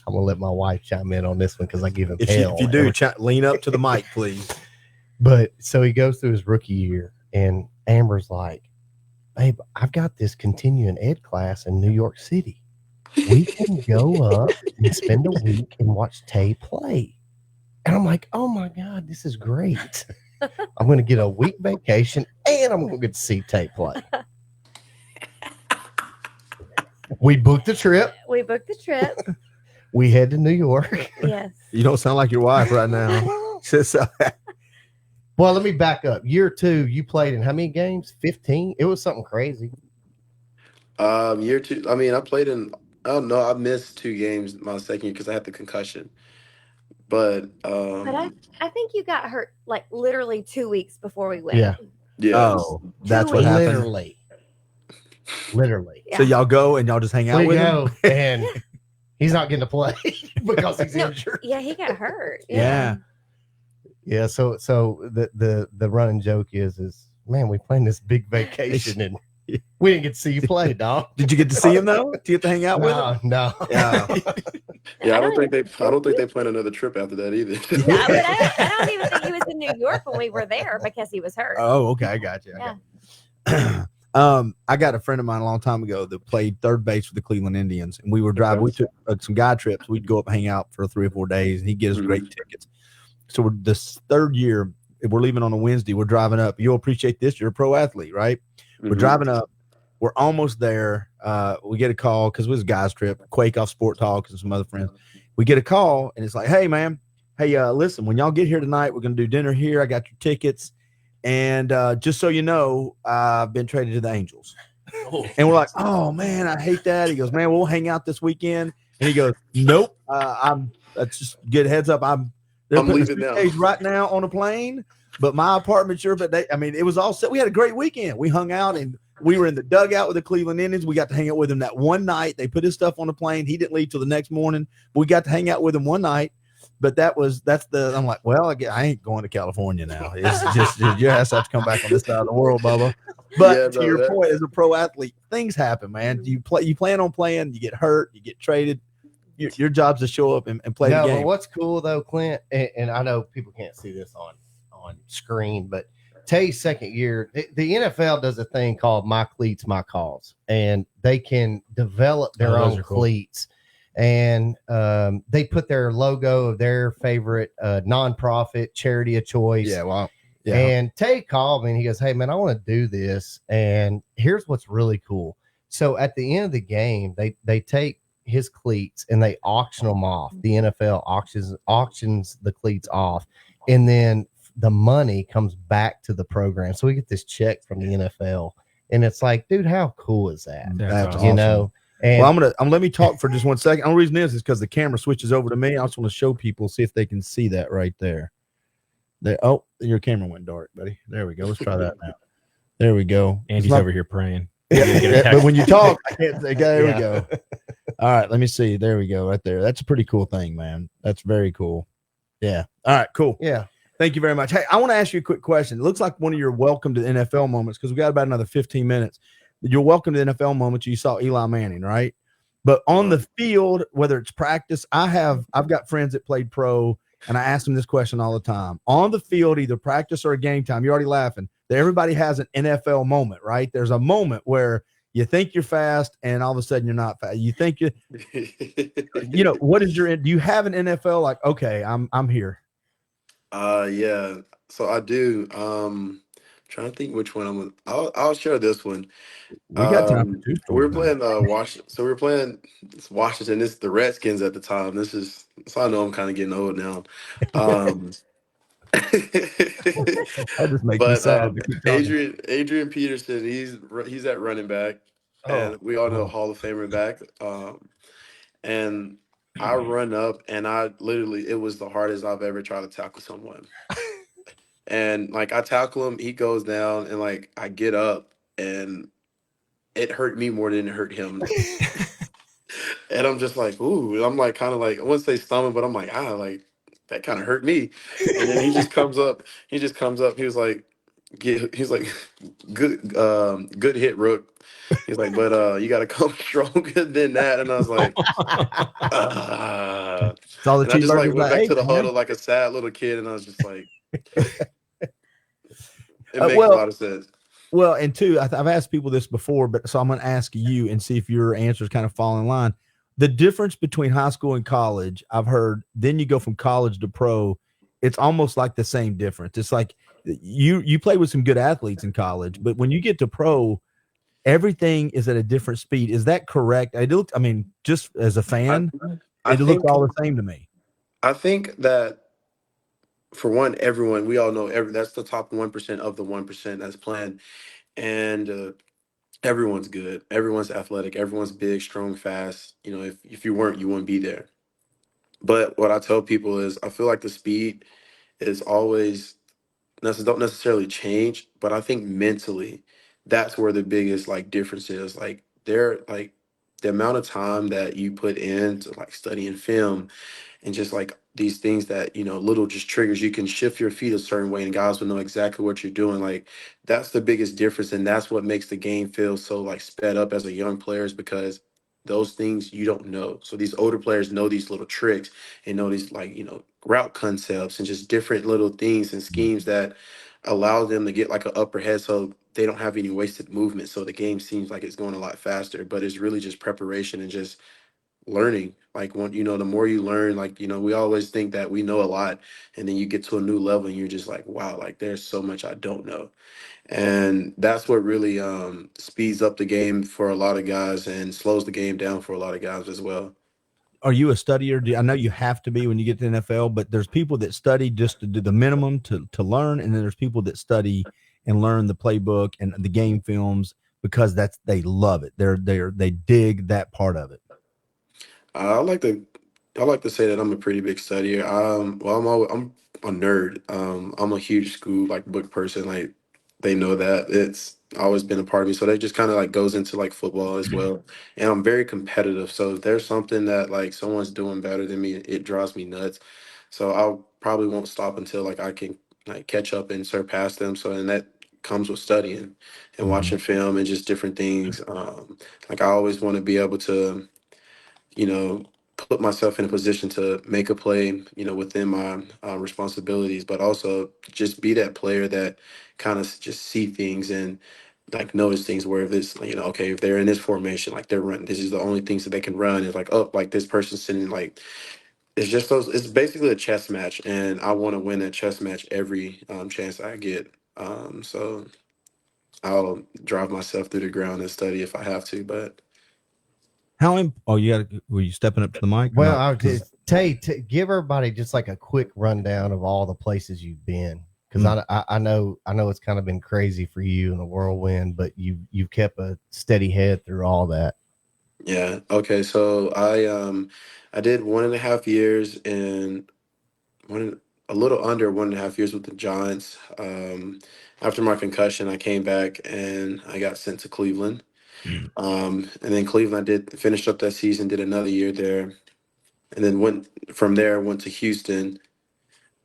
I'm gonna let my wife chime in on this one because I give him hell. If you do, lean up to the mic, please. But so he goes through his rookie year, and Amber's like, "Babe, I've got this continuing ed class in New York City. We can go up and spend a week and watch Tay play." And I'm like, "Oh my God, this is great. I'm going to get a week vacation and I'm going to get to see Tay play." We booked the trip. We head to New York. Yes. You don't sound like your wife right now. Well, let me back up. Year 2, you played in how many games? 15? It was something crazy. Year 2, I mean, I played in, I missed 2 games my second year because I had the concussion. But I think you got hurt like literally 2 weeks before we went. Yeah. Oh, that's what happened. Literally. Yeah. So y'all go and y'all just hang out with him, and he's not getting to play because he's injured. Yeah, he got hurt. Yeah. So the running joke is, man, we planned this big vacation and we didn't get to see you play, dog. Did you get to see him though? Did you get to hang out with him? No. Yeah. Yeah, I don't think they plan another trip after that either. No, but I don't even think he was in New York when we were there because he was hurt. Oh, okay, I got you. Yeah. I got a friend of mine a long time ago that played third base for the Cleveland Indians, and we were driving. We took some guy trips. We'd go up and hang out for 3 or 4 days, and he'd get us great tickets. So this third year, we're leaving on a Wednesday. We're driving up. You'll appreciate this. You're a pro athlete, right? We're driving up. We're almost there. We get a call because it was a guy's trip. Quake off Sport Talk and some other friends. We get a call, and it's like, hey, man. Hey, listen, when y'all get here tonight, we're going to do dinner here. I got your tickets. And just so you know, I've been traded to the Angels. And we're like, oh, man, I hate that. He goes, man, we'll hang out this weekend. And he goes, nope. That's just good heads up. They're putting a suitcase right now on a plane, but my apartment's sure. But it was all set. We had a great weekend. We hung out and we were in the dugout with the Cleveland Indians. We got to hang out with him that one night. They put his stuff on the plane. He didn't leave till the next morning. We got to hang out with him one night. But I'm like, well, I ain't going to California now. It's just your ass have to come back on this side of the world, Bubba. But to your point, as a pro athlete, things happen, man. You plan on playing, you get hurt, you get traded. Your job's to show up and play the game. But what's cool though, Clint, and I know people can't see this on screen, but Tay's second year, the NFL does a thing called My Cleats, My Calls, and they can develop their own cleats. And they put their logo of their favorite nonprofit charity of choice. Yeah, wow. Yeah. And Tay called me and he goes, hey, man, I want to do this. And here's what's really cool. So at the end of the game, they take his cleats and they auction them off. The NFL auctions the cleats off. And then the money comes back to the program. So we get this check from the NFL. And it's like, dude, how cool is that? That's awesome. You know? And well, I'm gonna let me talk for just 1 second. The only reason is because the camera switches over to me. I just want to show people, see if they can see that right there. Oh, your camera went dark, buddy. There we go. Let's try that now. There we go. Andy's over here praying. Yeah, but when you talk, I can't say. There we go. All right, let me see. There we go, right there. That's a pretty cool thing, man. That's very cool. Yeah. All right, cool. Yeah. Thank you very much. Hey, I want to ask you a quick question. It looks like one of your welcome to the NFL moments because we got about another 15 minutes. You're welcome to the NFL moments. You saw Eli Manning, right? But on the field, whether it's practice, I've got friends that played pro, and I ask them this question all the time. On the field, either practice or a game time, you're already laughing. Everybody has an NFL moment, right? There's a moment where you think you're fast, and all of a sudden you're not fast. You think do you have an NFL like, okay, I'm here? Yeah. So I do. Trying to think which one I'll share this one. We got time for two stories. We were playing Washington. So we were playing Washington. It's the Redskins at the time. So I know I'm kind of getting old now. That just makes me sad. Adrian Peterson, he's at running back. And we all know Hall of Famer back. And I run up and it was the hardest I've ever tried to tackle someone. And like I tackle him, he goes down, and like I get up, and it hurt me more than it hurt him. And I'm just like, ooh, I'm like kind of like I wouldn't say stomach, but I'm like like that kind of hurt me. And then he just comes up. He was like, good hit, Rook. He's like, but you got to come stronger than that. And I was like, I just like went back to the huddle like a sad little kid, and I was just like. It makes a lot of sense. Well, and two, I've asked people this before, but so I'm going to ask you and see if your answers kind of fall in line. The difference between high school and college, I've heard, then you go from college to pro, it's almost like the same difference. It's like you play with some good athletes in college, but when you get to pro, everything is at a different speed. Is that correct? Just as a fan, it looked all the same to me. I think that for one, we all know that's the top 1% of the 1% that's playing. And everyone's good. Everyone's athletic. Everyone's big, strong, fast. You know, if you weren't, you wouldn't be there. But what I tell people is I feel like the speed is always don't necessarily change, but I think mentally that's where the biggest like difference is. Like the amount of time that you put into like studying film and just like these things that, little just triggers, you can shift your feet a certain way and guys will know exactly what you're doing. Like that's the biggest difference. And that's what makes the game feel so like sped up as a young player is because those things you don't know. So these older players know these little tricks and know these like, route concepts and just different little things and schemes that allow them to get like an upper head so they don't have any wasted movement. So the game seems like it's going a lot faster, but it's really just preparation and just learning. Like when, the more you learn, like, we always think that we know a lot, and then you get to a new level and you're just like, wow, like there's so much I don't know. And that's what really speeds up the game for a lot of guys and slows the game down for a lot of guys as well. Are you a studier? I know you have to be when you get to the NFL, but there's people that study just to do the minimum to learn, and then there's people that study and learn the playbook and the game films because they love it. They dig that part of it. I like to say that I'm a pretty big studier. I'm a nerd. I'm a huge school like book person. Like they know that it's always been a part of me. So that just kind of like goes into like football as well. And I'm very competitive. So if there's something that like someone's doing better than me, it drives me nuts. So I probably won't stop until like I can like catch up and surpass them. So and that comes with studying and watching film and just different things. Like I always want to be able to, put myself in a position to make a play, within my responsibilities, but also just be that player that kind of just see things and like notice things where if it's, okay, if they're in this formation, like they're running, this is the only things that they can run. It's like, oh, like this person's sitting like, it's just it's basically a chess match. And I want to win that chess match every chance I get. So I'll drive myself through the ground and study if I have to, but were you stepping up to the mic? Well, I was just give everybody just like a quick rundown of all the places you've been, because I know it's kind of been crazy for you in the whirlwind, but you've kept a steady head through all that. Yeah. Okay. So I did 1.5 years and a little under 1.5 years with the Giants. After my concussion, I came back and I got sent to Cleveland. And then Cleveland finished up that season, did another year there, and then went to Houston,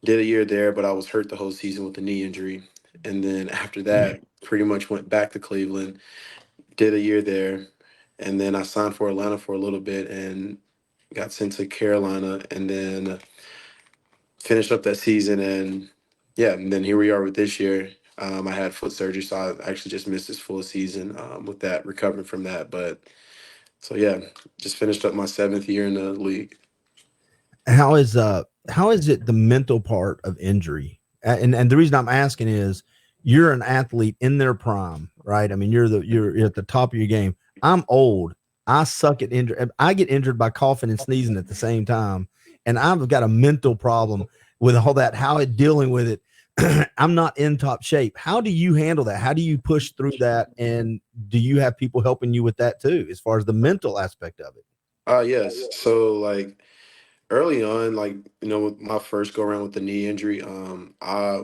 did a year there, but I was hurt the whole season with a knee injury. And then after that, pretty much went back to Cleveland, did a year there, and then I signed for Atlanta for a little bit and got sent to Carolina, and then finished up that season. And yeah, and then here we are with this year. I had foot surgery, so I actually just missed this full season with that, recovering from that. But so yeah, just finished up my 7th year in the league. How is it the mental part of injury? And the reason I'm asking is you're an athlete in their prime, right? I mean, you're at the top of your game. I'm old. I suck at injury. I get injured by coughing and sneezing at the same time, and I've got a mental problem with all that. How it dealing with it. I'm not in top shape. How do you handle that? How do you push through that? And do you have people helping you with that too, as far as the mental aspect of it? Yes. So like early on, like, with my first go around with the knee injury, I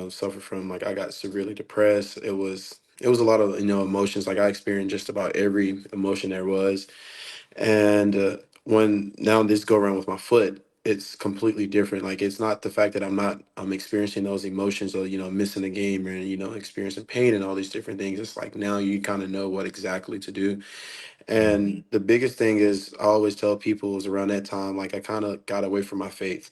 suffered from like, I got severely depressed. It was a lot of, emotions. Like I experienced just about every emotion there was. And when now this go around with my foot, it's completely different. Like it's not the fact that I'm experiencing those emotions or missing a game or experiencing pain and all these different things. It's like now you kind of know what exactly to do. And the biggest thing is I always tell people is around that time, like I kind of got away from my faith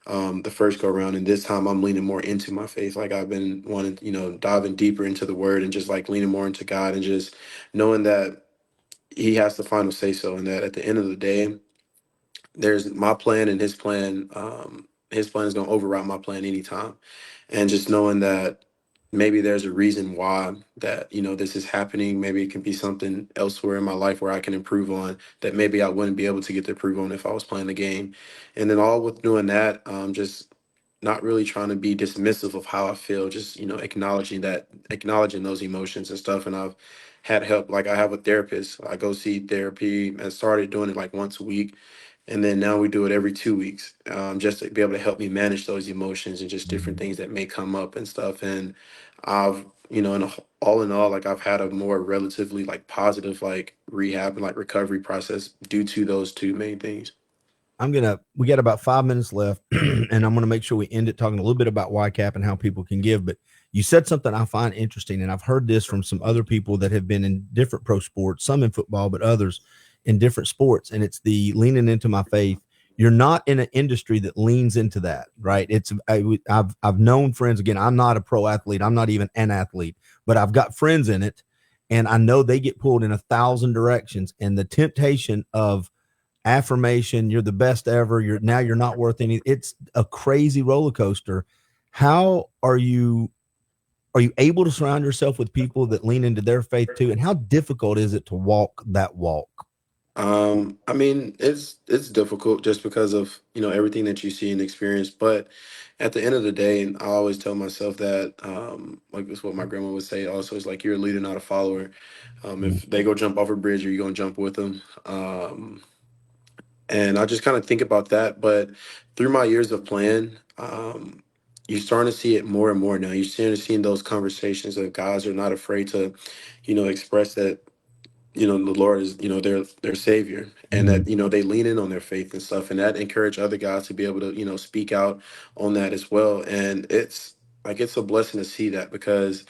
the first go around, and this time I'm leaning more into my faith. Like I've been wanting, diving deeper into the word and just like leaning more into God and just knowing that he has the final say so, and that at the end of the day, there's my plan and his plan. His plan is going to override my plan anytime. And just knowing that maybe there's a reason why that, this is happening. Maybe it can be something elsewhere in my life where I can improve on that maybe I wouldn't be able to get to improve on if I was playing the game. And then all with doing that, just not really trying to be dismissive of how I feel, just, acknowledging those emotions and stuff. And I've had help. Like I have a therapist. I go see therapy and started doing it like once a week. And then now we do it every 2 weeks, just to be able to help me manage those emotions and just different things that may come up and stuff. And I've, all in all, like I've had a more relatively like positive like rehab and like recovery process due to those two main things. We got about 5 minutes left, and I'm going to make sure we end it talking a little bit about YCAP and how people can give. But you said something I find interesting, and I've heard this from some other people that have been in different pro sports, some in football, but others in different sports. And it's the leaning into my faith. you're not in an industry that leans into that, right? I've known friends, again, I'm not a pro athlete. I'm not even an athlete, but I've got friends in it, and I know they get pulled in 1,000 directions, and the temptation of affirmation, you're the best ever, you're not worth any, it's a crazy roller coaster. How are you able to surround yourself with people that lean into their faith too? And how difficult is it to walk that walk? I mean, it's difficult just because of, everything that you see and experience. But at the end of the day, and I always tell myself that, like this is what my grandma would say also, is like, you're a leader, not a follower. If they go jump off a bridge, are you going to jump with them? And I just kind of think about that. But through my years of playing, you're starting to see it more and more now. You're starting to see those conversations that guys are not afraid to, express that, the Lord is, their savior, and that, they lean in on their faith and stuff, and that encourage other guys to be able to, speak out on that as well. And it's a blessing to see that, because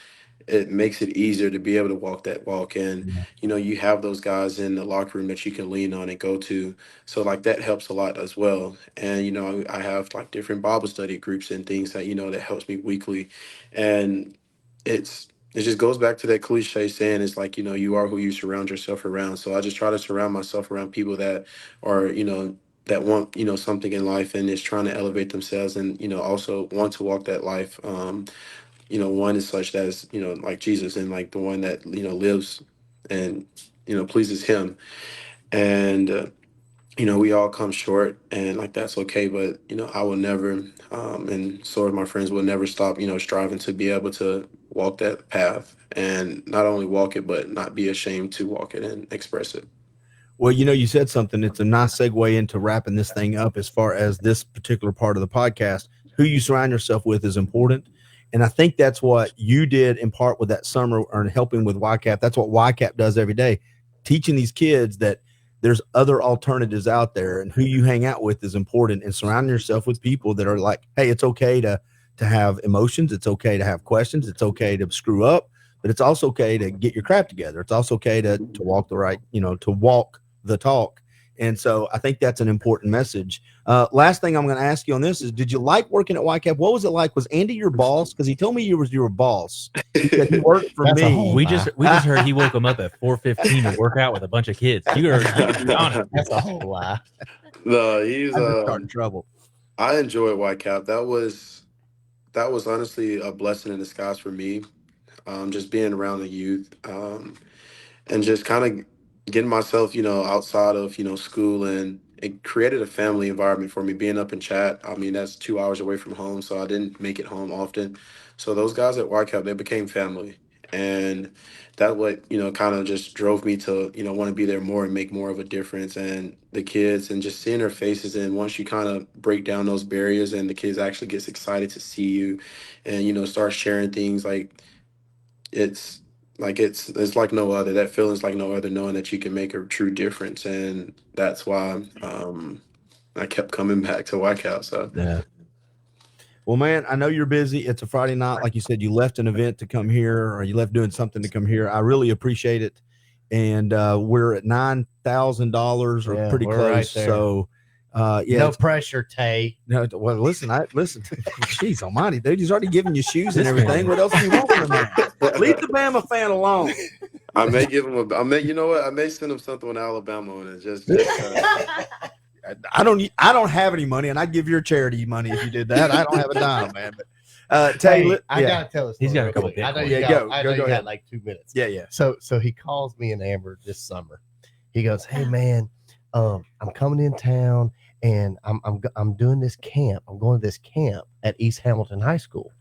it makes it easier to be able to walk that walk. And, you have those guys in the locker room that you can lean on and go to. So like that helps a lot as well. And, I have like different Bible study groups and things that, that helps me weekly. And it just goes back to that cliche saying, it's like, you are who you surround yourself around. So I just try to surround myself around people that are, that want, something in life and is trying to elevate themselves, and, also want to walk that life. One is such as, like Jesus, and like the one that, lives and, pleases him. And, we all come short, and like, that's okay. But, I will never, and so my friends will never stop, striving to be able to walk that path, and not only walk it, but not be ashamed to walk it and express it. Well, you said something. It's a nice segue into wrapping this thing up as far as this particular part of the podcast. Who you surround yourself with is important. And I think that's what you did in part with that summer, or helping with YCAP. That's what YCAP does every day, teaching these kids that there's other alternatives out there, and who you hang out with is important, and surrounding yourself with people that are like, hey, it's okay to have emotions. It's okay to have questions. It's okay to screw up, but it's also okay to get your crap together. It's also okay to walk the right, to walk the talk. And so I think that's an important message. Last thing I'm going to ask you on this is, did you like working at YCAP? What was it like? Was Andy your boss? Because he told me you were boss. He said he worked for me. We just heard he woke him up at 4:15 to work out with a bunch of kids. You are honest. That's a whole lie. No, he's starting trouble. I enjoyed YCAP. That was honestly a blessing in disguise for me. Just being around the youth, and just kind of getting myself, outside of, school, and it created a family environment for me. Being up in Chat, I mean, that's 2 hours away from home, so I didn't make it home often. So those guys at YCAP, they became family, and that what, kind of just drove me to, want to be there more and make more of a difference. And the kids, and just seeing their faces, and once you kind of break down those barriers, and the kids actually gets excited to see you, and, start sharing things, like it's like no other. That feeling's like no other, knowing that you can make a true difference. And that's why I kept coming back to YCAP. So yeah. Well, man, I know you're busy. It's a Friday night. Like you said, you left an event to come here, or you left doing something to come here. I really appreciate it. And we're at $9,000 or pretty close. Right, so yeah, no pressure, Tay. No, well, listen. Jeez almighty, dude, he's already giving you shoes and everything. What else do you want from him? Leave the Bama fan alone. I may give him I may send him something with Alabama on it. Just I don't have any money, and I'd give your charity money if you did that. I don't have a dime, man. But Tay, I gotta tell us. He's got a couple. I know you got like 2 minutes. Yeah. So he calls me and Amber this summer. He goes, "Hey man, I'm coming in town, and I'm doing this camp. I'm going to this camp at East Hamilton High School."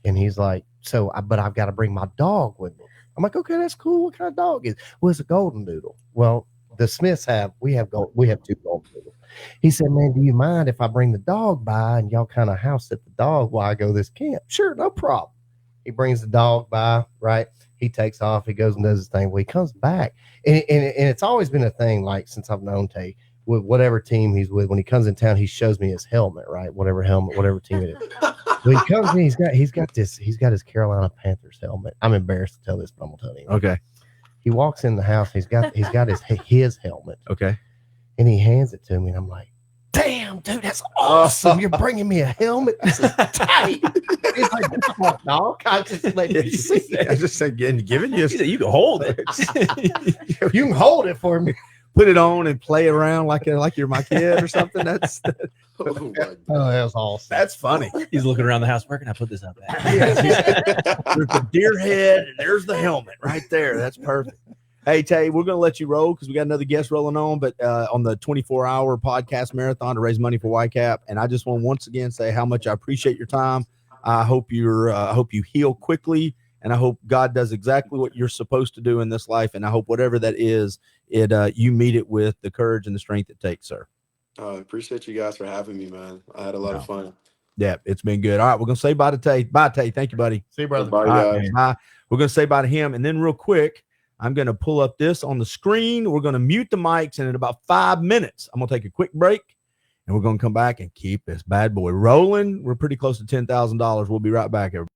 And he's like, but I've got to bring my dog with me. I'm like, okay, that's cool. What kind of dog is? Well, it's a golden doodle. Well, the Smiths we have 2 golden doodles. He said, man, do you mind if I bring the dog by and y'all kind of house sit the dog while I go to this camp? Sure, no problem. He brings the dog by, right? He takes off. He goes and does his thing. Well, he comes back. And it's always been a thing, like, since I've known Tay, with whatever team he's with, when he comes in town, he shows me his helmet, right? Whatever team it is. When he comes in, he's got his Carolina Panthers helmet. I'm embarrassed to tell this, but I'm gonna tell you. Okay. He walks in the house. He's got his helmet. Okay. And he hands it to me, and I'm like, damn, dude, that's awesome. You're bringing me a helmet. This is tight. He's like, no, I just let you see. I just said, giving you. You can hold it. You can hold it for me. Put it on and play around like you're my kid or something. That's that was awesome. That's funny. He's looking around the house. Where can I put this up at? There's the deer head and there's the helmet right there. That's perfect. Hey, Tay, we're going to let you roll because we got another guest rolling on, but on the 24-hour podcast marathon to raise money for YCAP. And I just want to once again say how much I appreciate your time. I hope you heal quickly, and I hope God does exactly what you're supposed to do in this life. And I hope whatever that is, you meet it with the courage and the strength it takes, sir. I appreciate you guys for having me, man. I had a lot of fun. Yeah, it's been good. All right, we're going to say bye to Tay. Bye, Tay. Thank you, buddy. See you, brother. Bye, guys. guys. Bye. We're going to say bye to him. And then real quick, I'm going to pull up this on the screen. We're going to mute the mics. And in about 5 minutes, I'm going to take a quick break. And we're going to come back and keep this bad boy rolling. We're pretty close to $10,000. We'll be right back, everybody.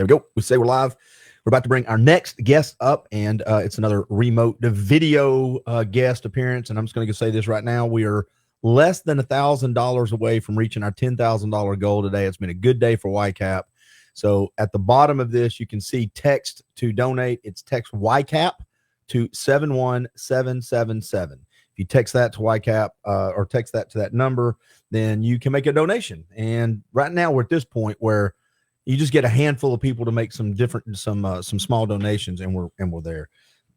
There we go. We say we're live. We're about to bring our next guest up, and it's another remote video guest appearance. And I'm just going to say this right now. We are less than $1,000 away from reaching our $10,000 goal today. It's been a good day for YCAP. So at the bottom of this, you can see text to donate. It's text YCAP to 71777. If you text that to YCAP or text that to that number, then you can make a donation. And right now we're at this point where you just get a handful of people to make some small donations, and we're there.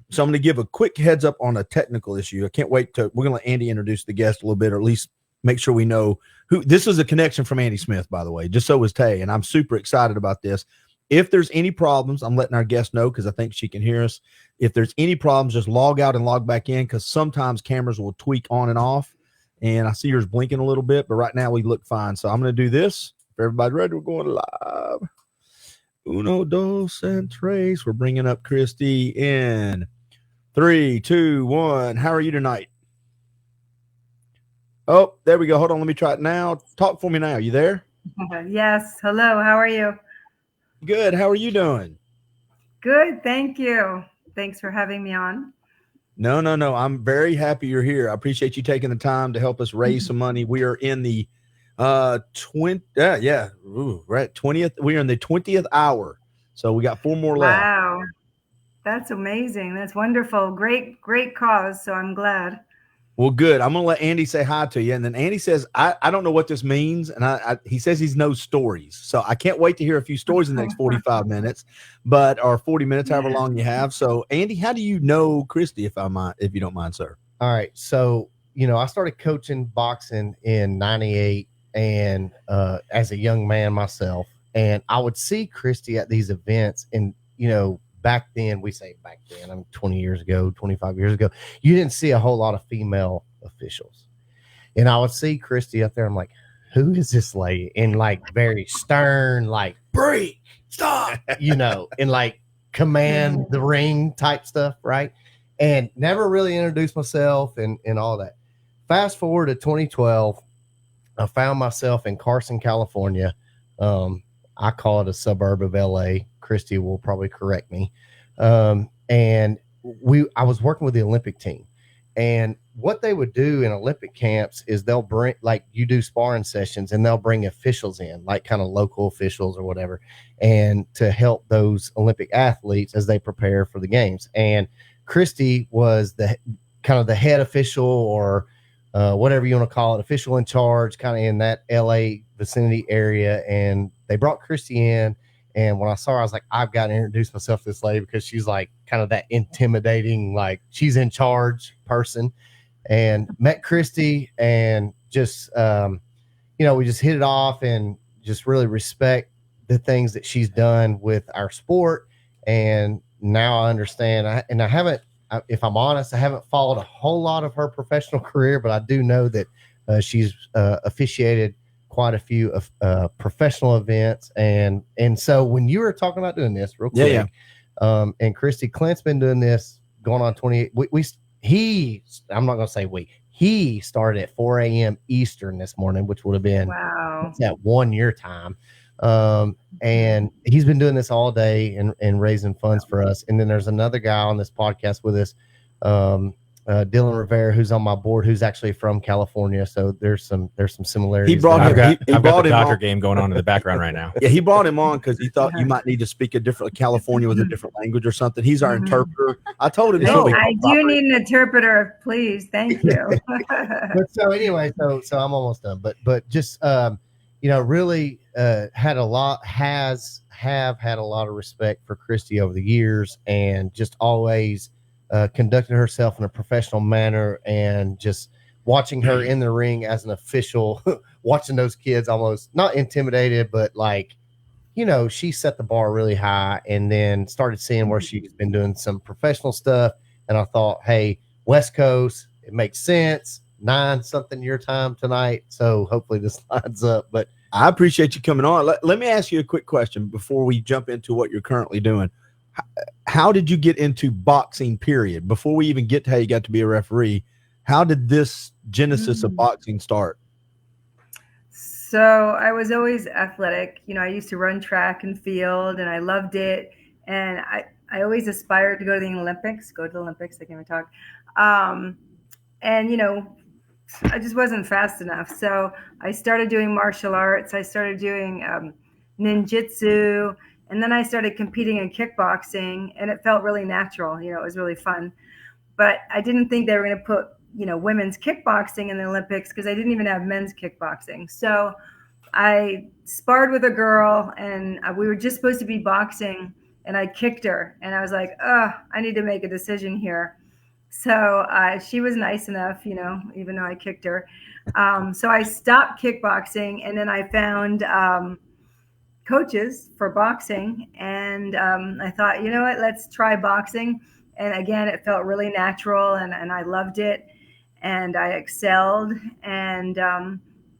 So I'm going to give a quick heads up on a technical issue. I can't wait we're going to let Andy introduce the guest a little bit, or at least make sure we know who. This is a connection from Andy Smith, by the way, just so is Tay. And I'm super excited about this. If there's any problems, I'm letting our guest know because I think she can hear us. If there's any problems, just log out and log back in, because sometimes cameras will tweak on and off. And I see yours blinking a little bit, but right now we look fine. So I'm going to do this. If everybody's ready, we're going live. Uno, dos, and tres. We're bringing up Christy in 3, 2, 1. How are you tonight? Oh, there we go. Hold on. Let me try it now. Talk for me now. You there? Yes. Hello. How are you? Good. How are you doing? Good. Thank you. Thanks for having me on. No. I'm very happy you're here. I appreciate you taking the time to help us raise some money. We are in the 20th. We're at 20th. We are in the 20th hour. So we got 4 more left. Wow. That's amazing. That's wonderful. Great cause. So I'm glad. Well, good. I'm going to let Andy say hi to you. And then Andy says, I don't know what this means. And he says he knows stories. So I can't wait to hear a few stories in the next 45 minutes, or 40 minutes, however long you have. So Andy, how do you know Christy, if you don't mind, sir? All right. So, I started coaching boxing in 98 and as a young man myself, and I would see Christy at these events. And, back then, I'm 20 years ago, 25 years ago, you didn't see a whole lot of female officials. And I would see Christy up there. I'm like, who is this lady? And like very stern, like break, stop, and like command the ring type stuff. Right. And never really introduced myself and all that. Fast forward to 2012, I found myself in Carson, California. I call it a suburb of LA. Christy will probably correct me. And I was working with the Olympic team, and what they would do in Olympic camps is they'll bring, like, you do sparring sessions, and they'll bring officials in, like kind of local officials or whatever, and to help those Olympic athletes as they prepare for the games. And Christy was the head official, or whatever you want to call it, official in charge, kind of in that LA vicinity area. And they brought Christy in. And when I saw her, I was like, I've got to introduce myself to this lady, because she's like kind of that intimidating, like she's in charge person. And met Christy, and just, we just hit it off, and just really respect the things that she's done with our sport. And now I understand. If I'm honest, I haven't followed a whole lot of her professional career, but I do know that she's officiated quite a few professional events. And so when you were talking about doing this real quick, and Christy, Clint's been doing this going on 28. I'm not going to say he started at 4 a.m. Eastern this morning, which would have been at 1 year time. And he's been doing this all day and raising funds for us. And then there's another guy on this podcast with us, Dylan Rivera, who's on my board, who's actually from California. So there's some similarities. I've got the Dodger game going on in the background right now. Yeah, he brought him on because he thought you might need to speak a different California with a different language or something. He's our interpreter. I told him. I do need an interpreter, please. Thank you. But so anyway, so I'm almost done. But just really had a lot of respect for Christy over the years, and just always conducted herself in a professional manner, and just watching her in the ring as an official, watching those kids almost not intimidated, but like, she set the bar really high, and then started seeing where she's been doing some professional stuff. And I thought, hey, West Coast, it makes sense. 9-something your time tonight. So hopefully this lines up, but I appreciate you coming on. Let me ask you a quick question before we jump into what you're currently doing. How did you get into boxing, period? Before we even get to how you got to be a referee, how did this genesis of boxing start? So I was always athletic. I used to run track and field, and I loved it. And I always aspired to go to the Olympics. I can't even talk. And I just wasn't fast enough. So I started doing martial arts. I started doing ninjutsu, and then I started competing in kickboxing, and it felt really natural. It was really fun. But I didn't think they were going to put women's kickboxing in the Olympics because I didn't even have men's kickboxing. So I sparred with a girl, and we were just supposed to be boxing, and I kicked her, and I was like, I need to make a decision here. So she was nice enough, even though I kicked her. So I stopped kickboxing, and then I found coaches for boxing, and I thought, what, let's try boxing. And again, it felt really natural, and I loved it, and I excelled. And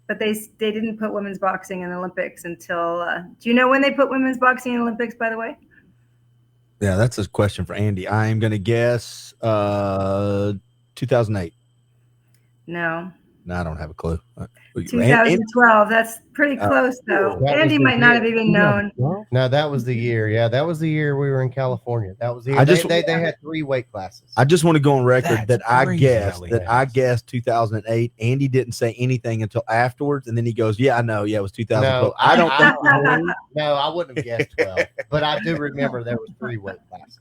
but they didn't put women's boxing in the Olympics until do you know when they put women's boxing in the Olympics, by the way? Yeah, that's a question for Andy. I'm going to guess 2008. No, I don't have a clue. 2012. That's pretty close, though. Andy might not have even known. No, that was the year. Yeah, that was the year we were in California. That was the year. They had 3 weight classes. I just want to go on record that I guessed 2008. Andy didn't say anything until afterwards, and then he goes, "Yeah, I know. Yeah, it was 2012." No, I don't. No, I wouldn't have guessed 12, but I do remember there was 3 weight classes.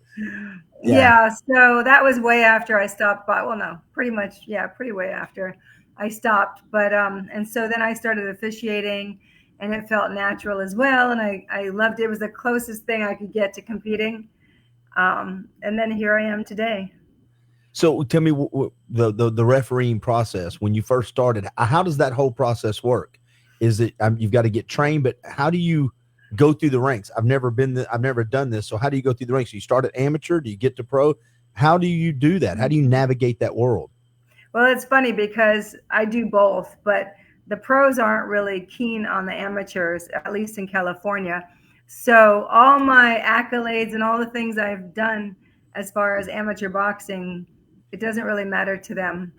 Yeah, so that was way after I stopped. Well, no, pretty much. Yeah, pretty way after I stopped. But and so then I started officiating, and it felt natural as well, and I loved it. It was the closest thing I could get to competing, and then here I am today. So tell me the refereeing process when you first started. How does that whole process work? Is it you've got to get trained, but how do you go through the ranks? I've never done this. So how do you go through the ranks? You start at amateur, do you get to pro? How do you do that? How do you navigate that world? Well, it's funny because I do both, but the pros aren't really keen on the amateurs, at least in California. So all my accolades and all the things I've done as far as amateur boxing, it doesn't really matter to them.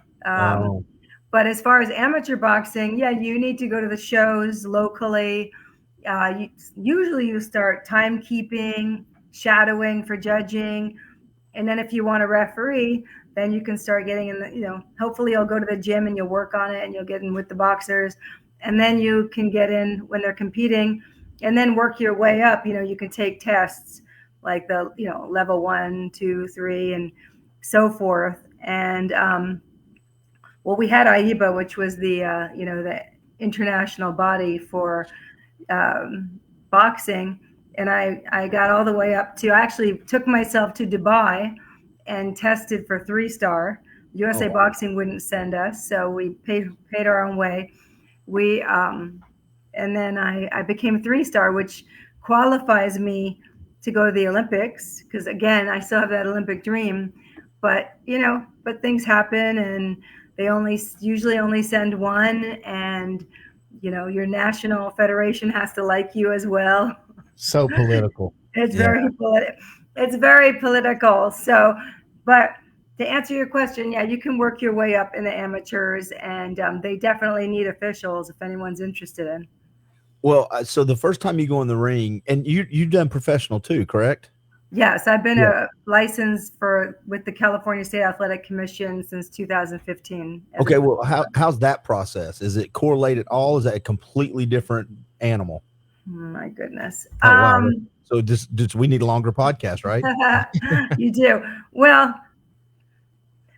But as far as amateur boxing, yeah, you need to go to the shows locally. Usually you start timekeeping, shadowing for judging. And then if you want to referee, then you can start getting in the, hopefully you'll go to the gym and you'll work on it and you'll get in with the boxers. And then you can get in when they're competing and then work your way up. You can take tests like the, level 1, 2, 3, and so forth. And, well, we had AIBA, which was the, the international body for boxing. And I got all the way up to, I actually took myself to Dubai and tested for 3-star. USA Boxing wouldn't send us, so we paid our own way. And then I became 3-star, which qualifies me to go to the Olympics, because again, I still have that Olympic dream. But but things happen, and they usually only send one, and your national federation has to like you as well. So political. It's very political. So, but to answer your question, yeah, you can work your way up in the amateurs, and they definitely need officials if anyone's interested in. Well, so the first time you go in the ring, and you've done professional too, correct? Yes, I've been licensed with the California State Athletic Commission since 2015. Okay, well, how's that process? Is it correlated at all? Is that a completely different animal? My goodness. Oh, wow. So just we need a longer podcast, right? You do. Well,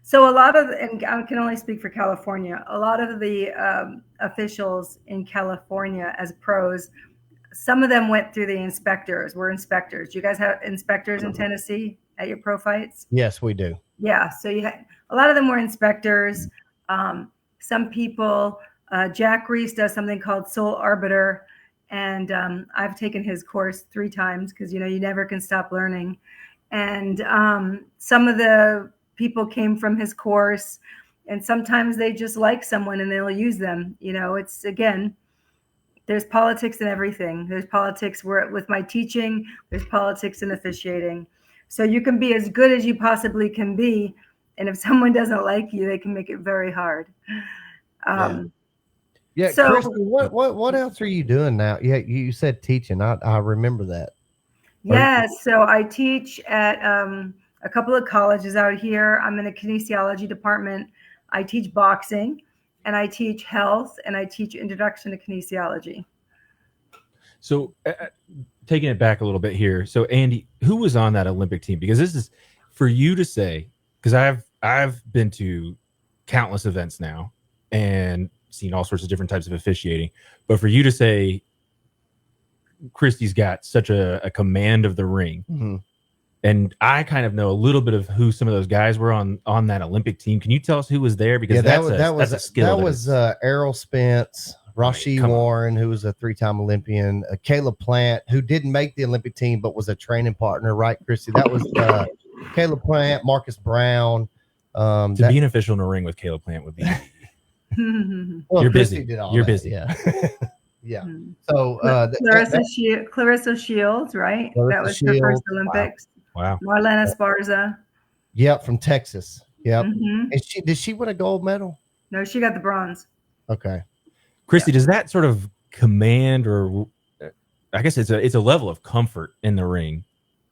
so a lot of, and I can only speak for California, a lot of the officials in California as pros, some of them went through the inspectors. We're inspectors. Do you guys have inspectors in Tennessee at your pro fights? Yes, we do. Yeah. So a lot of them were inspectors. Some people, Jack Reese does something called Sole Arbiter. And I've taken his course 3 times because, you never can stop learning. And some of the people came from his course, and sometimes they just like someone and they'll use them. It's, again, there's politics in everything. There's politics with my teaching. There's politics in officiating. So you can be as good as you possibly can be. And if someone doesn't like you, they can make it very hard. Yeah, So, Christy, what else are you doing now? Yeah, you said teaching. I remember that. yes, so I teach at a couple of colleges out here. I'm in the kinesiology department. I teach boxing, and I teach health, and I teach introduction to kinesiology. So, taking it back a little bit here. So, Andy, who was on that Olympic team? Because this is for you to say. Because I've been to countless events now and seen all sorts of different types of officiating. But for you to say, Christy's got such a command of the ring, and I kind of know a little bit of who some of those guys were on that Olympic team. Can you tell us who was there? Because that's a skill. That was Errol Spence, Rasheed Warren, who was a 3-time Olympian, Caleb Plant, who didn't make the Olympic team but was a training partner, right, Christy? That was Caleb Plant, Marcus Brown. To be an official in a ring with Caleb Plant would be. Well, you're busy. You're busy. Yeah. Yeah. So Clarissa Shields, right? Clarissa that was Shields. her first Olympics. Wow. Marlena Esparza. Yep, from Texas. Yep. Mhm. And did she win a gold medal? No, she got the bronze. Okay. Christy, does that sort of command, or I guess it's a level of comfort in the ring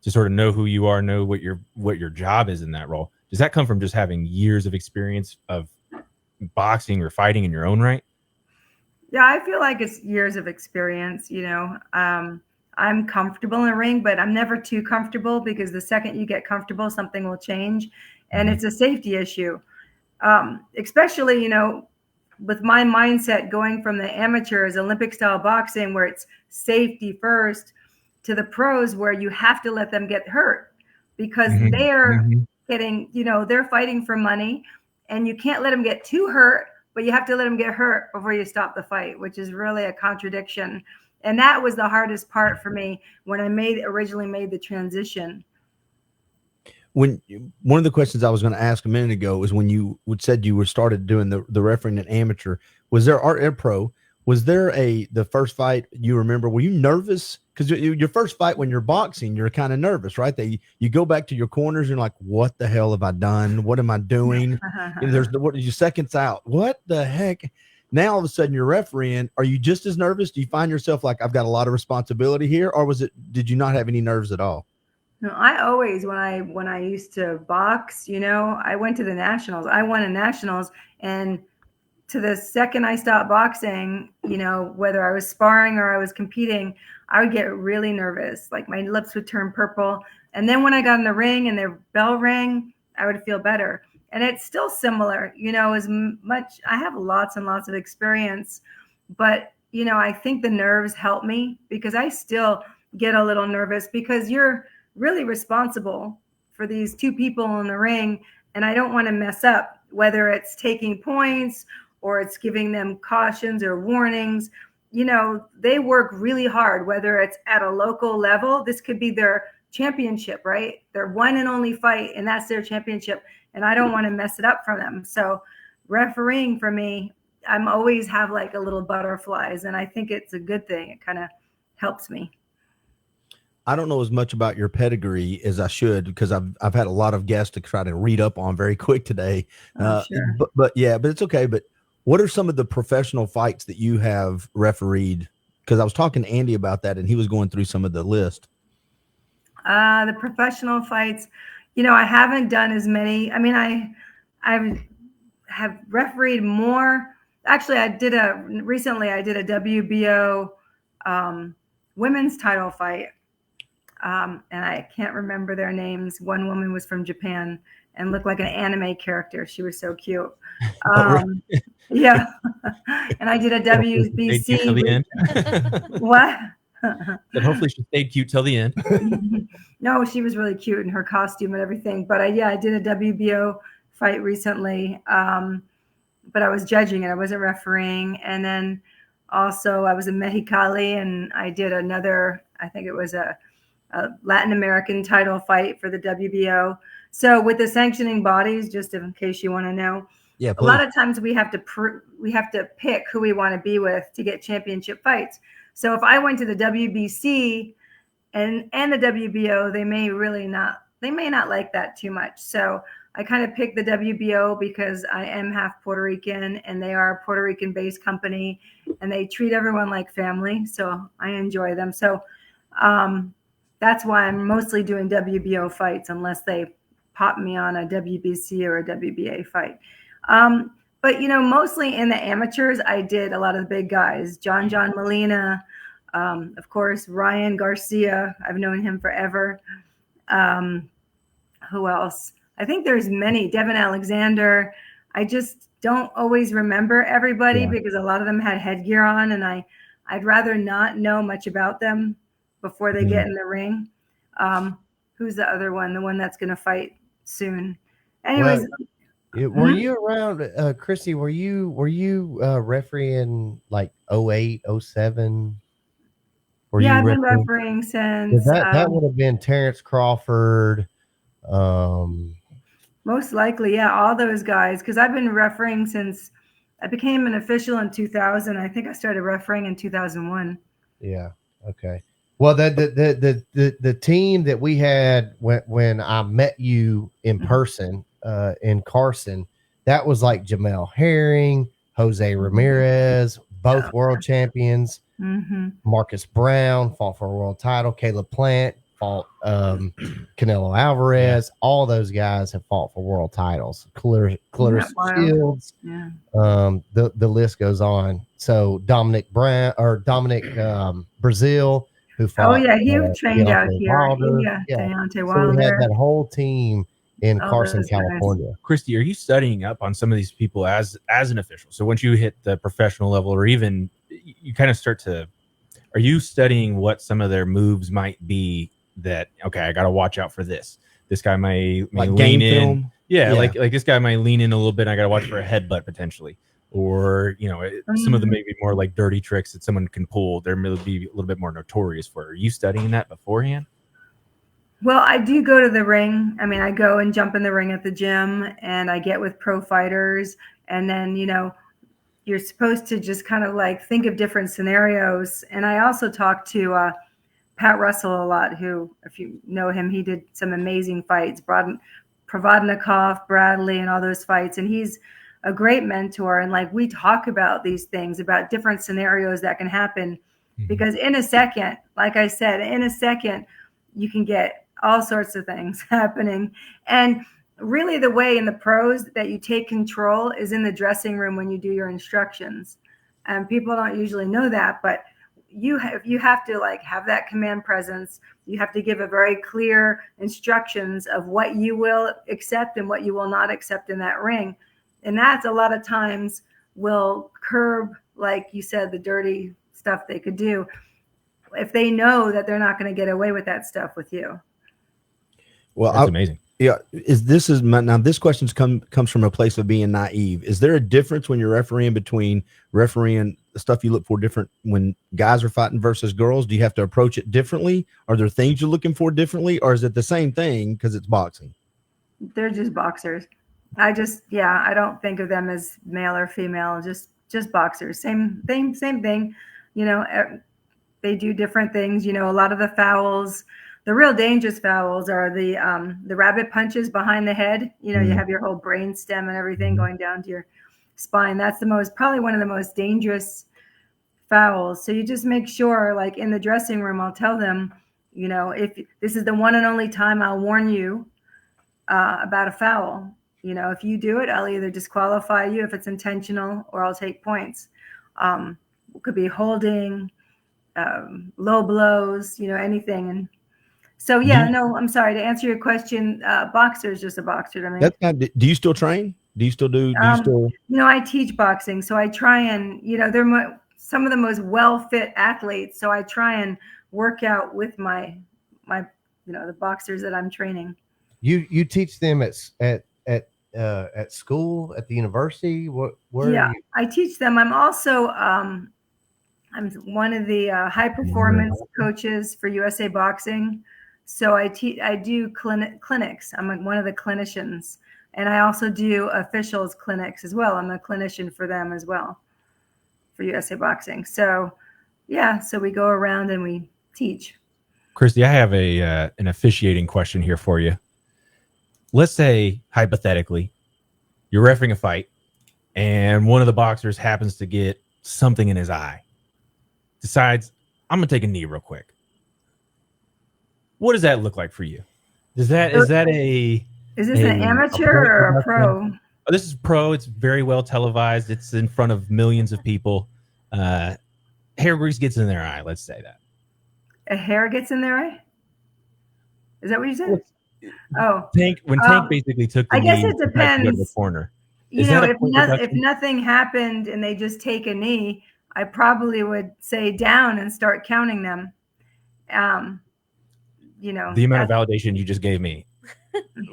to sort of know who you are, know what your job is in that role? Does that come from just having years of experience of boxing or fighting in your own right? Yeah, I feel like it's years of experience. I'm comfortable in a ring, but I'm never too comfortable, because the second you get comfortable, something will change, and it's a safety issue. Especially, with my mindset going from the amateurs, Olympic style boxing, where it's safety first, to the pros, where you have to let them get hurt, because they're getting, they're fighting for money, and you can't let them get too hurt, but you have to let them get hurt before you stop the fight, which is really a contradiction. And that was the hardest part for me when I originally made the transition. One of the questions I was going to ask a minute ago was, when you said you were started doing the refereeing at amateur, was there or pro? Was there the first fight you remember? Were you nervous? Because your first fight, when you're boxing, you're kind of nervous, right? You go back to your corners, you're like, what the hell have I done? What am I doing? There's your seconds out. What the heck? Now all of a sudden you're refereeing. Are you just as nervous? Do you find yourself like, I've got a lot of responsibility here, or did you not have any nerves at all? No, I always, when I used to box, I went to the nationals. I won a nationals, and to the second I stopped boxing, whether I was sparring or I was competing, I would get really nervous. Like my lips would turn purple. And then when I got in the ring and the bell rang, I would feel better. And it's still similar, as much. I have lots and lots of experience, but, I think the nerves help me, because I still get a little nervous, because you're really responsible for these two people in the ring. And I don't want to mess up, whether it's taking points or it's giving them cautions or warnings. They work really hard, whether it's at a local level. This could be their championship, right? Their one and only fight, and that's their championship. And I don't want to mess it up for them. So refereeing for me, I'm always have like a little butterflies, and I think it's a good thing. It kind of helps me. I don't know as much about your pedigree as I should, because I've had a lot of guests to try to read up on very quick today. Sure. But it's okay. But what are some of the professional fights that you have refereed? Because I was talking to Andy about that, and he was going through some of the list. The professional fights, I haven't done as many. I mean, I have refereed more. Actually, recently I did a WBO women's title fight. And I can't remember their names. One woman was from Japan and looked like an anime character. She was so cute. Yeah. And I did a WBC. Till the end. What? But hopefully she stayed cute till the end. No, she was really cute in her costume and everything. But I did a WBO fight recently. But I was judging it. I wasn't refereeing. And then also I was in Mexicali, and I did another, I think it was a Latin American title fight for the WBO. So with the sanctioning bodies, just in case you want to know, a lot of times we have to pick who we want to be with to get championship fights. So if I went to the WBC and the WBO, they may not like that too much. So I kind of picked the WBO because I am half Puerto Rican and they are a Puerto Rican based company and they treat everyone like family. So I enjoy them. So that's why I'm mostly doing WBO fights unless they pop me on a WBC or a WBA fight. But, mostly in the amateurs, I did a lot of the big guys, John Molina, of course, Ryan Garcia. I've known him forever. Who else? I think there's many. Devin Alexander. I just don't always remember everybody because a lot of them had headgear on, and I'd rather not know much about them before they get in the ring. Who's the other one? The one that's going to fight soon. Anyways. Were you around, Christy? Were you refereeing like 08, 07? Yeah, I've been refereeing since. That would have been Terrence Crawford. Most likely, yeah, all those guys. Because I've been refereeing since I became an official in 2000. I think I started refereeing in 2001. Yeah. Okay. Well, the team that we had when I met you in person in Carson, that was like Jamel Herring, Jose Ramirez, both world champions. Mm-hmm. Marcus Brown fought for a world title. Caleb Plant fought Canelo Alvarez. All those guys have fought for world titles. Clarissa Shields. Yeah. The list goes on. So Dominic Brazil, who fought. Oh yeah, he trained out here. Wilder. Deontay So we had Wilder. that whole team in Carson, California. Guys. Christy, are you studying up on some of these people as an official? So once you hit the professional level, or even you kind of start to, are you studying what some of their moves might be? That okay, I got to watch out for this. This guy may like lean game in. film. Yeah, like this guy might lean in a little bit. And I got to watch for a headbutt potentially, or some of them may be more like dirty tricks that someone can pull. They're maybe be a little bit more notorious for. Are you studying that beforehand? Well, I do go to the ring. I mean, I go and jump in the ring at the gym, and I get with pro fighters, and then you're supposed to just kind of like think of different scenarios. And I also talk to Pat Russell a lot, who, if you know him, he did some amazing fights, Provodnikov, Bradley, and all those fights. And he's a great mentor. And like, we talk about these things, about different scenarios that can happen, because in a second, like I said, you can get all sorts of things happening. And really the way in the pros that you take control is in the dressing room when you do your instructions. And people don't usually know that, but you have to like have that command presence. You have to give a very clear instructions of what you will accept and what you will not accept in that ring. And that's a lot of times will curb, like you said, the dirty stuff they could do if they know that they're not going to get away with that stuff with you. Well, that's amazing. Yeah. Now this question comes from a place of being naive. Is there a difference when you're refereeing between refereeing the stuff you look for different when guys are fighting versus girls? Do you have to approach it differently? Are there things you're looking for differently, or is it the same thing because it's boxing? They're just boxers. I don't think of them as male or female, just boxers. Same thing. They do different things. A lot of the fouls, the real dangerous fouls are the rabbit punches behind the head. You have your whole brain stem and everything going down to your spine. That's probably one of the most dangerous fouls. So you just make sure, like in the dressing room, I'll tell them, if this is the one and only time I'll warn you about a foul. If you do it, I'll either disqualify you if it's intentional, or I'll take points. It could be holding, low blows, anything. And so, I'm sorry to answer your question. Boxer is just a boxer to me. That's not, do you still train? Do you still do? I teach boxing, so I try and they're some of the most well-fit athletes. So I try and work out with my the boxers that I'm training. You teach them at school, at the university? I teach them. I'm also I'm one of the high performance coaches for USA Boxing. So I do clinics. I'm one of the clinicians, and I also do officials clinics as well. I'm a clinician for them as well, for USA Boxing. So so we go around and we teach. Christy, I have an officiating question here for you. let's say hypothetically, you're refereeing a fight, and one of the boxers happens to get something in his eye. Decides, I'm gonna take a knee real quick. What does that look like for you? Is this an amateur or a pro? Oh, this is pro. It's very well televised. It's in front of millions of people. Hair grease gets in their eye. Let's say that. A hair gets in their eye? Is that what you said? Tank basically took the I guess knee it depends. to go to the corner. If nothing happened and they just take a knee, I probably would say down and start counting them. The amount of validation you just gave me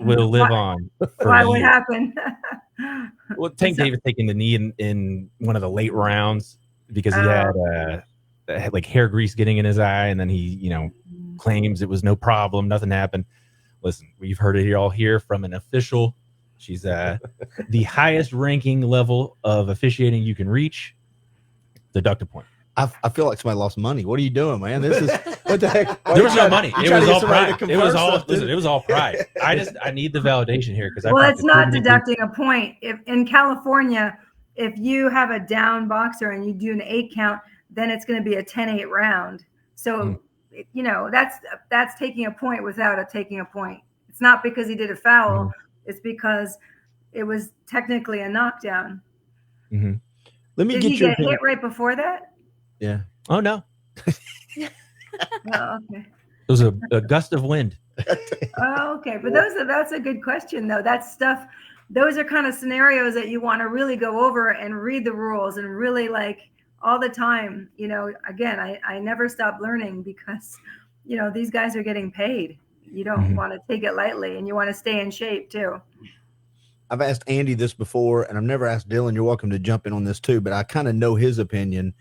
will live on. Why would happen? Well, Tank Davis taking the knee in one of the late rounds because he had like hair grease getting in his eye, and then he claims it was no problem, nothing happened. Listen, we've heard it all here from an official. She's the highest ranking level of officiating you can reach. Deduct a point. I feel like somebody lost money. What are you doing, man? This is what the heck? There was no money. It was all pride. It was all pride. I need the validation here because it's not deducting a point. If in California, if you have a down boxer and you do an 8 count, then it's going to be a 10-8 round. So that's taking a point without taking a point. It's not because he did a foul. It's because it was technically a knockdown. Mm-hmm. Let me Did get he your get hit right before that? Yeah. Oh no. Oh, okay. It was a gust of wind. Oh, okay. But that's a good question though. That's stuff. Those are kind of scenarios that you want to really go over and read the rules and really all the time. Again, I never stop learning because these guys are getting paid. You don't want to take it lightly, and you want to stay in shape too. I've asked Andy this before, and I've never asked Dylan. You're welcome to jump in on this too, but I kind of know his opinion.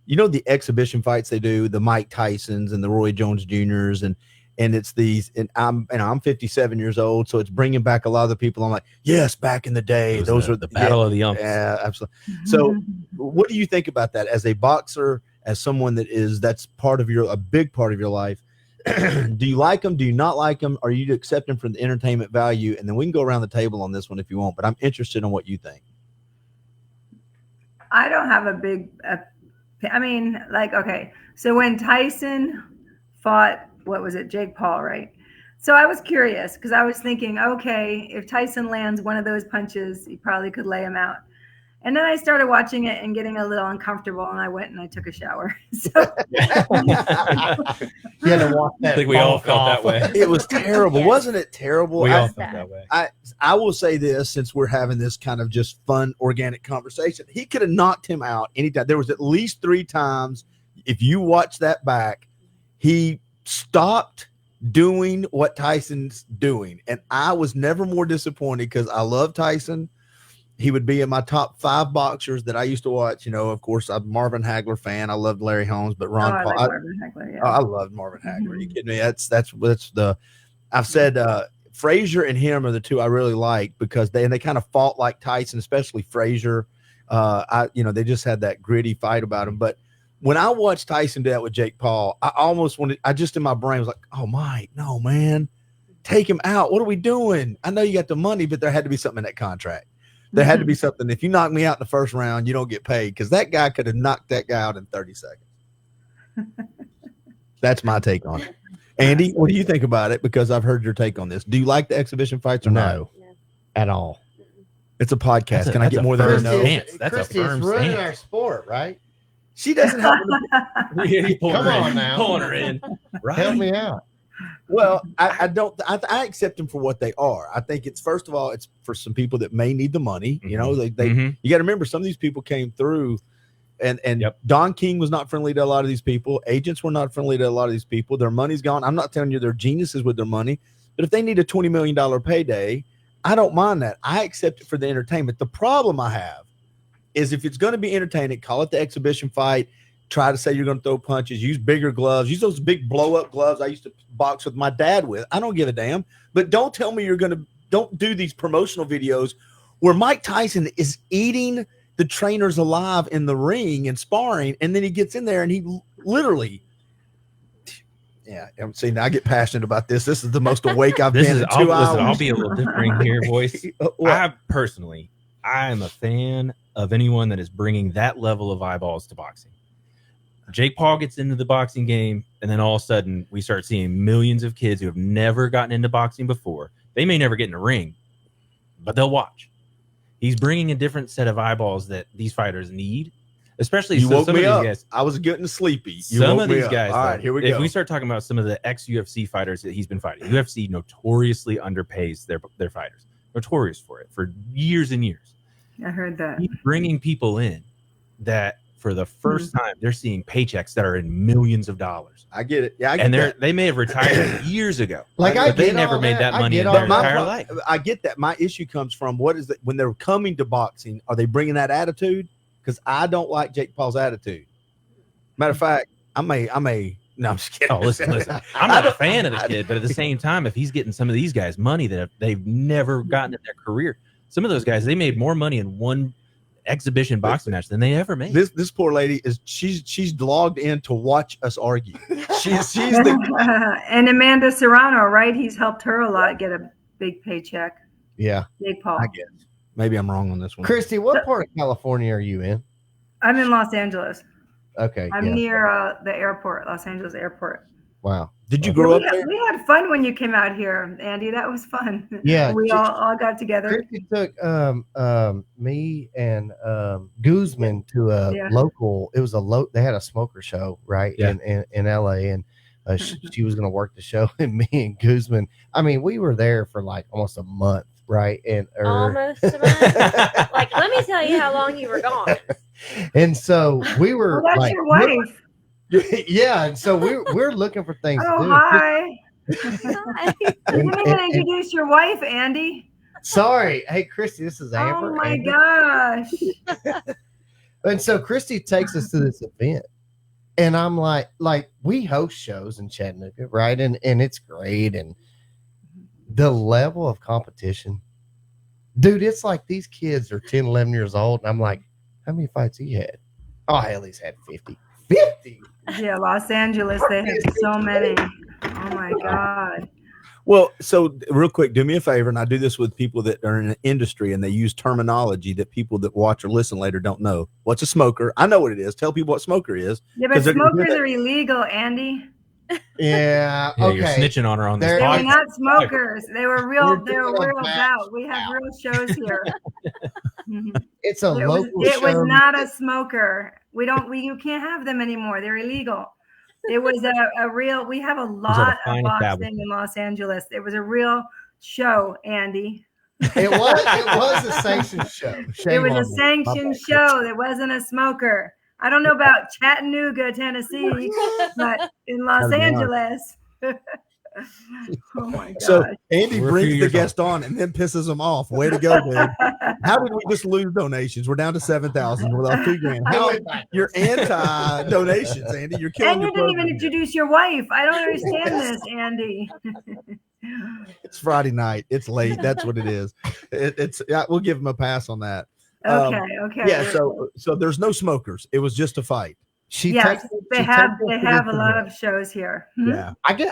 The exhibition fights they do, the Mike Tysons and the Roy Jones Juniors, and it's these. And I'm 57 years old, so it's bringing back a lot of the people. I'm like, yes, back in the day, those were the battle of the umps. Yeah, absolutely. So, what do you think about that as a boxer, as someone that's part of a big part of your life? Do you like them? Do you not like them? Are you accept them for the entertainment value? And then we can go around the table on this one if you want, but I'm interested in what you think. I don't have a big, okay. So when Tyson fought, what was it? Jake Paul, right? So I was curious because I was thinking, okay, if Tyson lands one of those punches, he probably could lay him out. And then I started watching it and getting a little uncomfortable, and I went and I took a shower. So you had to walk that. I think we all felt that way. It was terrible. Wasn't it terrible? We all felt that way. I will say this, since we're having this kind of just fun, organic conversation, he could have knocked him out anytime. There was at least 3 times, if you watch that back, he stopped doing what Tyson's doing. And I was never more disappointed because I love Tyson. He would be in my top 5 boxers that I used to watch. Of course, I'm a Marvin Hagler fan. I loved Larry Holmes, but Ron Paul. Marvin Hagler, yeah. I loved Marvin Hagler. Are you kidding me? I've said Frazier and him are the 2 I really like because they kind of fought like Tyson, especially Frazier. They just had that gritty fight about him. But when I watched Tyson do that with Jake Paul, I just in my brain was like, oh, Mike, no, man, take him out. What are we doing? I know you got the money, but there had to be something in that contract. There had to be something. If you knock me out in the first round, you don't get paid because that guy could have knocked that guy out in 30 seconds. That's my take on it. Andy, what do you think about it? Because I've heard your take on this. Do you like the exhibition fights or no? At all. It's a podcast. Can I get more than a no? That's Christy, a firm it's ruining our sport, right? She doesn't have Come on now. Pulling her in. Right. Help me out. Well, I accept them for what they are. I think it's, first of all, it's for some people that may need the money. You got to remember some of these people came through and Don King was not friendly to a lot of these people. Agents were not friendly to a lot of these people. Their money's gone. I'm not telling you they're geniuses with their money, but if they need a $20 million payday, I don't mind that. I accept it for the entertainment. The problem I have is if it's going to be entertaining, call it the exhibition fight. Try to say you're going to throw punches, use bigger gloves, use those big blow up gloves I used to box with my dad with. I don't give a damn, but don't tell me don't do these promotional videos where Mike Tyson is eating the trainers alive in the ring and sparring. And then he gets in there and he literally, Yeah, I'm seeing. I get passionate about this. This is the most awake I've been in 2 hours. Listen, I'll be a little differing here, boys. I am a fan of anyone that is bringing that level of eyeballs to boxing. Jake Paul gets into the boxing game, and then all of a sudden we start seeing millions of kids who have never gotten into boxing before. They may never get in a ring, but they'll watch. He's bringing a different set of eyeballs that these fighters need. Especially some of these up. Guys. I was getting sleepy. Some of these guys. All right, here we go. If we start talking about some of the ex-UFC fighters that he's been fighting, UFC notoriously underpays their fighters. Notorious for it for years and years. I heard that. He's bringing people in that for the first time they're seeing paychecks that are in millions of dollars. I get it. Yeah, they may have retired years ago. But they never made that money in their entire life. I get that. My issue comes from what is that when they're coming to boxing, are they bringing that attitude? Because I don't like Jake Paul's attitude. Matter of fact, I may. No, I'm just kidding. Oh, listen. I'm not a fan of the kid, but at the same time, if he's getting some of these guys money that they've never gotten in their career, some of those guys, they made more money in one exhibition boxing match than they ever made. This poor lady she's logged in to watch us argue. She's the and Amanda Serrano, right? He's helped her a lot get a big paycheck. Yeah, Jake Paul. I guess. Maybe I'm wrong on this one. Christy, what part of California are you in? I'm in Los Angeles. Okay. I'm near the airport, Los Angeles airport. Wow. Did you grow up there? We had fun when you came out here, Andy. That was fun. Yeah. We all got together. Christy took me and Guzman to a local. It was they had a smoker show, right? Yeah. In LA, and she was going to work the show, and me and Guzman. I mean, we were there for like almost a month. Right. Almost a month. Like, let me tell you how long you were gone. And so we were that's your wife. Yeah. And so we're looking for things to do. Hi. You didn't even introduce your wife, Andy. Sorry. Hey, Christy, this is Amber. Oh my gosh. And so Christy takes us to this event. And I'm like we host shows in Chattanooga, right? And it's great. And the level of competition, dude, it's like these kids are 10, 11 years old. And I'm like, how many fights he had? Oh, hell, he's had 50. 50? Yeah, Los Angeles, they have so many. Oh, my God. Well, so real quick, do me a favor, and I do this with people that are in the industry, and they use terminology that people that watch or listen later don't know. What's a smoker? I know what it is. Tell people what smoker is. Yeah, but smokers are illegal, Andy. Yeah, okay. You're snitching on her on this podcast. podcast. They were not smokers. They were real. They were real about. We have real shows here. It's a local show. It was not a smoker. You can't have them anymore. They're illegal. It was a real. We have a lot of boxing in Los Angeles. It was a real show, Andy. It was a sanctioned show. It was a sanctioned show. It wasn't a smoker. I don't know about Chattanooga, Tennessee, but in Los Angeles. Oh my God. So Andy brings the guest on and then pisses them off. Way to go, dude. How did we just lose donations? We're down to 7,000 with our $2,000. How you're anti-donations, Andy? You're killing. And you didn't even introduce your wife. I don't understand this, Andy. It's Friday night. It's late. That's what it is. We'll give him a pass on that. Okay. Yeah. So there's no smokers. It was just a fight. They have a lot of shows here. Yeah. I think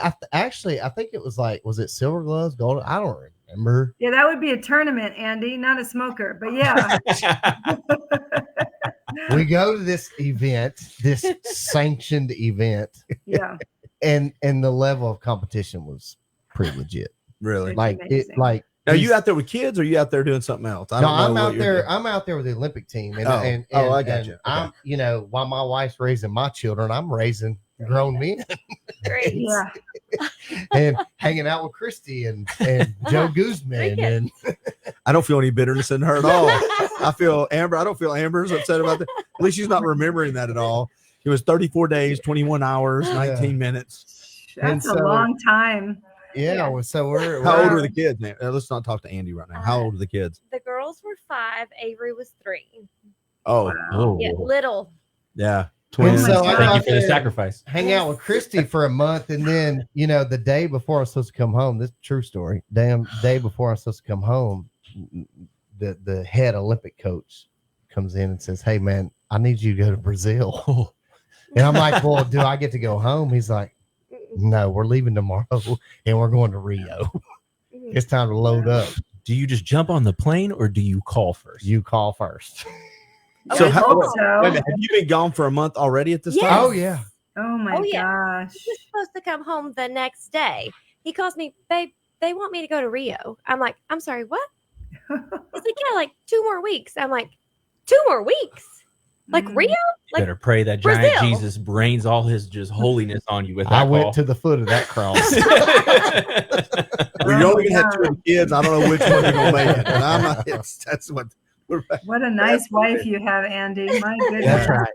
it was it Silver Gloves, Gold? I don't remember. Yeah, that would be a tournament, Andy, not a smoker. But yeah. We go to this event, this sanctioned event. Yeah. And the level of competition was pretty legit. Really? Are you out there with kids or are you out there doing something else? I'm out there with the Olympic team. And I got you. I'm, while my wife's raising my children, I'm raising grown men. Great. Yeah. And hanging out with Christy and Joe Guzman. And I don't feel any bitterness in her at all. I don't feel Amber's upset about that. At least she's not remembering that at all. It was 34 days, 21 hours, 19 minutes. That's a long time. Yeah, so we're how old are the kids? Let's not talk to Andy right now. How old are the kids? The girls were 5. Avery was 3. Oh, wow. Yeah, little. Yeah, twins. So thank you for the sacrifice. Hang out with Christy for a month, and then the day before I'm supposed to come home. This is a true story. Day before I'm supposed to come home, the head Olympic coach comes in and says, "Hey man, I need you to go to Brazil." And I'm like, "Well, do I get to go home?" He's like, No, we're leaving tomorrow and we're going to Rio. It's time to load up. Do you just jump on the plane or do you call first? You call first. So, so. Have you been gone for a month already at this time? Oh, yeah. Oh my gosh. He was supposed to come home the next day. He calls me, babe, they want me to go to Rio. I'm like, I'm sorry, what? He's like, yeah, like 2 more weeks. I'm like, 2 more weeks? Like Rio? Like better pray that Brazil. giant Jesus rains all his just holiness on you with that I went call. to the foot of that cross. Well, you're only gonna have 2 kids. I don't know which one you're gonna make it. And I'm not. That's what. What a nice wife you have, Andy. My goodness. That's right.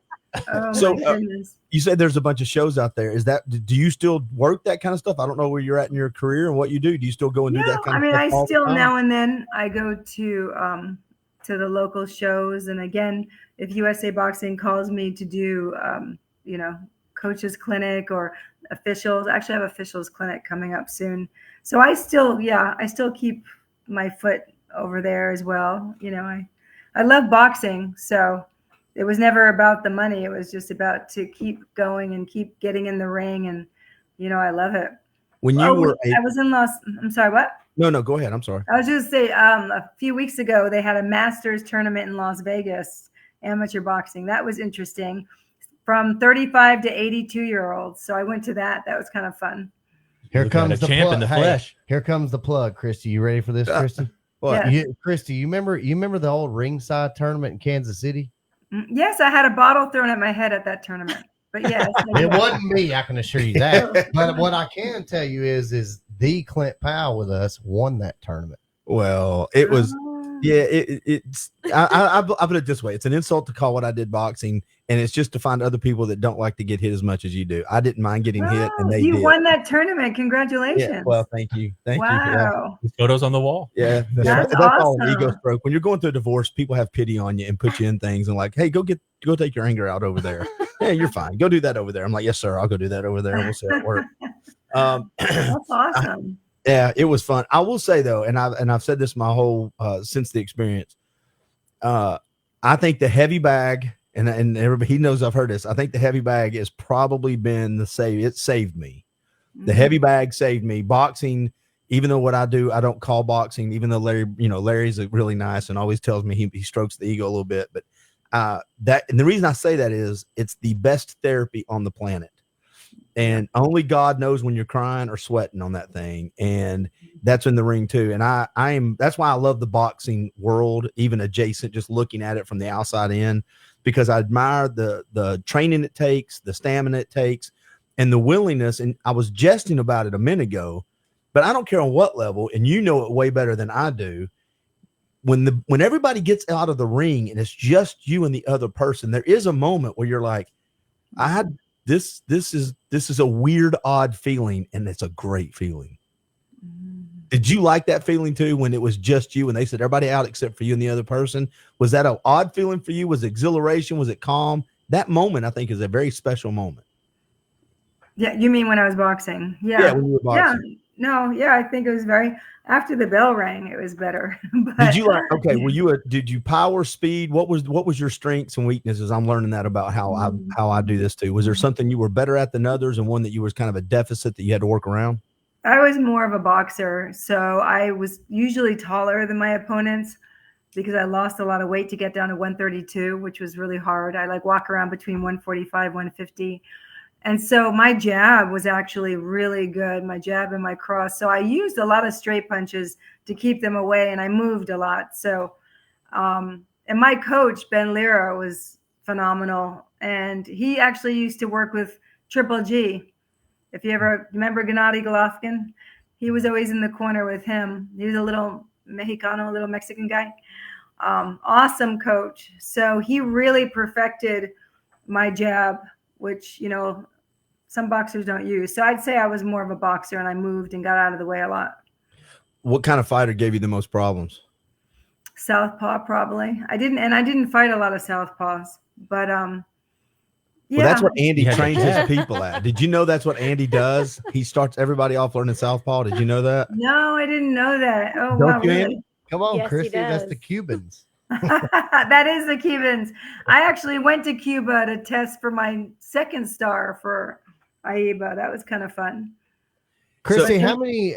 Oh So, my goodness. You said there's a bunch of shows out there. Is that? Do you still work that kind of stuff? I don't know where you're at in your career and what you do. Do you still go and do that kind I of mean, stuff? I still now and then I go to the local shows, and again, if USA Boxing calls me to do coaches clinic or officials, actually I have officials clinic coming up soon. So I still keep my foot over there as well. I love boxing, so it was never about the money. It was just about to keep going and keep getting in the ring, and I love it. When you were, I was in I'm sorry, what? No, go ahead. I'm sorry. I was just say a few weeks ago they had a Masters tournament in Las Vegas, amateur boxing. That was interesting, from 35 to 82-year-olds. So I went to that. That was kind of fun. Here comes the champ plug. in the flesh. Here comes the plug, Christy. You ready for this, Christy? What? Yes. Christy, you remember the old ringside tournament in Kansas City? Yes, I had a bottle thrown at my head at that tournament. But yes, it wasn't me. I can assure you that. But what I can tell you is the Clint Powell with us won that tournament. Well, it was. Yeah, it's. I put it this way: it's an insult to call what I did boxing, and it's just to find other people that don't like to get hit as much as you do. I didn't mind getting hit, and they you did. won that tournament. Congratulations! Yeah, well, thank you. Wow. Yeah. Photos on the wall. Yeah, That's all an awesome. ego stroke. When you're going through a divorce, people have pity on you and put you in things and like, hey, go take your anger out over there. Yeah, you're fine. Go do that over there. I'm like, yes, sir. I'll go do that over there, and we'll see how it works. That's awesome. Yeah, it was fun. I will say though, and I've said this my whole since the experience. I think the heavy bag, and everybody he knows I've heard this. I think the heavy bag has probably been the save. It saved me. The heavy bag saved me. Boxing, even though what I do, I don't call boxing. Even though Larry's really nice and always tells me he strokes the ego a little bit. But that, and the reason I say that is it's the best therapy on the planet. And only God knows when you're crying or sweating on that thing. And that's in the ring too. And that's why I love the boxing world, even adjacent, just looking at it from the outside in, because I admire the training it takes, the stamina it takes, and the willingness. And I was jesting about it a minute ago, but I don't care on what level. And you know it way better than I do. When everybody gets out of the ring and it's just you and the other person, there is a moment where you're like, this is a weird, odd feeling, and it's a great feeling. Did you like that feeling too when it was just you and they said everybody out except for you and the other person? Was that an odd feeling for you? Was it exhilaration? Was it calm? That moment, I think, is a very special moment. Yeah, you mean when I was boxing? Yeah, when you were boxing. Yeah. No, yeah, I think it was after the bell rang, it was better. But, did you power, speed? What was your strengths and weaknesses? I'm learning that about how I do this too. Was there something you were better at than others and one that you was kind of a deficit that you had to work around? I was more of a boxer, so I was usually taller than my opponents because I lost a lot of weight to get down to 132, which was really hard. I walk around between 145, 150. And so my jab was actually really good, my jab and my cross. So I used a lot of straight punches to keep them away, and I moved a lot. So, and my coach, Ben Lira, was phenomenal. And he actually used to work with Triple G. If you ever remember Gennady Golovkin, he was always in the corner with him. He was a little Mexicano, a little Mexican guy. Awesome coach. So he really perfected my jab, which, some boxers don't use. So I'd say I was more of a boxer, and I moved and got out of the way a lot. What kind of fighter gave you the most problems? Southpaw, probably. I didn't fight a lot of southpaws, but Well, that's what Andy trains his people at. Did you know that's what Andy does? He starts everybody off learning southpaw. Did you know that? No, I didn't know that. Oh, don't wow, you, really? Andy? Come on, Christy. That's the Cubans. That is the Cubans. I actually went to Cuba to test for my second star for AIBA. That was kind of fun. Chrissy, how many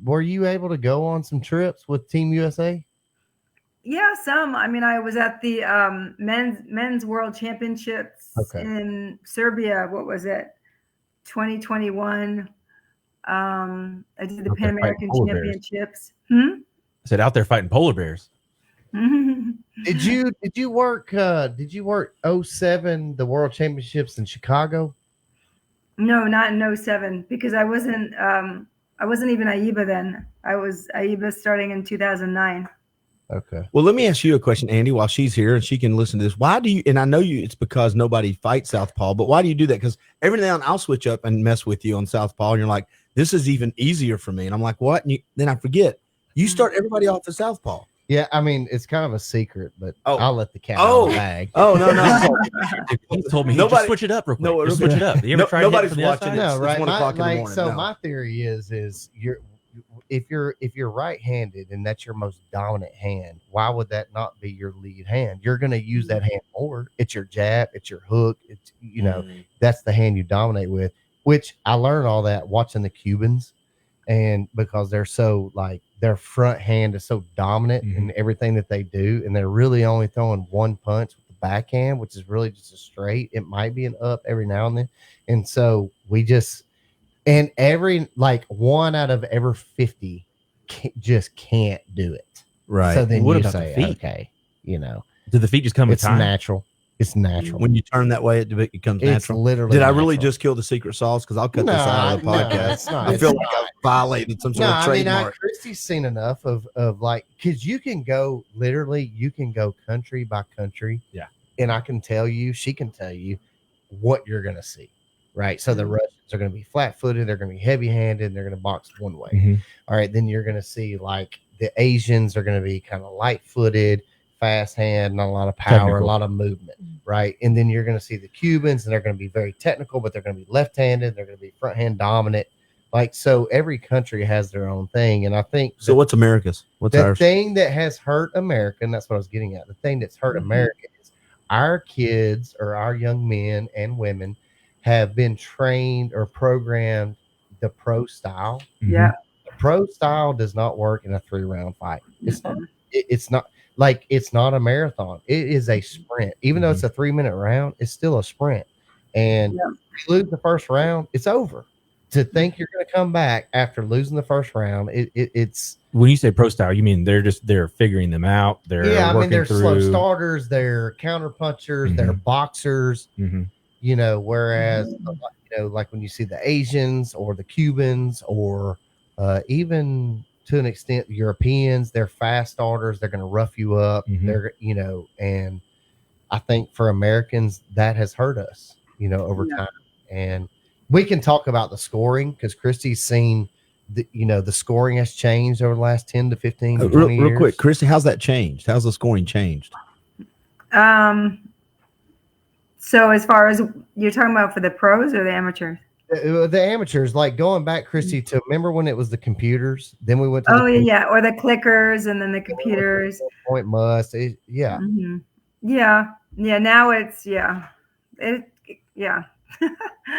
were you able to go on some trips with Team USA? Yeah, some. I mean, I was at the men's world championships in Serbia. What was it? 2021. I did the Pan American Championships. I said out there fighting polar bears. Did you work 07 the World Championships in Chicago? No, not in 07 because I wasn't even AIBA then. I was AIBA starting in 2009. Okay. Well, let me ask you a question, Andy, while she's here and she can listen to this. Why do you, and I know it's because nobody fights Southpaw, but why do you do that? Because every now and then I'll switch up and mess with you on Southpaw and you're like, this is even easier for me. And I'm like, what? And then I forget. You start everybody off at Southpaw. Yeah, I mean, it's kind of a secret, but I'll let the cat out of the bag. Oh, no. He told me, just switch it up real quick. No, just switch it up. You ever tried nobody's watching. No, right? It's 1 o'clock in the morning. So my theory is if you're right-handed and that's your most dominant hand, why would that not be your lead hand? You're going to use that hand more. It's your jab, it's your hook. It's that's the hand you dominate with. Which I learned all that watching the Cubans, and because they're so their front hand is so dominant in everything that they do, and they're really only throwing one punch with the backhand, which is really just a straight. It might be an up every now and then, and so we just. And every 1 out of every 50 just can't do it. Right. So then what you about say, the feet? okay, do the feet just come with it's time? natural. It's natural. When you turn that way, it becomes It's natural. literally. Did I natural. really just kill the secret sauce? Because I'll cut this out of the podcast. No, I feel like I violated some sort of trademark. Christy's seen enough of because you can go country by country. Yeah. And she can tell you what you're going to see. Right. So the Russians are going to be flat footed. They're going to be heavy handed. And they're going to box one way. All right. Then you're going to see the Asians are going to be kind of light footed, fast hand, not a lot of power, a lot of movement. Right. And then you're going to see the Cubans, and they're going to be very technical, but they're going to be left handed. They're going to be front hand dominant. So every country has their own thing. And I think. So what's America's? What's the ours? thing that has hurt America? And that's what I was getting at. The thing that's hurt America is our kids or our young men and women have been trained or programmed the pro style. Yeah. The pro style does not work in a 3-round fight. It's not it's not a marathon. It is a sprint. Even though it's a 3-minute round, it's still a sprint. And if you lose the first round, it's over. To think you're going to come back after losing the first round, it's. When you say pro style, you mean they're figuring them out. They're they're through. slow starters, they're counter punchers, they're boxers. Whereas, like when you see the Asians or the Cubans or even to an extent Europeans, they're fast starters. They're going to rough you up. They're, and I think for Americans that has hurt us, over time. And we can talk about the scoring because Christy's seen the scoring has changed over the last 10 to 15 to 20 years. Real quick, Christy, how's that changed? How's the scoring changed? So as far as you're talking about for the pros or the amateurs? The amateurs, going back, Christy, to remember when it was the computers. Then we went to or the clickers and then the computers. Point must, yeah. Now it's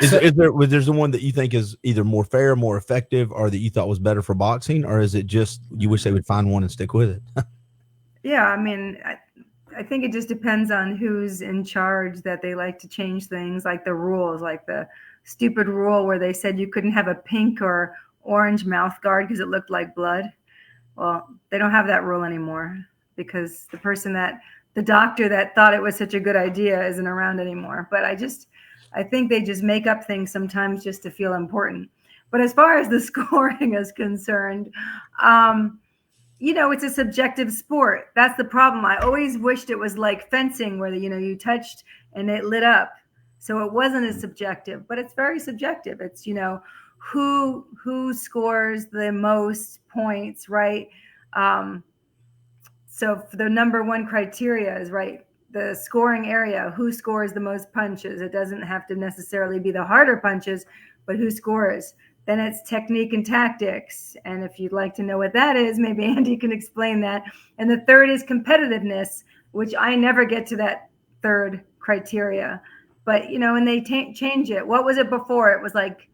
Is there one that you think is either more fair, more effective, or that you thought was better for boxing, or is it just you wish they would find one and stick with it? Yeah, I mean, I think it just depends on who's in charge that they like to change things, like the rules, like the stupid rule where they said you couldn't have a pink or orange mouth guard because it looked like blood. Well, they don't have that rule anymore because the doctor that thought it was such a good idea isn't around anymore. But I think they just make up things sometimes just to feel important. But as far as the scoring is concerned, it's a subjective sport. That's the problem. I always wished it was like fencing where, you touched and it lit up. So it wasn't as subjective, but it's very subjective. It's, who scores the most points, right? So the number one criteria is, right, the scoring area, who scores the most punches. It doesn't have to necessarily be the harder punches, but who scores. Then it's technique and tactics. And if you'd like to know what that is, maybe Andy can explain that. And the third is competitiveness, which I never get to that third criteria. But, and they change it. What was it before? It was like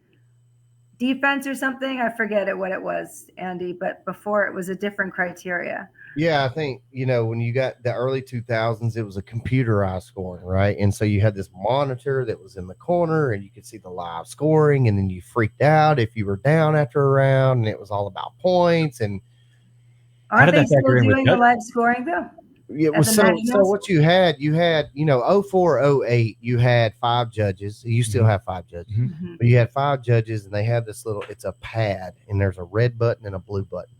defense or something. I forget what it was, Andy, but before it was a different criteria. Yeah, I think, when you got the early 2000s, it was a computerized scoring, right? And so you had this monitor that was in the corner and you could see the live scoring, and then you freaked out if you were down after a round, and it was all about points. And aren't they still doing the live scoring though? It was so what you had 04, 08, you had 5 judges. You still have 5 judges, but you had 5 judges, and they had this it's a pad, and there's a red button and a blue button,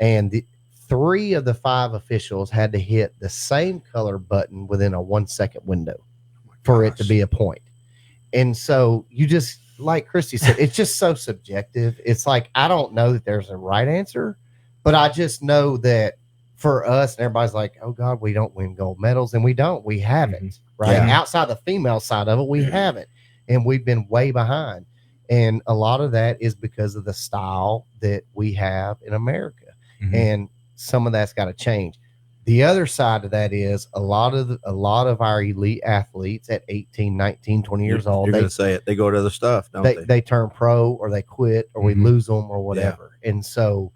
and 3 of the 5 officials had to hit the same color button within a 1-second window for it to be a point. And so you just, like Christy said, it's just so subjective. It's like, I don't know that there's a right answer, but I just know that for us, and everybody's like, oh God, we don't win gold medals. And we haven't, right? Yeah. Outside the female side of it, we haven't. And we've been way behind. And a lot of that is because of the style that we have in America. And some of that's got to change. The other side of that is a lot of our elite athletes at 18, 19, 20 years old. You're going to say it. They go to other stuff, don't they? They turn pro, or they quit, or we lose them, or whatever. Yeah. And so,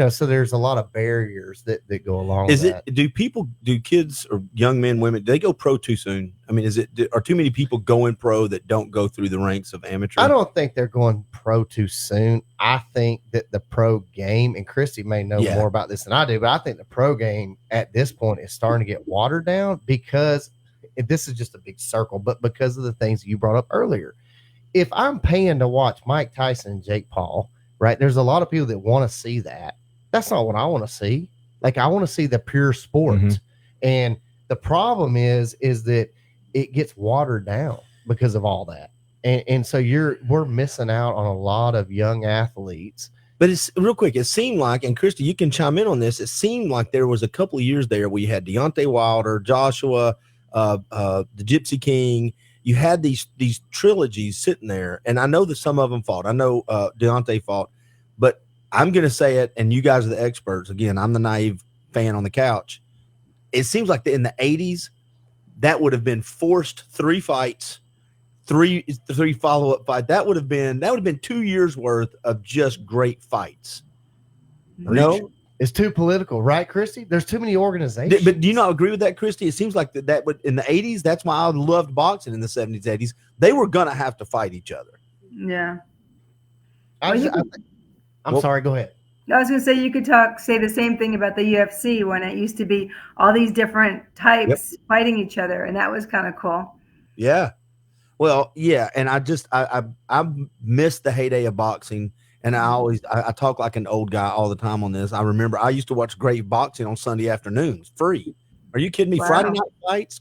so there's a lot of barriers that go along with that. Do kids or young men, women, do they go pro too soon? I mean, are too many people going pro that don't go through the ranks of amateur? I don't think they're going pro too soon. I think that the pro game, and Christy may know more about this than I do, but I think the pro game at this point is starting to get watered down, because this is just a big circle, but because of the things you brought up earlier. If I'm paying to watch Mike Tyson and Jake Paul, right, there's a lot of people that want to see that. That's not what I want to see. Like, I want to see the pure sport. And the problem is that it gets watered down because of all that. And so we're missing out on a lot of young athletes. But it's real quick. It seemed like, and Christy, you can chime in on this. It seemed like there was a couple of years there where you had Deontay Wilder, Joshua, the Gypsy King. You had these trilogies sitting there. And I know that some of them fought. I know Deontay fought, but I'm going to say it, and you guys are the experts. Again, I'm the naive fan on the couch. It seems like in the 80s, that would have been forced 3 fights, three follow-up fights. That would have been 2 years worth of just great fights. No, it's too political, right, Christy? There's too many organizations. But do you not agree with that, Christy? It seems like that would, in the 80s, that's why I loved boxing in the 70s, 80s. They were going to have to fight each other. Yeah. I'm sorry, go ahead. I was going to say, you could say the same thing about the UFC, when it used to be all these different types fighting each other, and that was kind of cool. Yeah. Well, yeah, and I miss the heyday of boxing, and I talk like an old guy all the time on this. I remember I used to watch great boxing on Sunday afternoons, free. Are you kidding me? Wow. Friday night fights?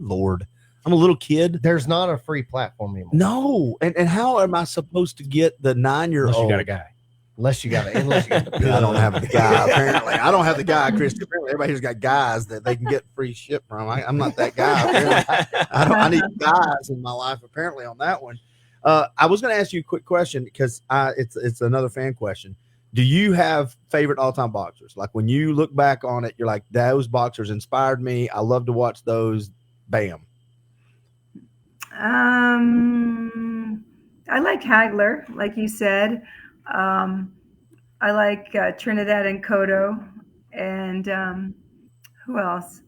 Lord. I'm a little kid. There's not a free platform anymore. No. And how am I supposed to get the 9-year-old? Unless you got a guy. Unless you got the I don't have the guy, apparently. I don't have the guy, Chris. Apparently, everybody here's got guys that they can get free shit from. I'm not that guy. I need guys in my life, apparently, on that one. I was going to ask you a quick question, because it's another fan question. Do you have favorite all-time boxers? Like, when you look back on it, you're like, those boxers inspired me. I love to watch those. Bam. I like Hagler, like you said. I like Trinidad and Cotto, and who else?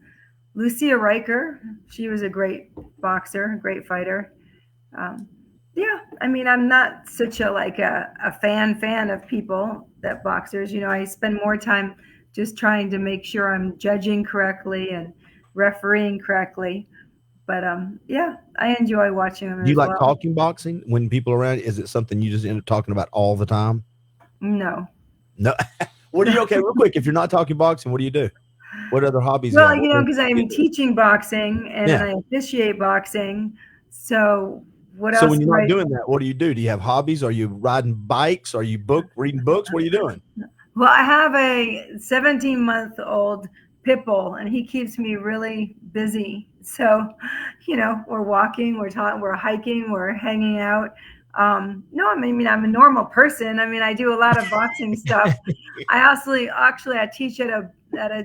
Lucia Riker. She was a great boxer, a great fighter. Yeah, I mean, I'm not such a fan of people that boxers. I spend more time just trying to make sure I'm judging correctly and refereeing correctly. But yeah, I enjoy watching them. Do you like talking boxing when people are around? Is it something you just end up talking about all the time? No. What do you? Okay, real quick. If you're not talking boxing, what do you do? What other hobbies? Well, because I'm teaching boxing and I officiate boxing. So what else? So when you're not doing that, what do you do? Do you have hobbies? Are you riding bikes? Are you reading books? What are you doing? Well, I have a 17-month-old pit bull, and he keeps me really busy. So, we're walking, we're talking, we're hiking, we're hanging out. No, I mean, I'm a normal person. I mean, I do a lot of boxing stuff. I teach at a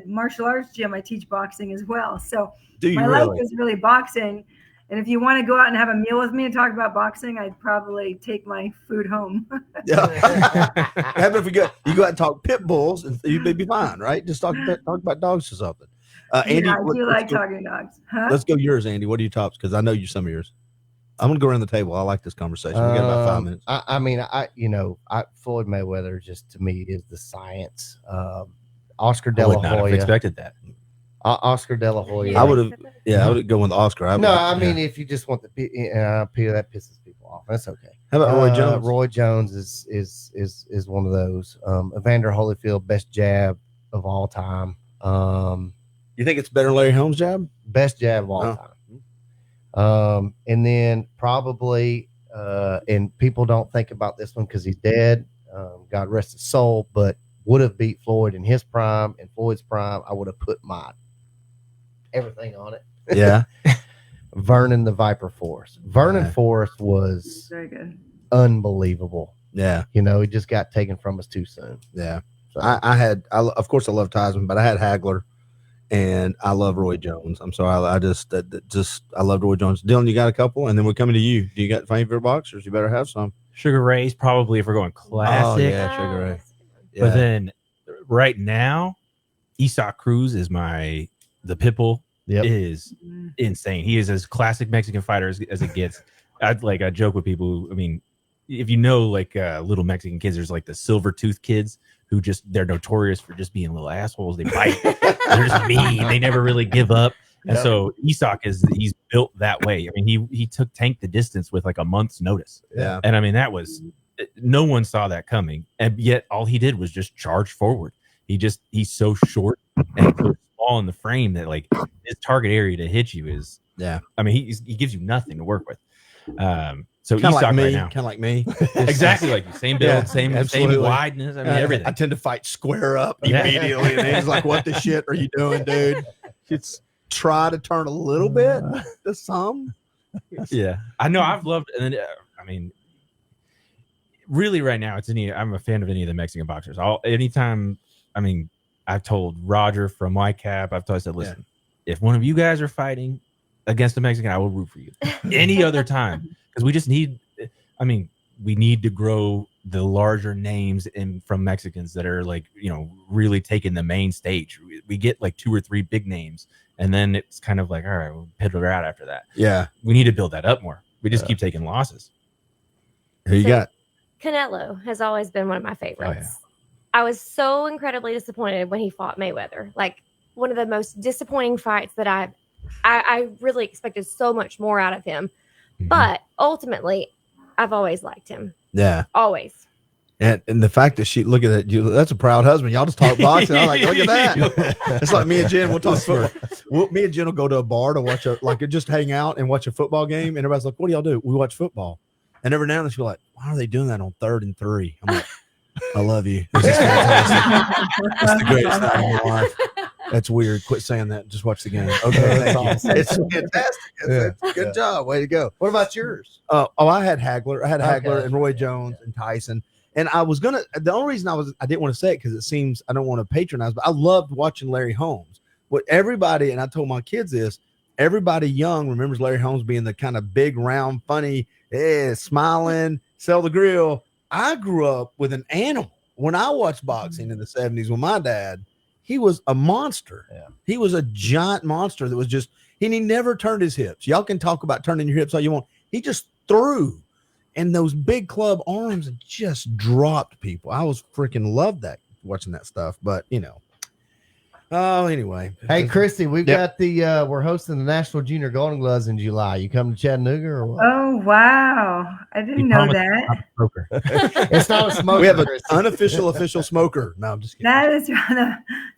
martial arts gym. I teach boxing as well. So my life is really boxing. And if you want to go out and have a meal with me and talk about boxing, I'd probably take my food home. Yeah. How about if you go out and talk pit bulls, and you'd be fine, right? Just talk about dogs or something. Andy, I do like talking dogs. Huh? Let's go yours, Andy. What are your tops? Because I know some of yours. I'm gonna go around the table. I like this conversation. We got about 5 minutes. Floyd Mayweather just to me is the science. Oscar De La Hoya. I would not have expected that. Oscar De La Hoya. I would go with Oscar. If you just want that pisses people off. That's okay. How about Roy Jones? Roy Jones is one of those. Evander Holyfield, best jab of all time. You think it's better than Larry Holmes' jab? Best jab of all time. And then probably, and people don't think about this one because he's dead. God rest his soul, but would have beat Floyd in his prime. In Floyd's prime, I would have put everything on it. Yeah. Vernon the Viper Forrest. Vernon Forrest was very good. Unbelievable. Yeah. He just got taken from us too soon. Yeah. So of course I love Theismann, but I had Hagler and I love Roy Jones. I'm sorry. I love Roy Jones. Dylan, you got a couple? And then we're coming to you. Do you got favorite boxers? You better have some. Sugar Ray's probably if we're going classic. Oh, yeah, Sugar Ray. Yeah. But then right now, Isak Cruz is the Pitbull is insane. He is as classic Mexican fighter as it gets. I joke with people. I mean, if you know, little Mexican kids, there's the silver tooth kids who they're notorious for just being little assholes. They bite. They're just mean. They never really give up. And so Isak he's built that way. I mean, he took Tank the distance with a month's notice. Yeah. And I mean, no one saw that coming. And yet all he did was just charge forward. He's so short and so small in the frame that his target area to hit you is, I mean, he gives you nothing to work with. So kind of right now, kind of like me, exactly like you. Same build, same wideness. I mean, everything. I tend to fight square up immediately, and he's like, "What the shit are you doing, dude?" It's try to turn a little bit to some. Yeah, I know. I've loved, and then I mean, really, right now, I'm a fan of any of the Mexican boxers. Anytime. I mean, I've told Roger from YCAP. I said, listen, if one of you guys are fighting against a Mexican, I will root for you. Any other time, because we just need. I mean, we need to grow the larger names from Mexicans that are really taking the main stage. We get 2 or 3 big names, and then it's kind of all right, we'll piddle out after that. Yeah, we need to build that up more. We just keep taking losses. Who you got? Canelo has always been one of my favorites. Oh, yeah. I was so incredibly disappointed when he fought Mayweather. One of the most disappointing fights that I really expected so much more out of him. Mm-hmm. But ultimately, I've always liked him. Yeah. Always. And the fact that look at that, that's a proud husband. Y'all just talk boxing. I'm like, look at that. It's like me and Jen, we'll talk football. Me and Jen will go to a bar to watch just hang out and watch a football game. And everybody's like, what do y'all do? We watch football. And every now and then she'll be like, why are they doing that on 3rd and 3? I'm like, I love you. This is fantastic. It's the greatest night of my life. That's weird. Quit saying that. Just watch the game. Okay, thank you. It's fantastic. Good job. Way to go. What about yours? I had Hagler. Hagler and Roy Jones and Tyson. And I was the only reason I didn't want to say it because it seems I don't want to patronize, but I loved watching Larry Holmes. What everybody, and I told my kids this, everybody young remembers Larry Holmes being the kind of big, round, funny, smiling, sell the grill. I grew up with an animal. When I watched boxing in the 70s with my dad, he was a monster. Yeah. He was a giant monster that was just, and he never turned his hips. Y'all can talk about turning your hips all you want. He just threw. And those big club arms just dropped people. I was freaking loved that, watching that stuff. But, anyway. Hey, Christy, we've got we're hosting the National Junior Golden Gloves in July. You come to Chattanooga or what? Oh, wow. I didn't know that. It's not a smoker. We have an official smoker. No, I'm just kidding. That is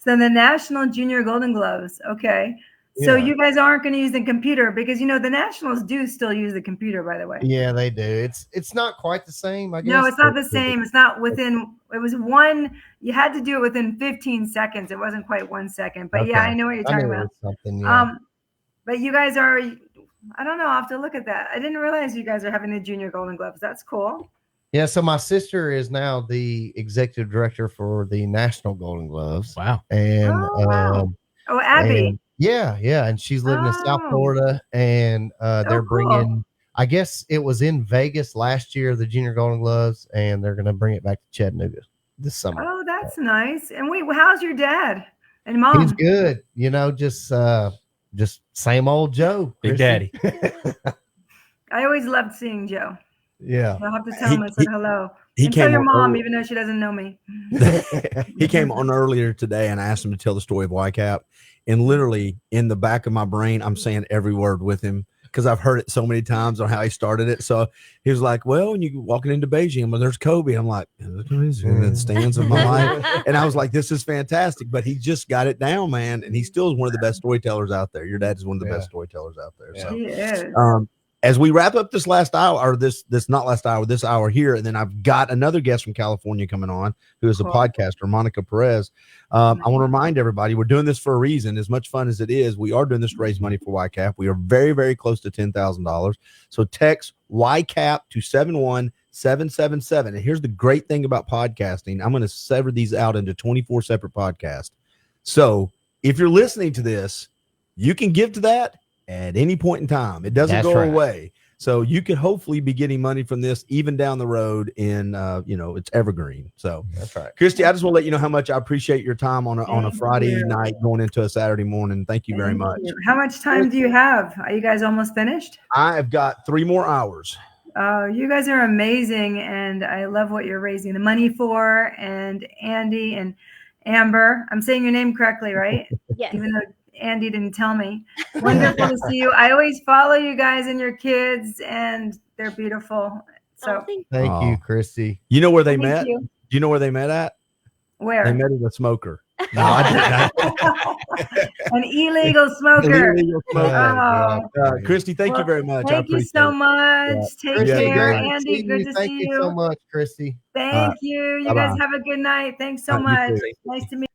so the National Junior Golden Gloves. Okay. So you guys aren't going to use the computer because, the Nationals do still use the computer, by the way. Yeah, they do. It's not quite the same, I guess. No, it's not the same. It's not within, it was you had to do it within 15 seconds. It wasn't quite 1 second. But I know what you're talking about. But you guys are, I don't know. I'll have to look at that. I didn't realize you guys are having the Junior Golden Gloves. That's cool. Yeah, so my sister is now the executive director for the National Golden Gloves. Wow. And Abby. Yeah, yeah, and she's living in South Florida, and they're bringing. I guess it was in Vegas last year, the Junior Golden Gloves, and they're going to bring it back to Chattanooga this summer. Oh, that's nice. And wait, how's your dad and mom? He's good. Just same old Joe, Big Daddy. I always loved seeing Joe. Yeah, I'll have to tell him I said hello. He and came tell your on mom, early. even though she doesn't know me. He came on earlier today, and I asked him to tell the story of YCAP. And literally in the back of my brain, I'm saying every word with him because I've heard it so many times on how he started it. So he was like, "Well, when you walking into Beijing, well, there's Kobe." I'm like, "In the stands of my life," and I was like, "This is fantastic." But he just got it down, man, and he still is one of the best storytellers out there. Your dad is one of the best storytellers out there. So he is. As we wrap up this last hour, or this not last hour, this hour here, and then I've got another guest from California coming on who is a podcaster, Monica Perez. I want to remind everybody we're doing this for a reason. As much fun as it is, we are doing this to raise money for YCAP. We are very, very close to $10,000. So text YCAP to 71777. And here's the great thing about podcasting. I'm going to sever these out into 24 separate podcasts. So if you're listening to this, you can give to that at any point in time. It doesn't go away. So you could hopefully be getting money from this even down the road in it's evergreen. So that's right. Christy, I just want to let you know how much I appreciate your time on a Friday night going into a Saturday morning. Thank you very much. How much time do you have? Are you guys almost finished? I have got 3 more hours. You guys are amazing, and I love what you're raising the money for. And Andy and Amber, I'm saying your name correctly, right? Yes. Even though Andy didn't tell me. Wonderful to see you. I always follow you guys and your kids, and they're beautiful. So thank you, Christy. You know where they met? you. Do you know where they met at? Where? They met at a smoker. No, I didn't. An illegal smoker. Illegal smoker. Christy, thank you very much. Thank you so much. Take Christy, care. great Andy, good to thank see you so much, Christy. Thank you. You guys have a good night. Thanks so much. Nice to meet you.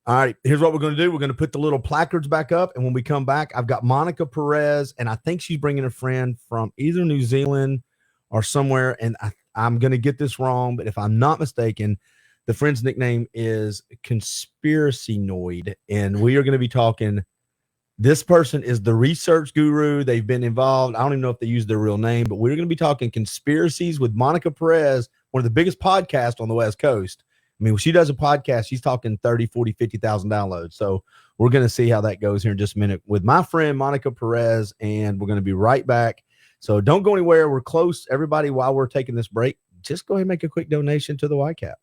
All right, here's what we're going to do. We're going to put the little placards back up, and when we come back, I've got Monica Perez, and I think she's bringing a friend from either New Zealand or somewhere, and I'm going to get this wrong, but if I'm not mistaken, the friend's nickname is Conspiracynoid, and we are going to be talking. This person is the research guru. They've been involved. I don't even know if they use their real name, but we're going to be talking conspiracies with Monica Perez, one of the biggest podcasts on the West Coast. I mean, when she does a podcast, she's talking 30, 40, 50,000 downloads. So we're going to see how that goes here in just a minute with my friend, Monica Perez, and we're going to be right back. So don't go anywhere. We're close. Everybody, while we're taking this break, just go ahead and make a quick donation to the YCAP.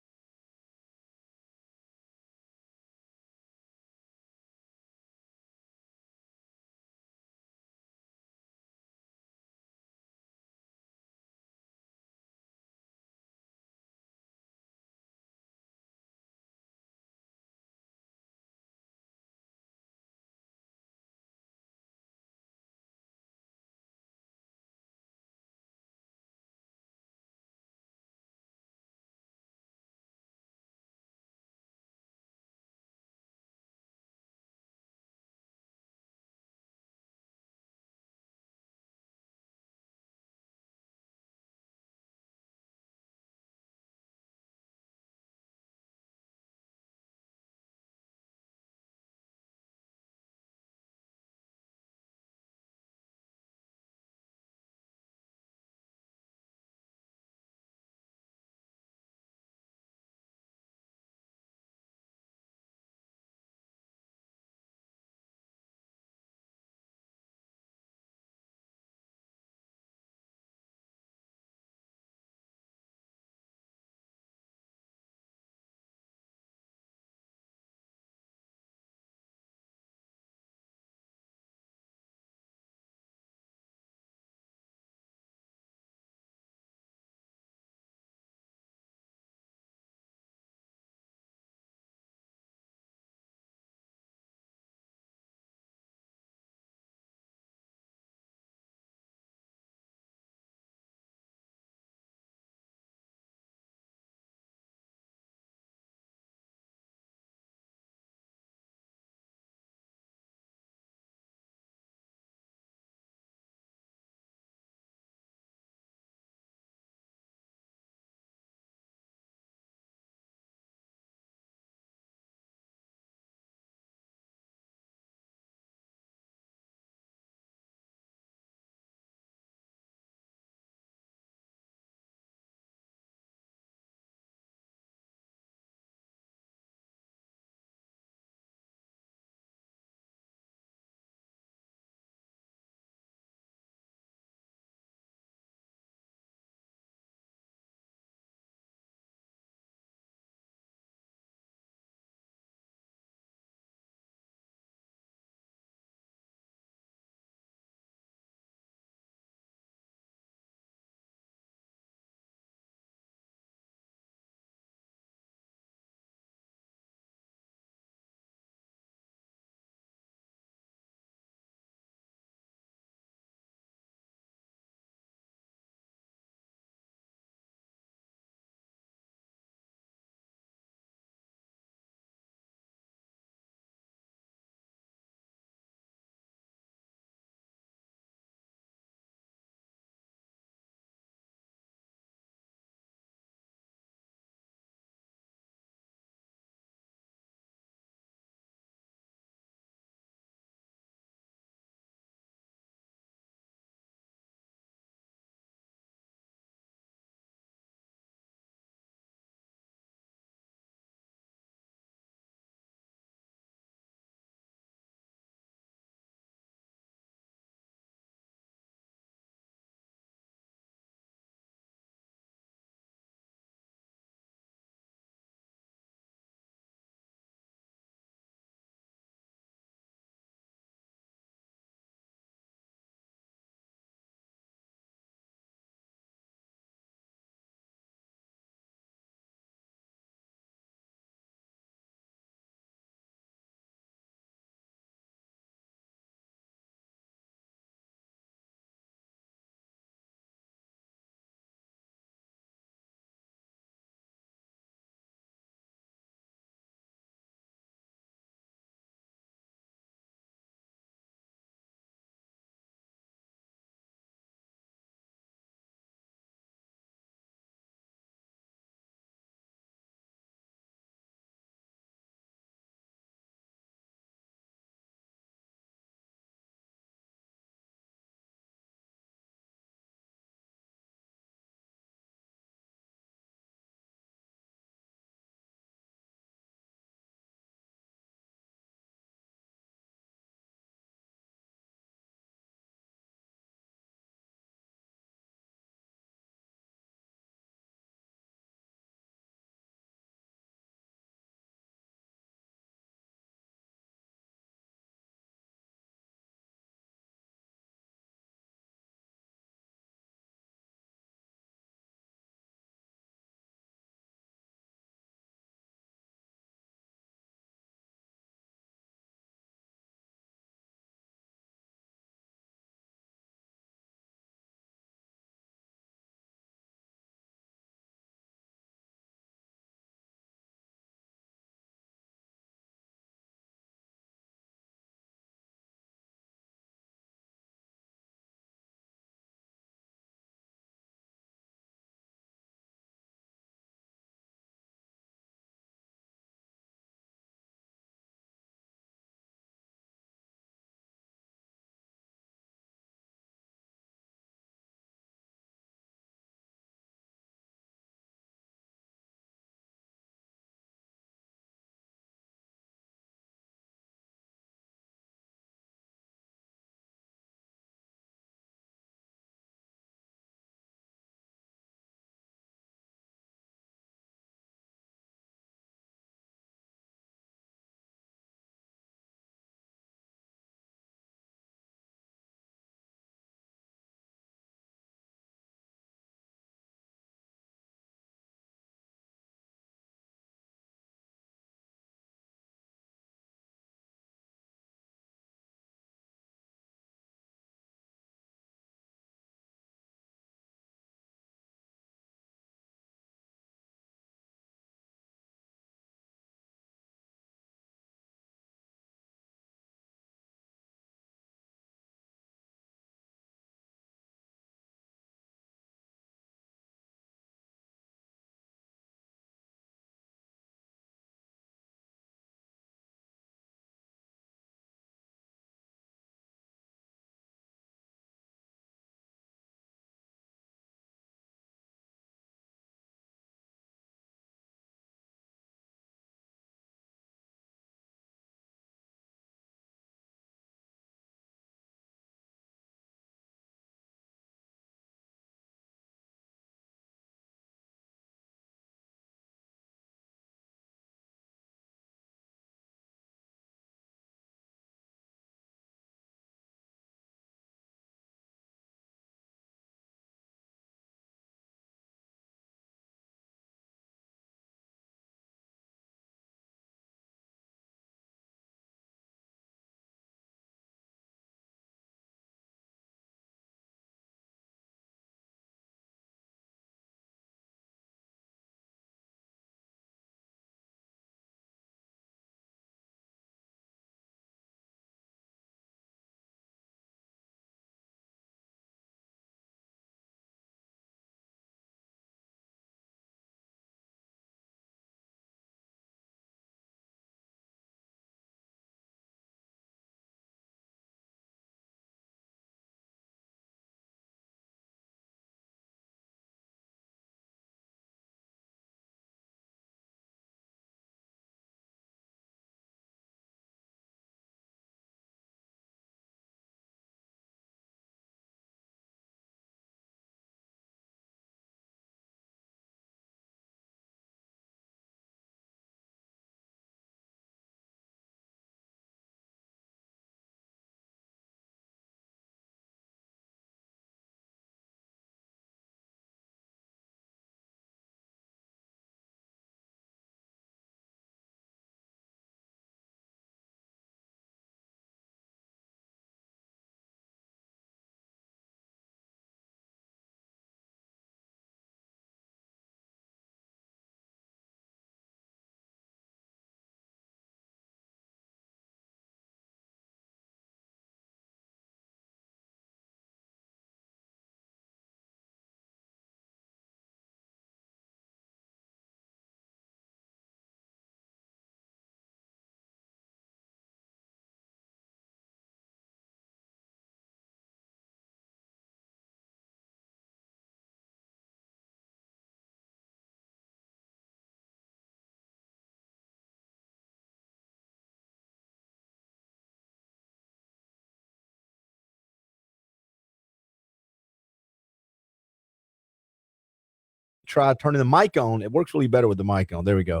try turning the mic on. It works really better with the mic on. There we go.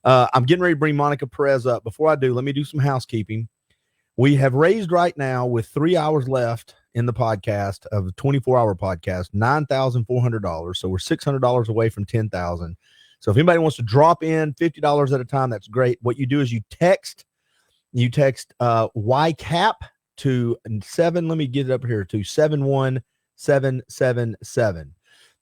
I'm getting ready to bring Monica Perez up. Before I do, let me do some housekeeping. We have raised right now, with 3 hours left in the podcast of a 24-hour podcast, $9,400. So we're $600 away from $10,000. So if anybody wants to drop in $50 at a time, that's great. What you do is you text YCAP to 71777.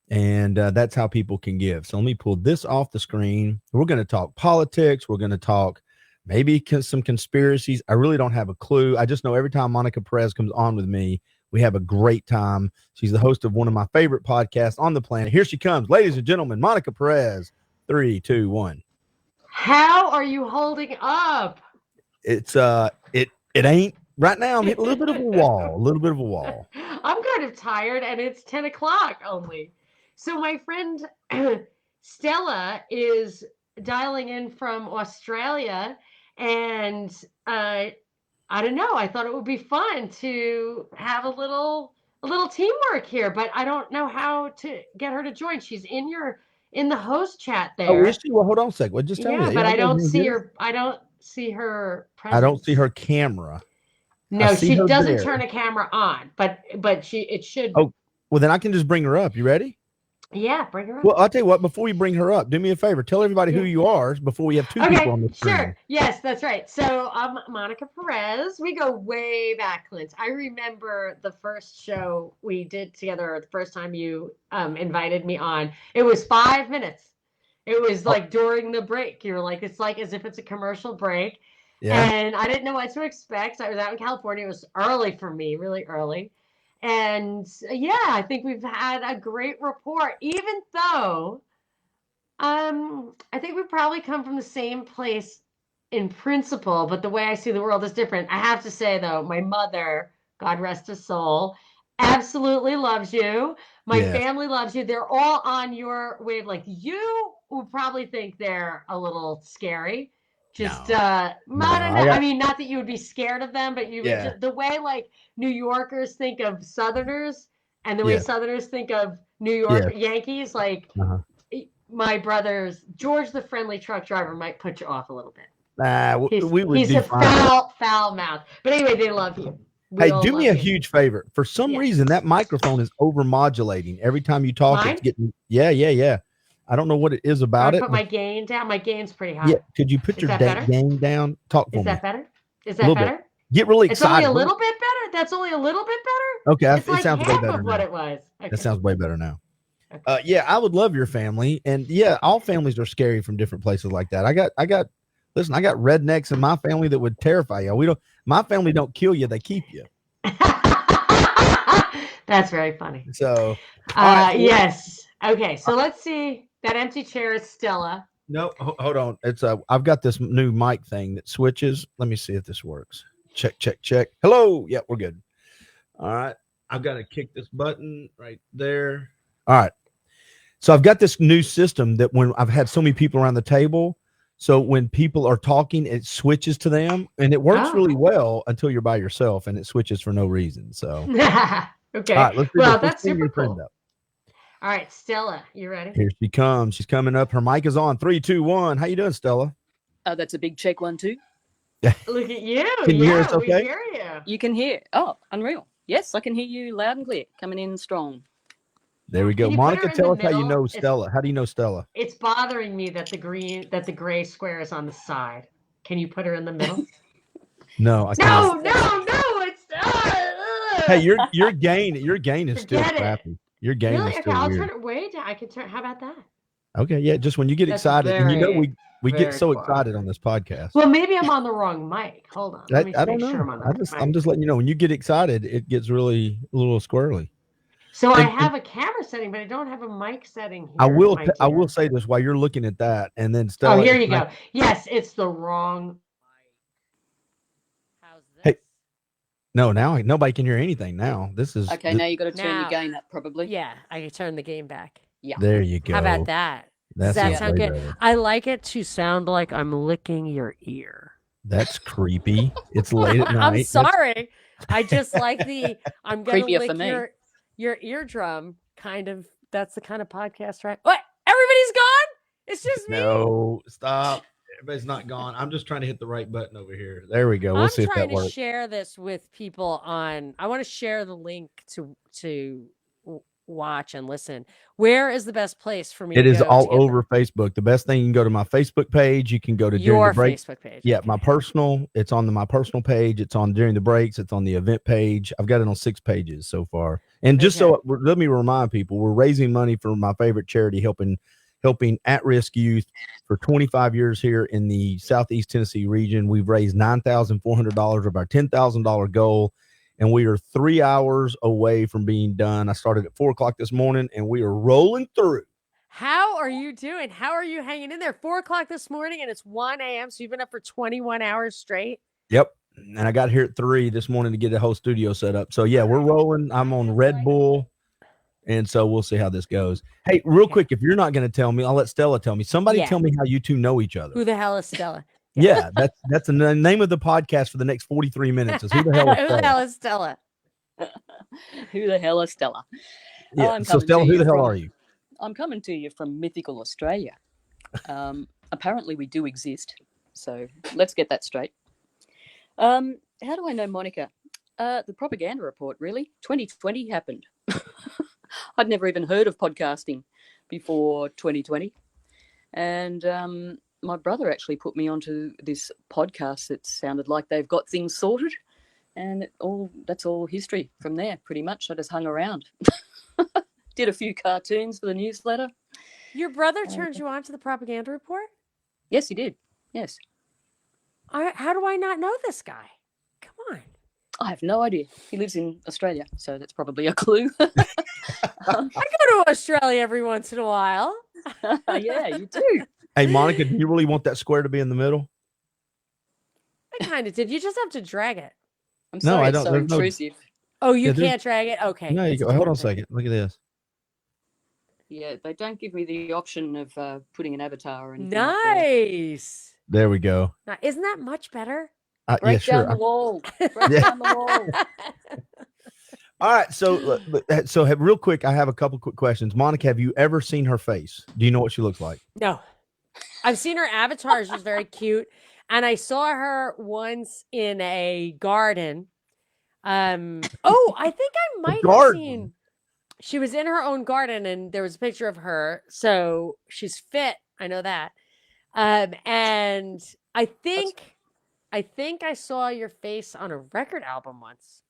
And that's how people can give. So let me pull this off the screen. We're going to talk politics. We're going to talk maybe some conspiracies. I really don't have a clue. I just know every time Monica Perez comes on with me, we have a great time. She's the host of one of my favorite podcasts on the planet. Here she comes, ladies and gentlemen, Monica Perez. 3, 2, 1. How are you holding up? It's it ain't right now. I'm hitting a little bit of a wall. I'm kind of tired, and it's 10 o'clock only. So my friend Stella is dialing in from Australia, and I don't know. I thought it would be fun to have a little teamwork here, but I don't know how to get her to join. She's in the host chat there. Oh, is she? Well, hold on a second. Well, just tell me. Yeah, but I don't see her. I don't see her presence. I don't see her camera. No, she doesn't turn a camera on, but it should. Oh, well, then I can just bring her up. You ready? Yeah, bring her up. Well, I'll tell you what, before we bring her up, do me a favor. Tell everybody who you are before we have two people on the screen. Sure. Yes, that's right. So I'm Monica Perez. We go way back, Clint. I remember the first show we did together, or the first time you invited me on. It was 5 minutes. It was like during the break. You were like, it's like as if it's a commercial break. Yeah. And I didn't know what to expect. I was out in California. It was early for me, really early. And yeah, I think we've had a great rapport, even though I think we probably come from the same place in principle, but the way I see the world is different. I have to say, though, my mother, God rest her soul, absolutely loves you. My family loves you. They're all on your wavelength. You would probably think they're a little scary. Just I don't know. I mean, not that you would be scared of them, but the way like New Yorkers think of Southerners and the way Southerners think of New York Yankees, like my brother's George, the friendly truck driver, might put you off a little bit. He's a foul mouth. But anyway, they love you. Hey, do me a huge favor. For some reason, that microphone is over modulating every time you talk. It's getting I don't know what it is about it. Put my gain down. My gain's pretty high. Yeah, could you put your gain down? Talk for me. Is that better? Is that better? Get really excited. It's only a little bit better. That's only a little bit better. Okay, it's like sounds way better of what now. it was. Okay. That sounds way better now. Okay. I would love your family, and all families are scary from different places like that. I got rednecks in my family that would terrify you. My family don't kill you; they keep you. That's very funny. So, yes. Okay, so let's see. That empty chair is Stella. No, hold on. It's I've got this new mic thing that switches. Let me see if this works. Check. Hello. Yeah, we're good. All right. I've got to kick this button right there. All right. So I've got this new system that when I've had so many people around the table, so when people are talking, it switches to them, and it works really well until you're by yourself, and it switches for no reason. So okay. All right, let's that's super cool. All right, Stella, you ready? Here she comes. She's coming up. Her mic is on. 3, 2, 1. How you doing, Stella? That's a big check 1, 2. Look at you. Can you hear us okay? We hear you. You can hear. Oh, unreal. Yes, I can hear you loud and clear. Coming in strong. There we go. Monica, tell us how you know Stella. How do you know Stella? It's bothering me that the gray square is on the side. Can you put her in the middle? No, I can't. No. It's hey, your gain is still crappy. Your gain is still I'll weird. Turn it way down. I can turn. How about that? Okay, yeah. Just when you get excited, and we get so excited on this podcast. Well, maybe I'm on the wrong mic. Hold on. Let me I don't know. Sure I'm on the right mic. I'm just letting you know when you get excited, it gets really a little squirrely. So I have a camera setting, but I don't have a mic setting here. I will say this while you're looking at that, and then Stella. Oh, here you go. Yes, it's the wrong mic. How's this? Hey, no, now nobody can hear anything. Now this is okay. Now you got to turn your gain up, probably. Yeah, I can turn the gain back. Yeah. There you go. How about that? Does that sound good? Better. I like it to sound like I'm licking your ear. That's creepy. It's late at night. I'm sorry. I just like the I'm gonna creepier lick for me. Your eardrum kind of. That's the kind of podcast, right? What? Everybody's gone. It's just me. No, stop. Everybody's not gone. I'm just trying to hit the right button over here. There we go. We'll see if that works. I'm trying to share this with people I want to share the link to watch and listen. Where is the best place for me? It is all over Facebook. The best thing, you can go to my Facebook page. You can go to your Facebook page. Yeah, my personal. It's on my personal page. It's on during the breaks. It's on the event page. I've got it on 6 pages so far. And just so let me remind people, we're raising money for my favorite charity, helping at-risk youth for 25 years here in the Southeast Tennessee region. We've raised $9,400 of our $10,000 goal. And we are 3 hours away from being done. I started at 4 o'clock this morning, and we are rolling through. How are you doing? How are you hanging in there? 4 o'clock this morning, and it's 1 a.m., so you've been up for 21 hours straight? Yep. And I got here at 3 this morning to get the whole studio set up. So, yeah, we're rolling. I'm on Red Bull, and so we'll see how this goes. Hey, real quick, if you're not going to tell me, I'll let Stella tell me. Somebody tell me how you two know each other. Who the hell is Stella? Yeah, that's the name of the podcast for the next 43 minutes. Is who the hell is Stella? Who the hell is Stella? Who the hell is Stella? Yeah. So Stella, who the hell are you? I'm coming to you from mythical Australia. Apparently we do exist. So let's get that straight. How do I know Monica? The propaganda report, really. 2020 happened. I'd never even heard of podcasting before 2020. And my brother actually put me onto this podcast that sounded like they've got things sorted, and that's all history from there, pretty much. I just hung around. Did a few cartoons for the newsletter. Your brother turned you on to the propaganda report? Yes, he did. Yes. How do I not know this guy? Come on. I have no idea. He lives in Australia, so that's probably a clue. I go to Australia every once in a while. Yeah, you do. Hey, Monica, do you really want that square to be in the middle? I kind of did. You just have to drag it. I'm sorry, it's so intrusive. Oh, you can't drag it? Okay. No, you go. Hold on a second. Look at this. Yeah, they don't give me the option of putting an avatar or anything. Nice. There we go. Now, isn't that much better? Break down the wall. Break down the wall. All right. So real quick, I have a couple quick questions. Monica, have you ever seen her face? Do you know what she looks like? No. I've seen her avatar. She's very cute. And I saw her once in a garden. I think I might have seen. She was in her own garden, and there was a picture of her. So she's fit. I know that. And I think I saw your face on a record album once.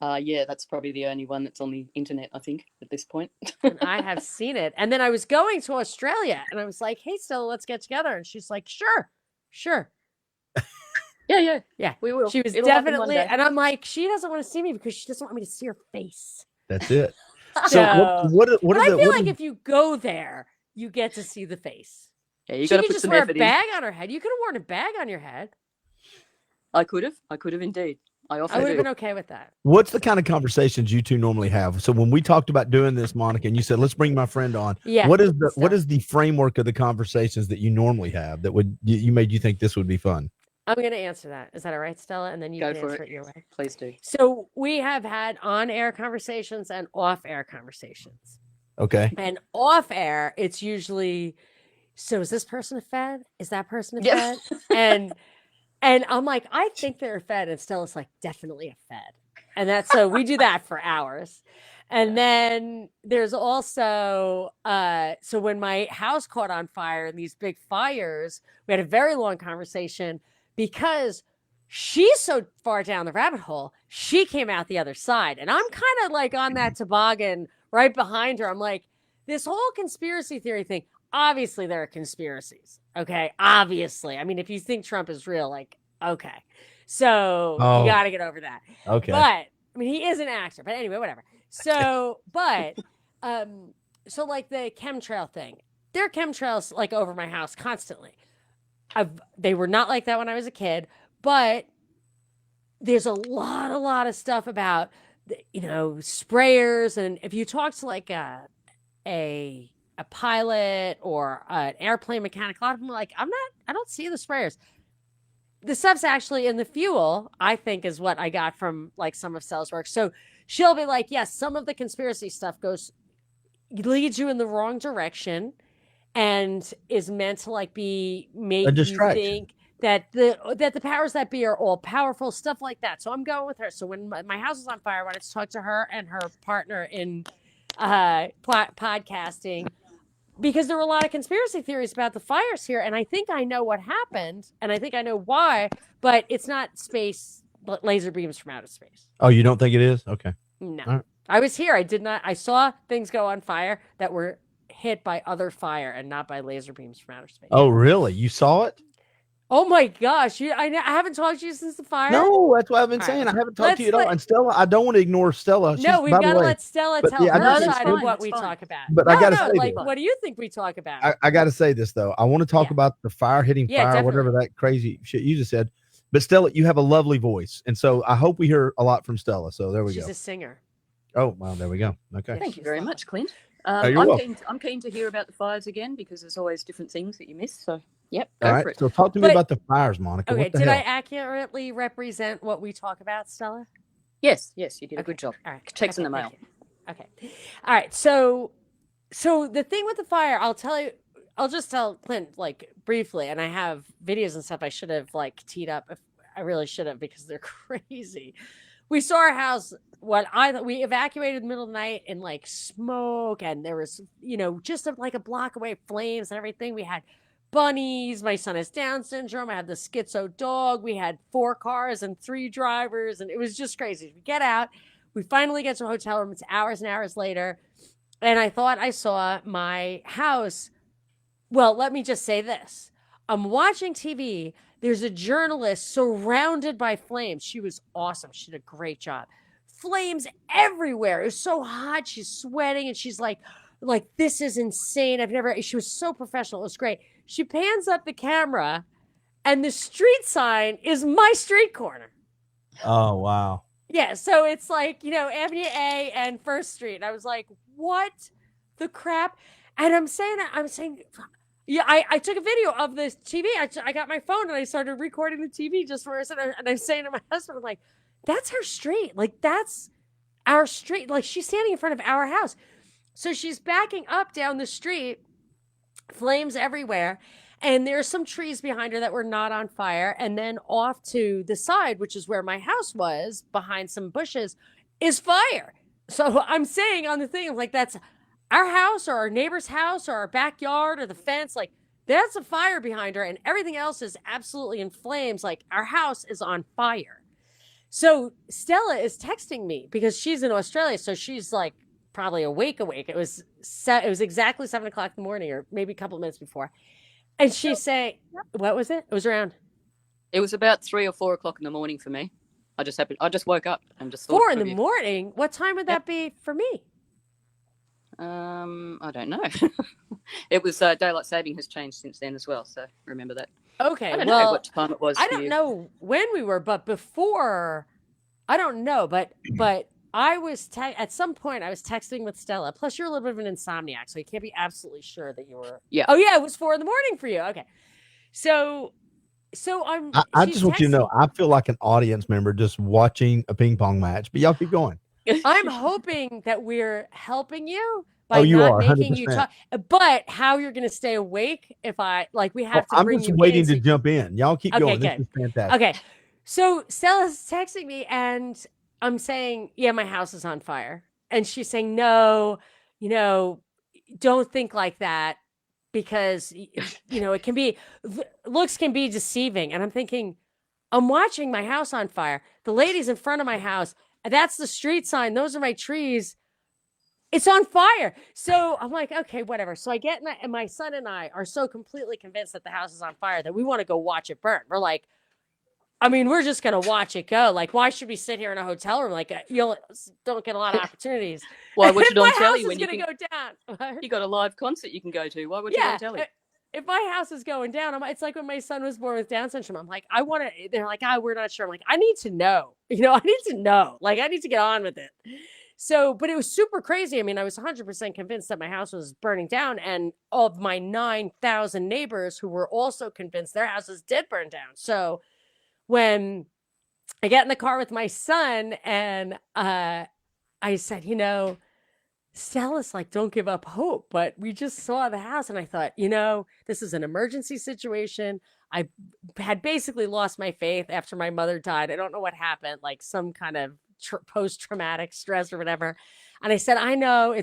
Yeah, that's probably the only one that's on the internet, I think, at this point. And I have seen it. And then I was going to Australia, and I was like, hey, Stella, let's get together. And she's like, sure. Yeah. We will. She was It'll definitely, and I'm like, she doesn't want to see me because she doesn't want me to see her face. That's it. So I feel like if you go there, you get to see the face. Yeah, you got to to put just some wear effort a bag on her head. You could have worn a bag on your head. I could have indeed. I would have been okay with that. What's the kind of conversations you two normally have? So when we talked about doing this, Monica, and you said, let's bring my friend on. Yeah. What is the framework of the conversations that you normally have that would you made you think this would be fun? I'm going to answer that. Is that all right, Stella? And then you Go can for answer it. it your way. Please do. So we have had on-air conversations and off-air conversations. Okay. And off-air, it's usually, so is this person a Fed? Is that person a Fed? And I'm like, I think they're a Fed. And Stella's like, definitely a Fed. And that's, so we do that for hours. And then there's also, so when my house caught on fire and these big fires, we had a very long conversation because she's so far down the rabbit hole, she came out the other side. And I'm kind of like on that toboggan right behind her. I'm like, this whole conspiracy theory thing, obviously there are conspiracies. Okay. Obviously. I mean, if you think Trump is real, like, okay. So you got to get over that. Okay. But I mean, he is an actor, but anyway, whatever. So, so like the chemtrail thing, there are chemtrails like over my house constantly. They were not like that when I was a kid, but there's a lot of stuff about, sprayers. And if you talk to like a pilot or an airplane mechanic, a lot of them are like, I don't see the sprayers. The stuff's actually in the fuel, I think, is what I got from like some of Stella's work. So she'll be like, yes, some of the conspiracy stuff goes leads you in the wrong direction and is meant to like make A you distraction. think that the powers that be are all powerful, stuff like that. So I'm going with her. So when my house was on fire, I wanted to talk to her and her partner in podcasting, because there were a lot of conspiracy theories about the fires here, and I think I know what happened, and I think I know why, but it's not space, but laser beams from outer space. Oh, you don't think it is? Okay. No. All right. I was here. I saw things go on fire that were hit by other fire and not by laser beams from outer space. Oh, really? You saw it? Oh my gosh! I haven't talked to you since the fire. No, that's what I've been saying. right. I haven't talked to you at all. And Stella, I don't want to ignore Stella. No, we've got to let Stella tell her side of what we talk about. But I got to say, like, what do you think we talk about? I got to say this though. I want to talk about the fire hitting fire, definitely. whatever that crazy shit you just said. But Stella, you have a lovely voice, and so I hope we hear a lot from Stella. So there we go. She's a singer. Oh, well, there we go. Okay. Thank you very much, Clint. You're welcome. I'm keen to hear about the fires again, because there's always different things that you miss. So, yep, All go right. for it. So talk to me about the fires, Monica. Okay, What the did hell? I accurately represent what we talk about, Stella? Yes, you did a good job. All right. Checks in the mail. Okay. All right. So the thing with the fire, I'll just tell Clint like briefly, and I have videos and stuff I should have like teed up. If I really should have, because they're crazy. We saw our house. We evacuated in the middle of the night in like smoke, and there was, just like a block away, flames and everything. We had bunnies. My son has Down syndrome. I had the schizo dog. We had 4 cars and 3 drivers, and it was just crazy. We get out. We finally get to a hotel room. It's hours and hours later, and I thought I saw my house. Well, let me just say this. I'm watching TV. There's a journalist surrounded by flames. She was awesome. She did a great job. Flames everywhere. It was so hot. She's sweating, and she's like, this is insane. She was so professional. It was great. She pans up the camera, and the street sign is my street corner. Oh, wow. Yeah, so it's like, Avenue A and First Street. And I was like, what the crap? And I'm saying, yeah, I took a video of this TV. I got my phone and I started recording the TV just for a second. And I'm saying to my husband, I'm like, that's her street. Like, that's our street. Like, she's standing in front of our house. So she's backing up down the street, flames everywhere. And there's some trees behind her that were not on fire. And then off to the side, which is where my house was, behind some bushes, is fire. So I'm saying on the thing, I'm like, that's our house or our neighbor's house or our backyard or the fence. Like, that's a fire behind her, and everything else is absolutely in flames. Like, our house is on fire. So Stella is texting me because she's in Australia. So she's like probably awake. It was exactly 7 o'clock in the morning, or maybe a couple of minutes before. And she's saying, what was it? It was around. It was about 3 or 4 o'clock in the morning for me. I just woke up and just thought 4 in the morning. What time would that be for me? I don't know. It was daylight saving has changed since then as well, so remember that. Okay, I don't know what time it was. I don't know when we were, but before, I don't know, but I was at some point I was texting with Stella. Plus, you're a little bit of an insomniac, so you can't be absolutely sure that you were. Yeah. Oh yeah, it was 4 in the morning for you. Okay, so I just want you to know, I feel like an audience member just watching a ping pong match. But y'all keep going. I'm hoping that we're helping you by you not are, making 100%. you talk. But how you're going to stay awake if we have to I'm bring just you waiting in to so- jump in. Y'all keep going. Okay, This is fantastic. Okay. So Stella's texting me and I'm saying, yeah, my house is on fire. And she's saying, no, don't think like that, because, it can be, looks can be deceiving. And I'm thinking, I'm watching my house on fire. The lady's in front of my house. That's the street sign. Those are my trees. It's on fire. So I'm like, okay, whatever. So I get and my son and I are so completely convinced that the house is on fire that we want to go watch it burn. We're like, we're just going to watch it go. Like, why should we sit here in a hotel room? Like, you don't get a lot of opportunities. Why would you My don't tell house you is when going you to go down. You got a live concert you can go to? Why would you don't tell you? If my house is going down, it's like when my son was born with Down syndrome. I'm like, I want to. They're like, we're not sure. I'm like, I need to know. I need to know. Like, I need to get on with it. So, but it was super crazy. I was 100% convinced that my house was burning down, and of my 9,000 neighbors who were also convinced their houses did burn down. So, when I get in the car with my son, and I said, Stella's like, don't give up hope. But we just saw the house and I thought, this is an emergency situation. I had basically lost my faith after my mother died. I don't know what happened, like some kind of post-traumatic stress or whatever. And I said, I know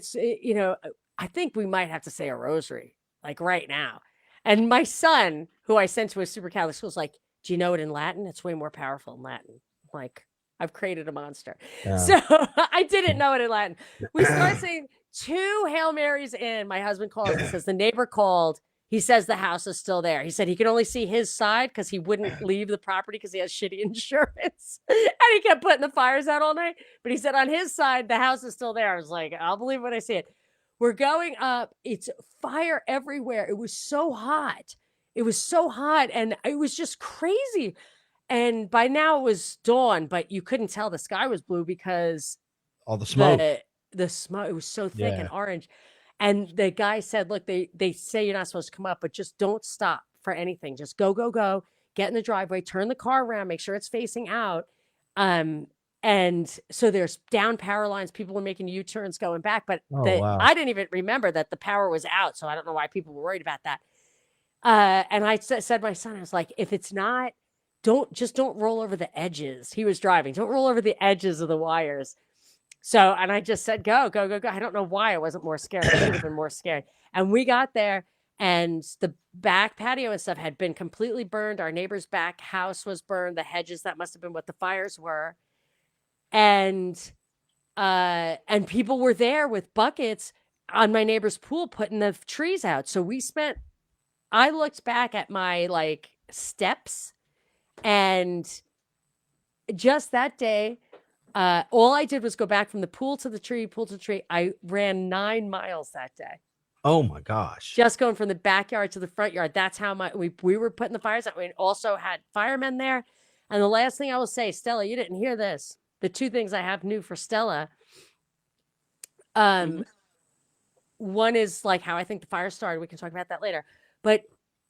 I think we might have to say a rosary like right now. And my son, who I sent to a super Catholic school, is like, do you know it in Latin? It's way more powerful in Latin. Like, I've created a monster. Yeah. So I didn't know it in Latin. We start saying 2 Hail Marys in. My husband calls and says, the neighbor called. He says the house is still there. He said he could only see his side because he wouldn't leave the property because he has shitty insurance. And he kept putting the fires out all night. But he said on his side, the house is still there. I was like, I'll believe when I see it. We're going up. It's fire everywhere. It was so hot. It was so hot. And it was just crazy. And by now it was dawn, but you couldn't tell the sky was blue because all the smoke. The smoke, it was so thick and orange. And the guy said, look, they say you're not supposed to come up, but just don't stop for anything. Just go, get in the driveway, turn the car around, make sure it's facing out. And so there's down power lines. People were making U-turns going back, but I didn't even remember that the power was out. So I don't know why people were worried about that. And I said to my son, I was like, if it's not, don't roll over the edges. He was driving. Don't roll over the edges of the wires. So, and I just said, go. I don't know why I wasn't more scared. I should have been more scared. And we got there and the back patio and stuff had been completely burned. Our neighbor's back house was burned. The hedges, that must have been what the fires were. And people were there with buckets on my neighbor's pool, putting the trees out. So I looked back at my steps and just that day, all I did was go back from the pool to the tree. I ran 9 miles that day. Oh my gosh. Just going from the backyard to the front yard. That's how we were putting the fires out. We also had firemen there. And the last thing I will say, Stella, you didn't hear this. The 2 things I have new for Stella. One is how I think the fire started. We can talk about that later. But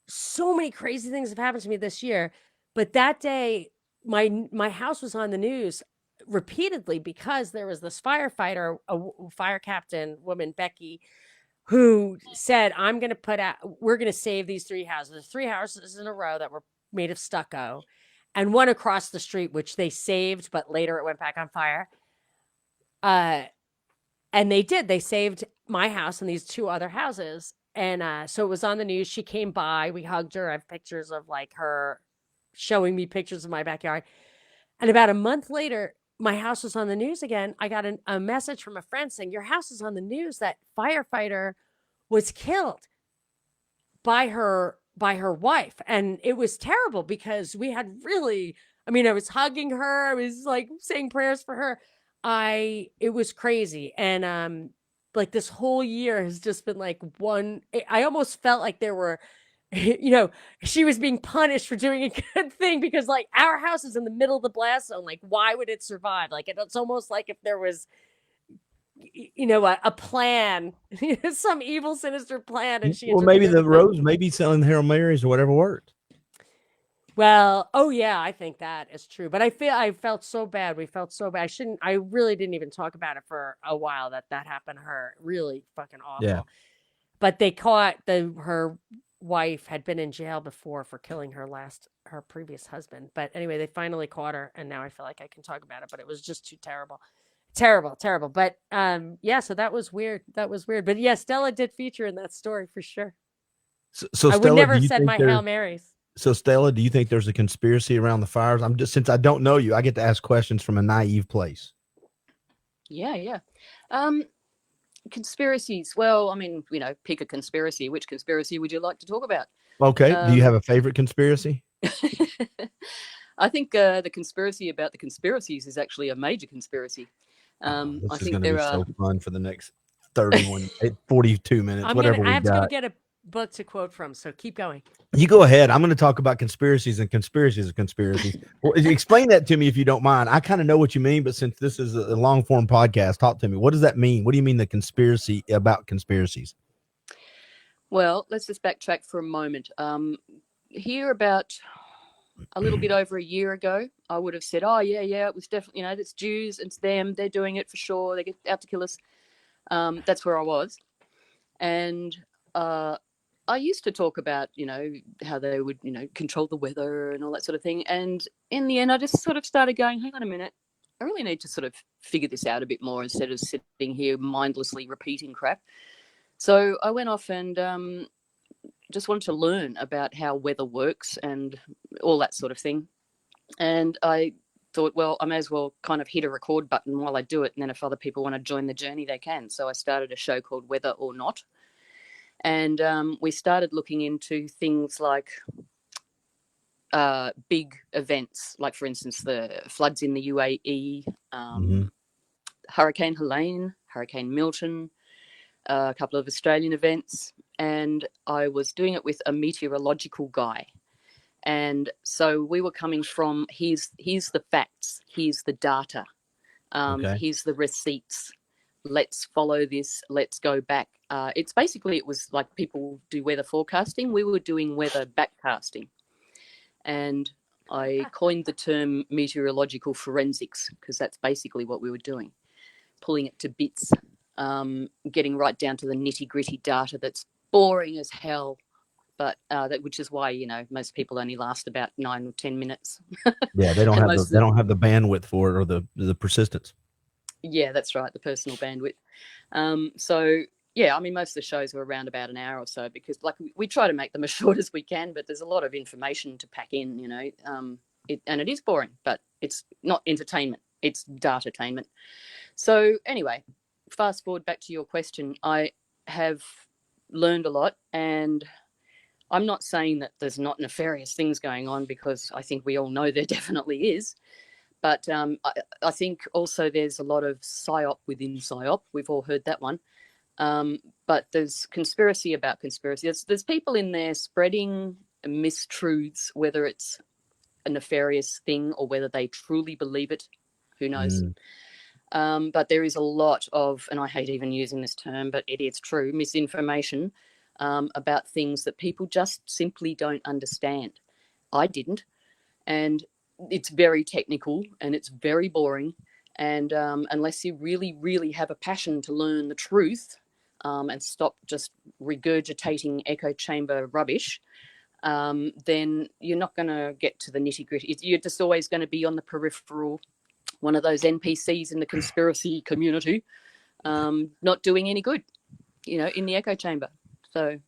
so many crazy things have happened to me this year. But that day, my house was on the news repeatedly because there was this firefighter, a fire captain woman, Becky, who said, we're going to save these 3 houses. There's 3 houses in a row that were made of stucco and one across the street, which they saved, but later it went back on fire. And they saved my house and these 2 other houses. And so it was on the news. She came by, we hugged her. I have pictures of her showing me pictures of my backyard. And about a month later, my house was on the news again. I got a message from a friend saying, your house is on the news. That firefighter was killed by her wife. And it was terrible because we had I was hugging her. I was saying prayers for her. It was crazy. And this whole year has just been I almost felt like there were, she was being punished for doing a good thing because our house is in the middle of the blast zone. Why would it survive? It's almost like if there was, a plan, some evil, sinister plan. And maybe the rose, maybe selling Hail Marys or whatever worked. Well, oh yeah, I think that is true. But I felt so bad. We felt so bad. I really didn't even talk about it for a while that happened to her. Really fucking awful. Yeah. But they caught her wife had been in jail before for killing her previous husband. But anyway, they finally caught her, and now I feel like I can talk about it. But it was just too terrible. But so that was weird. But yeah, Stella did feature in that story for sure. So I Stella, would never have said my Hail Marys. So Stella, do you think there's a conspiracy around the fires? Since I don't know you, I get to ask questions from a naive place. Yeah. Conspiracies. Well, pick a conspiracy. Which conspiracy would you like to talk about? Okay. Do you have a favorite conspiracy? I think the conspiracy about the conspiracies is actually a major conspiracy. This is going to be so fun for the next 42 minutes, whatever we got. I have to go get a book to quote from, so keep going. You go ahead. I'm going to talk about conspiracies and conspiracies of conspiracies. Well, explain that to me if you don't mind. I kind of know what you mean, but since this is a long form podcast, talk to me. What does that mean? What do you mean the conspiracy about conspiracies? Well, let's just backtrack for a moment. Here about a little bit over a year ago, I would have said, oh yeah, it was definitely, it's Jews, it's them, they're doing it for sure, they get out to kill us. That's where I was. And I used to talk about, how they would, control the weather and all that sort of thing. And in the end, I just sort of started going, hang on a minute, I really need to sort of figure this out a bit more instead of sitting here mindlessly repeating crap. So I went off and just wanted to learn about how weather works and all that sort of thing. And I thought, well, I may as well kind of hit a record button while I do it. And then if other people want to join the journey, they can. So I started a show called Weather or Not. And we started looking into things like big events, like, for instance, the floods in the UAE, Hurricane Helene, Hurricane Milton, a couple of Australian events. And I was doing it with a meteorological guy. And so we were coming from, here's the facts, here's the data, here's the receipts. Let's follow this. Let's go back. It was like people do weather forecasting. We were doing weather backcasting. And I coined the term meteorological forensics because that's basically what we were doing, pulling it to bits, getting right down to the nitty gritty data that's boring as hell. But which is why, most people only last about 9 or 10 minutes. Yeah, they don't have the bandwidth for it or the persistence. Yeah, that's right, the personal bandwidth. So, yeah, I mean, most of the shows were around about an hour or so because, like, we try to make them as short as we can, but there's a lot of information to pack in, and it is boring, but it's not entertainment. It's data-tainment. So, anyway, fast forward back to your question. I have learned a lot, and I'm not saying that there's not nefarious things going on because I think we all know there definitely is. But I think also there's a lot of psyop within psyop. We've all heard that one. But there's conspiracy about conspiracy. There's people in there spreading mistruths, whether it's a nefarious thing or whether they truly believe it. Who knows? But there is a lot of, and I hate even using this term, but it is true, misinformation about things that people just simply don't understand. I didn't. And it's very technical and it's very boring. And unless you really, really have a passion to learn the truth and stop just regurgitating echo chamber rubbish, then you're not going to get to the nitty gritty. You're just always going to be on the peripheral, one of those NPCs in the conspiracy community, not doing any good, in the echo chamber. So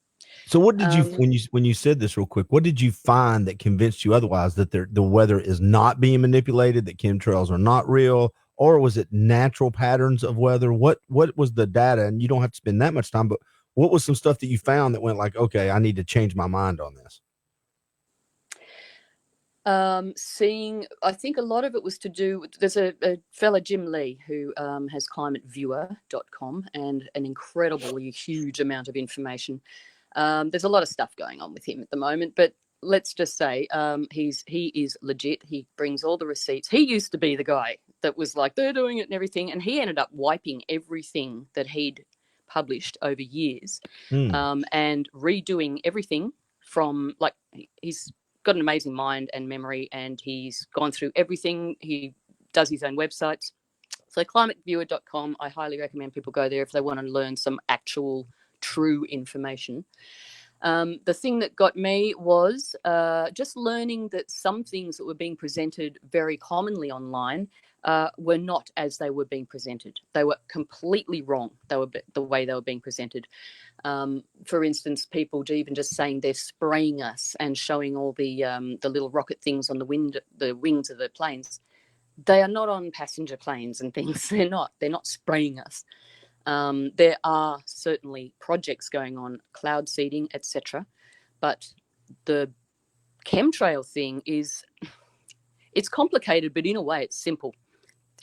what did you, when you said this real quick, what did you find that convinced you otherwise, that the weather is not being manipulated, that chemtrails are not real, or was it natural patterns of weather? What was the data? And you don't have to spend that much time, but what was some stuff that you found that went like, okay, I need to change my mind on this? I think a lot of it was to do with, there's a fella, Jim Lee, who has climateviewer.com and an incredibly huge amount of information. There's a lot of stuff going on with him at the moment, but let's just say he is legit. He brings all the receipts. He used to be the guy that was like, they're doing it and everything, and he ended up wiping everything that he'd published over years and redoing everything from, like, he's got an amazing mind and memory, and he's gone through everything. He does his own websites. So climateviewer.com, I highly recommend people go there if they want to learn some actual true information. The thing that got me was just learning that some things that were being presented very commonly online were not as they were being presented. They were completely wrong. They were the way they were being presented. For instance, people even just saying they're spraying us and showing all the little rocket things on the wings of the planes. They are not on passenger planes and things. They're not spraying us. There are certainly projects going on, cloud seeding, etc. But the chemtrail thing it's complicated, but in a way it's simple.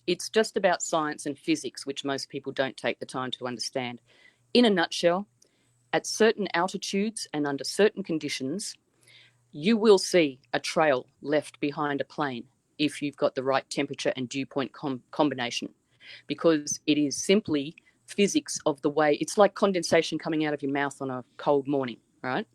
It's just about science and physics, which most people don't take the time to understand. In a nutshell, at certain altitudes and under certain conditions, you will see a trail left behind a plane if you've got the right temperature and dew point combination, because it is simply physics of the way, it's like condensation coming out of your mouth on a cold morning, right?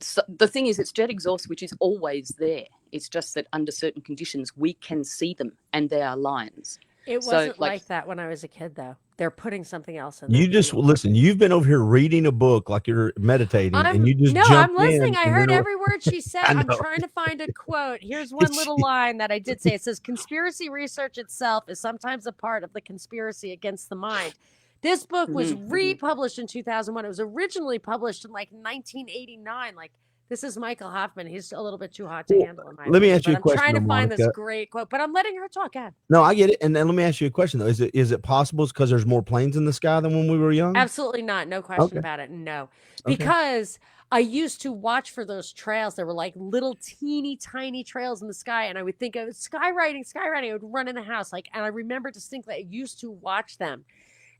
So the thing is, it's jet exhaust, which is always there. It's just that under certain conditions, we can see them, and they are lines. It wasn't like that when I was a kid, though. They're putting something else in. You just listen. You've been over here reading a book like you're meditating, and you just I'm listening. I heard every word she said. I'm know. trying to find a quote. Here's one little line that I did say. It says, "Conspiracy research itself is sometimes a part of the conspiracy against the mind." This book was republished in 2001. It was originally published in like 1989. Like, this is Michael Hoffman. He's a little bit too hot to handle. Let me ask you a question. I'm trying to find Monica. this great quote, but I'm letting her talk. Ahead. No, I get it. And then let me ask you a question though. Is it possible it's because there's more planes in the sky than when we were young? Absolutely not. No question about it. No, because I used to watch for those trails. There were like little teeny tiny trails in the sky, and I would think of skywriting. I would run in the house and I remember distinctly I used to watch them.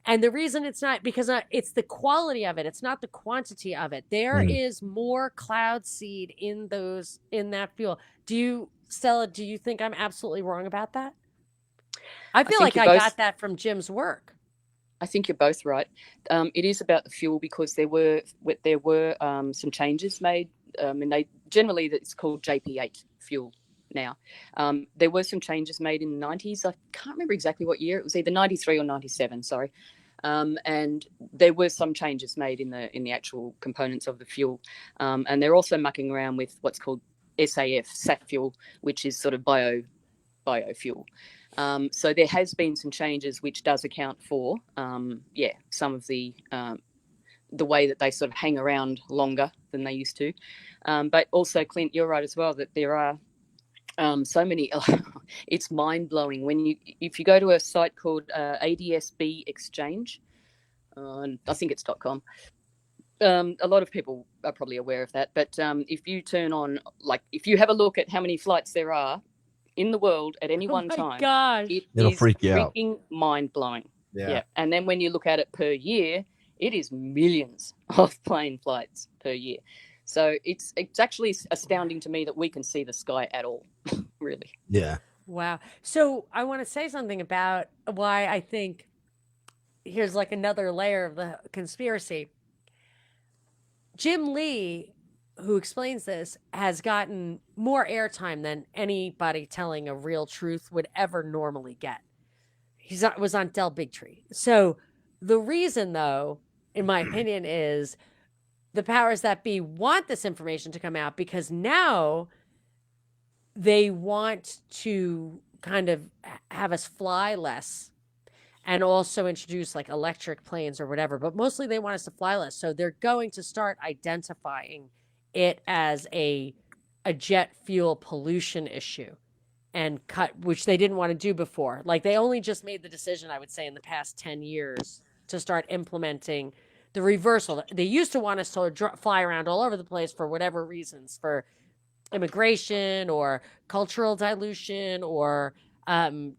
And the reason it's not because it's the quality of it. It's not the quantity of it. There is more cloud seed in that fuel. Stella, do you think I'm absolutely wrong about that? I feel like I got that from Jim's work. I think you're both right. It is about the fuel because there were some changes made, and it's called JP8 fuel now. There were some changes made in the 90s. I can't remember exactly what year. It was either 93 or 97. Sorry. And there were some changes made in the actual components of the fuel. And they're also mucking around with what's called SAF fuel, which is sort of biofuel. So there has been some changes, which does account for, some of the way that they sort of hang around longer than they used to. But also, Clint, you're right as well that there are so many. It's mind blowing if you go to a site called ADSB Exchange, I think it's .com. A lot of people are probably aware of that, but if you turn on, if you have a look at how many flights there are in the world at any one time, it'll freak you out. Freaking mind blowing. Yeah. And then when you look at it per year, it is millions of plane flights per year. So it's actually astounding to me that we can see the sky at all, really. Yeah. Wow. So I want to say something about why I think here's like another layer of the conspiracy. Jim Lee, who explains this, has gotten more airtime than anybody telling a real truth would ever normally get. He was on Del Bigtree. So the reason, though, in my opinion, is the powers that be want this information to come out because now they want to kind of have us fly less and also introduce like electric planes or whatever, but mostly they want us to fly less. So they're going to start identifying it as a jet fuel pollution issue and which they didn't want to do before. Like they only just made the decision, I would say, in the past 10 years to start implementing the reversal. They used to want us to fly around all over the place for whatever reasons, for immigration or cultural dilution or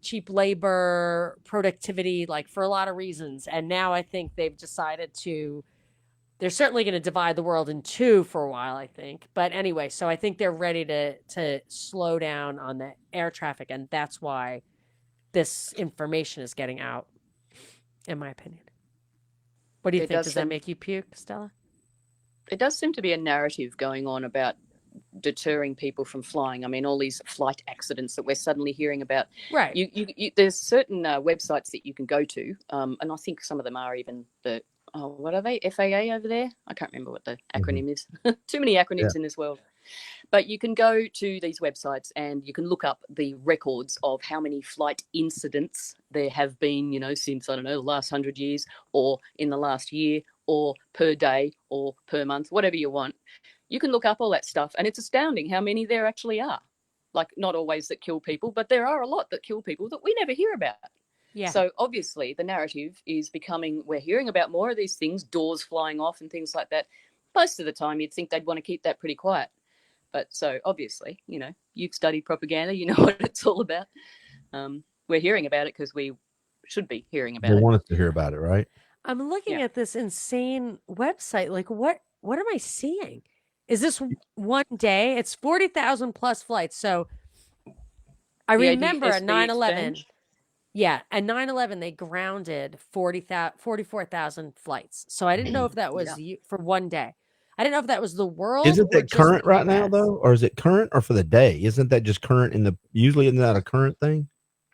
cheap labor, productivity, like for a lot of reasons. And now I think they've decided they're certainly going to divide the world in two for a while, I think. But anyway, so I think they're ready to slow down on the air traffic. And that's why this information is getting out, in my opinion. What do you think? Does that make you puke, Stella? It does seem to be a narrative going on about deterring people from flying. I mean, all these flight accidents that we're suddenly hearing about. Right. There's certain websites that you can go to, and I think some of them are even what are they? FAA over there? I can't remember what the acronym is. Too many acronyms in this world. But you can go to these websites and you can look up the records of how many flight incidents there have been, since, I don't know, the last 100 years or in the last year or per day or per month, whatever you want. You can look up all that stuff and it's astounding how many there actually are. Like, not always that kill people, but there are a lot that kill people that we never hear about. Yeah. So obviously the narrative is we're hearing about more of these things, doors flying off and things like that. Most of the time you'd think they'd want to keep that pretty quiet. But so obviously, you've studied propaganda, you know what it's all about. We're hearing about it because we should be hearing about it. They want us to hear about it, right? I'm looking at this insane website. Like, what am I seeing? Is this one day? It's 40,000 plus flights. So I remember at 9/11. Yeah, at 9/11 they grounded 44,000 flights. So I didn't know if that was for one day. I didn't know if that was the world. Isn't that current right now US. though, or is it current or for the day? Isn't that just current in the? Usually, isn't that a current thing?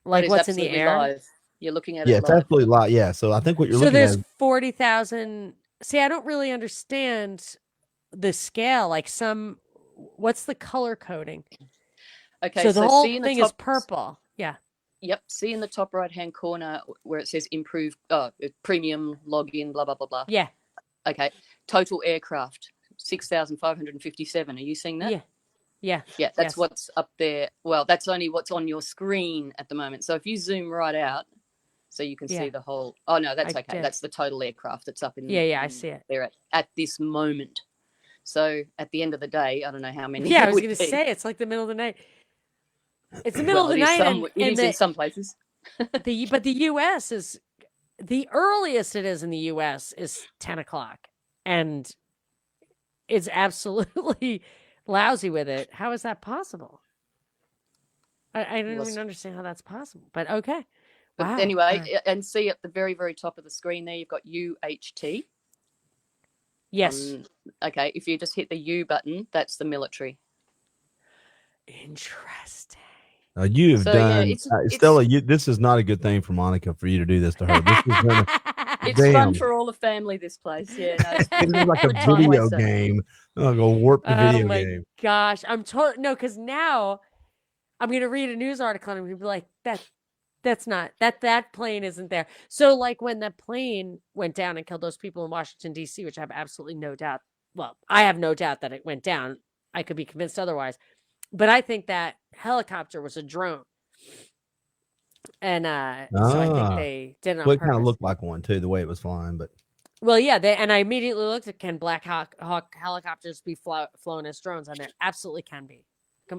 Like what's in the air? Live. You're looking at Yeah, it it's live. absolutely live. Yeah, so I think what you're So looking at. there's 40,000. See, I don't really understand the scale. Like what's the color coding? Okay, so the whole see in the thing top, is purple. Yeah. Yep. See in the top right-hand corner where it says improve, premium login, blah, blah, blah, blah. Yeah. Okay. Total aircraft, 6,557. Are you seeing that? Yeah. Yeah. Yeah, that's what's up there. Well, that's only what's on your screen at the moment. So if you zoom right out, so you can see the whole. Oh no, that's okay. That's the total aircraft that's up in. I see it there at this moment. So at the end of the day, I don't know how many. Yeah, I was going to say it's like the middle of the night. It's the middle of the night. It is in some places. But the U.S. is the earliest it is in the U.S. is 10 o'clock, and it's absolutely lousy with it. How is that possible? I don't even understand how that's possible. But okay. But wow. Anyway, and see at the very, very top of the screen there, you've got UHT. Yes. Okay, if you just hit the U button, that's the military. Interesting. You've done, Stella. This is not a good thing for Monica for you to do this to her. This is gonna, it's fun for all the family. This place, yeah. No, it's like a video game. I'm gonna warp the video game. Oh my gosh, I'm totally no, because now I'm gonna read a news article and I'm gonna be like, that's not that plane isn't there. So like when the plane went down and killed those people in Washington D.C., which I have absolutely no doubt. Well, I have no doubt that it went down. I could be convinced otherwise. But I think that helicopter was a drone. And so I think they did it on purpose. It kind of looked like one too, the way it was flying. But well, yeah, and I immediately looked at can Black Hawk helicopters be flown as drones? And there absolutely can be.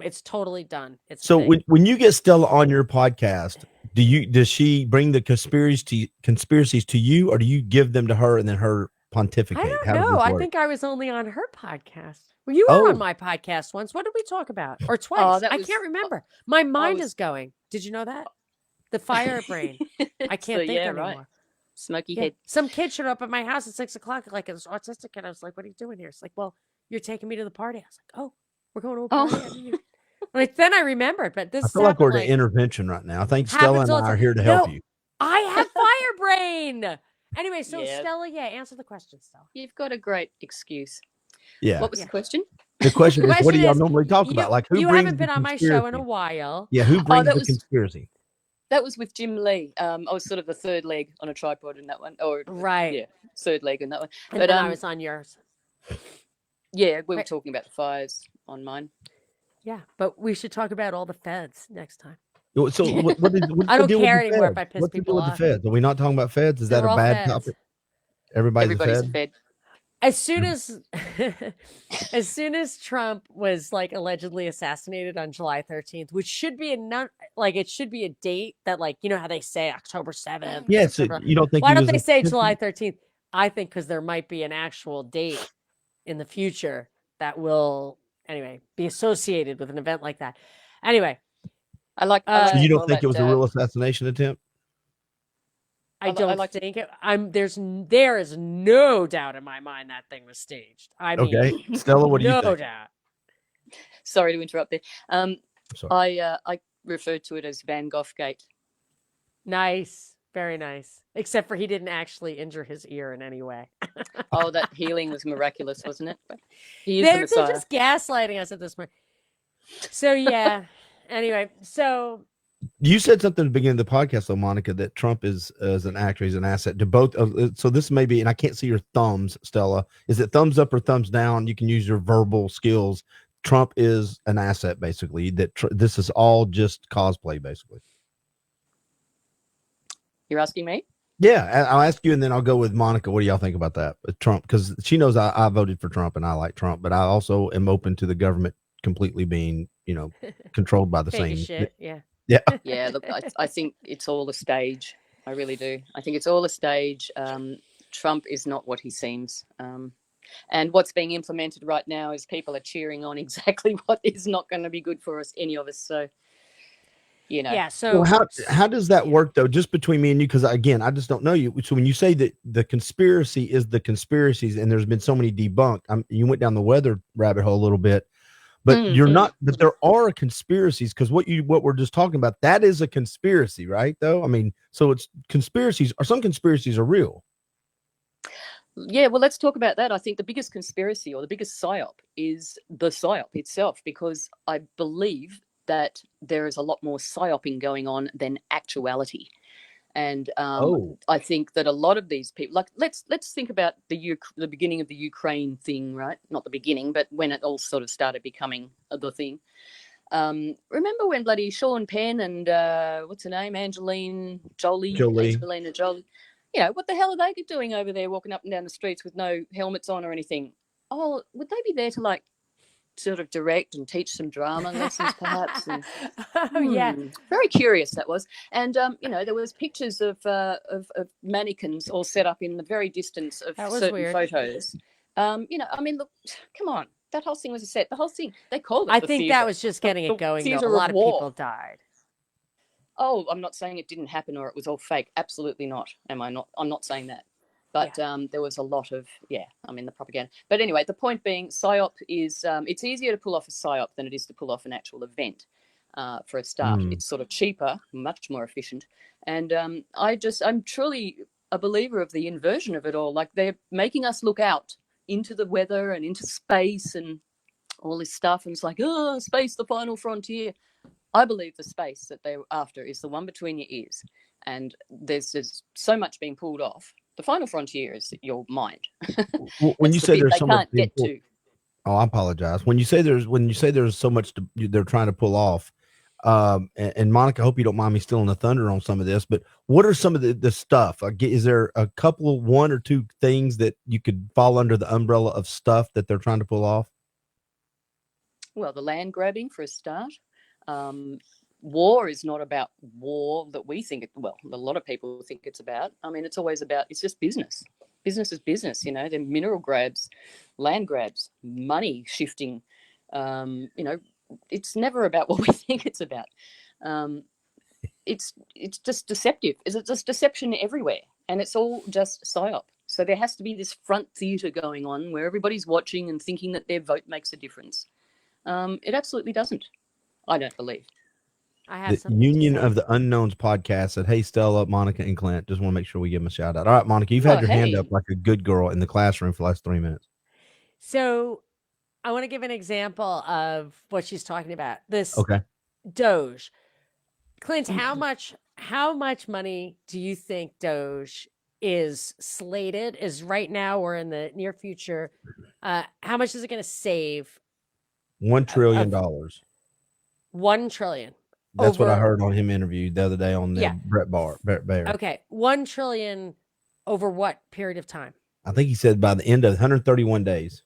It's totally done. It's so when you get Stella on your podcast, does she bring the conspiracies to you, or do you give them to her and then her pontificate? I don't know. I think I was only on her podcast. Well, you were on my podcast once. What did we talk about? Or twice? I can't remember. My mind is going. Did you know that? The fire brain. I can't think anymore. Right. Smoky head. Some kid showed up at my house at 6 o'clock, like it's autistic, and I was like, "What are you doing here?" It's like, "Well, you're taking me to the party." I was like, "Oh, we're going to a party." Like then I remembered, but this. I feel like we're at intervention right now. I think Stella and I are here to help you. I have fire brain. Anyway, so Stella, answer the question, Stella. You've got a great excuse. Yeah. What was the question? The question is, what do y'all normally talk about? Like, who you brings haven't been on my show in a while. Yeah, who brings the conspiracy? That was with Jim Lee. I was sort of the third leg on a tripod in that one. Right. Yeah, third leg in that one. And then I was on yours. Yeah, we were talking about the fires on mine. Yeah, but we should talk about all the feds next time. So I don't care anymore if I piss people off. What's the deal with the feds? Are we not talking about feds? Is that a bad topic? Everybody's a fed? As soon as Trump was like allegedly assassinated on July 13th, which should be it should be a date that, like, you know how they say October 7th. Yeah, so you don't think? Why don't they say July 13th? I think because there might be an actual date in the future that will be associated with an event like that. Anyway, I like. So you don't think it was a real assassination attempt? I don't think it. There is no doubt in my mind that thing was staged. I mean, okay, Stella, what do you think? No doubt. Sorry to interrupt there. I referred to it as Van Gogh Gate. Nice, very nice. Except for he didn't actually injure his ear in any way. Oh, that healing was miraculous, wasn't it? But they're just gaslighting us at this point. So yeah. Anyway, so. You said something at the beginning of the podcast, though, Monica, that Trump is as an actor, he's an asset to both. So this may be, and I can't see your thumbs, Stella. Is it thumbs up or thumbs down? You can use your verbal skills. Trump is an asset, basically. This is all just cosplay, basically. You're asking me? Yeah, I'll ask you, and then I'll go with Monica. What do y'all think about that? With Trump, because she knows I voted for Trump and I like Trump, but I also am open to the government completely being, controlled by the same. Shit. Yeah. Yeah. Yeah. Look, I think it's all a stage. I really do. I think it's all a stage. Trump is not what he seems. And what's being implemented right now is people are cheering on exactly what is not going to be good for us, any of us. So You know. Yeah. So how does that work though? Just between me and you, because again, I just don't know you. So when you say that the conspiracy is the conspiracies, and there's been so many debunked, you went down the weather rabbit hole a little bit, but you're not. But there are conspiracies, because what we're just talking about, that is a conspiracy, right? Though I mean, so it's conspiracies, or some conspiracies are real. Yeah, well, let's talk about that. I think the biggest conspiracy, or the biggest psyop, is the psyop itself, because I believe that there is a lot more psyoping going on than actuality. And I think that a lot of these people, like let's think about the beginning of the Ukraine thing, right? Not the beginning, but when it all sort of started becoming the thing. Remember when bloody Sean Penn and what's her name, Angelina Jolie. You know, what the hell are they doing over there, walking up and down the streets with no helmets on or anything? Oh, would they be there to like sort of direct and teach some drama lessons, perhaps? And, yeah, very curious that was. And you know, there was pictures of mannequins all set up in the very distance of certain photos. You know, I mean, look, come on, that whole thing was a set. The whole thing, they called it. I think that was just getting it going. Though. A lot of people died. Oh, I'm not saying it didn't happen or it was all fake. Absolutely not. I'm not saying that. But there was a lot of, the propaganda. But anyway, the point being, PSYOP is, it's easier to pull off a PSYOP than it is to pull off an actual event for a start. It's sort of cheaper, much more efficient. And I'm truly a believer of the inversion of it all. Like, they're making us look out into the weather and into space and all this stuff. And it's like, oh, space, the final frontier. I believe the space that they're after is the one between your ears. And there's so much being pulled off. The final frontier is your mind. When you say there's so much get to. Oh, I apologize. When you say there's so much they're trying to pull off, and Monica, I hope you don't mind me stealing the thunder on some of this, but what are some of the stuff? Is there a couple, one or two things that you could fall under the umbrella of stuff that they're trying to pull off? Well, the land grabbing for a start. War is not about war that we think a lot of people think it's about. I mean, it's always about, it's just business. Business is business, you know, they're mineral grabs, land grabs, money shifting. You know, it's never about what we think it's about. It's just deceptive. It's just deception everywhere. And it's all just psyop. So there has to be this front theater going on where everybody's watching and thinking that their vote makes a difference. It absolutely doesn't. I don't believe. I have the Union of the Unknowns podcast said, "Hey, Stella, Monica, and Clint. Just want to make sure we give them a shout out." All right, Monica, you've had your hand up like a good girl in the classroom for the last 3 minutes. So I want to give an example of what she's talking about. This okay. Doge. Clint, how much money do you think Doge is slated, is right now or in the near future? How much is it going to save? $1 trillion. $1 trillion. That's what I heard on him interviewed the other day on the Brett Baer. Okay. $1 trillion over what period of time? I think he said by the end of 131 days.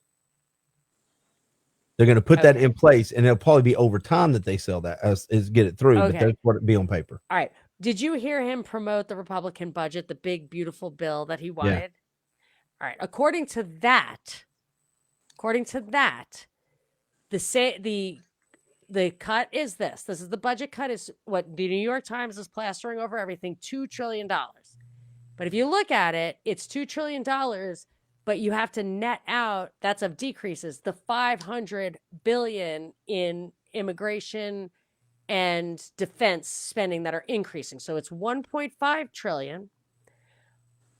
They're going to put that in place, and it'll probably be over time that they sell that, is get it through, but that's what it'd be on paper. All right. Did you hear him promote the Republican budget, the big, beautiful bill that he wanted? Yeah. All right. According to that, the cut is this. This is the budget cut, is what the New York Times is plastering over everything, $2 trillion. But if you look at it, it's $2 trillion, but you have to net out, that's of decreases, the $500 billion in immigration and defense spending that are increasing. So it's $1.5 trillion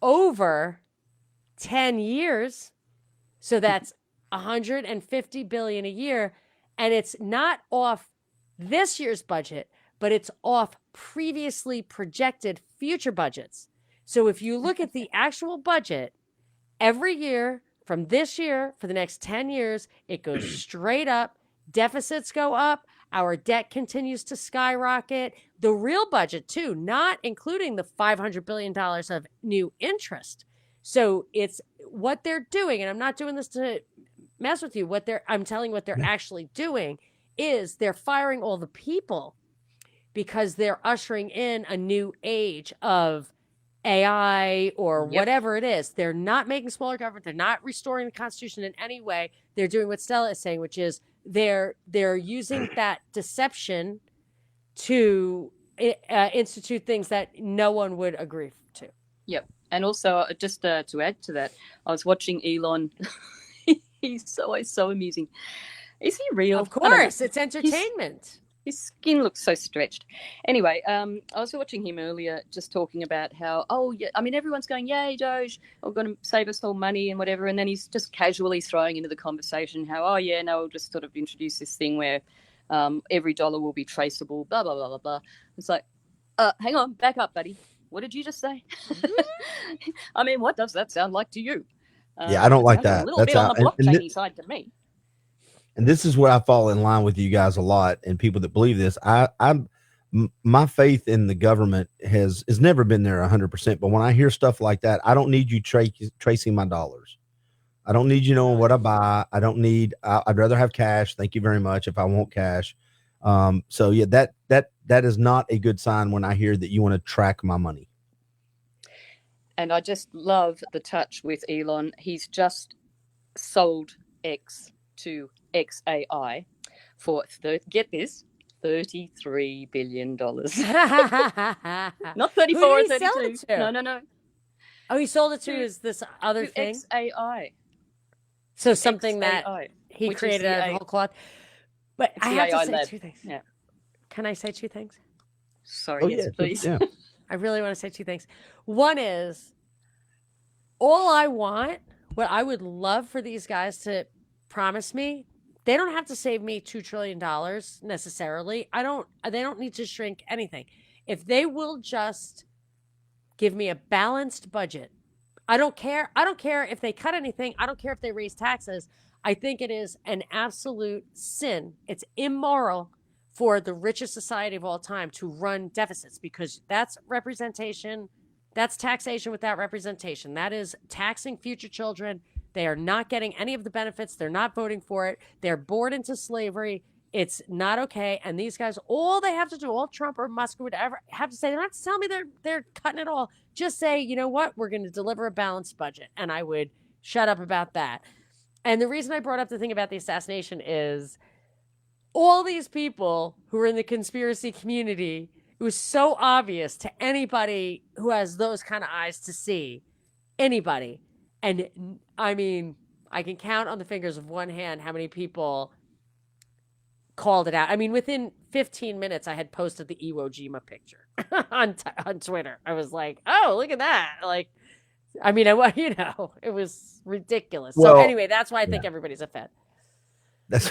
over 10 years. So that's $150 billion a year. And it's not off this year's budget, but it's off previously projected future budgets. So if you look at the actual budget, every year from this year for the next 10 years, it goes straight up. Deficits go up. Our debt continues to skyrocket. The real budget, too, not including the $500 billion of new interest. So it's what they're doing. And I'm not doing this to mess with you. I'm telling you what they're actually doing is they're firing all the people because they're ushering in a new age of AI or whatever it is. They're not making smaller government. They're not restoring the Constitution in any way. They're doing what Stella is saying, which is they're using that deception to institute things that no one would agree to. Yep. And also, just to add to that, I was watching Elon. He's always so amusing. Is he real? Of course, it's entertainment. His skin looks so stretched. Anyway, I was watching him earlier just talking about how, everyone's going, yay, Doge, we're going to save us all money and whatever. And then he's just casually throwing into the conversation how, we'll just sort of introduce this thing where every dollar will be traceable, blah, blah, blah, blah, blah. It's like, hang on, back up, buddy. What did you just say? I mean, what does that sound like to you? I don't like that. A little bit on the blockchain side to me. And this is where I fall in line with you guys a lot, and people that believe this. My faith in the government has never been there 100%. But when I hear stuff like that, I don't need you tracing my dollars. I don't need you knowing what I buy. I don't need. I'd rather have cash. Thank you very much. If I want cash, so yeah, that is not a good sign when I hear that you want to track my money. And I just love the touch with Elon. He's just sold X to XAI for get this, $33 billion. Not 34 or 32. No. Oh, he sold it to is this other thing? XAI. So something that he created out of whole cloth. But I have to say two things. Yeah. Can I say two things? Sorry, yes, please. Yeah. I really want to say two things. One is all I want, what I would love for these guys to promise me, they don't have to save me $2 trillion necessarily. They don't need to shrink anything. If they will just give me a balanced budget, I don't care. I don't care if they cut anything. I don't care if they raise taxes. I think it is an absolute sin. It's immoral for the richest society of all time to run deficits, because that's representation. That's taxation without representation. That is taxing future children. They are not getting any of the benefits. They're not voting for it. They're born into slavery. It's not okay. And these guys, all they have to do, all Trump or Musk would ever have to say, they're not to tell me they're cutting it all. Just say, you know what? We're going to deliver a balanced budget. And I would shut up about that. And the reason I brought up the thing about the assassination is all these people who are in the conspiracy community, it was so obvious to anybody who has those kind of eyes to see, anybody. And I mean, I can count on the fingers of one hand how many people called it out. I mean, within 15 minutes, I had posted the Iwo Jima picture on Twitter. I was like, oh, look at that. Like, I mean, it was ridiculous. Well, so anyway, that's why I think everybody's a Fed. That's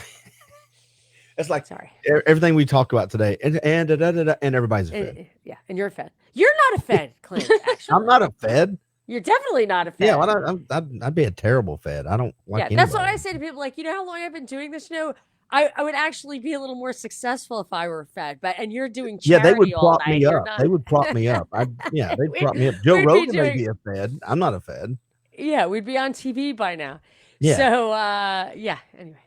like, sorry, everything we talk about today, and everybody's a Fed. Yeah, and you're a Fed. You're not a Fed, Clint. Actually, I'm not a Fed. You're definitely not a Fed. Yeah, well, I'd be a terrible Fed. I don't like. Yeah, that's what I say to people. Like, you know how long I've been doing this? I would actually be a little more successful if I were a Fed. And you're doing charity they would prop me up. Not... They would prop me up. They'd prop me up. Joe Rogan may be a Fed. I'm not a Fed. Yeah, we'd be on TV by now. Yeah. So anyway.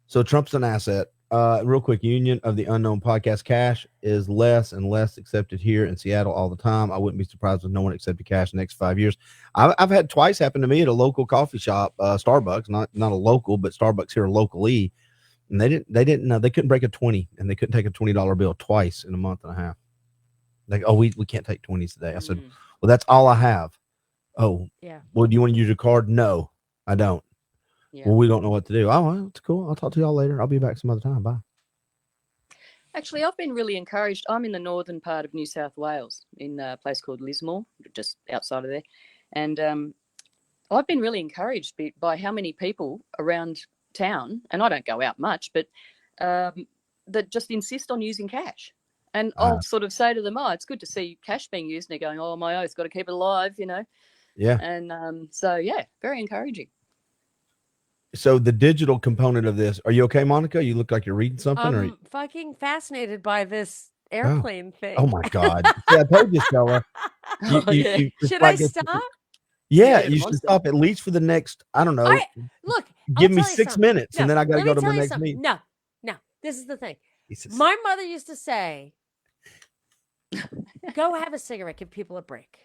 So Trump's an asset. Real quick, Union of the Unknown podcast cash is less and less accepted here in Seattle all the time. I wouldn't be surprised if no one accepted cash in the next 5 years. I've had twice happen to me at a local coffee shop, Starbucks, not a local, but Starbucks here locally. And they couldn't break a 20, and they couldn't take a $20 bill twice in a month and a half. Like, oh, we can't take 20s today. I said, well, that's all I have. Oh, yeah. Well, do you want to use your card? No, I don't. Yeah. Well, we don't know what to do. Oh, well, it's cool. I'll talk to y'all later. I'll be back some other time. Bye. Actually, I've been really encouraged. I'm in the northern part of New South Wales in a place called Lismore, just outside of there. And I've been really encouraged by how many people around town, and I don't go out much, but that just insist on using cash. And I'll sort of say to them, oh, it's good to see cash being used. And they're going, oh, my oath, got to keep it alive, Yeah. And so, yeah, very encouraging. So the digital component of this, are you okay, Monica? You look like you're reading something. I'm fucking fascinated by this airplane thing. Oh my God. Yeah, I told you, Stella. Should I stop? Yeah, you should stop at least for the next, I don't know. Give me 6 minutes and then I got to go to my next meeting. No, this is the thing. My mother used to say, go have a cigarette, give people a break.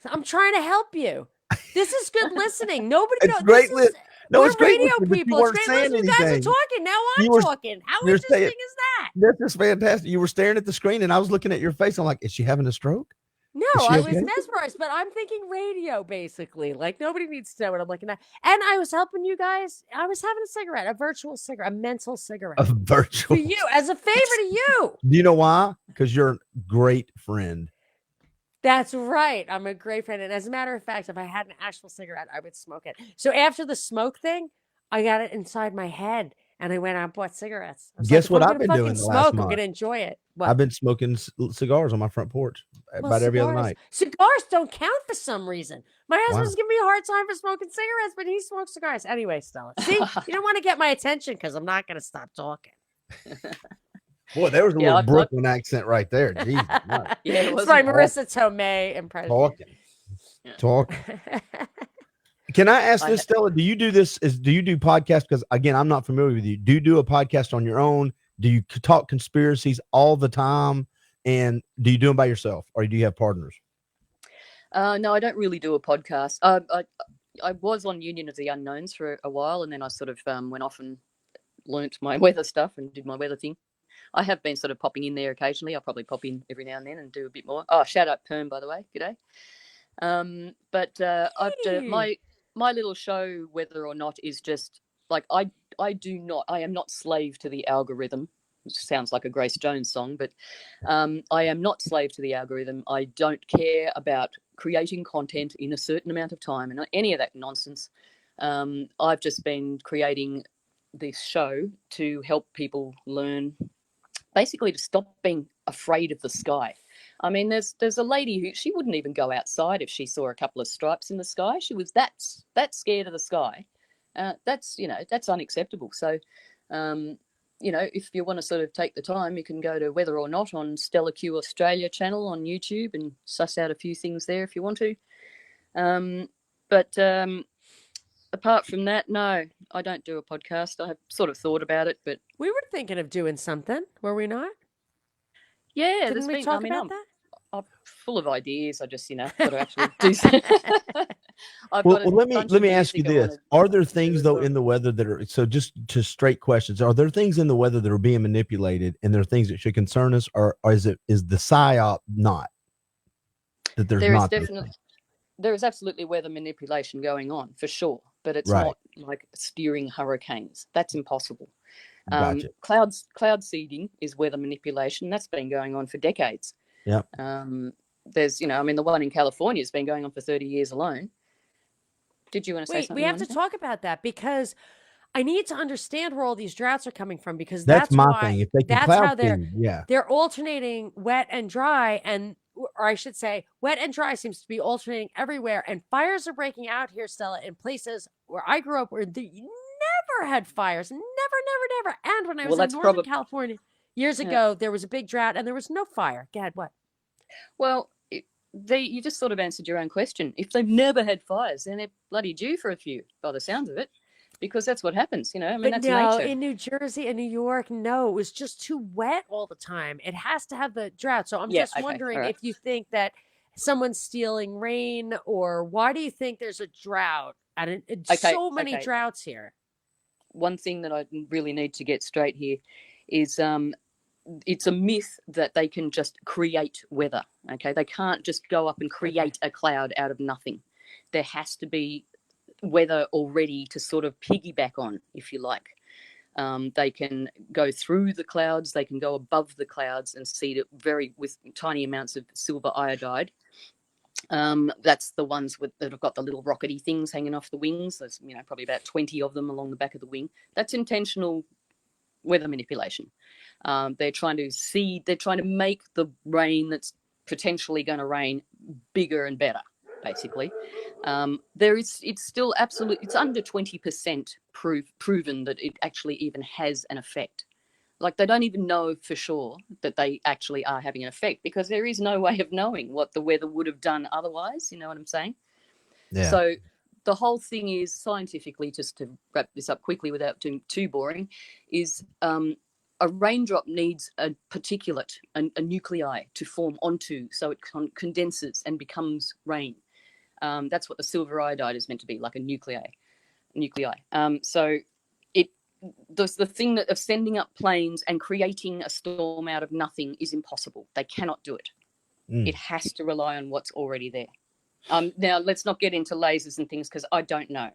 I'm trying to help you. This is good listening. Nobody knows. No, it's great radio people. It's great listening. You guys are talking. Now I'm talking. How interesting is that? This is fantastic. You were staring at the screen, and I was looking at your face. I'm like, is she having a stroke? No, I was mesmerized, but I'm thinking radio, basically. Like, nobody needs to know what I'm looking at. And I was helping you guys. I was having a cigarette, a virtual cigarette, a mental cigarette. A virtual. For you, as a favor to you. Do you know why? Because you're a great friend. That's right. I'm a great friend. And as a matter of fact, if I had an actual cigarette, I would smoke it. So after the smoke thing, I got it inside my head. And I went out and bought cigarettes. Guess what I've been doing the last month? I'm going to enjoy it. What? I've been smoking cigars on my front porch about every other night. Cigars don't count for some reason. My husband's giving me a hard time for smoking cigarettes, but he smokes cigars. Anyway, Stella. See, you don't want to get my attention because I'm not going to stop talking. Boy, there was a little Brooklyn accent right there. Jesus, it's my Marissa Tomei impression. Talking. Can I ask this, Stella? Do you do this? Do you do podcasts? Because again, I'm not familiar with you. Do you do a podcast on your own? Do you talk conspiracies all the time? And do you do them by yourself, or do you have partners? No, I don't really do a podcast. I was on Union of the Unknowns for a while, and then I sort of went off and learnt my weather stuff and did my weather thing. I have been sort of popping in there occasionally. I'll probably pop in every now and then and do a bit more. Oh, shout out Perm, by the way. G'day. My little show, whether or not, is just like I am not slave to the algorithm. Which sounds like a Grace Jones song, but I am not slave to the algorithm. I don't care about creating content in a certain amount of time and any of that nonsense. I've just been creating this show to help people learn, basically to stop being afraid of the sky. I mean, there's a lady who, she wouldn't even go outside if she saw a couple of stripes in the sky. She was that scared of the sky. That's unacceptable. So, if you want to sort of take the time, you can go to Whether or Not on Stella Q Australia channel on YouTube and suss out a few things there if you want to. Apart from that, no, I don't do a podcast. I have sort of thought about it, but we were thinking of doing something, were we not? Yeah, didn't we talk about that? I'm full of ideas. I just, got to actually do something. Let me ask you this: are there things though in the weather that are just to straight questions? Are there things in the weather that are being manipulated, and there are things that should concern us, or is the psyop not that there is absolutely weather manipulation going on for sure, but it's not like steering hurricanes. That's impossible. Gotcha. Cloud seeding is weather manipulation. That's been going on for decades. Yeah. There's, the one in California has been going on for 30 years alone. Did you want to say something? We have to talk about that because I need to understand where all these droughts are coming from because that's my thing. If they can cloud seed, they're alternating wet and dry, or I should say, wet and dry seems to be alternating everywhere, and fires are breaking out here, Stella, in places where I grew up where you never had fires, never. And when I was in Northern California years ago, there was a big drought and there was no fire. Gad, what? Well, you just sort of answered your own question. If they've never had fires, then they're bloody due for a few, by the sounds of it, because that's what happens. That's nature. In New Jersey and New York, no, it was just too wet all the time. It has to have the drought. So I'm just wondering if you think that someone's stealing rain, or why do you think there's a drought? So many droughts here. One thing that I really need to get straight here is it's a myth that they can just create weather. Okay, they can't just go up and create a cloud out of nothing. There has to be weather already to sort of piggyback on, if you like. They can go through the clouds, they can go above the clouds and seed it with tiny amounts of silver iodide. That's the ones that have got the little rockety things hanging off the wings. There's probably about 20 of them along the back of the wing. That's intentional weather manipulation. They're trying to make the rain that's potentially going to rain bigger and better, basically. It's still it's under 20% proven that it actually even has an effect. Like, they don't even know for sure that they actually are having an effect, because there is no way of knowing what the weather would have done otherwise. You know what I'm saying? Yeah. So the whole thing is, scientifically, just to wrap this up quickly without doing too boring, is a raindrop needs a particulate, a nuclei to form onto, so it condenses and becomes rain. That's what the silver iodide is meant to be, like a nuclei. So the thing of sending up planes and creating a storm out of nothing is impossible. They cannot do it. It has to rely on what's already there. Now, let's not get into lasers and things because I don't know.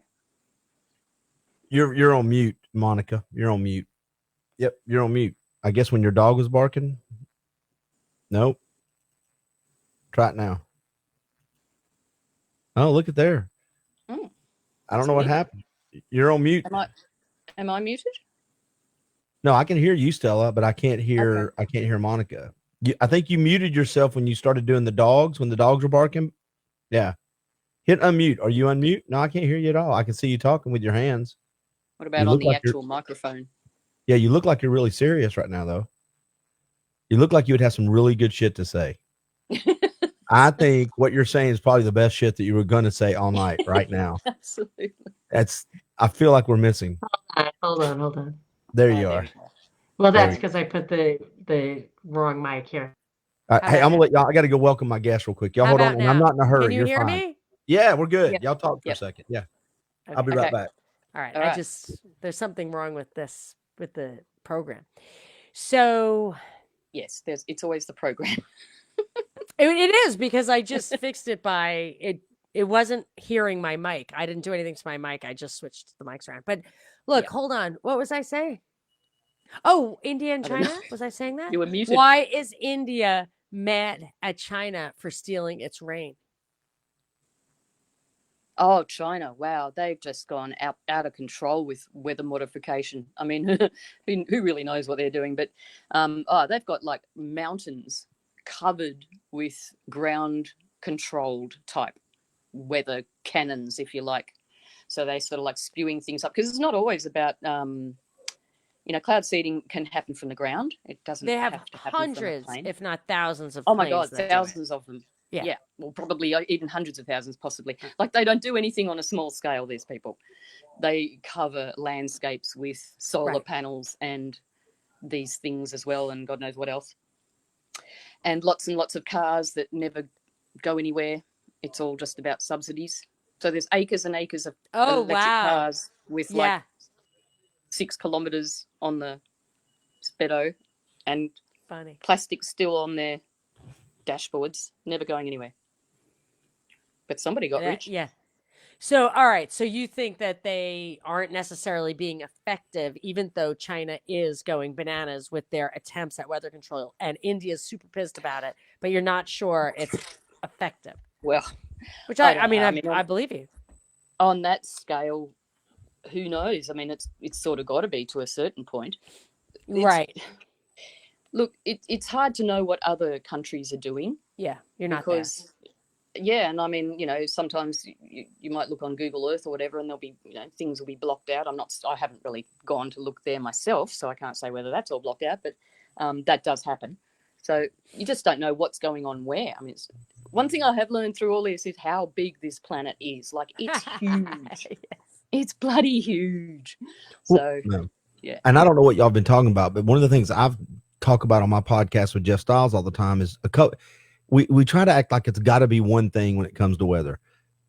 You're on mute, Monica. You're on mute. Yep, you're on mute. I guess when your dog was barking. Nope. Try it now. Oh, look at there. I don't know what happened. You're on mute. Am I muted? No, I can hear you, Stella, but I can't hear. Okay. I can't hear Monica. I think you muted yourself when you started doing the dogs. When the dogs were barking. Yeah. Hit unmute. Are you unmute? No, I can't hear you at all. I can see you talking with your hands. What about on the actual microphone? Yeah, you look like you're really serious right now, though. You look like you would have some really good shit to say. I think what you're saying is probably the best shit that you were going to say all night right now. Absolutely. I feel like we're missing. Hold on. There you are. Well, that's because I put the wrong mic here. Hey, I'm gonna let y'all. I got to go welcome my guest real quick. Y'all hold on. I'm not in a hurry. Can you hear fine. Me? Yeah, we're good. Yep. Y'all talk for a second. Yeah, okay. I'll be right back. All right. There's something wrong with the program. So yes, it's always the program. It is because I just fixed it by it. It wasn't hearing my mic. I didn't do anything to my mic. I just switched the mics around. But look, hold on. What was I saying? Oh, India and China. Was I saying that? You were muted. Why is India mad at China for stealing its rain? Oh, China. Wow. They've just gone out of control with weather modification. I mean, who really knows what they're doing? But they've got like mountains covered with ground controlled type weather cannons, if you like. So they sort of like spewing things up because it's not always about, cloud seeding can happen from the ground. It doesn't. They have to happen hundreds, from a plane. if not thousands of. Oh my God, thousands of them. Yeah. Well, probably even hundreds of thousands, possibly. Like they don't do anything on a small scale. These people, they cover landscapes with solar panels and these things as well, and God knows what else. And lots of cars that never go anywhere. It's all just about subsidies. So there's acres and acres of electric cars with like 6 kilometers on the speedo and plastic still on their dashboards, never going anywhere. But somebody got rich. Yeah. So, all right. So you think that they aren't necessarily being effective, even though China is going bananas with their attempts at weather control and India's super pissed about it, but you're not sure it's effective. Well, which I believe you. On that scale, who knows? I mean, it's sort of got to be to a certain point. Right. Look, it's hard to know what other countries are doing. Yeah, you're not because, yeah, and I mean, sometimes you might look on Google Earth or whatever, and there'll be, things will be blocked out. I haven't really gone to look there myself, so I can't say whether that's all blocked out, but that does happen. So you just don't know what's going on where. I mean, one thing I have learned through all this is how big this planet is. Like, it's huge. Yes. It's bloody huge. So, yeah. And I don't know what y'all been talking about, but one of the things I've talked about on my podcast with Jeff Stiles all the time is we try to act like it's got to be one thing when it comes to weather.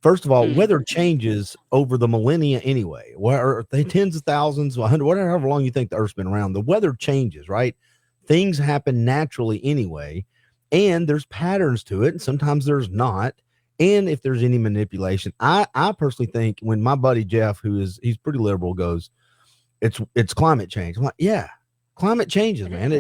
First of all, weather changes over the millennia anyway. Where they tens of thousands, 100, whatever long you think the Earth's been around, the weather changes, right? Things happen naturally anyway, and there's patterns to it, and sometimes there's not. And if there's any manipulation, I personally think when my buddy Jeff, he's pretty liberal, goes, it's climate change. I'm like, yeah, climate changes, man.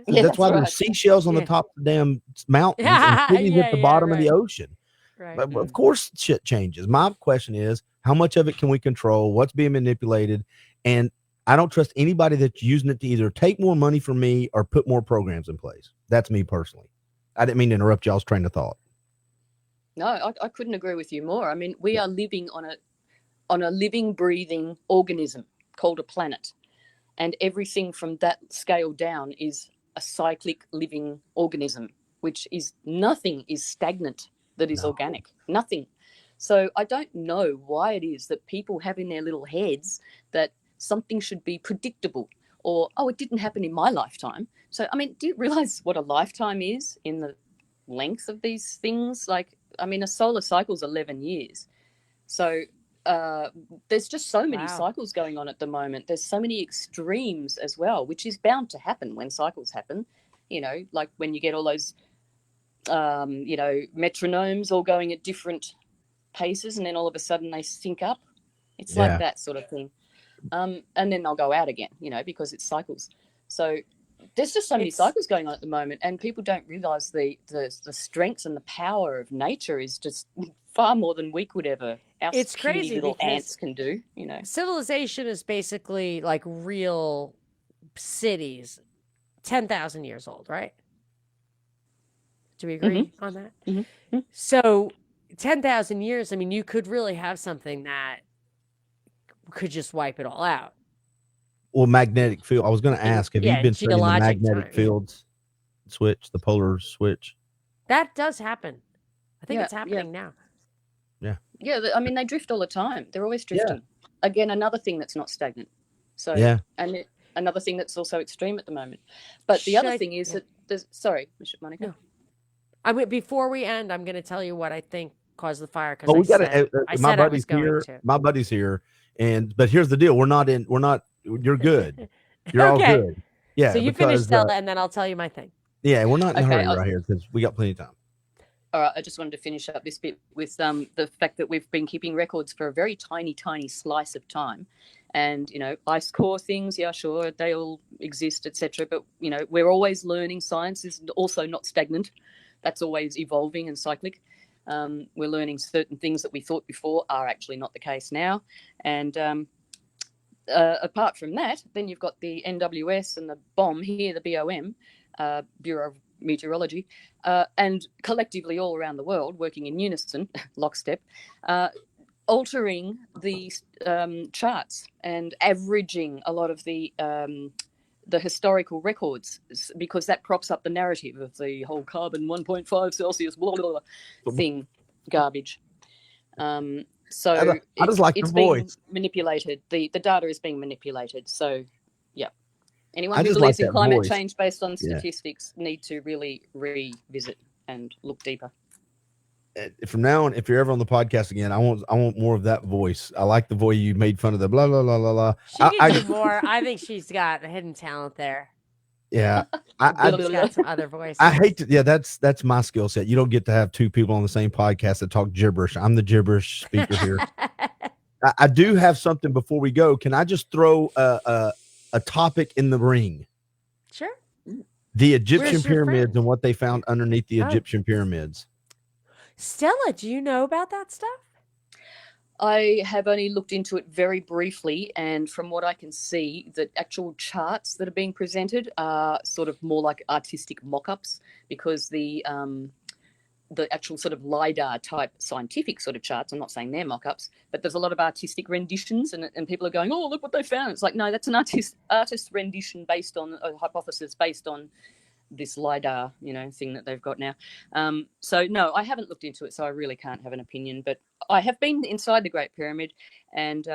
That's why there's seashells on the top of the damn mountains and cities at the bottom of the ocean. Right. But of course, shit changes. My question is, how much of it can we control? What's being manipulated? And I don't trust anybody that's using it to either take more money from me or put more programs in place. That's me personally. I didn't mean to interrupt y'all's train of thought. No, I couldn't agree with you more. I mean, we are living on a living, breathing organism called a planet. And everything from that scale down is a cyclic living organism, which is nothing is stagnant that is organic. Nothing. So I don't know why it is that people have in their little heads that something should be predictable or, it didn't happen in my lifetime. So, I mean, do you realize what a lifetime is in the length of these things? Like, I mean, a solar cycle is 11 years. So there's just so many cycles going on at the moment. There's so many extremes as well, which is bound to happen when cycles happen. Like when you get all those, metronomes all going at different paces, and then all of a sudden they sync up. It's like that sort of thing. And then they'll go out again, because it's cycles. So there's just so many cycles going on at the moment, and people don't realize the strength and the power of nature is just far more than we could ever. It's crazy little ants can do. Civilization is basically like real cities, 10,000 years old, right? Do we agree on that? Mm-hmm. So 10,000 years. I mean, you could really have something that could just wipe it all out. Well, magnetic field. I was going to ask, have you been studying the magnetic fields switch, the polar switch? That does happen. I think it's happening now. Yeah. Yeah. I mean, they drift all the time. They're always drifting. Yeah. Again, another thing that's not stagnant. So, and another thing that's also extreme at the moment. But the other thing is that there's, sorry, Monica. No. I mean, before we end, I'm going to tell you what I think caused the fire. Oh, we got to, my buddy's here. My buddy's here. But here's the deal. You're good. You're all good. Yeah. So you finish Stella, and then I'll tell you my thing. Yeah. We're not in a hurry right here because we got plenty of time. All right. I just wanted to finish up this bit with the fact that we've been keeping records for a very tiny, tiny slice of time. And, ice core things, yeah, sure, they all exist, etc. But, we're always learning. Science is also not stagnant. That's always evolving and cyclic. We're learning certain things that we thought before are actually not the case now. And apart from that, then you've got the NWS and the BOM here, the BOM, Bureau of Meteorology, and collectively all around the world working in unison, lockstep, altering the charts and averaging a lot of the historical records, because that props up the narrative of the whole carbon 1.5 Celsius blah, blah, blah, thing garbage. So I just like it's the being voice. Manipulated. The data is being manipulated. So yeah, anyone who believes in climate change based on statistics need to really revisit and look deeper. From now on, if you're ever on the podcast again, I want more of that voice. I like the voice you made fun of the blah blah blah blah blah. She can do more. I think she's got a hidden talent there. Yeah, she's got some other voices. I hate to. Yeah, that's my skill set. You don't get to have two people on the same podcast that talk gibberish. I'm the gibberish speaker here. I do have something before we go. Can I just throw a topic in the ring? Sure. The Egyptian pyramids and what they found underneath the Egyptian pyramids. Stella, do you know about that stuff? I have only looked into it very briefly, and from what I can see, the actual charts that are being presented are sort of more like artistic mock-ups, because the actual sort of LiDAR type scientific sort of charts, I'm not saying they're mock-ups, but there's a lot of artistic renditions, and people are going, oh, look what they found. It's like, no, that's an artist rendition based on a hypothesis based on this LiDAR, thing that they've got now. So no, I haven't looked into it, so I really can't have an opinion, but I have been inside the Great Pyramid, and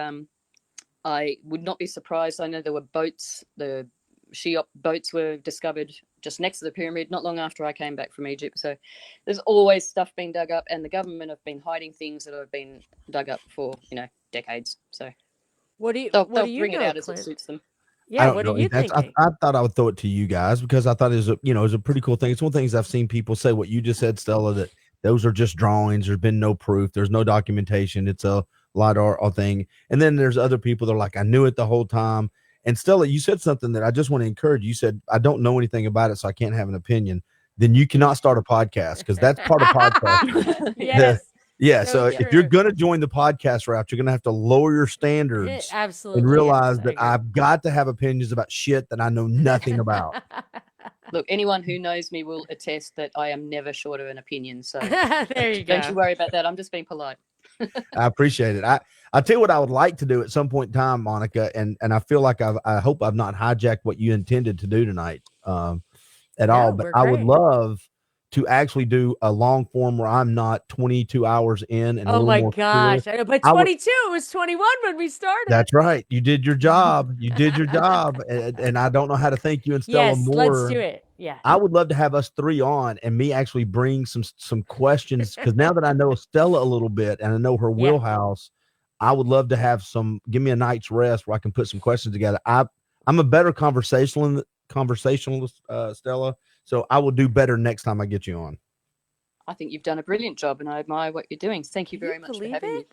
I would not be surprised. I know there were boats, the Cheops boats were discovered just next to the pyramid not long after I came back from Egypt. So there's always stuff being dug up, and the government have been hiding things that have been dug up for, decades. So they'll bring it out as it suits them. Yeah, what are you thinking? I thought I would throw it to you guys because I thought it was a pretty cool thing. It's one of the things I've seen people say what you just said, Stella, that those are just drawings. There's been no proof. There's no documentation. It's a LiDAR thing. And then there's other people that are like, I knew it the whole time. And Stella, you said something that I just want to encourage. You said, I don't know anything about it, so I can't have an opinion. Then you cannot start a podcast, because that's part of podcast. Yes. Yeah, so if you're going to join the podcast route, you're going to have to lower your standards absolutely, and realize that I've got to have opinions about shit that I know nothing about. Look, anyone who knows me will attest that I am never short of an opinion. So there you don't you worry about that. I'm just being polite. I appreciate it. I'll tell you what I would like to do at some point in time, Monica, and I feel like I hope I've not hijacked what you intended to do tonight at all, but I would love to actually do a long form where I'm not 22 hours in. And oh my gosh. I know, but 22, it was 21 when we started. That's right. You did your job. You did your job. And I don't know how to thank you and Stella more. Let's do it. Yeah. I would love to have us three on and me actually bring some questions. Because now that I know Stella a little bit and I know her wheelhouse, I would love to have give me a night's rest where I can put some questions together. I'm a better conversationalist, Stella. So I will do better next time I get you on. I think you've done a brilliant job, and I admire what you're doing. Thank you very much for having me.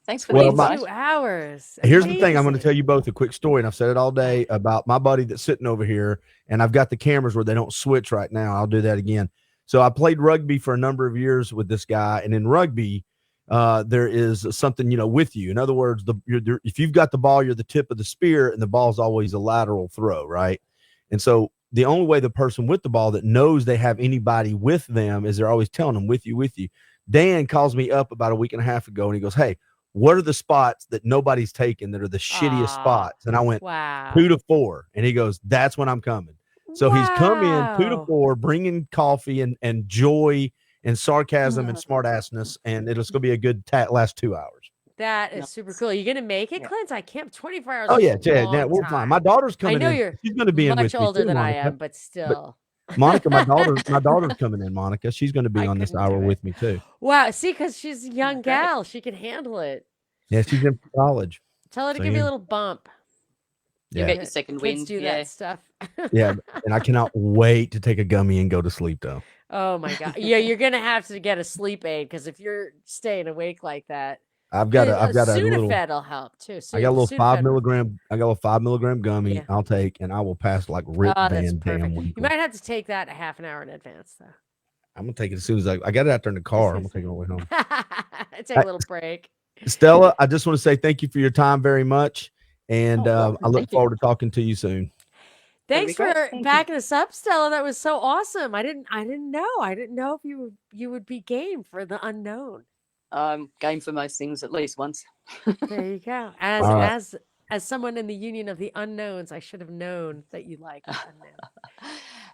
Thanks for the invite. 2 hours. Here's the thing. I'm going to tell you both a quick story, and I've said it all day about my buddy that's sitting over here, and I've got the cameras where they don't switch right now. I'll do that again. So I played rugby for a number of years with this guy, and in rugby, there is something, with you. In other words, if you've got the ball, you're the tip of the spear, and the ball's always a lateral throw, right? And so the only way the person with the ball that knows they have anybody with them is they're always telling them, with you, with you. Dan calls me up about a week and a half ago, and he goes, hey, what are the spots that nobody's taken that are the shittiest spots? And I went, 2 to 4. And he goes, that's when I'm coming. So he's come in 2 to 4, bringing coffee and joy and sarcasm and smartassness, and it's going to be a good last 2 hours. That is super cool. You're going to make it, Clint? I can't 24 hours. Oh, yeah. We're fine. My daughter's coming in. I know you're She's going to be in with much older too, than Monica. I am, but still. But Monica, my daughter's coming in, Monica. She's going to be on this hour with me, too. Wow. See, because she's a young gal. She can handle it. Yeah, she's in college. Tell her to give me a little bump. You get your second wind. Kids do that stuff. Yeah, and I cannot wait to take a gummy and go to sleep, though. Oh, my God. Yeah, you're going to have to get a sleep aid, because if you're staying awake like that, I've got a little Sudafed will help too. I got a little 5 milligram. I got a 5 milligram gummy. Yeah. I'll take, and I will pass like Rip Van Dam. You might have to take that a half an hour in advance, though. I'm gonna take it as soon as I got it out there in the car. I'm gonna take it all the way home. Take a little break. Stella, I just want to say thank you for your time very much, and I look forward to talking to you soon. Thanks for backing us up, Stella. That was so awesome. I didn't know. I didn't know if you would be game for the unknown. Game for most things at least once. There you go. As someone in the Union of the Unknowns, I should have known that you like unknown.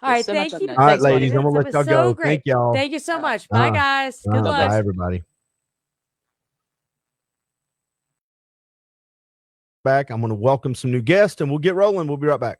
All right, so thank you. All right, ladies, I'm gonna let y'all go. Great. Thank y'all. Thank you so much. Bye, guys. Good luck. Bye, everybody. Back. I'm gonna welcome some new guests, and we'll get rolling. We'll be right back.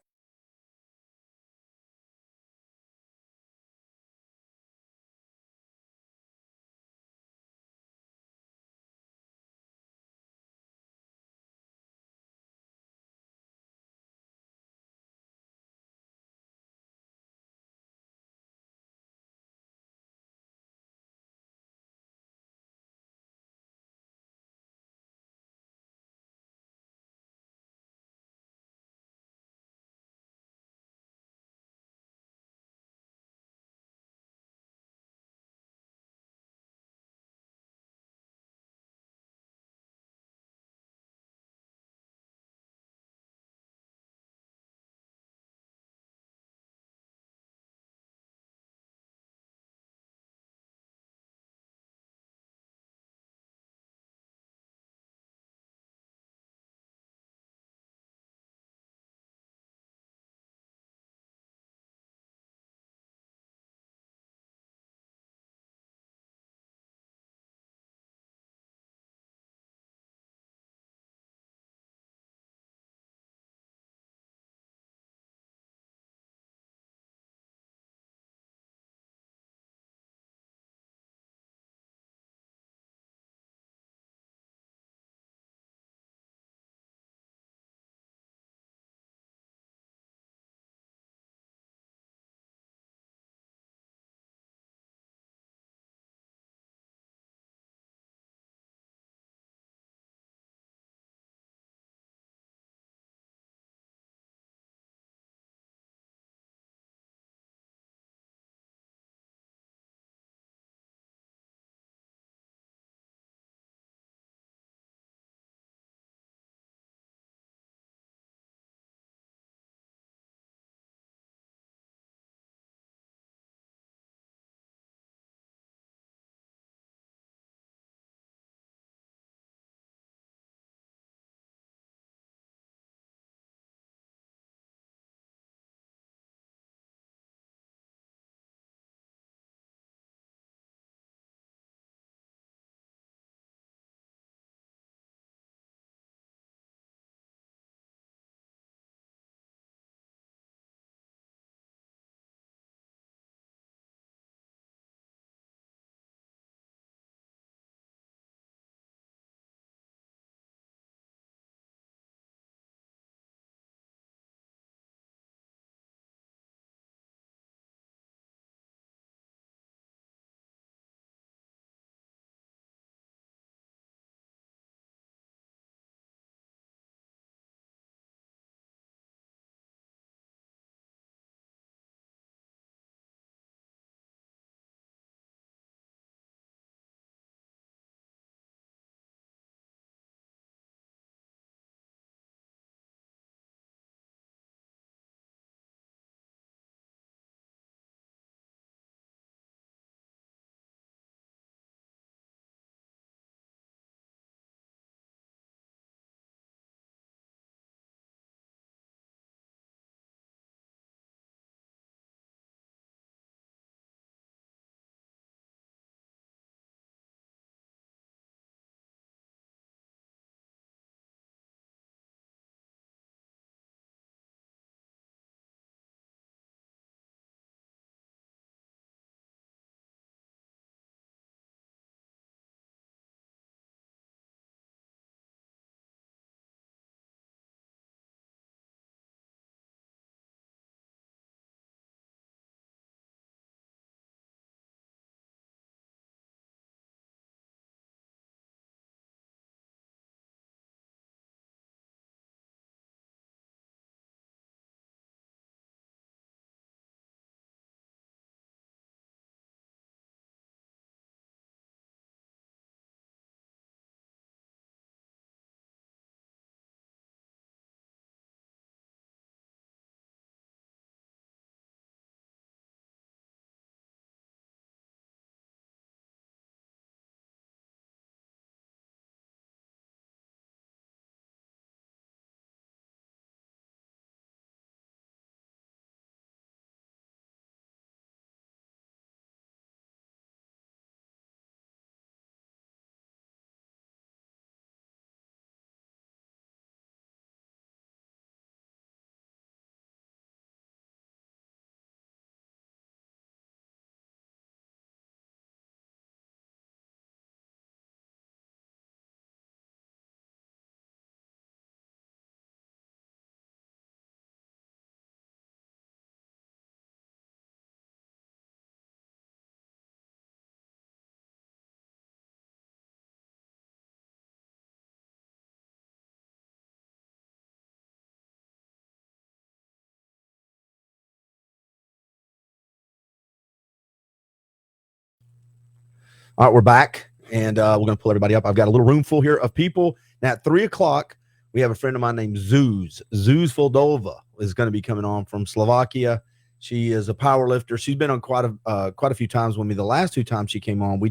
All right, we're back, and we're going to pull everybody up. I've got a little room full here of people. Now, at 3 o'clock, we have a friend of mine named Zuz Foldova is going to be coming on from Slovakia. She is a power lifter. She's been on quite a few times with me. The last 2 times she came on, we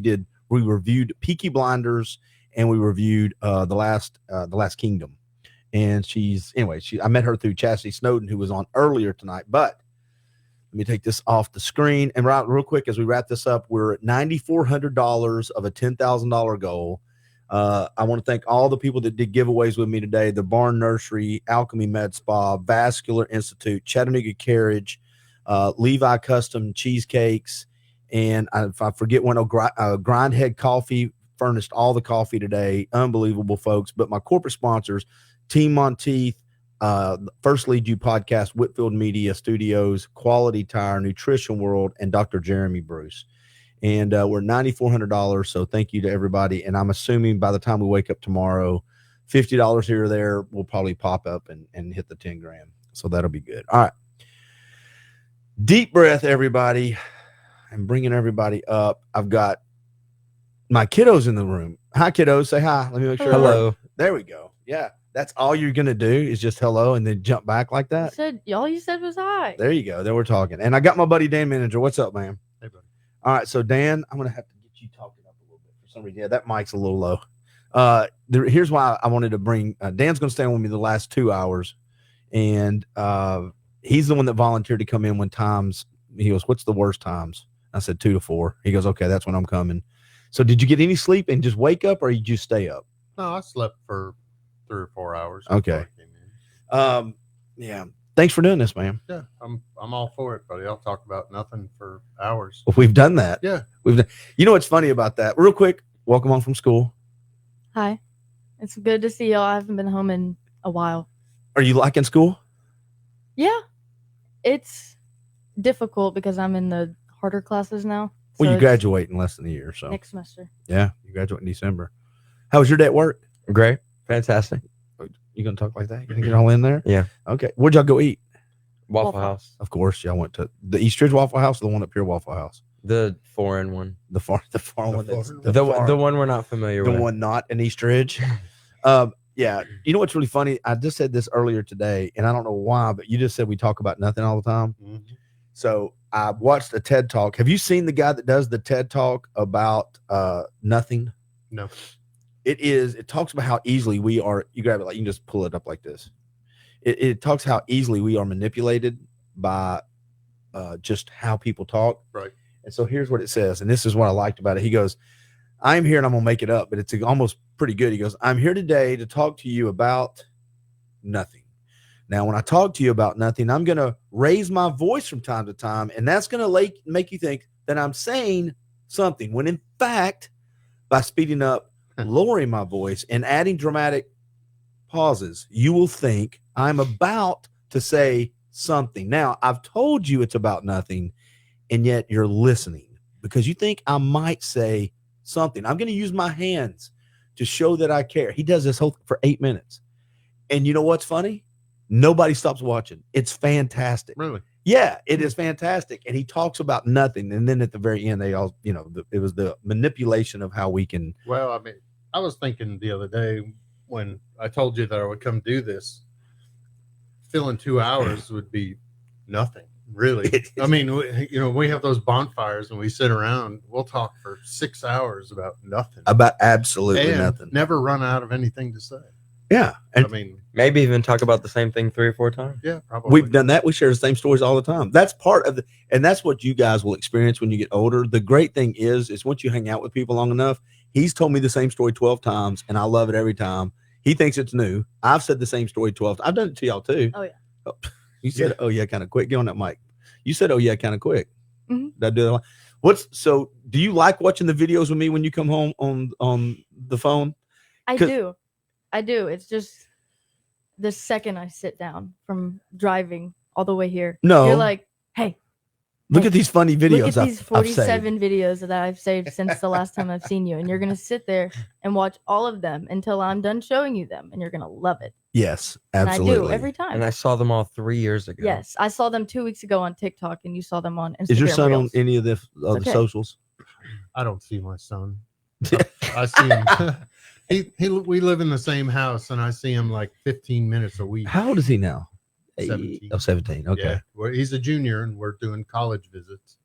reviewed Peaky Blinders, and we reviewed the last Kingdom. And I met her through Chastity Snowden, who was on earlier tonight. But let me take this off the screen. And real quick, as we wrap this up, we're at $9,400 of a $10,000 goal. I want to thank all the people that did giveaways with me today: the Barn Nursery, Alchemy Med Spa, Vascular Institute, Chattanooga Carriage, Levi Custom Cheesecakes, and if I forget one, Grindhead Coffee furnished all the coffee today. Unbelievable folks. But my corporate sponsors, Team Monteith, First Lead You Podcast, Whitfield Media Studios, Quality Tire, Nutrition World, and Dr. Jeremy Bruce. And we're $9,400. So thank you to everybody. And I'm assuming by the time we wake up tomorrow, $50 here or there will probably pop up and hit the 10 grand. So that'll be good. All right. Deep breath, everybody. I'm bringing everybody up. I've got my kiddos in the room. Hi, kiddos. Say hi. Let me make sure. Hello. There we go. Yeah. That's all you're going to do is just hello and then jump back like that. All you said was hi. There you go. Then we're talking. And I got my buddy Dan Manager. What's up, man? Hey, buddy. All right. So, Dan, I'm going to have to get you talking up a little bit for some reason. Yeah, that mic's a little low. Here's why I wanted to bring Dan's going to stay on with me the last 2 hours. And he's the one that volunteered to come in when times. He goes, "What's the worst times?" I said 2 to 4. He goes, "Okay, that's when I'm coming." So, did you get any sleep and just wake up, or you just stay up? No, I slept for 3 or 4 hours. Okay. Yeah. Thanks for doing this, man. Yeah, I'm all for it, buddy. I'll talk about nothing for hours. We've done that. Yeah. We've done. You know what's funny about that? Real quick, welcome on from school. Hi. It's good to see y'all. I haven't been home in a while. Are you liking school? Yeah. It's difficult because I'm in the harder classes now. Well, so you graduate in less than a year, so next semester. Yeah, you graduate in December. How was your day at work? Great. Fantastic. You gonna talk like that? You gonna get all in there? Yeah. Okay. Where'd y'all go eat? Waffle House. Of course, y'all went to the Eastridge Waffle House or the one up here Waffle House? The foreign one. The far one. The one we're not familiar with. The one not in Eastridge. Yeah. You know what's really funny? I just said this earlier today, and I don't know why, but you just said we talk about nothing all the time. Mm-hmm. So I watched a TED Talk. Have you seen the guy that does the TED Talk about nothing? No. It talks about how easily we are. You grab it, like you can just pull it up like this. It talks how easily we are manipulated by just how people talk. Right. And so here's what it says. And this is what I liked about it. He goes, "I'm here," and I'm going to make it up, but it's almost pretty good. He goes, "I'm here today to talk to you about nothing. Now, when I talk to you about nothing, I'm going to raise my voice from time to time, and that's going to make you think that I'm saying something, when in fact, by speeding up, lowering my voice, and adding dramatic pauses, you will think I'm about to say something. Now, I've told you it's about nothing, and yet you're listening because you think I might say something. I'm going to use my hands to show that I care." He does this whole for 8 minutes. And you know what's funny? Nobody stops watching. It's fantastic. Really? Yeah, it is fantastic. And he talks about nothing. And then at the very end, they all, it was the manipulation of how we can. Well, I mean, I was thinking the other day when I told you that I would come do this, filling 2 hours would be nothing, really. I mean, we have those bonfires and we sit around. We'll talk for 6 hours about nothing. About absolutely and nothing. Never run out of anything to say. Yeah. And I mean, maybe even talk about the same thing 3 or 4 times. Yeah, probably. We've done that. We share the same stories all the time. That's part of and that's what you guys will experience when you get older. The great thing is once you hang out with people long enough, he's told me the same story 12 times and I love it every time. He thinks it's new. I've said the same story 12 times. I've done it to y'all too. Oh, yeah. Oh, you said, "Oh, yeah, kind of quick." Get on that mic. You said, "Oh, yeah, kind of quick." Mm-hmm. Did I do that? So do you like watching the videos with me when you come home on the phone? I do. It's just the second I sit down from driving all the way here. No. You're like, "Hey, look at these funny videos. Look at these 47 videos that I've saved since the last time I've seen you." And you're going to sit there and watch all of them until I'm done showing you them. And you're going to love it. Yes, absolutely. And I do every time. And I saw them all 3 years ago. Yes. I saw them 2 weeks ago on TikTok and you saw them on Instagram. Is your son Reels. on any of the other Okay. socials? I don't see my son. I see him. We live in the same house, and I see him like 15 minutes a week. How old is he now? 17. Oh, 17. Okay. Yeah. Well, he's a junior, and we're doing college visits.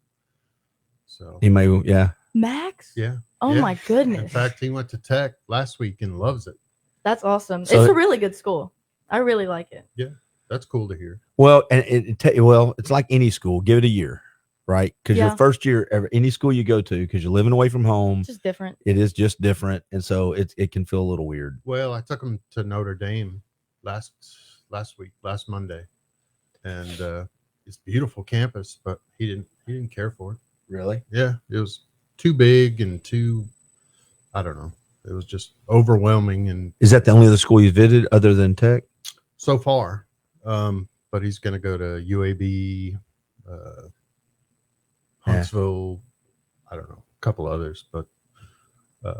So he may, yeah. Max? Yeah. Oh yeah. my goodness. In fact, he went to Tech last week and loves it. That's awesome. So it's a really good school. I really like it. Yeah, that's cool to hear. Well, and it's like any school. Give it a year, right? Because your first year, any school you go to, because you're living away from home, it's just different. It is just different, and so it can feel a little weird. Well, I took him to Notre Dame last Monday, and it's a beautiful campus, but he didn't care for it. Really? Yeah, it was too big and too, I don't know. It was just overwhelming. And is that the only other school you visited other than Tech? So far, but he's going to go to UAB, Huntsville. I don't know, a couple others, but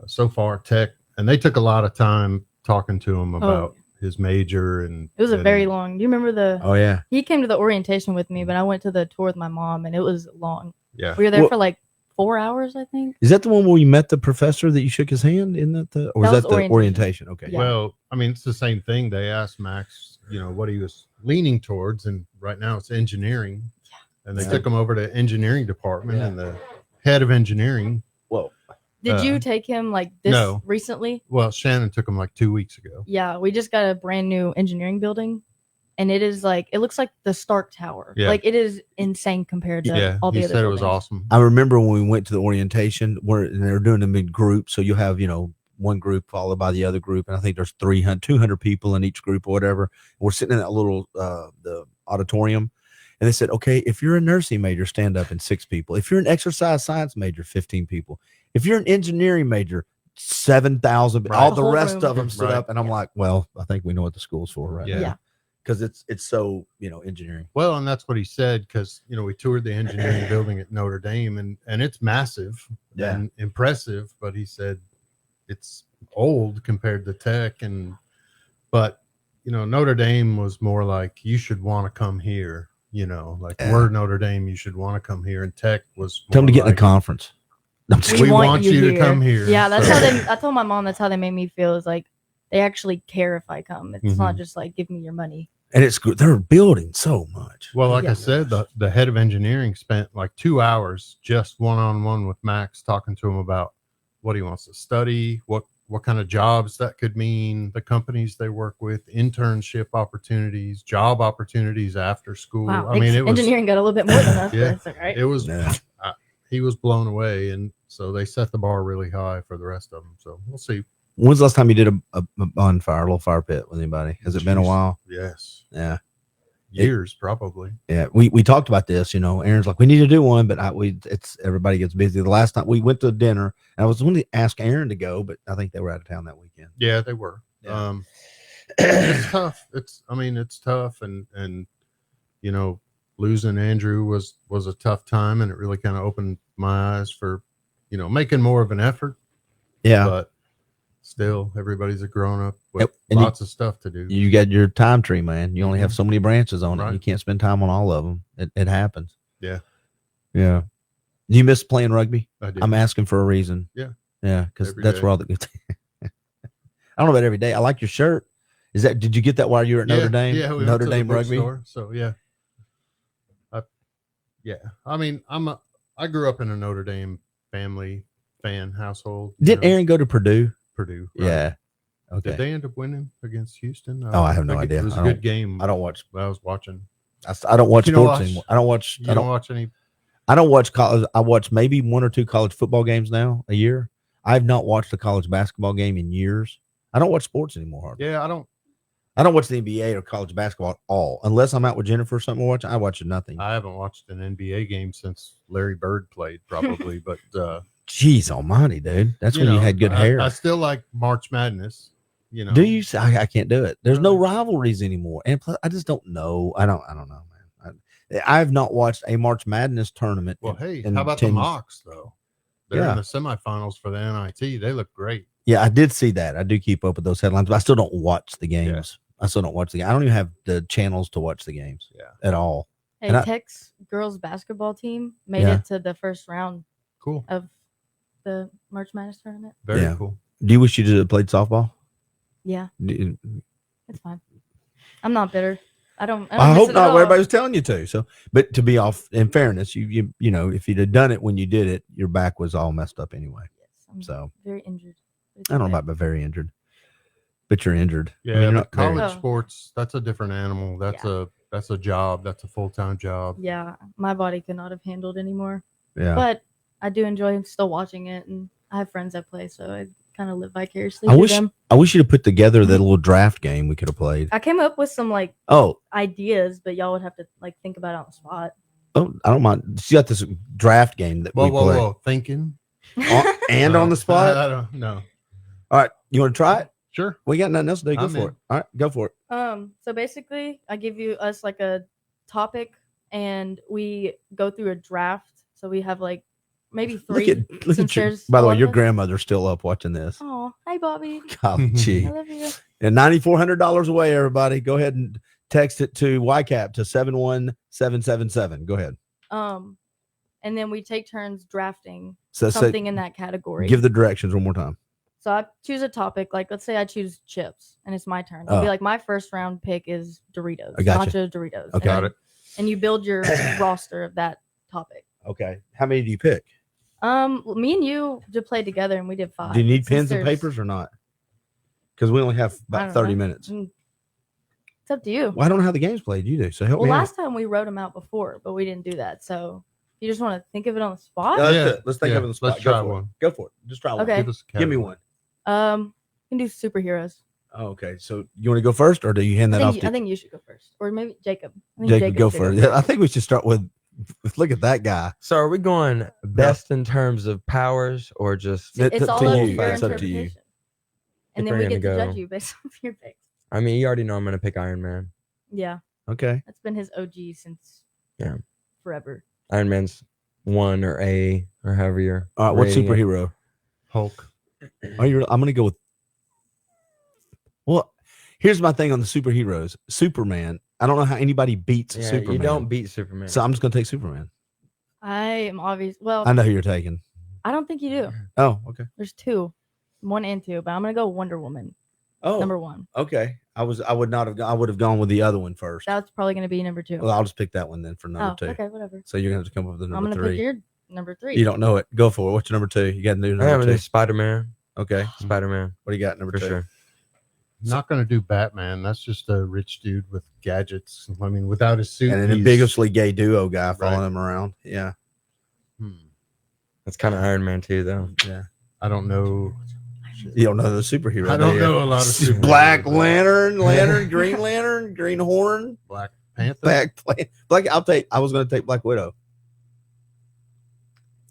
so far Tech, and they took a lot of time talking to him about his major, and it was a very long. Do you remember the? Oh yeah. He came to the orientation with me, but I went to the tour with my mom, and it was long. Yeah, we were there for like 4 hours, I think. Is that the one where you met the professor that you shook his hand? Isn't that the, or is that the orientation? Okay. Yeah. Well, I mean, it's the same thing. They asked Max, what he was leaning towards, and right now it's engineering. Yeah. And they took him over to engineering department, and the head of engineering. Whoa. Did you take him like this recently? Well, Shannon took him like 2 weeks ago. Yeah, we just got a brand new engineering building. And it is like, it looks like the Stark Tower. Yeah. Like it is insane compared to all the other buildings. It was awesome. I remember when we went to the orientation where they were doing them in groups. So you'll have, one group followed by the other group. And I think there's 200 people in each group or whatever. And we're sitting in that little, the auditorium. And they said, okay, if you're a nursing major, stand up, and 6 people. If you're an exercise science major, 15 people. If you're an engineering major, 7,000. Right. All the rest of them stood up. And I'm like, well, I think we know what the school's for right now. Yeah. Because it's so engineering. Well, and that's what he said, because we toured the engineering building at Notre Dame, and it's massive and impressive, but he said it's old compared to Tech, but Notre Dame was more like, you should want to come here, we're Notre Dame, you should want to come here, and Tech was tell them to get in the conference. We want you to come here. Yeah, that's how I told my mom that's how they made me feel, is like they actually care if I come. It's not just like, give me your money. And it's good. They're building so much. Well, like I said, the head of engineering spent like 2 hours just one-on-one with Max, talking to him about what he wants to study, what kind of jobs that could mean, the companies they work with, internship opportunities, job opportunities after school. Wow, I mean, engineering got a little bit more than us. Yeah, that's all right. It was. He was blown away, and so they set the bar really high for the rest of them. So we'll see. When's the last time you did a bonfire, a little fire pit with anybody? Has it been a while? Yes. Yeah. Years, probably. Yeah. We talked about this, Aaron's like, we need to do one, but everybody gets busy. The last time we went to dinner, and I was going to ask Aaron to go, but I think they were out of town that weekend. Yeah, they were. Yeah. It's tough. It's tough. And, losing Andrew was a tough time, and it really kind of opened my eyes for, making more of an effort. Yeah. But still, everybody's a grown up with lots of stuff to do. You got your time tree, man. You only have so many branches on it. You can't spend time on all of them. It happens. Yeah. Yeah. Do you miss playing rugby? I do. I'm asking for a reason. Yeah. Yeah, because that's where all the good. I don't know about every day. I like your shirt. Did you get that while you were at Notre Dame? Yeah, we Notre Dame rugby. So yeah. I mean, I grew up in a Notre Dame fan household. Did Aaron go to Purdue? Purdue. Right. Yeah. Okay. Did they end up winning against Houston? I have no idea. It was a good game. I don't watch. I was watching. I don't watch sports anymore. I don't watch. You don't watch any. I don't watch college. I watch maybe 1 or 2 college football games now a year. I've not watched a college basketball game in years. I don't watch sports anymore. Hardly. Yeah, I don't watch the NBA or college basketball at all. Unless I'm out with Jennifer or something to watch, I watch nothing. I haven't watched an NBA game since Larry Bird played, probably. But jeez almighty, dude. That's when you had good hair. I still like March Madness. Do you? I can't do it. There's no rivalries anymore. And plus, I just don't know. I don't know, man. I've not watched a March Madness tournament. Well, hey, how about the Mocs, though? They're in the semifinals for the NIT. They look great. Yeah, I did see that. I do keep up with those headlines, but I still don't watch the games. Yeah. I still don't watch the game. I don't even have the channels to watch the games at all. Hey, Tech's girls basketball team made it to the first round of the March Madness tournament. Very cool. Do you wish you did have played softball? Yeah, it's fine. I'm not bitter. I hope not. Everybody was telling you to. So, but to be off, in fairness, you know, if you'd have done it when you did it, your back was all messed up anyway. Yes, I'm very injured. I don't know about very injured, but you're injured. Yeah, I mean, but college sports, that's a different animal. That's a job. That's a full-time job. Yeah, my body could not have handled anymore. Yeah, but I do enjoy still watching it, and I have friends that play, so I kind of live vicariously through them. I wish you'd have put together that little draft game we could have played. I came up with some ideas, but y'all would have to think about it on the spot. Oh, I don't mind. You got this draft game that we play. Whoa, thinking and on the spot. I don't know. All right, you want to try it? Sure. We got nothing else to do. Go for it. All right, go for it. So basically, I give us like a topic, and we go through a draft. So we have maybe 3. Look at you. By the way, your grandmother's still up watching this. Oh, hi, Bobby. God, gee. I love you. And $9,400 away, everybody. Go ahead and text it to YCAP to 71777. Go ahead. And then we take turns drafting something in that category. Give the directions one more time. So I choose a topic. Like, let's say I choose chips, and it's my turn. I'll be like, my first round pick is Doritos. I got Nacho Doritos. Okay. Got it. And you build your roster of that topic. Okay. How many do you pick? Me and you just played together, and we did 5. Do you need pens and papers or not? Because we only have about 30 minutes. It's up to you. Well, I don't know how the game's played. You do. So help me out. Last time we wrote them out before, but we didn't do that. So you just want to think of it on the spot? Let's think of it on the spot. Let's try one. Go for it. Just try one. Okay. Give me one. You can do superheroes. Oh, okay. So you want to go first, or do you hand that off? I think you should go first, or maybe Jacob. Jacob, go first. Yeah, I think we should start with. Look at that guy. So are we going best in terms of powers, or just it's all up to your It's up to you. And then we get to judge you based on your picks. I mean, you already know I'm going to pick Iron Man. Yeah. Okay. That's been his OG since forever. Iron Man's 1 or A or however you're. All right. What superhero? Hulk. I'm going to go with. Well, here's my thing on the superheroes. Superman. I don't know how anybody beats Superman. You don't beat Superman. So I'm just going to take Superman. I am obvious. Well, I know who you're taking. I don't think you do. Oh, okay. There's 2, 1 and 2, but I'm going to go Wonder Woman. Oh, number 1. Okay. I would have gone with the other one first. That's probably going to be number 2. Well, I'll just pick that one then for number 2. Okay, whatever. So you're going to have to come up with the number 3. I'm going to pick your number 3. You don't know it. Go for it. What's your number 2? You got to do number 2. Spider-Man. Okay. Spider-Man. What do you got? Number 2. Sure. Not going to do Batman. That's just a rich dude with gadgets. I mean, without his suit. And an ambiguously gay duo guy following him around. Yeah. That's kind of Iron Man too, though. Yeah. I don't know. You don't know the superhero. I don't know a lot of superheroes. Black Lantern, Green Lantern, Green Horn, Black Panther. Black. I was going to take Black Widow.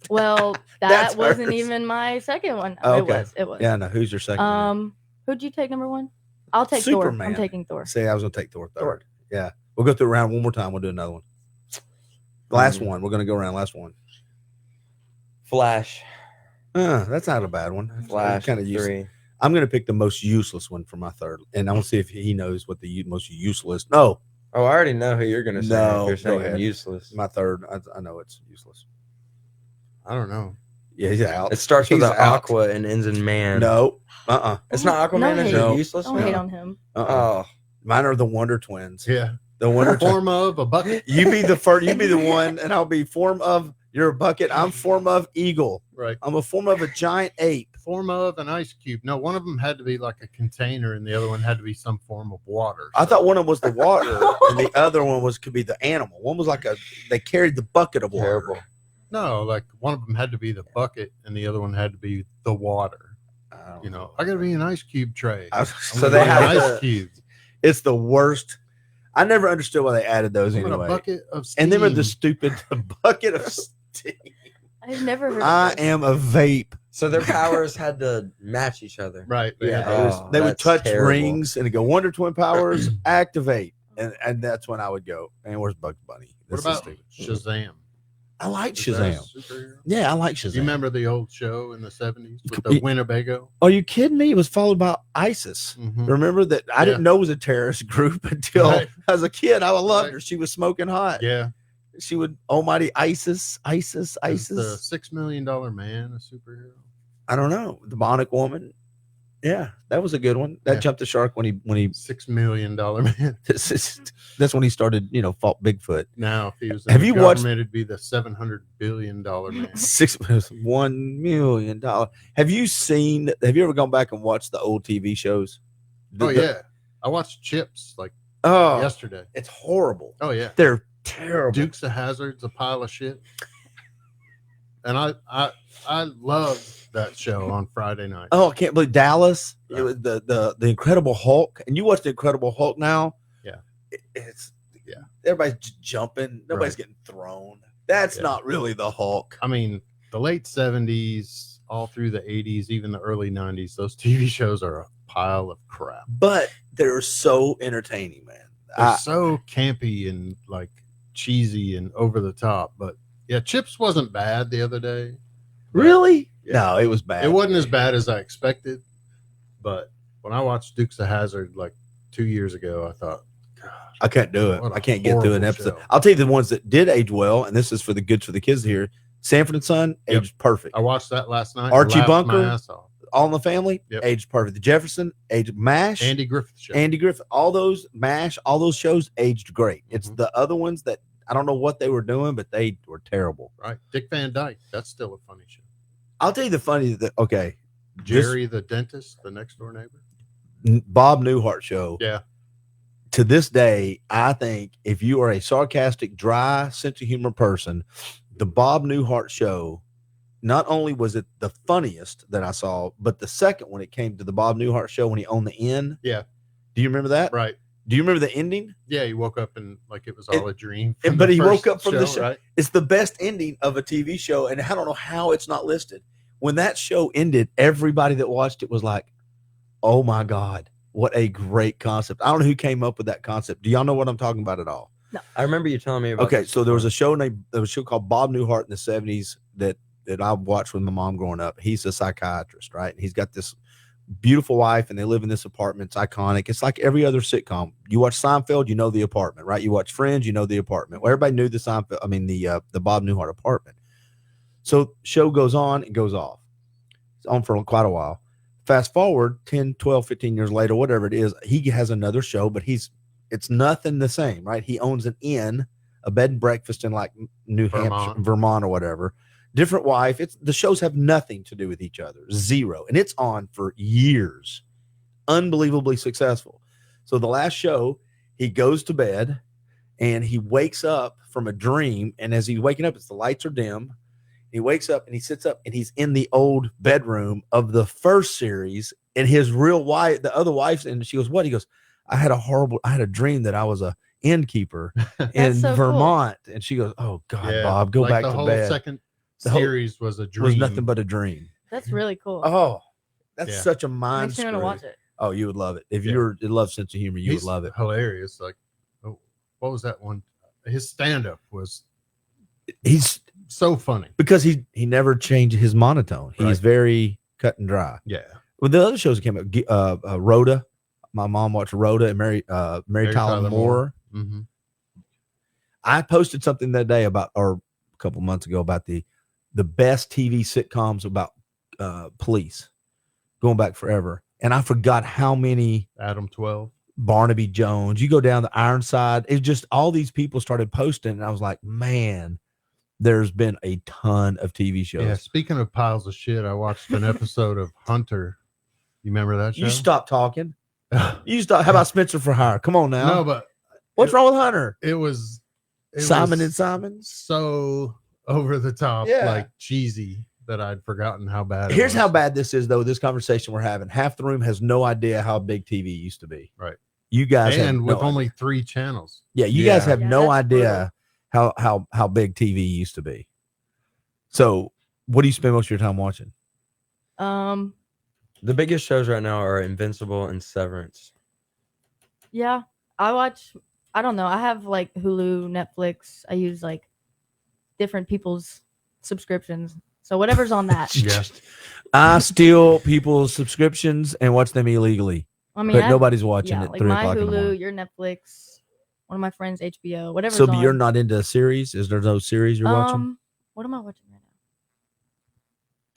Well, that wasn't even my second one. Oh, okay. It was. Yeah, no. Who's your second one? Who'd you take number 1? I'll take Superman. Thor. I'm taking Thor. See, I was going to take Thor third. Yeah. We'll go through around one more time. We'll do another one. Last one. We're going to go around last one. Flash. That's not a bad one. Flash. Kind of useless. I'm going to pick the most useless one for my third, and I want to see if he knows what the most useless. No. Oh, I already know who you're going to say. No, if you're saying go ahead. Useless. My third. I know it's useless. I don't know. Yeah, he's out. It starts with Aqua and ends in Man. No. It's not Aquaman. No It's useless. Don't hate on him. Oh, mine are the Wonder Twins. Yeah. The Wonder Form of a bucket. You be the first. You be the one, and I'll be form of your bucket. I'm form of eagle. Right. I'm a form of a giant ape. Form of an ice cube. No, one of them had to be like a container, and the other one had to be some form of water. I thought one of them was the water, and the other one could be the animal. One was like they carried the bucket of water. terrible. No, like one of them had to be the bucket, and the other one had to be the water. I got to be an ice cube tray. So they have ice cubes. It's the worst. I never understood why they added those anyway. A bucket of steam. And then with the stupid bucket of steam. I've never heard. I am a vape. So their powers had to match each other. Right. Yeah. They would touch rings and go Wonder Twin powers activate, and that's when I would go. And where's Bugs Bunny? What about Shazam? I like Shazam. Yeah, I like Shazam. You remember the old show in the 70s with the Winnebago? Are you kidding me? It was followed by ISIS. Mm-hmm. Remember that? I didn't know it was a terrorist group until as a kid. I loved her. She was smoking hot. Yeah. She would Almighty ISIS. Is the $6 million man a superhero? I don't know. The Bionic Woman. Yeah, that was a good one. That jumped the shark when he $6 million man. That's when he started, fought Bigfoot. Now, if he was have you watched? It'd be the $700 billion man. $1 million. Have you ever gone back and watched the old TV shows? Yeah, I watched Chips yesterday. It's horrible. Oh yeah, they're terrible. Dukes of Hazzard's a pile of shit. And I love that show on Friday night. Oh, I can't believe Dallas. It was the Incredible Hulk, and you watch the Incredible Hulk now. Yeah, it's everybody's jumping. Nobody's getting thrown. That's not really the Hulk. I mean, the late 70s, all through the 80s, even the early 90s, those TV shows are a pile of crap. But they're so entertaining, man. They're so campy and like cheesy and over the top. But yeah, Chips wasn't bad the other day. Really? No, it was bad. It wasn't as bad as I expected. But when I watched Dukes of Hazzard like 2 years ago, I thought, gosh, I can't do it. I can't get through an episode. Show. I'll tell you the ones that did age well, and this is for the good for the kids here. Sanford and Son aged perfect. I watched that last night. Archie Bunker, All in the Family, aged perfect. The Jefferson, aged MASH. Andy Griffith Show. Andy Griffith. All those MASH, all those shows aged great. It's the other ones that I don't know what they were doing, but they were terrible. Right. Dick Van Dyke. That's still a funny show. I'll tell you the funny okay. Jerry the dentist, the next door neighbor. Bob Newhart show. Yeah. To this day, I think if you are a sarcastic, dry sense of humor person, the Bob Newhart show, not only was it the funniest that I saw, but the second when it came to the Bob Newhart show when he owned the inn. Yeah. Do you remember that? Right. Do you remember the ending? Yeah, he woke up and like it was all a dream. But he woke up from the show. Right? It's the best ending of a TV show, and I don't know how it's not listed. When that show ended, everybody that watched it was like, "Oh my God, what a great concept!" I don't know who came up with that concept. Do y'all know what I'm talking about at all? No. I remember you telling me about. Okay, so there was a show called Bob Newhart in the 70s that I watched with my mom growing up. He's a psychiatrist, right? And he's got this beautiful wife, and they live in this apartment. It's iconic. It's like every other sitcom. You watch Seinfeld, you know the apartment, right? You watch Friends, you know the apartment. Well, everybody knew the Bob Newhart apartment. So show goes on and goes off. It's on for quite a while. Fast forward 10, 12, 15 years later, whatever it is, he has another show, but it's nothing the same, right? He owns an inn, a bed and breakfast in like Hampshire, Vermont or whatever. Different wife. The shows have nothing to do with each other. Zero. And it's on for years. Unbelievably successful. So the last show, he goes to bed and he wakes up from a dream. And as he's waking up, the lights are dim. He wakes up and he sits up and he's in the old bedroom of the first series. And his real wife, the other wife's, and she goes, "What?" He goes, I had a dream that I was a innkeeper in Vermont." Cool. And she goes, "Oh God, Bob, go back to bed." The whole second series was a dream. Was nothing but a dream. That's really cool. Oh, that's such a mind. Makes me want to watch it. Oh, you would love it. If you love sense of humor, would love it. Hilarious. Like, what was that one? His stand-up was. He's so funny because he never changed his monotone. He's very cut and dry. Yeah. Well, the other shows that came out, Rhoda. My mom watched Rhoda and Mary Tyler Moore. Mm-hmm. I posted something that day or a couple months ago about the best TV sitcoms about police going back forever. And I forgot how many. Adam 12. Barnaby Jones. You go down the Ironside. It's just all these people started posting. And I was like, man, there's been a ton of TV shows. Yeah. Speaking of piles of shit, I watched an episode of Hunter. You remember that show? You stop talking. You stop. How about Spencer for Hire? Come on now. No, but what's wrong with Hunter? It was Simon and Simon. So over the top, like cheesy, that I'd forgotten how bad. Here's how bad this is, though. This conversation we're having, half the room has no idea how big TV used to be. Right. You guys, with only 3 channels. Yeah, you guys have no idea how big TV used to be. So, what do you spend most of your time watching? The biggest shows right now are Invincible and Severance. Yeah, I don't know. I have like Hulu, Netflix. I use like different people's subscriptions. So whatever's on that. I steal people's subscriptions and watch them illegally. I mean, but nobody's watching it. Like 3 my o'clock in the Hulu, morning. your Netflix. one of my friends HBO, whatever. So you're not into a series? Is there no series you're watching? What am I watching right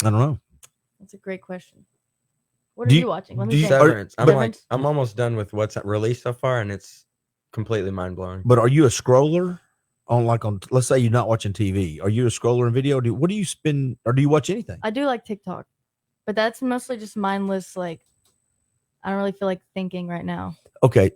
now? I don't know. That's a great question. What are you watching? Let me Severance. I'm almost done with what's released so far, and it's completely mind blowing. But are you a scroller on let's say you're not watching TV? Are you a scroller in video? What do you spend, or do you watch anything? I do like TikTok, but that's mostly just mindless. Like, I don't really feel like thinking right now. Okay.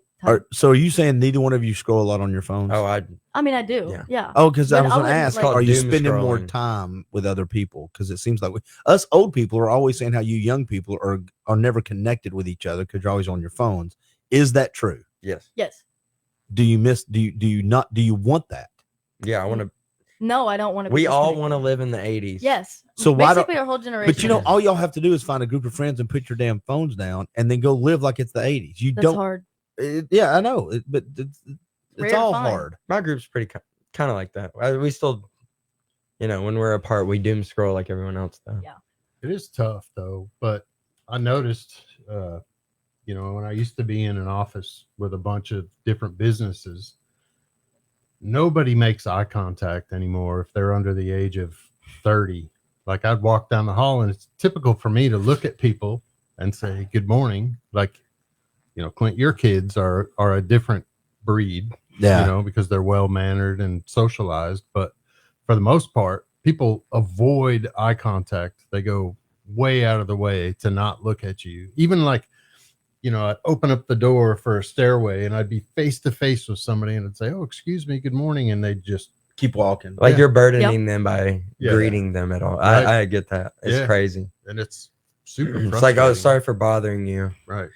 So are you saying neither one of you scroll a lot on your phones? Oh, I mean, I do. Yeah. Oh, because I was going to wouldn't, ask, like, are you doom spending more scrolling. time with other people? Because it seems like us old people are always saying how you young people are never connected with each other because you're always on your phones. Is that true? Yes. Yes. Do you want that? Yeah, I want to. No, I don't want to. We all want to live in the 80s. Yes. So why basically our whole generation. But you know, all y'all have to do is find a group of friends and put your damn phones down, and then go live like it's the 80s. That's hard. Yeah, I know, but it's all hard. My group's pretty kind of like that. We still, when we're apart, we doom scroll like everyone else does. Yeah. It is tough though, but I noticed, when I used to be in an office with a bunch of different businesses, nobody makes eye contact anymore if they're under the age of 30. Like, I'd walk down the hall and it's typical for me to look at people and say, good morning. Like, Clint, your kids are a different breed, because they're well-mannered and socialized. But for the most part, people avoid eye contact. They go way out of the way to not look at you. Even like, I'd open up the door for a stairway and I'd be face to face with somebody and I'd say, oh, excuse me, good morning. And they'd just keep walking. Like you're burdening them by greeting them at all. Right. I get that. It's crazy. And it's super frustrating. It's like, oh, sorry for bothering you. Right.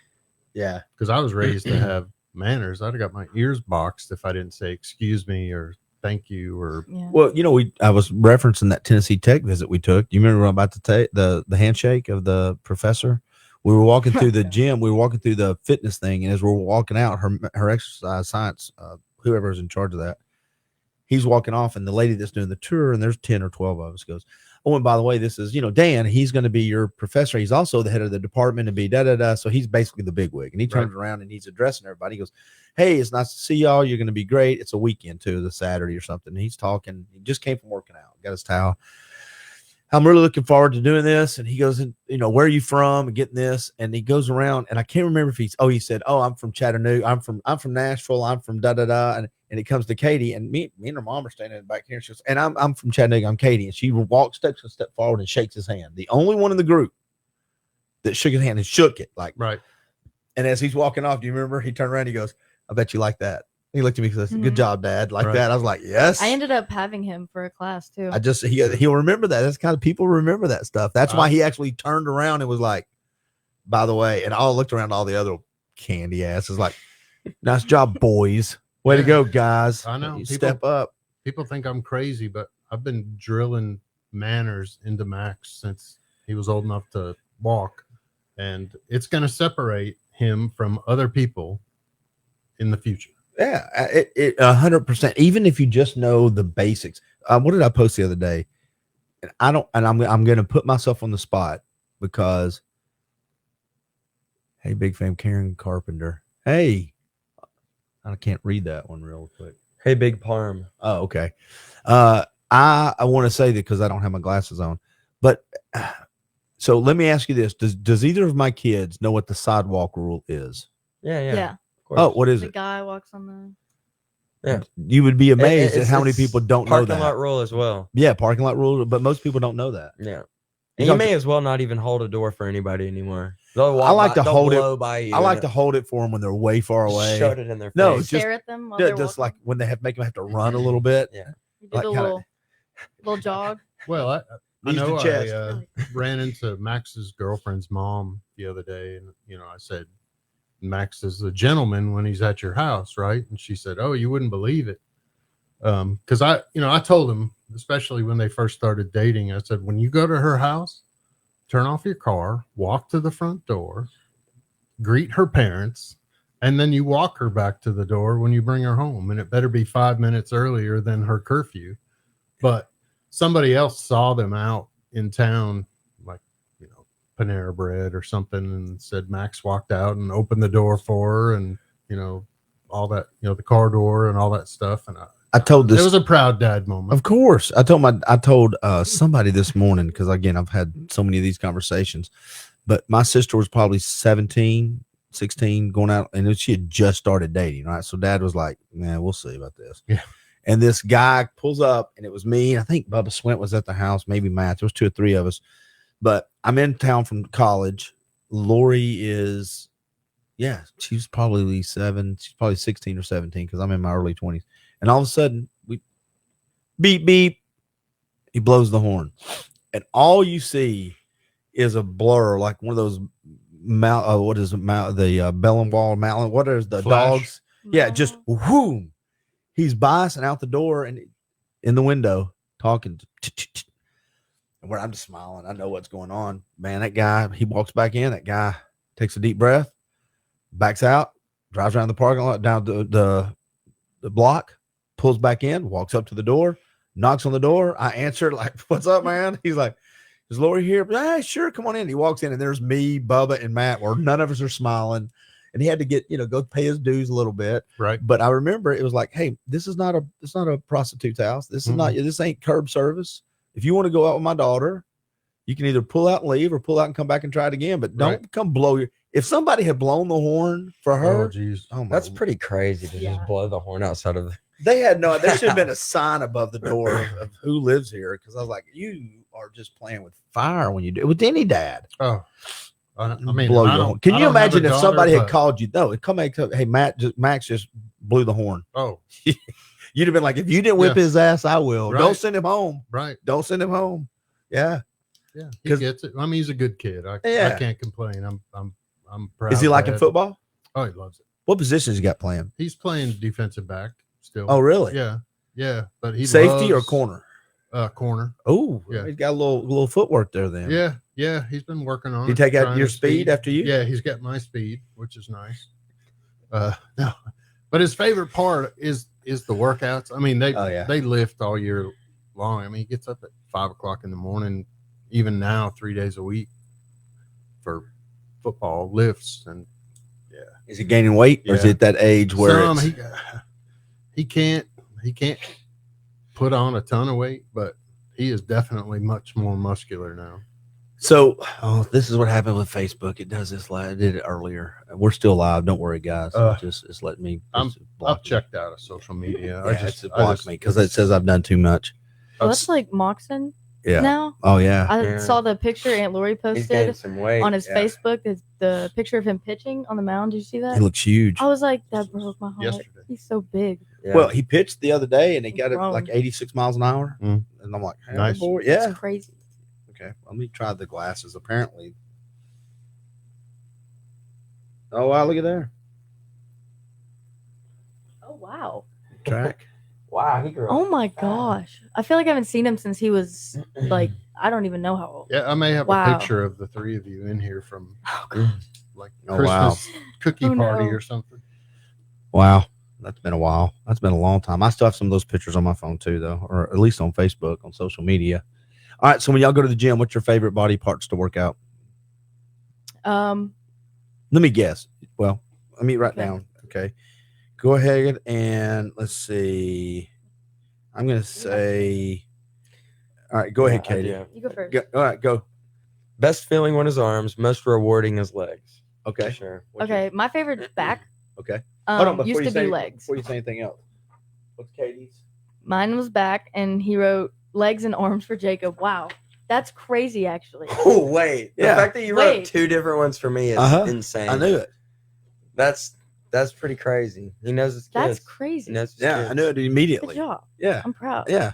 Yeah. Because I was raised to have manners. I'd have got my ears boxed if I didn't say excuse me or thank you or. Yeah. Well, I was referencing that Tennessee Tech visit we took. You remember about the handshake of the professor? We were walking through the gym. We were walking through the fitness thing, and as we're walking out, her exercise science, whoever's in charge of that, he's walking off, and the lady that's doing the tour, and there's 10 or 12 of us, goes, oh, and by the way, this is, Dan, he's going to be your professor. He's also the head of the department and be da-da-da. So he's basically the big wig. And he turns around and he's addressing everybody. He goes, hey, it's nice to see y'all. You're going to be great. It's a weekend too, the Saturday or something. And he's talking. He just came from working out, got his towel. I'm really looking forward to doing this. And he goes, where are you from? And getting this. And he goes around, and I can't remember if he said, oh, I'm from Chattanooga. I'm from Nashville. I'm from da-da-da. And it comes to Katie, and me and her mom are standing back here. She goes, and I'm from Chattanooga. I'm Katie. And she takes a step forward and shakes his hand. The only one in the group that shook his hand and shook it. Like, right. And as he's walking off, do you remember? He turned around, he goes, I bet you like that. He looked at me and said, good job, Dad. Like that. I was like, yes. I ended up having him for a class too. He'll remember that. That's kind of people remember that stuff. That's why he actually turned around and was like, by the way, and I looked around all the other candy asses like, nice job, boys. Way to go, guys. I know. Step up. People think I'm crazy, but I've been drilling manners into Max since he was old enough to walk. And it's going to separate him from other people in the future. Yeah, it 100%. Even if you just know the basics. What did I post the other day? And I'm going to put myself on the spot because, hey, big fan Karen Carpenter. Hey, I can't read that one real quick. Hey, Big Parm. Oh, okay. I want to say that because I don't have my glasses on, but so let me ask you this: Does either of my kids know what the sidewalk rule is? Yeah. Oh, what is the it? Guy walks on the. Yeah, you would be amazed at how many people don't know that. Parking lot rule as well. Yeah, parking lot rule, but most people don't know that. Yeah. And you may as well not even hold a door for anybody anymore. I like to hold it. I like to hold it for them when they're way far away. Shut it in their face. No, stare at them. While just like when they make them have to run a little bit. Yeah, you do the little jog. Well, I know I ran into Max's girlfriend's mom the other day, and I said, Max is a gentleman when he's at your house, right? And she said, oh, you wouldn't believe it. Because I told him, especially when they first started dating, I said, when you go to her house, turn off your car, walk to the front door, greet her parents, and then you walk her back to the door when you bring her home. And it better be 5 minutes earlier than her curfew. But somebody else saw them out in town, like, Panera Bread or something, and said Max walked out and opened the door for her and, all that, the car door and all that stuff. And I told this. It was a proud dad moment. Of course. I told somebody this morning, because again, I've had so many of these conversations, but my sister was probably 17, 16 going out, and she had just started dating. Right. So dad was like, man, we'll see about this. Yeah. And this guy pulls up, and it was me. I think Bubba Swint was at the house, maybe Matt. There was 2 or 3 of us, but I'm in town from college. Lori is, she's probably 7. She's probably 16 or 17, because I'm in my early 20s. And all of a sudden, we beep, beep. He blows the horn. And all you see is a blur, like one of those the bell and wall mountain. What is the Flash. Dogs? Yeah, just whoom. He's biasing out the door and in the window talking. And where I'm just smiling. I know what's going on. Man, that guy, he walks back in. That guy takes a deep breath, backs out, drives around the parking lot, down the block, pulls back in, walks up to the door, knocks on the door. I answered, like, what's up, man? He's like, is Lori here? Hey, sure, come on in. He walks in, and there's me, Bubba, and Matt, where none of us are smiling. And he had to get, go pay his dues a little bit. Right. But I remember it was like, hey, it's not a prostitute's house. This is this ain't curb service. If you want to go out with my daughter, you can either pull out and leave or pull out and come back and try it again. But don't come blow your. If somebody had blown the horn for her, that's pretty crazy to just blow the horn outside of. They had no. There should have been a sign above the door of who lives here, because I was like, you are just playing with fire when you do it with any dad. Oh, I mean, blow your horn. Can you imagine if somebody had called you? No, come back. Hey, Max just blew the horn. Oh, you'd have been like, if you didn't whip his ass, I will. Right. Don't send him home. Right. Don't send him home. Yeah. Yeah. He gets it. I mean, he's a good kid. I can't complain. I'm proud. Is he liking football? Oh, he loves it. What positions he got playing? He's playing defensive back still. Oh, really? Yeah. Yeah. But he safety or corner? Corner. Oh, yeah. He's got a little footwork there then. Yeah. Yeah. He's been working on it. You take out your speed after you? Yeah. He's got my speed, which is nice. No, but his favorite part is the workouts. I mean, they lift all year long. I mean, he gets up at 5:00 in the morning, even now, 3 days a week for football lifts. And is he gaining weight, or is it that age where he can't put on a ton of weight, but he is definitely much more muscular now. So, this is what happened with Facebook. It does this. I did it earlier. We're still live. Don't worry, guys. Just let me. I've checked out of social media. It blocked me because it says I've done too much. Well, that's like Moxon. Yeah. Now. Oh yeah. I saw the picture Aunt Lori posted some weight, on his Facebook. It's the picture of him pitching on the mound. Did you see that? He looks huge. I was like, that broke my heart. Yesterday. He's so big. Yeah. Well, he pitched the other day, and he got it like 86 miles an hour. And I'm like, hey, nice. Boy. Yeah. It's crazy. Okay, let me try the glasses. Apparently. Oh wow! Look at there. Oh wow. Track. Wow, he grew up. Oh my gosh! I feel like I haven't seen him since he was like I don't even know how old. Yeah, I may have a picture of the 3 of you in here from like Christmas cookie party or something. Wow, that's been a while. That's been a long time. I still have some of those pictures on my phone too, though, or at least on Facebook, on social media. All right, so when y'all go to the gym, what's your favorite body parts to work out? Let me guess. Well, let me write down. Okay. Go ahead and let's see. I'm going to say, all right, go ahead, Katie. You go first. All right, go. Best feeling on his arms, most rewarding his legs. Okay. Sure. Okay, my favorite is back. Okay. Used to be legs. Before you say anything else, what's Katie's? Mine was back, and he wrote legs and arms for Jacob. Wow. That's crazy, actually. Oh, wait. The fact that you wrote 2 different ones for me is insane. I knew it. That's pretty crazy. He knows his kids. That's crazy. He knows his kids. I knew it immediately. Good job. Yeah. I'm proud. Yeah.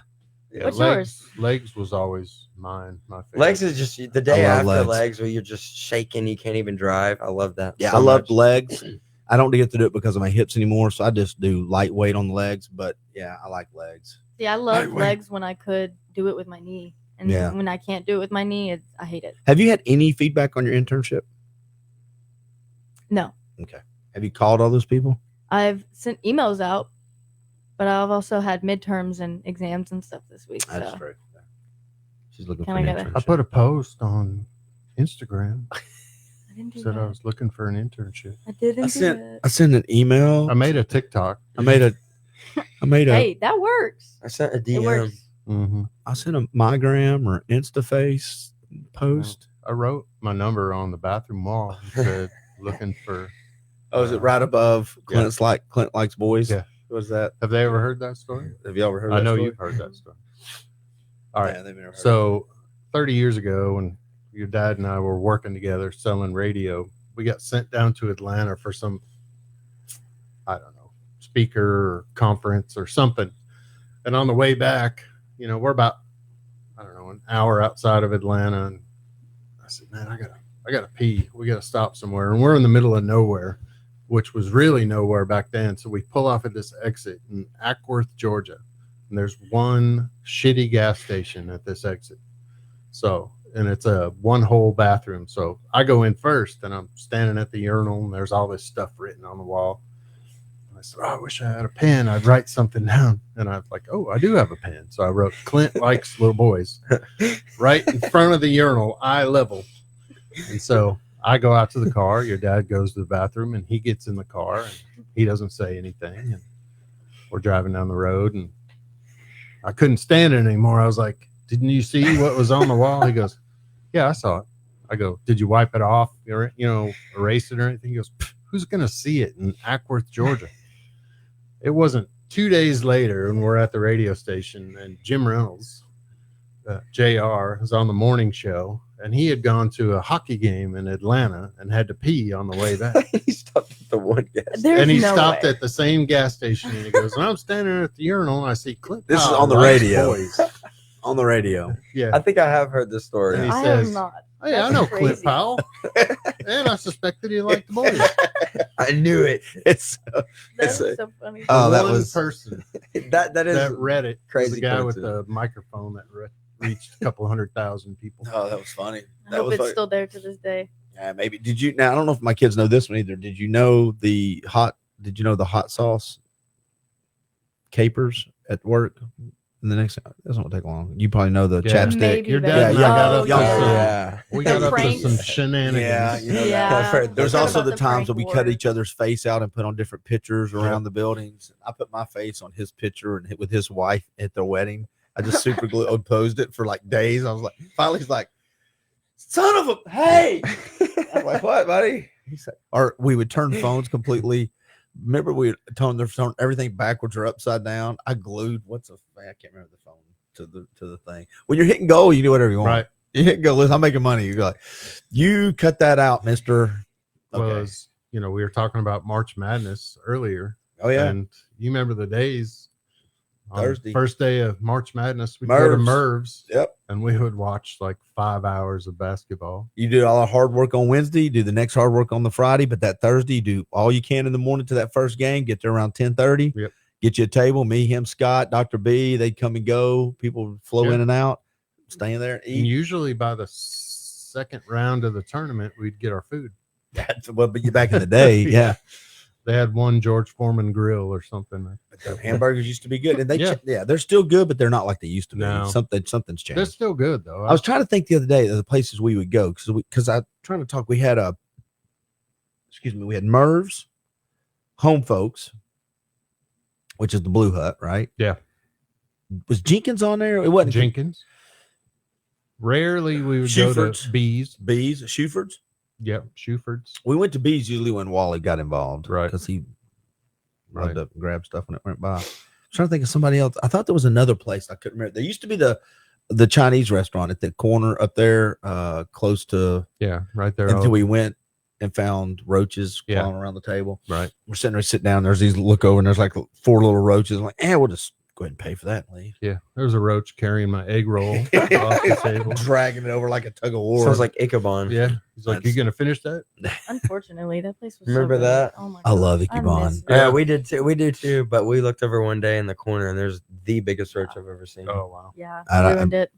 What's yours? Legs was always my favorite. Legs is just the day after legs where you're just shaking, you can't even drive. I love that. Yeah, so I love much. legs. I don't get to do it because of my hips anymore, so I just do lightweight on the legs. But yeah, I like legs. See, I love legs when I could do it with my knee, and when I can't do it with my knee, I hate it. Have you had any feedback on your internship? No. Okay. Have you called all those people? I've sent emails out, but I've also had midterms and exams and stuff this week. That's so. true. She's looking Can for I an get it? internship. I put a post on Instagram. I didn't do Said that. I was looking for an internship. I didn't do that. I sent an email. I made a TikTok. I made a Hey, that works. I sent a It DM. works. Mm-hmm. I sent a MyGram or InstaFace post. I wrote my number on the bathroom wall and said, looking for. Oh, is it right above Clint likes boys? Yeah. What was that? Have they ever heard that story? Have you ever heard I that know story? you've heard that story. All right. Yeah, they've never heard So 30 years ago, when your dad and I were working together selling radio, we got sent down to Atlanta for some, I don't know, speaker or conference or something. And on the way back, we're about, I don't know, an hour outside of Atlanta. And I said, man, I gotta pee. We gotta stop somewhere. And we're in the middle of nowhere, which was really nowhere back then. So we pull off at this exit in Ackworth, Georgia. And there's one shitty gas station at this exit. And it's a one-hole bathroom. So I go in first, and I'm standing at the urinal, and there's all this stuff written on the wall. And I said, I wish I had a pen. I'd write something down. And I was like, oh, I do have a pen. So I wrote, Clint likes little boys. Right in front of the urinal, eye level. And so I go out to the car. Your dad goes to the bathroom, and he gets in the car, and he doesn't say anything. And we're driving down the road, and I couldn't stand it anymore. I was like, didn't you see what was on the wall? He goes, yeah, I saw it. I go, did you wipe it off or, erase it or anything? He goes, who's going to see it in Ackworth, Georgia? It wasn't 2 days later when we're at the radio station, and Jim Reynolds, JR, was on the morning show, and he had gone to a hockey game in Atlanta and had to pee on the way back. He stopped at the one gas There's and he no stopped way. at the same gas station, and he goes, and I'm standing at the urinal, and I see Clint. This is Powell on the likes radio. boys. On the radio. Yeah. I think I have heard this story. And he I says, am not. hey, That's I know crazy. Clint Powell. And I suspected he liked the boys. I knew it. It's That's so funny. Oh, that One was person that is that read it. crazy The guy with coincidence. the microphone that reached a couple 100,000 people. Oh, that was funny. I That hope was it's funny. still there to this day. Yeah, maybe. Did you? Now I don't know if my kids know this one either. Did you know the hot sauce capers at work? And the next, it doesn't take long. You probably know the Yeah. chapstick. Maybe Your back dad and I yeah, got up yeah, to yeah. some, Yeah. we got The up to pranks. some shenanigans. Yeah, you know that. Yeah. I've heard There's What also about the the times prank that we war? cut each other's face out and put on different pictures around the buildings. I put my face on his picture and with his wife at their wedding. I just super posed it for like days. I was like, finally, he's like, son of a, hey. I'm like, what, buddy? He said, or we would turn phones completely. Remember, we would turn everything backwards or upside down. I glued, I can't remember the phone to the thing. When you're hitting goal, you do whatever you want. Right. You hit goal. Listen, I'm making money. You're like, you cut that out, mister. Okay. Was, we were talking about March Madness earlier. Oh, yeah. And you remember the days. On Thursday. First day of March Madness, we'd go to Mervs. Mervs. Yep. And we would watch like 5 hours of basketball. You do all the hard work on Wednesday, you do the next hard work on the Friday, but that Thursday, you do all you can in the morning to that first game, get there around 10:30, Yep. get you a table, me, him, Scott, Dr. B, they'd come and go, people would flow Yep. in and out, stay in there and And eat. usually by the second round of the tournament, we'd get our food. That's what, but you back in the day, yeah. They had one George Foreman grill or something. But the hamburgers used to be good, and they Yeah. they're still good, but they're not like they used to be. No. Something's changed. They're still good though. I was trying to think the other day of the places we would go because I trying to talk. We had we had Mervs, Home Folks, which is the Blue Hut, right? Yeah. Was Jenkins on there? It wasn't Jenkins. Rarely we would go Shuford's. to Bees. Shuford's. Yep, Shuford's. We went to Bees usually when Wally got involved, Right? Because he Right. loved to grab stuff when it went by. I'm trying to think of somebody else. I thought there was another place I couldn't remember. There used to be the Chinese restaurant at the corner up there, close to right there. until we went and found roaches Yeah. crawling around the table. Right. We're sitting there, sit down. There's these look over, and there's like 4 little roaches. I'm like, we'll just go ahead and pay for that and leave. Yeah, there was a roach carrying my egg roll off the table. Dragging it over like a tug of war. Sounds like Ichabod. Yeah, he's like, "You gonna finish that?" Unfortunately, that place was. Remember so good. that? Oh my I love I Ichabod. miss it. Yeah, we did too. We do too. But we looked over one day in the corner, and there's the biggest roach I've ever seen. Oh wow! Yeah, I- ruined it.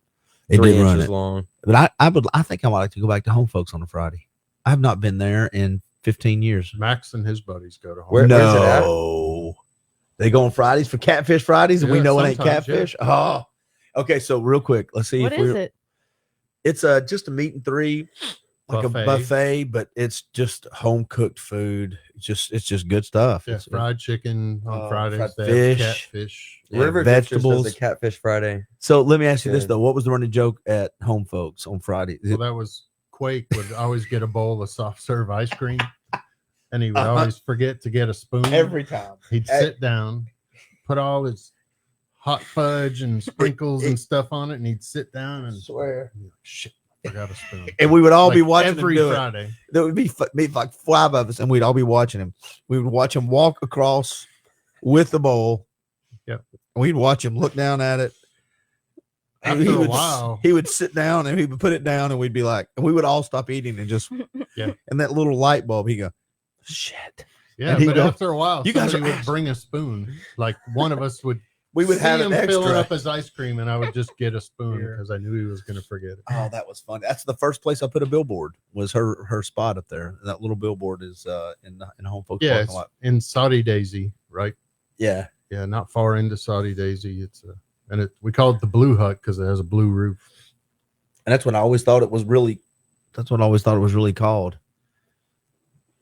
It 3 did run inches it. long. But I think I would like to go back to Home Folks on a Friday. I have not been there in 15 years. Max and his buddies go to home. Where's it at? No. They go on Fridays for Catfish Fridays, and we Yeah, know it ain't sometimes, yeah. catfish. Oh, okay. So real quick, let's see What if is we're. it? It's just a meet and three. like a buffet, but it's just home cooked food. It's just good stuff. Yeah, fried chicken on Fridays. Fried they have fish, catfish. River vegetables. Does the Catfish Friday. So let me ask you this Good. though: what was the running joke at Home Folks on Friday? Well, that was Quake would always get a bowl of soft serve ice cream, and he would always forget to get a spoon every time. He'd sit down, put all his hot fudge and sprinkles and stuff on it, and he'd sit down and swear, shit, I forgot a spoon. And we would all be watching every him do Friday. There would be like 5 of us, and we'd all be watching him. We would watch him walk across with the bowl. Yep. And we'd watch him look down at it. After a while, he would sit down and he would put it down, and we'd be like, and we would all stop eating and just, yeah. And that little light bulb, he'd go, shit. Yeah, but after a while, somebody would bring a spoon. Like one of us would. We would have him an fill extra. up his ice cream, and I would just get a spoon because I knew he was going to forget it. Oh, that was fun. That's the first place I put a billboard. Was her spot up there. That little billboard is in Home Folks Yeah, parking it's lot. in Saudi Daisy, right? Yeah, yeah, not far into Saudi Daisy. We call it the Blue Hut because it has a blue roof. And that's what I always thought it was really. That's what I always thought it was really called.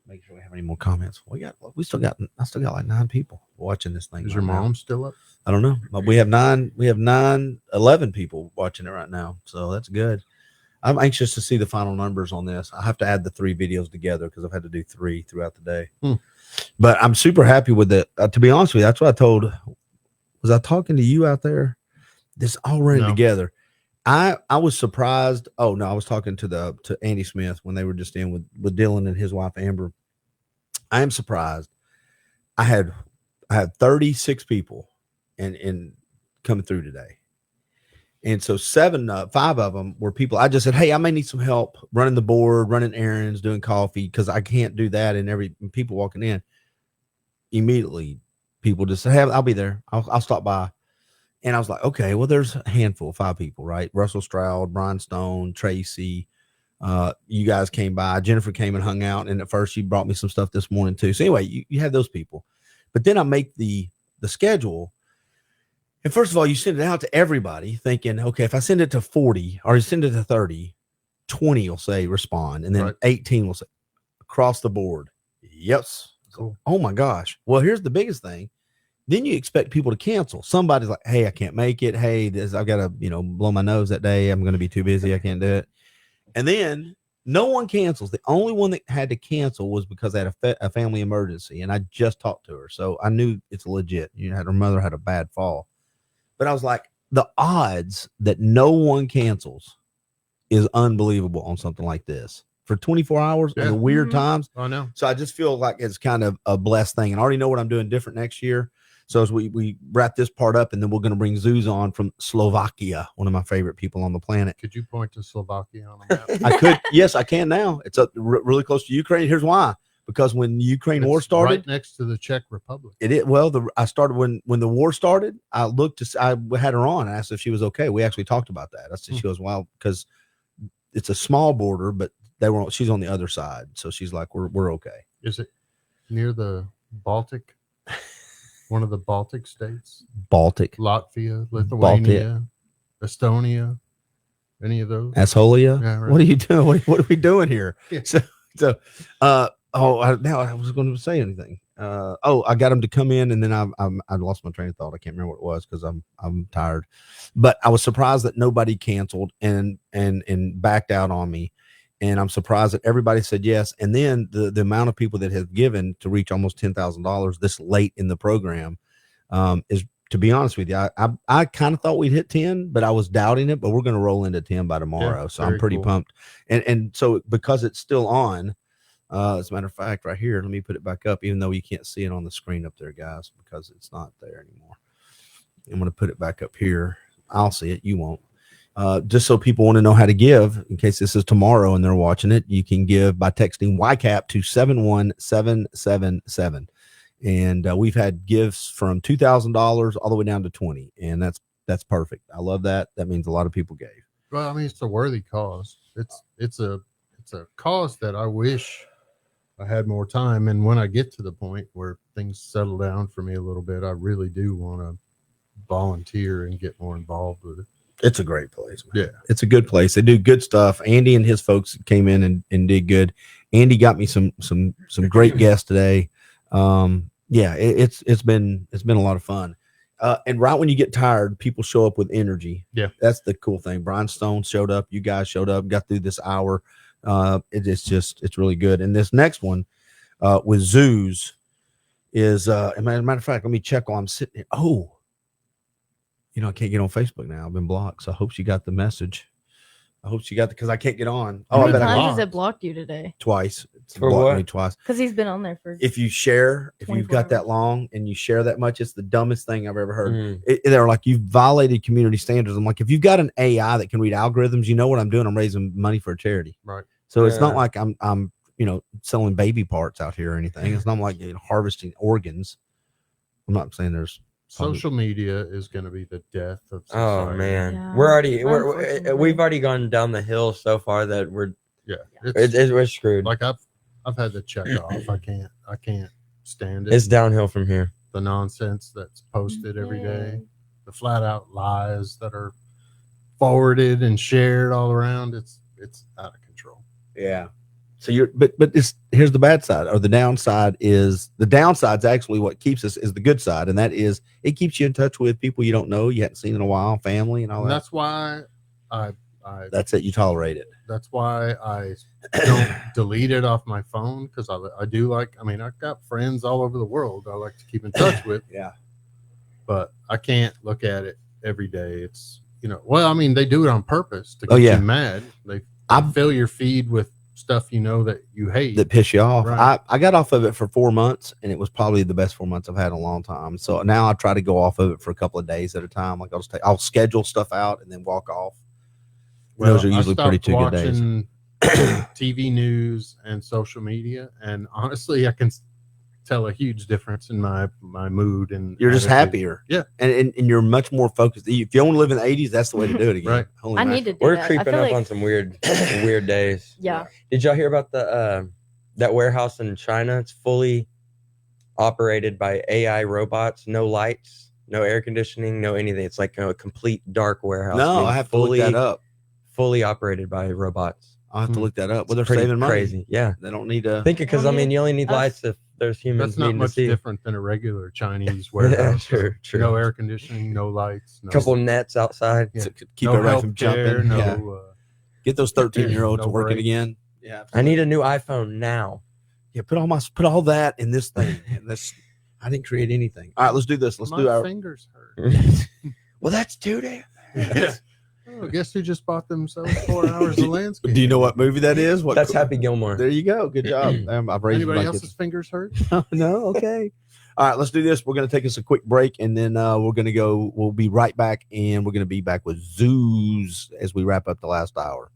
Make sure we have any more comments. I still got like 9 people watching this thing. Is your mom still up? I don't know, but we have 11 people watching it right now, so that's good. I'm anxious to see the final numbers on this. I have to add the 3 videos together because I've had to do 3 throughout the day. But I'm super happy with it. To be honest with you, that's what I told. Was I talking to you out there? This all running together. I was surprised. Oh no, I was talking to Andy Smith when they were just in with Dylan and his wife Amber. I am surprised. I had 36 people and coming through today. And so 5 of them were people. I just said, hey, I may need some help running the board, running errands, doing coffee, because I can't do that. And people walking in, immediately people just say, hey, I'll be there. I'll stop by. And I was like, okay, well, there's a handful, 5 people, right? Russell Stroud, Brian Stone, Tracy. You guys came by. Jennifer came and hung out. And at first she brought me some stuff this morning too. So anyway, you have those people. But then I make the schedule. And first of all, you send it out to everybody thinking, okay, if I send it to 40 or send it to 30, 20 will say respond. And then 18 will say across the board. Yes. Cool. Oh my gosh. Well, here's the biggest thing. Then you expect people to cancel. Somebody's like, hey, I can't make it. Hey, I've got to, blow my nose that day. I'm going to be too busy. I can't do it. And then no one cancels. The only one that had to cancel was because they had a family emergency. And I just talked to her. So I knew it's legit. Her mother had a bad fall. But I was like, the odds that no one cancels is unbelievable on something like this for 24 hours in the weird times. I know. So I just feel like it's kind of a blessed thing. And I already know what I'm doing different next year. So as we wrap this part up, and then we're going to bring Zeus on from Slovakia, one of my favorite people on the planet. Could you point to Slovakia on the map? I could. Yes, I can now. It's really close to Ukraine. Here's why. Because when the Ukraine war started, right next to the Czech Republic. It is. Well, I started when the war started. I had her on and asked if she was okay. We actually talked about that. I said she goes, well, because it's a small border, but she's on the other side, so she's like, we're okay. Is it near the Baltic? One of the Baltic states? Baltic, Latvia, Lithuania, Estonia, any of those? Asholia. Yeah, right. What are you doing? What are we doing here? Yeah. Now I was going to say anything. I got him to come in, and then I lost my train of thought. I can't remember what it was because I'm tired. But I was surprised that nobody canceled and backed out on me, and I'm surprised that everybody said yes. And then the amount of people that have given to reach almost $10,000 this late in the program is, to be honest with you, I kind of thought we'd hit 10, but I was doubting it. But we're going to roll into 10 by tomorrow, so I'm pretty pumped. And so because it's still on. As a matter of fact, right here, let me put it back up, even though you can't see it on the screen up there, guys, because it's not there anymore. I'm going to put it back up here. I'll see it. You won't. Just so people want to know how to give, in case this is tomorrow and they're watching it, you can give by texting YCAP to 71777. And we've had gifts from $2,000 all the way down to 20, and that's perfect. I love that. That means a lot of people gave. Well, I mean, it's a worthy cause. It's a cause that I wish I had more time, and when I get to the point where things settle down for me a little bit, I really do want to volunteer and get more involved with it. It's a great place. Man. Yeah. It's a good place. They do good stuff. Andy and his folks came in and did good. Andy got me some great guests today. It's been a lot of fun. And right when you get tired, people show up with energy. Yeah. That's the cool thing. Brian Stone showed up. You guys showed up, got through this hour. It's really good. And this next one with zoos is, as a matter of fact, let me check while I'm sitting here. Oh, I can't get on Facebook now. I've been blocked. So I hope she got the message. I hope she got because I can't get on. How many I bet times has it blocked you today? Twice. It's For blocked what? me twice. Because he's been on there for. If you share, if you've got 24 that long and you share that much, it's the dumbest thing I've ever heard. Mm. They're like, you've violated community standards. I'm like, if you've got an AI that can read algorithms, you know what I'm doing? I'm raising money for a charity. Right. So it's not Yeah. like I'm selling baby parts out here or anything. It's not like harvesting organs. I'm not saying there's Social media is going to be the death of Oh society. man, Yeah. we've already gone down the hill so far that we're screwed. Like I've had to check off. I can't stand it. It's downhill from here. The nonsense that's posted every day, the flat out lies that are forwarded and shared all around. It's out of control. Yeah. So here's the bad side, or the downside is actually what keeps us is the good side. And that is it keeps you in touch with people you don't know, you hadn't seen in a while, family and all And that. that's why That's it. You tolerate it. That's why I don't delete it off my phone. Cause I do like, I've got friends all over the world I like to keep in touch with. Yeah. But I can't look at it every day. It's, they do it on purpose to get you mad. They fill your feed with stuff that you hate, that piss you off. Right. I got off of it for 4 months, and it was probably the best 4 months I've had in a long time. So now I try to go off of it for a couple of days at a time. Like I'll schedule stuff out and then walk off. Well, those are usually pretty 2 good days. TV news and social media, and honestly, I can tell a huge difference in my mood, and you're just happier. Yeah, and you're much more focused. If you want to live in the 80s, that's the way to do it again. Right. Holy I mackerel. need to do We're that. I creeping feel up like- on some weird days. Yeah. Did y'all hear about the that warehouse in China? It's fully operated by AI robots, no lights, no air conditioning, no anything. It's like a complete dark warehouse. No, I have to look that up. Fully operated by robots. I'll have to look that up. Well, It's they're pretty saving money. crazy. Yeah. They don't need to Think it because you only need lights if there's humans. That's not needing much to see. different than a regular Chinese warehouse. true. No air conditioning, no lights, no Couple nets outside. Yeah. to keep No everybody from healthcare, jumping. no, Yeah. Get those 13-year-olds no to work it breaks. again. Yeah. I need a new iPhone now. Yeah, put all that in this thing. And I didn't create anything. All right, let's do this. Let's do My our fingers hurt. Well, that's 2 days. Yeah. Oh, guess who just bought themselves 4 hours of landscape? Do you know what movie that is? What That's Happy Gilmore. There you go. Good job. I've raised Anybody my else's kids. fingers hurt? No, okay. All right, let's do this. We're going to take us a quick break, and then we'll be right back, and we're going to be back with zoos as we wrap up the last hour.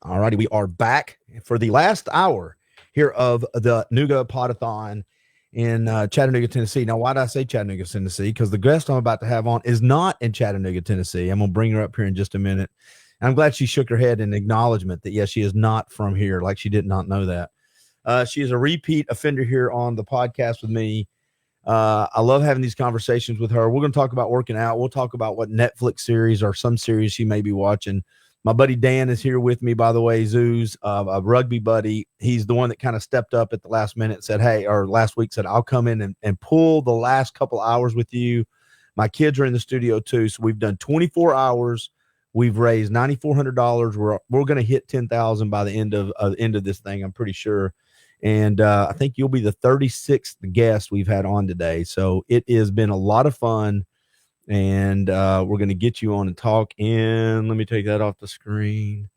All righty, we are back for the last hour here of the Nooga Pod-A-Thon in Chattanooga, Tennessee. Now, why did I say Chattanooga, Tennessee? Because the guest I'm about to have on is not in Chattanooga, Tennessee. I'm going to bring her up here in just a minute. I'm glad she shook her head in acknowledgement that, yes, she is not from here, like she did not know that. She is a repeat offender here on the podcast with me. I love having these conversations with her. We're going to talk about working out. We'll talk about what Netflix series or some series she may be watching. My buddy Dan is here with me, by the way, Zeus, a rugby buddy. He's the one that kind of stepped up at the last minute, said, hey, or last week said, I'll come in and pull the last couple hours with you. My kids are in the studio too. So we've done 24 hours. We've raised $9,400. We're going to hit 10,000 by the end of this thing, I'm pretty sure. And I think you'll be the 36th guest we've had on today. So it has been a lot of fun. And we're going to get you on and talk in. Let me take that off the screen.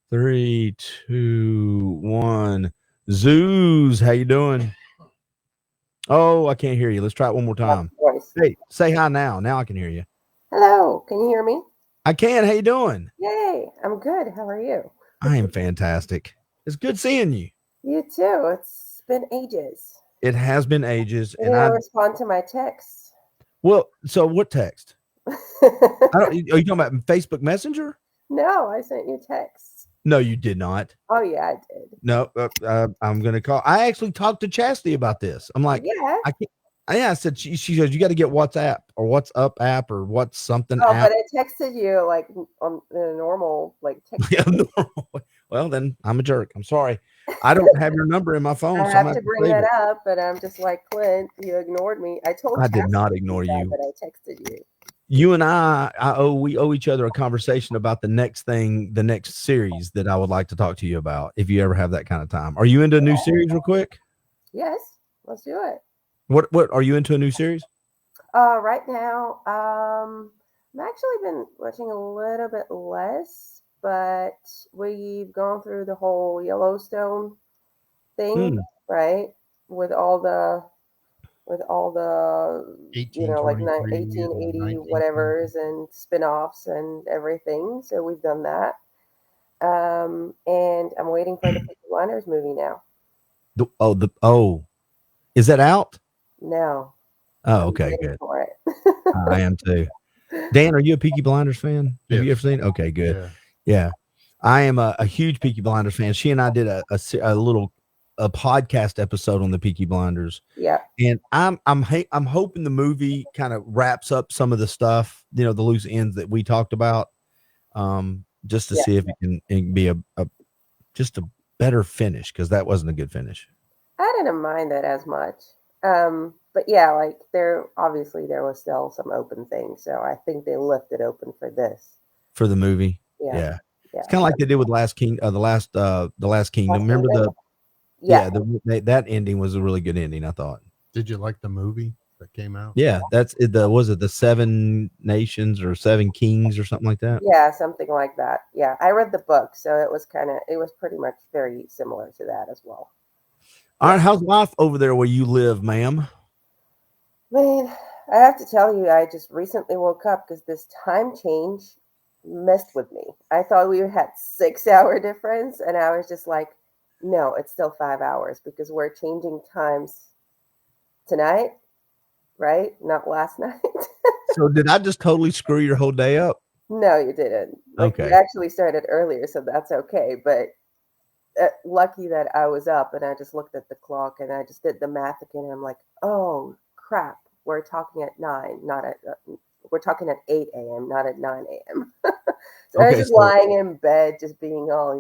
3, 2, 1. Zeus, how you doing? Oh, I can't hear you. Let's try it one more time. Hey, say hi now. Now I can hear you. Hello, can you hear me? I can. How you doing? Yay, I'm good. How are you? I am fantastic. It's good seeing you. You too. It's been ages. It has been ages. You didn't respond to my texts. Well, so what text? Are you talking about Facebook Messenger? No, I sent you texts. No, you did not. Oh, yeah, I did. No, I'm going to call. I actually talked to Chastity about this. I'm like, yeah. I said, she says, you got to get WhatsApp or WhatsApp app or what's something. Oh, app. but I texted you like on the normal, like text. Yeah, normal. Well, then I'm a jerk. I'm sorry. I don't have your number in my phone. I have to bring that up, but I'm just like, Clint, you ignored me. I did not ignore you. But I texted you. You and we owe each other a conversation about the next series that I would like to talk to you about. If you ever have that kind of time, are you into a new series real quick? Yes, let's do it. What are you into a new series? Right now, I'm actually been watching a little bit less, but we've gone through the whole Yellowstone thing, right? With all the 1880 whatevers and spin-offs and everything. So we've done that. And I'm waiting for the Peaky Blinders movie now. Is that out? No. Oh, okay, good. For it. I am too. Dan, are you a Peaky Blinders fan? Have you ever seen? Okay, good. Yeah. I am a huge Peaky Blinders fan. She and I did a podcast episode on the Peaky Blinders. Yeah. And I'm hoping the movie kind of wraps up some of the stuff, the loose ends that we talked about, just to see if it can be just a better finish, because that wasn't a good finish. I didn't mind that as much. But yeah, like there was still some open things. So I think they left it open for this. For the movie. Yeah. It's kind of like they did with the Last Kingdom. Remember that ending was a really good ending, I thought. Did you like the movie that came out? Yeah, that's it. Was it the 7 Nations or 7 Kings or something like that? Yeah, something like that. Yeah, I read the book, so it was pretty much very similar to that as well. All right, how's life over there where you live, ma'am? Man, I have to tell you, I just recently woke up because this time change messed with me. I thought we had 6-hour difference, and I was just like, no, it's still 5 hours because we're changing times tonight, right? Not last night. So did I just totally screw your whole day up? No, you didn't. Okay. We actually started earlier, so that's okay. But lucky that I was up and I just looked at the clock and I just did the math again. And I'm like, oh crap, we're talking at 9, we're talking at 8 a.m., not at 9 a.m. So I was just lying in bed, just being all,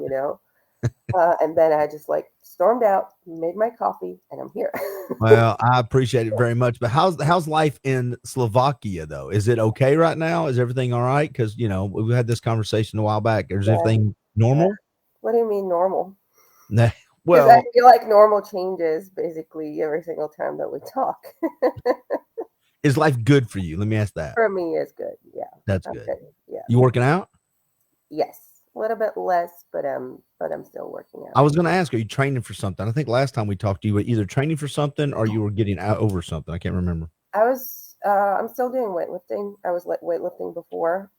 and then I just stormed out, made my coffee, and I'm here. Well, I appreciate it very much. But how's life in Slovakia though? Is it okay right now? Is everything all right? Because we had this conversation a while back. Is everything normal? What do you mean normal? Well, I feel like normal changes basically every single time that we talk. Is life good for you? Let me ask that. For me, it's good. Yeah, that's good. Yeah. You working out? Yes, a little bit less, but I'm still working out. I was going to ask, are you training for something? I think last time we talked to you were either training for something or you were getting out over something. I can't remember. I'm still doing weightlifting. I was weightlifting before,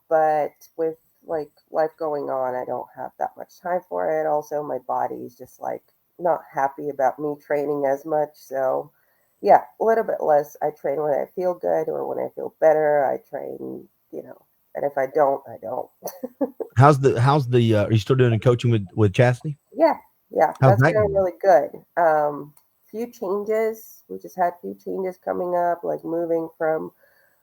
but with like life going on, I don't have that much time for it. Also, my body's just like not happy about me training as much. So yeah, a little bit less. I train when I feel good or when I feel better. I train, and if I don't, I don't. How's the are you still doing coaching with Chastity? Yeah. How's That's that going going? really good. Few changes. We just had few changes coming up, like moving from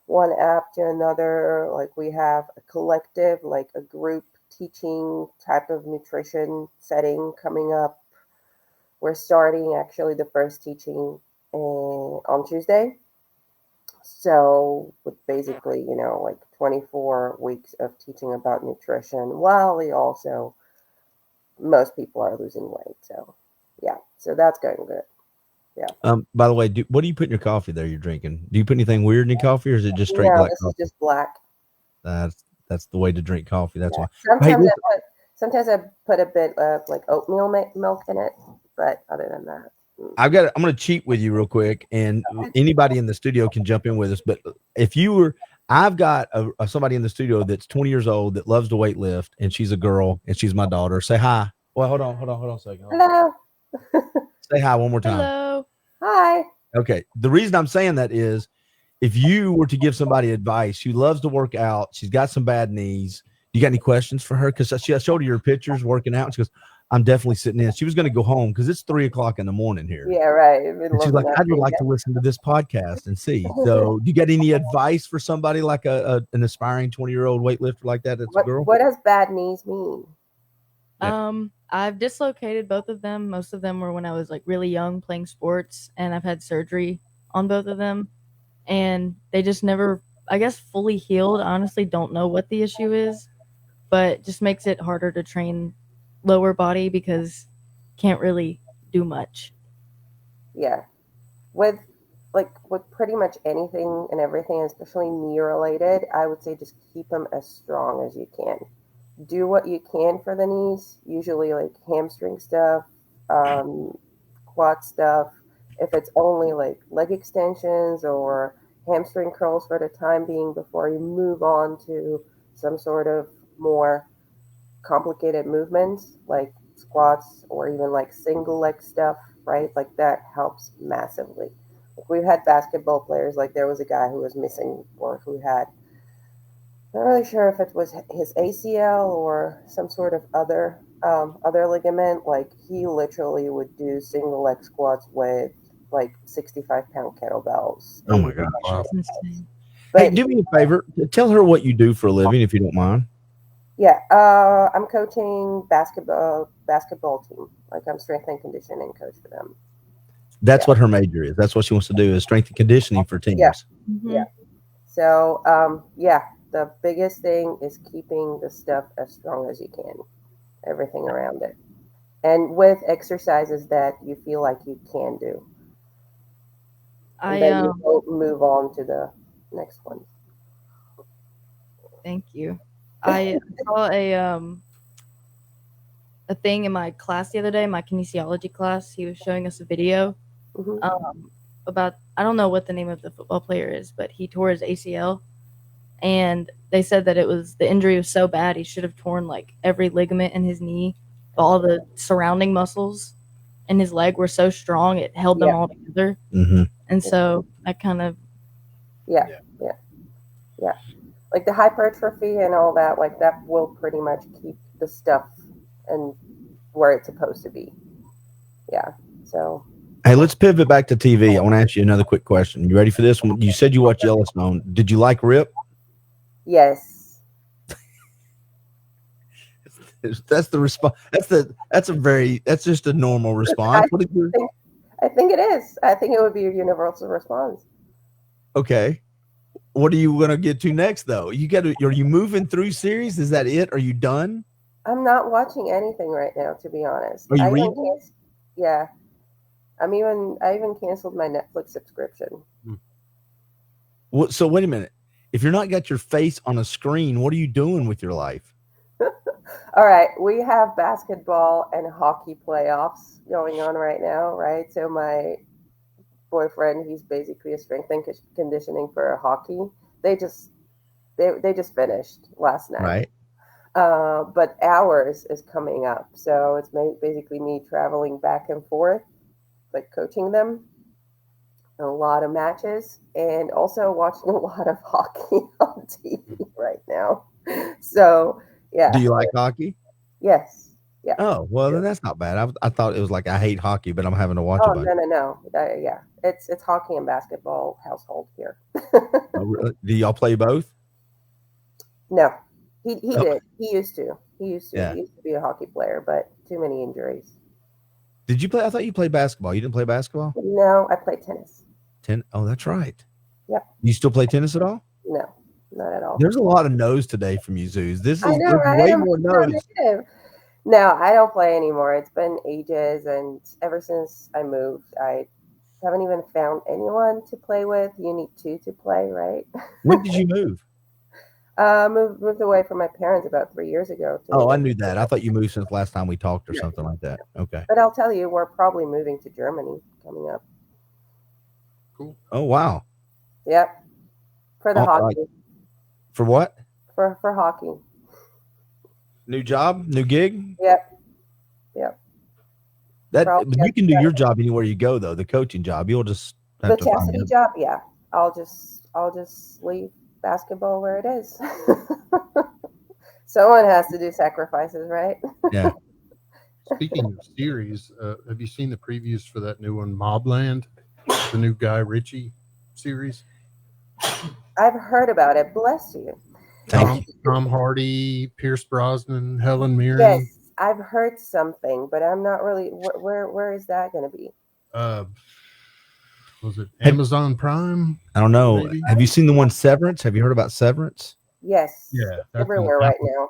one app to another. Like we have a collective, like a group teaching type of nutrition setting coming up. We're starting actually the first teaching on Tuesday. So with basically, like 24 weeks of teaching about nutrition, while we also, most people are losing weight. So yeah, so that's going good. Yeah. By the way, what do you put in your coffee there you're drinking? Do you put anything weird in your coffee, or is it just straight No, black this coffee? is just black. That's the way to drink coffee. That's why. Sometimes I put a bit of like oatmeal milk in it, but other than that. I'm going to cheat with you real quick, and anybody in the studio can jump in with us. But I've got somebody in the studio that's 20 years old that loves to weight lift, and she's a girl, and she's my daughter. Say hi. Well, hold on a second. Hello. Say hi one more time. Hello. Hi. Okay. The reason I'm saying that is, if you were to give somebody advice, she loves to work out. She's got some bad knees. You got any questions for her? Because I showed her your pictures working out. And she goes, I'm definitely sitting in. She was going to go home because it's 3:00 in the morning here. Yeah, right. And she's like, I'd like to listen to this podcast and see. So, do you got any advice for somebody like an aspiring 20-year-old weightlifter like that? That's a girl. What does bad knees mean? I've dislocated both of them. Most of them were when I was like really young playing sports, and I've had surgery on both of them, and they just never, I guess, fully healed. I honestly don't know what the issue is, but it just makes it harder to train lower body because can't really do much. Yeah. With pretty much anything and everything, especially knee related, I would say just keep them as strong as you can. Do what you can for the knees, usually like hamstring stuff, quad stuff. If it's only like leg extensions or hamstring curls for the time being before you move on to some sort of more complicated movements like squats or even like single leg stuff, right? Like that helps massively. Like we've had basketball players, like there was a guy who was missing or who had, not really sure if it was his ACL or some sort of other ligament. Like he literally would do single leg squats with like 65-pound kettlebells. Oh my gosh. Wow. Hey, do me a favor. Tell her what you do for a living, if you don't mind. Yeah, I'm coaching basketball team. Like I'm strength and conditioning coach for them. That's what her major is. That's what she wants to do, is strength and conditioning for teams. Yeah. Mm-hmm. Yeah. So, the biggest thing is keeping the stuff as strong as you can, everything around it, and with exercises that you feel like you can do. And then you move on to the next one. Thank you. I saw a thing in my class the other day, my kinesiology class. He was showing us a video about, I don't know what the name of the football player is, but he tore his ACL, and they said that the injury was so bad he should have torn like every ligament in his knee. All the surrounding muscles in his leg were so strong it held them all together. Mm-hmm. And so I kind of yeah. Like the hypertrophy and all that, like that will pretty much keep the stuff and where it's supposed to be. Yeah. So. Hey, let's pivot back to TV. I want to ask you another quick question. You ready for this one? You said you watched Yellowstone. Did you like Rip? Yes. That's the response. That's just a normal response. I think it is. I think it would be a universal response. Okay. What are you going to get to next, though? Are you moving through series? Is that it? Are you done? I'm not watching anything right now, to be honest. Are you reading? Yeah. I even canceled my Netflix subscription. So wait a minute. If you're not got your face on a screen, what are you doing with your life? All right. We have basketball and hockey playoffs going on right now, right? So my boyfriend, he's basically a strength and conditioning for hockey. They just finished last night. Right. But ours is coming up. So it's basically me traveling back and forth, like coaching them. A lot of matches and also watching a lot of hockey on TV right now. So, yeah. Do you like hockey? Yes. Yeah. Oh, well, then that's not bad. I thought it was like I hate hockey, but I'm having to watch Oh, it. no. Yeah. It's hockey and basketball household here. Oh, really? Do y'all play both? No. He did. He used to. Yeah. He used to be a hockey player, but too many injuries. Did you play? I thought you played basketball. You didn't play basketball? No, I played tennis. Oh, that's right. Yep. You still play tennis at all? No, not at all. There's a lot of no's today from you, Zeus. This is I know, right? way I'm more so no's. negative. No, I don't play anymore. It's been ages, and ever since I moved, I haven't even found anyone to play with. You need two to play, right? When did you move? Moved away from my parents about 3 years ago. Oh, I knew that. I thought you moved since last time we talked or something like that. Okay. But I'll tell you, we're probably moving to Germany coming up. Cool. Oh, wow. Yep. For the hockey. For what? For hockey. New job? New gig? Yep. But you can do your job anywhere you go, though. The coaching job, you'll just have The to find chastity it. job, yeah. I'll just leave basketball where it is. Someone has to do sacrifices, right? Yeah. Speaking of series, have you seen the previews for that new one, Mobland, the new Guy Ritchie series? I've heard about it. Bless you. Tom Hardy, Pierce Brosnan, Helen Mirren. Yes, I've heard something, but I'm not really. Where is that going to be? Was it Amazon Prime? I don't know. Maybe? Have you seen the one Severance? Have you heard about Severance? Yes. Yeah. Everywhere right now.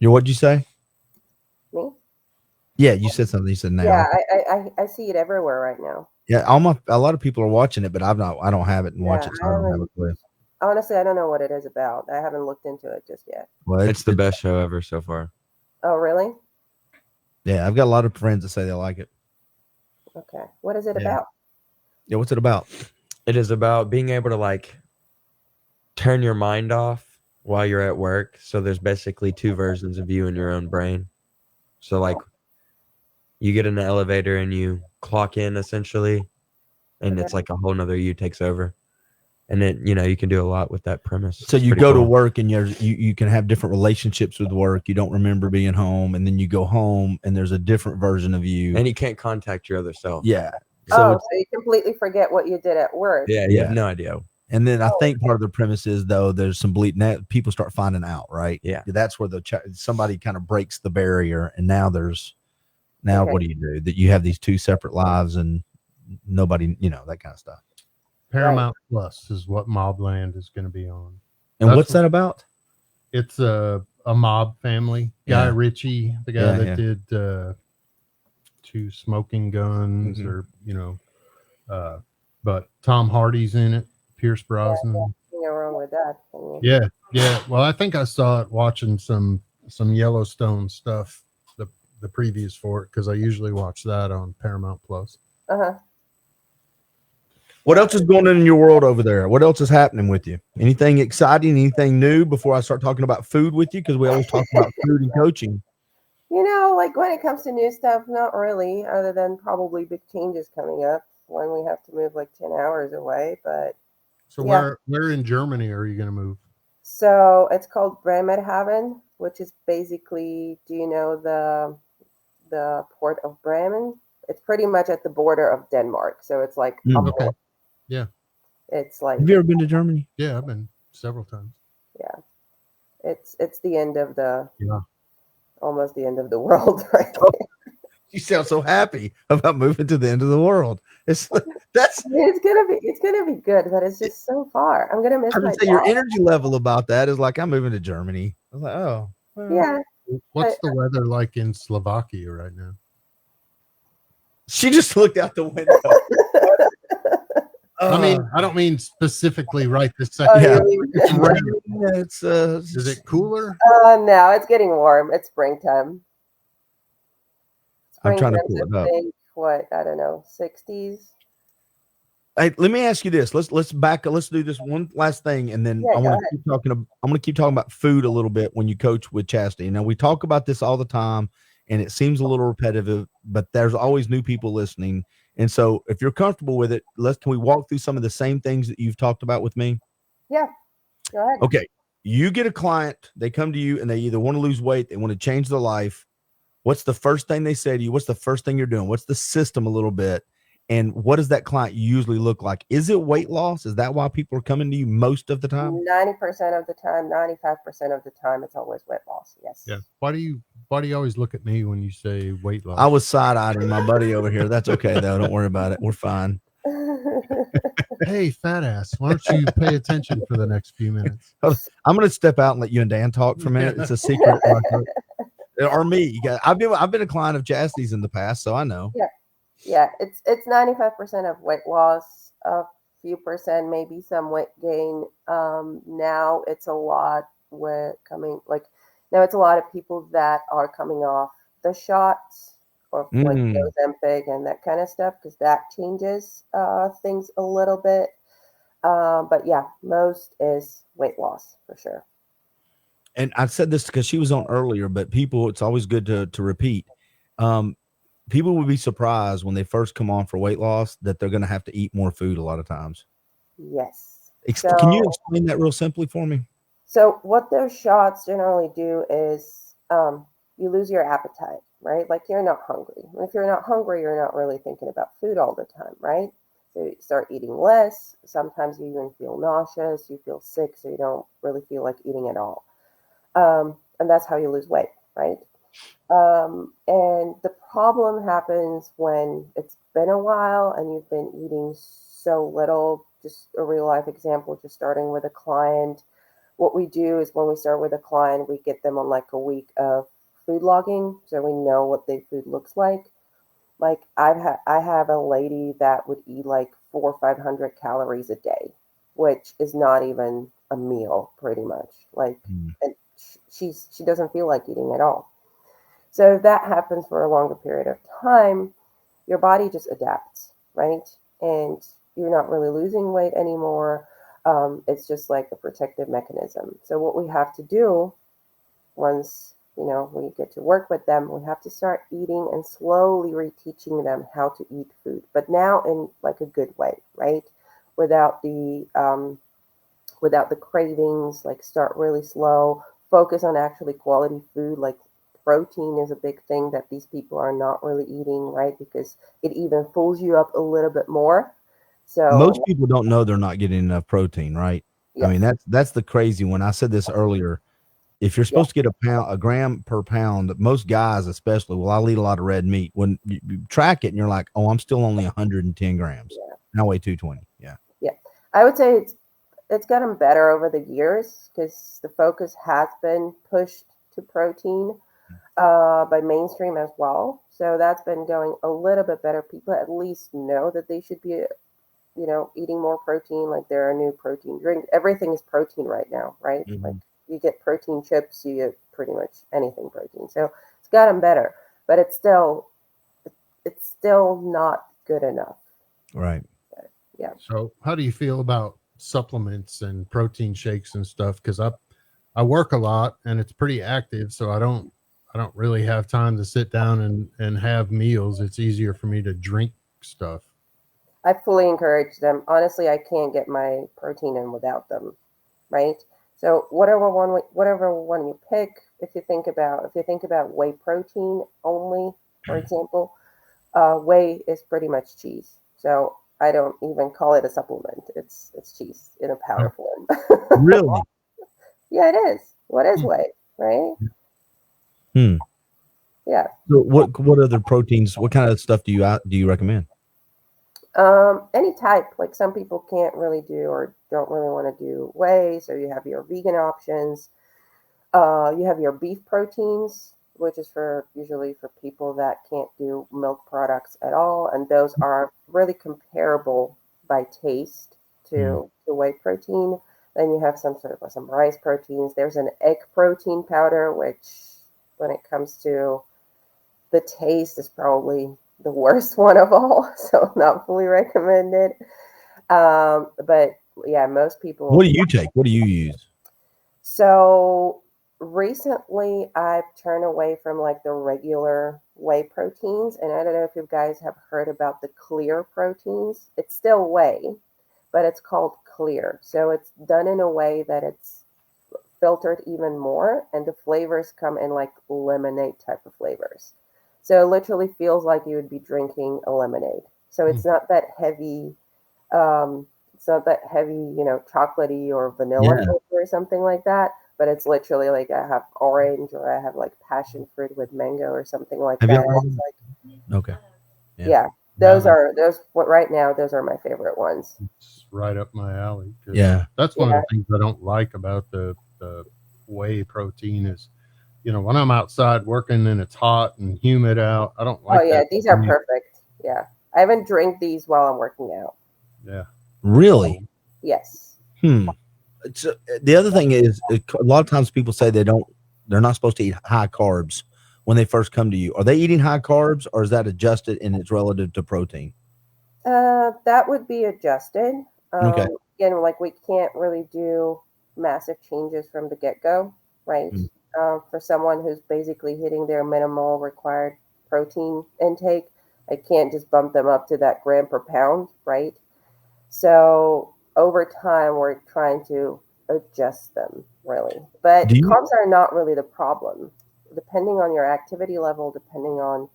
What'd you say? Me? Yeah, you said something. You said now. Yeah, I see it everywhere right now. Yeah, a lot of people are watching it, but I don't have it and watch it, so I don't have a clue. Honestly, I don't know what it is about. I haven't looked into it just yet. Well, it's the best show ever so far. Oh, really? Yeah, I've got a lot of friends that say they like it. Okay. What is it about? Yeah, what's it about? It is about being able to like turn your mind off while you're at work. So there's basically two versions of you in your own brain. So like you get in the elevator and you clock in essentially, and it's like a whole nother you takes over. And then, you can do a lot with that premise. So you go to work and you can have different relationships with work. You don't remember being home, and then you go home and there's a different version of you. And you can't contact your other self. Yeah. So you completely forget what you did at work. Yeah, you have no idea. And then I think part of the premise is, though, there's some that people start finding out, right? Yeah. That's where somebody kind of breaks the barrier, and now what do you do? That you have these two separate lives and nobody, that kind of stuff. Paramount Plus is what Mobland is going to be on. And what's that about? It's a mob family. Guy Ritchie, the guy that did Two Smoking Guns, but Tom Hardy's in it. Pierce Brosnan. Nothing wrong with that. Yeah. Well, I think I saw it watching some Yellowstone stuff, the previews for it, because I usually watch that on Paramount Plus. What else is going on in your world over there? What else is happening with you? Anything exciting? Anything new before I start talking about food with you? Because we always talk about food and coaching. Like when it comes to new stuff, not really, other than probably big changes coming up when we have to move like 10 hours away. But so where in Germany are you going to move? So it's called Bremerhaven, which is basically, do you know the port of Bremen? It's pretty much at the border of Denmark. So it's like okay. Yeah. It's like, have you ever been to Germany? Yeah, I've been several times. Yeah. It's the end of almost the end of the world right there. You sound so happy about moving to the end of the world. It's gonna be good, but it's just so far. I'm gonna miss. I would say your energy level about that is like, I'm moving to Germany. I was like, oh, well. Yeah. What's the weather like in Slovakia right now? She just looked out the window. I don't mean specifically right this second. It's raining. Is it cooler? No, it's getting warm. It's springtime. I'm trying to pull it up. What, I don't know, 60s. Hey, let me ask you this. Let's back. Let's do this one last thing, and then I want to keep talking. I'm going to keep talking about food a little bit when you coach with Chastity. Now we talk about this all the time, and it seems a little repetitive, but there's always new people listening. And so, if you're comfortable with it, can we walk through some of the same things that you've talked about with me? Yeah. Go ahead. Okay. You get a client. They come to you, and they either want to lose weight, they want to change their life. What's the first thing they say to you? What's the first thing you're doing? What's the system a little bit? And what does that client usually look like? Is it weight loss? Is that why people are coming to you most of the time? 90% of the time, 95% of the time, it's always weight loss. Yes. Yeah. Why do you always look at me when you say weight loss? I was side-eyeing my buddy over here. That's okay though. Don't worry about it. We're fine. Hey, fat ass, why don't you pay attention for the next few minutes? I'm going to step out and let you and Dan talk for a minute. It's a secret. Or me. I've been a client of Chastity's in the past, so I know. Yeah. Yeah, it's 95% of weight loss, a few percent, maybe some weight gain. Now it's a lot now it's a lot of people that are coming off the shots or like Ozempic and that kind of stuff, because that changes things a little bit. But yeah, most is weight loss for sure. And I said this because she was on earlier, but it's always good to repeat. People would be surprised when they first come on for weight loss that they're going to have to eat more food a lot of times. Yes. Can you explain that real simply for me? So what those shots generally do is you lose your appetite, right? Like you're not hungry. If you're not hungry, you're not really thinking about food all the time, right? So you start eating less. Sometimes you even feel nauseous. You feel sick, so you don't really feel like eating at all. And that's how you lose weight, right? And the problem happens when it's been a while and you've been eating so little. Just a real life example, just starting with a client. What we do is when we start with a client, we get them on like a week of food logging, so we know what their food looks like. Like I have a lady that would eat like 400 or 500 calories a day, which is not even a meal, pretty much. Like, and she doesn't feel like eating at all. So if that happens for a longer period of time, your body just adapts, right? And you're not really losing weight anymore. It's just like a protective mechanism. So what we have to do once, we get to work with them, we have to start eating and slowly reteaching them how to eat food, but now in like a good way, right? Without the cravings, like start really slow, focus on actually quality food, like protein is a big thing that these people are not really eating, right? Because it even fools you up a little bit more. So most people don't know they're not getting enough protein, right? Yes. I mean, that's the crazy one. I said this earlier. If you're supposed to get a gram per pound, most guys especially, well, I'll eat a lot of red meat. When you track it and you're like, oh, I'm still only 110 grams. Yeah. Now I weigh 220. Yeah. Yeah. I would say it's gotten better over the years because the focus has been pushed to protein by mainstream as well. So that's been going a little bit better. People at least know that they should be, eating more protein. Like there are new protein drinks. Everything is protein right now, right? Mm-hmm. Like you get protein chips, you get pretty much anything protein. So it's gotten better, but it's still not good enough. Right. But, yeah. So how do you feel about supplements and protein shakes and stuff? Because I work a lot and it's pretty active, so I don't really have time to sit down and have meals. It's easier for me to drink stuff. I fully encourage them. Honestly, I can't get my protein in without them, right? So whatever one you pick, if you think about whey protein only, for example, whey is pretty much cheese. So I don't even call it a supplement. It's cheese in a powder form. Really? Yeah, it is. What is whey, right? Yeah. So what other proteins? What kind of stuff do you recommend? Any type. Like some people can't really do or don't really want to do whey, so you have your vegan options. You have your beef proteins, which is usually for people that can't do milk products at all, and those are really comparable by taste to whey protein. Then you have some rice proteins. There's an egg protein powder, which when it comes to the taste is probably the worst one of all, so not fully recommended. But yeah, most people. What do you take? What do you use? So recently I've turned away from like the regular whey proteins, and I don't know if you guys have heard about the clear proteins. It's still whey, but it's called clear. So it's done in a way that it's filtered even more, and the flavors come in like lemonade type of flavors. So it literally feels like you would be drinking a lemonade. So it's not that heavy. It's not that heavy, chocolatey or vanilla or something like that. But it's literally like I have orange or I have like passion fruit with mango or something like Have that. you ever okay. Yeah. Those are right now. Those are my favorite ones. It's right up my alley. Yeah. That's one of the things I don't like about the whey protein is, when I'm outside working and it's hot and humid out, I don't like. Oh yeah, these are perfect. Yeah, I even drink these while I'm working out. Yeah. Really? Yes. So the other thing is, a lot of times people say they're not supposed to eat high carbs when they first come to you. Are they eating high carbs, or is that adjusted and it's relative to protein? That would be adjusted. Okay. Again, like we can't really do massive changes from the get-go, right? For someone who's basically hitting their minimal required protein intake, I can't just bump them up to that gram per pound, right? So over time, we're trying to adjust them, really. But carbs are not really the problem. Depending on your activity level, depending on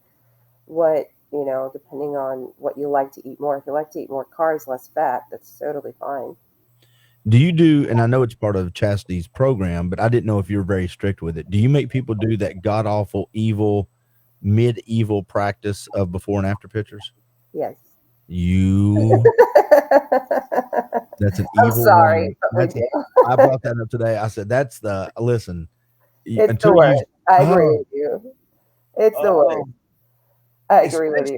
what you like to eat more. If you like to eat more carbs, less fat, that's totally fine. Do you do, and I know it's part of Chastity's program, but I didn't know if you were very strict with it. Do you make people do that god-awful, evil, medieval practice of before and after pictures? Yes. That's an I'm evil sorry, one. but we do. I brought that up today. I said, listen. It's the worst. I agree with you. It's the worst. I agree with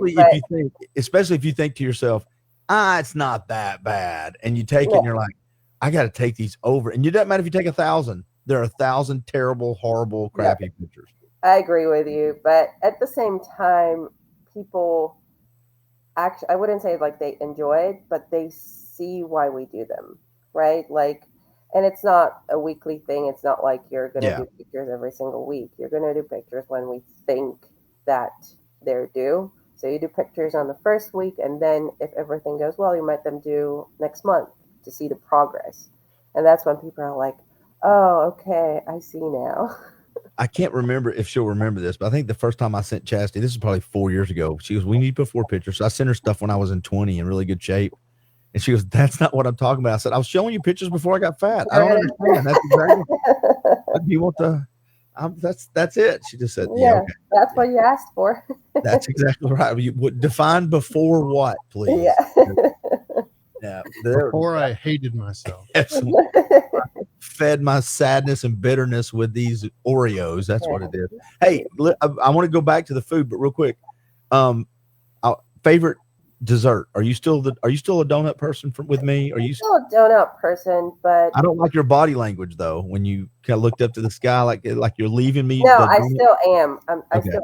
you. Especially if you think to yourself, it's not that bad. And you take it and you're like, I got to take these over. And it doesn't matter if you take 1,000. There are 1,000 terrible, horrible, crappy pictures. I agree with you. But at the same time, people actually, I wouldn't say like they enjoy it, but they see why we do them, right? Like, and it's not a weekly thing. It's not like you're going to do pictures every single week. You're going to do pictures when we think that they're due. So you do pictures on the first week, and then if everything goes well, you might them do next month to see the progress. And that's when people are like, oh, okay, I see now. I can't remember if she'll remember this, but I think the first time I sent Chastity, this is probably 4 years ago. She goes, we need before pictures. So I sent her stuff when I was in 20 in really good shape. And she goes, that's not what I'm talking about. I said, I was showing you pictures before I got fat. I don't understand. That's exactly what you want to. That's it. She just said, yeah, okay. That's what you asked for. That's exactly right. You would define before what, please? Yeah. Before I hated myself. Absolutely. Fed my sadness and bitterness with these Oreos. That's what it is. Hey, I want to go back to the food, but real quick, favorite dessert. Are you still a donut person with me? Are you still a donut person? But I don't like your body language though. When you kind of looked up to the sky, like you're leaving me. No, I still am. I still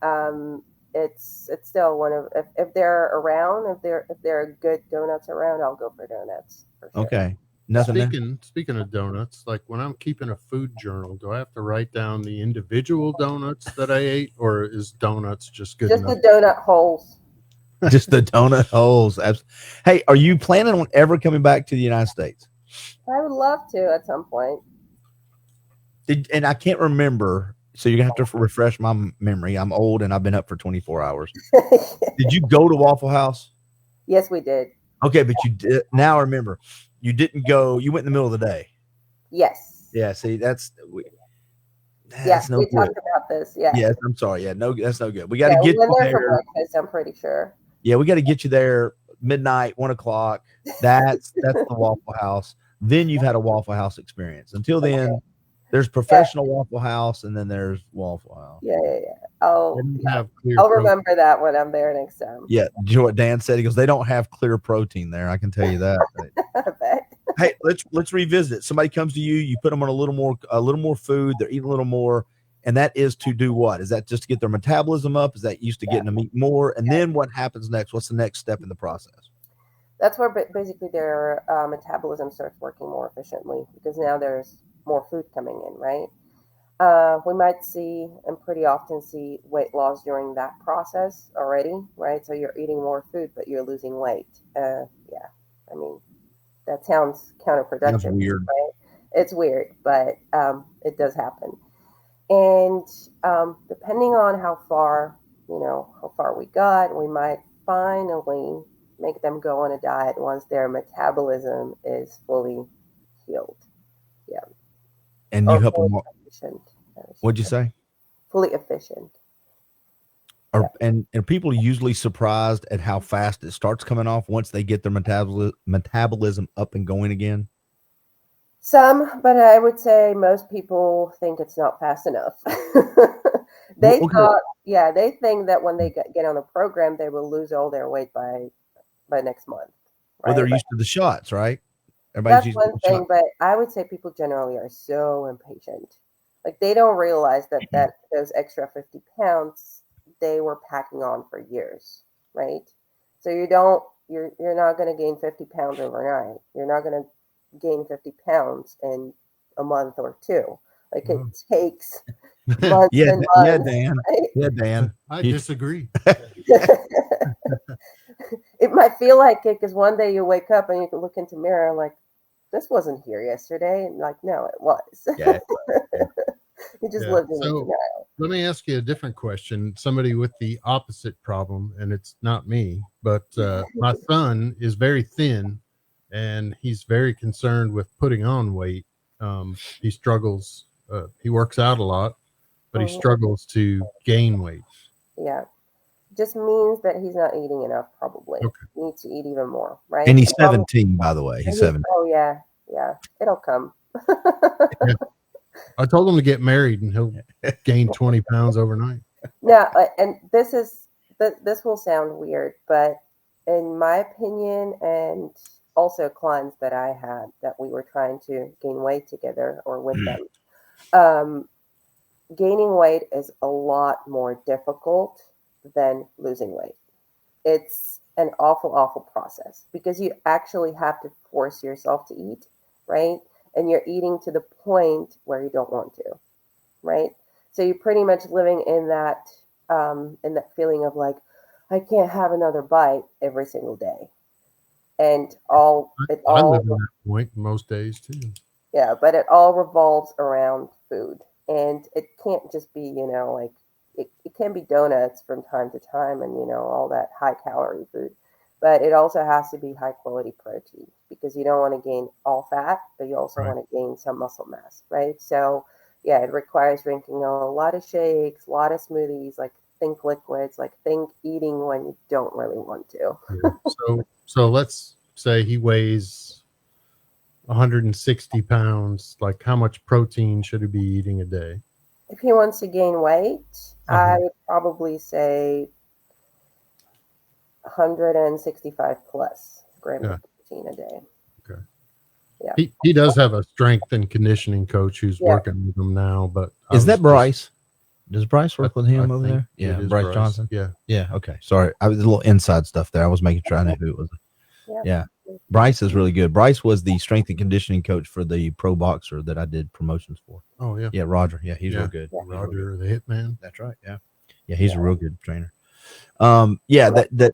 am. It's still one of if they're around, if there are good donuts around, I'll go for donuts. For sure. Okay. Nothing. Speaking of donuts, like when I'm keeping a food journal, do I have to write down the individual donuts that I ate, or is donuts just good enough? Just the donut holes. Just the donut holes. Hey, are you planning on ever coming back to the United States? I would love to at some point. And I can't remember, so you're gonna have to refresh my memory. I'm old and I've been up for 24 hours. Did you go to Waffle House? Yes, we did. Okay, but you did. Now I remember. You didn't go. You went in the middle of the day. Yes. Yeah. See, that's we talked about this. Yeah. Yes. I'm sorry. Yeah. No, that's no good. We got to get we you there. For breakfast, I'm pretty sure. Yeah, we got to get you there midnight, 1 o'clock. That's the Waffle House. Then you've had a Waffle House experience. Until then, there's professional Waffle House, and then there's Waffle House. Yeah. I'll remember that when I'm there next time. Yeah. Do you know what Dan said? He goes, they don't have clear protein there. I can tell you that. I bet. Hey, let's revisit it. Somebody comes to you, you put them on a little more food, they're eating a little more, and that is to do what? Is that just to get their metabolism up? Is that used to getting them eat more? And then what happens next? What's the next step in the process? That's where basically their metabolism starts working more efficiently because now there's more food coming in, right? We might see and pretty often see weight loss during that process already, right? So you're eating more food, but you're losing weight. Yeah, I mean, that sounds counterproductive. That's weird. Right? It's weird, but it does happen. And depending on how far we got, we might finally make them go on a diet once their metabolism is fully healed. Yeah. And you help them. What'd you say? Fully efficient. And people are usually surprised at how fast it starts coming off once they get their metabolism up and going again. Some, but I would say most people think it's not fast enough. They think that when they get on the program, they will lose all their weight by next month. Right? Well, they're used to the shots, right? That's one thing, but I would say people generally are so impatient. Like they don't realize that those extra 50 pounds they were packing on for years, right? So you're not going to gain 50 pounds overnight. You're not going to gain 50 pounds in a month or two. Like it takes months and months. Yeah, Dan. Right? Yeah, Dan. I disagree. It might feel like it because one day you wake up and you can look into the mirror and like, this wasn't here yesterday. And like, no, it was. Yeah. You just lived in denial. Let me ask you a different question. Somebody with the opposite problem, and it's not me, but my son is very thin and he's very concerned with putting on weight. He struggles. He works out a lot, but he struggles to gain weight. Yeah. Just means that he's not eating enough, probably. Okay. He needs to eat even more, right? And he's 17, by the way. He's 17. Oh, yeah. Yeah. It'll come. Yeah. I told him to get married and he'll gain 20 pounds overnight. No, and this will sound weird, but in my opinion, and also clients that I had that we were trying to gain weight together or with them, gaining weight is a lot more difficult than losing weight. It's an awful process because you actually have to force yourself to eat, right? And you're eating to the point where you don't want to, right? So you're pretty much living in that feeling of like, I can't have another bite every single day. And I live in that point most days too. Yeah, but it all revolves around food. And it can't just be, like it can be donuts from time to time and, all that high calorie food. But it also has to be high quality protein because you don't want to gain all fat, but you also want to gain some muscle mass, right? So, yeah, it requires drinking a lot of shakes, a lot of smoothies, like think liquids, like think eating when you don't really want to. Yeah. So let's say he weighs 160 pounds. Like how much protein should he be eating a day? If he wants to gain weight, I would probably say 165 plus grams of protein a day. Okay. Yeah. He does have a strength and conditioning coach who's working with him now, but is that Bryce? Does Bryce work with him over there? Yeah, Bryce Johnson. Yeah. Yeah. Okay. Sorry. I was a little inside stuff there. I was making sure I knew who it was. Yeah. Bryce is really good. Bryce was the strength and conditioning coach for the pro boxer that I did promotions for. Oh, yeah. Yeah. Roger. Yeah. He's real good. Roger, the hitman. That's right. Yeah. Yeah. He's a real good trainer. The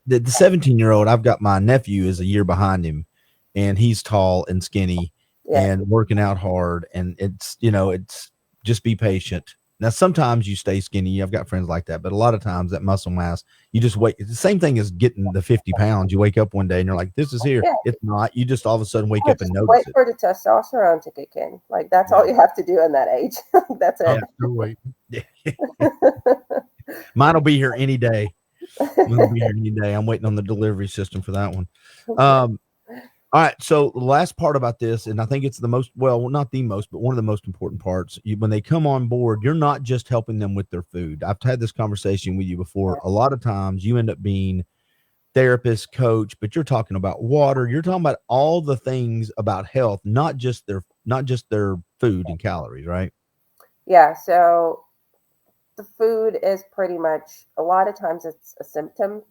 17-year-old, I've got my nephew is a year behind him and he's tall and skinny and working out hard. And it's just be patient. Now, sometimes you stay skinny. I've got friends like that, but a lot of times that muscle mass, you just wait. It's the same thing as getting the 50 pounds. You wake up one day and you're like, this is here. Yeah. It's not. You just all of a sudden wake up and notice wait for the testosterone to kick in. Like that's all you have to do in that age. That's it. Still waiting. Mine will be here any day. I'm waiting on the delivery system for that one. All right. So the last part about this, and I think it's the most, well, not the most, but one of the most important parts, when they come on board, you're not just helping them with their food. I've had this conversation with you before. A lot of times you end up being therapist, coach, but you're talking about water. You're talking about all the things about health, not just their food and calories, right? Yeah. So the food is pretty much, a lot of times it's a symptom.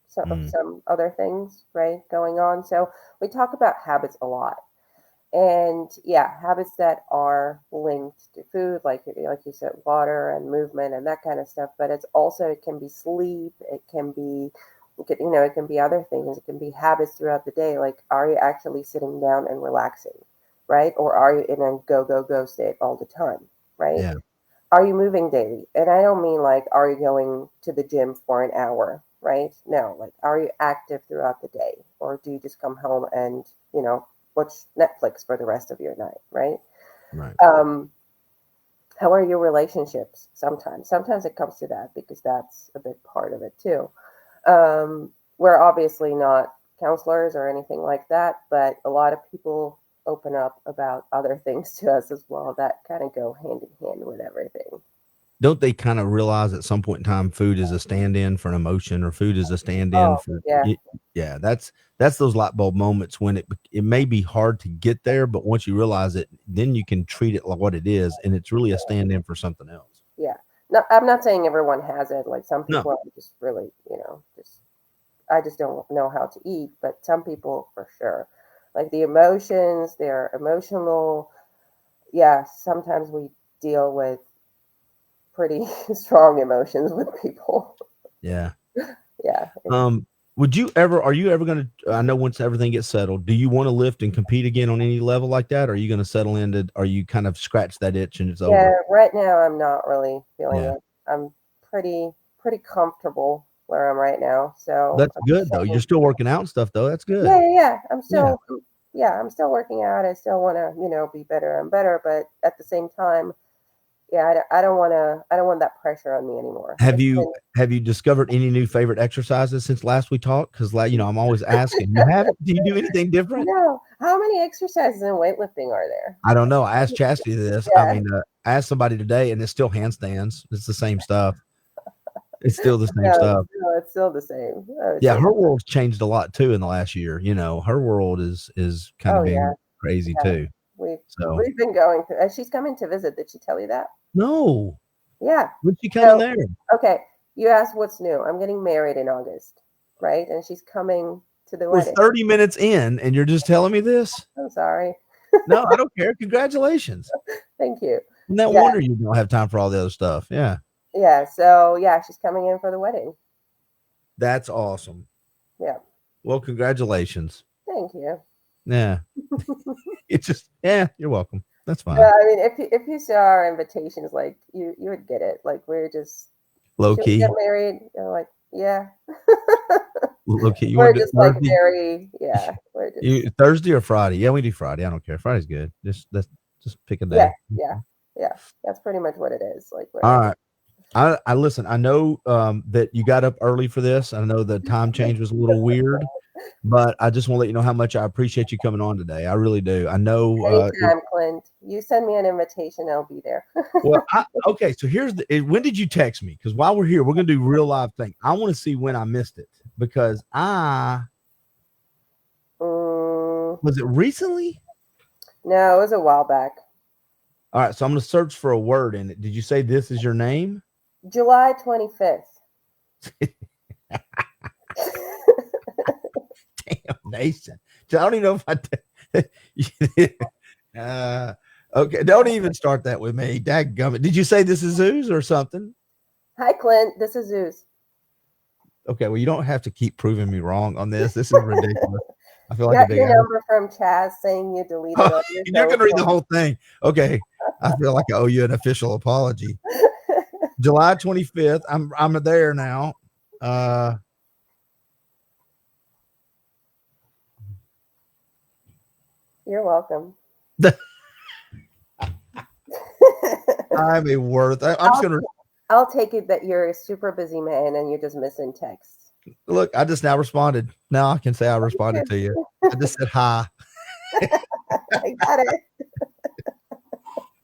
some other things, right, going on. So we talk about habits a lot. And habits that are linked to food, like you said, water and movement and that kind of stuff. But it can be sleep. It can be, it can be other things. It can be habits throughout the day. Like, are you actually sitting down and relaxing, right? Or are you in a go state all the time, right? Yeah. Are you moving daily? And I don't mean like, are you going to the gym for an hour, right? No, like, are you active throughout the day? Or do you just come home and, watch Netflix for the rest of your night, right? Right. How are your relationships? Sometimes it comes to that, because that's a big part of it too. We're obviously not counselors or anything like that, but a lot of people open up about other things to us as well that kind of go hand in hand with everything. Don't they kind of realize at some point in time food is a stand-in for an emotion, or food is a stand-in for that's those light bulb moments when it may be hard to get there, but once you realize it, then you can treat it like what it is, and it's really a stand-in for something else. Yeah. No, I'm not saying everyone has it. Like, some people are just really, I just don't know how to eat, but some people for sure. Like, the emotions, they're emotional. Yeah, sometimes we deal with pretty strong emotions with people. Yeah. Yeah. Are you ever going to, I know once everything gets settled, do you want to lift and compete again on any level like that? Or are you going to settle into, are you kind of scratch that itch and it's over? Yeah, right now I'm not really feeling it. I'm pretty comfortable where I'm right now. So that's good though. You're still working out and stuff though. That's good. Yeah. I'm still working out. I still want to, be better and better. But at the same time, I don't want that pressure on me anymore. Have you discovered any new favorite exercises since last we talked? Because I'm always asking. Do you do anything different? No. How many exercises in weightlifting are there? I don't know. I asked Chastity this. I asked somebody today, and it's still handstands. It's the same stuff. It's still the same stuff. No, it's still the same. Her world's changed a lot too in the last year. Her world is kind of being crazy too. We've been going through. She's coming to visit. Did she tell you that? No. Yeah. When's she coming there? Okay. You asked what's new. I'm getting married in August, right? And she's coming to the wedding. We're 30 minutes in, and you're just telling me this? I'm sorry. No, I don't care. Congratulations. Thank you. No wonder you don't have time for all the other stuff. Yeah. Yeah. So she's coming in for the wedding. That's awesome. Yeah. Well, congratulations. Thank you. Yeah. It's just, you're welcome. That's fine. Yeah, I mean, if you saw our invitations, like you would get it. Like, we're just low key. Get married. You're like, yeah. Low key. We're just like very, We're just, Thursday or Friday? Yeah, we do Friday. I don't care. Friday's good. Just pick a day. Yeah. That's pretty much what it is. Like, all right. I listen. I know that you got up early for this. I know the time change was a little weird, but I just want to let you know how much I appreciate you coming on today. I really do. I know. Anytime, Clint. You send me an invitation, I'll be there. Well, okay. So when did you text me? Because while we're here, we're gonna do real live thing. I want to see when I missed it, because was it recently? No, it was a while back. All right, so I'm gonna search for a word in it. Did you say this is your name? July 25th. Damn, Nation. I don't even know if okay, don't even start that with me. Dadgummit. Did you say this is Zeus or something? Hi, Clint. This is Zeus. Okay, well, you don't have to keep proving me wrong on this. This is ridiculous. I feel like a big your number from Chaz saying you deleted it. You're going to read the whole thing. Okay. I feel like I owe you an official apology. July 25th. I'm there now. You're welcome. I'm a worth. I'm just going to. I'll take it that you're a super busy man and you're just missing texts. Look, I just now responded. Now I can say I responded to you. I just said hi. I got it.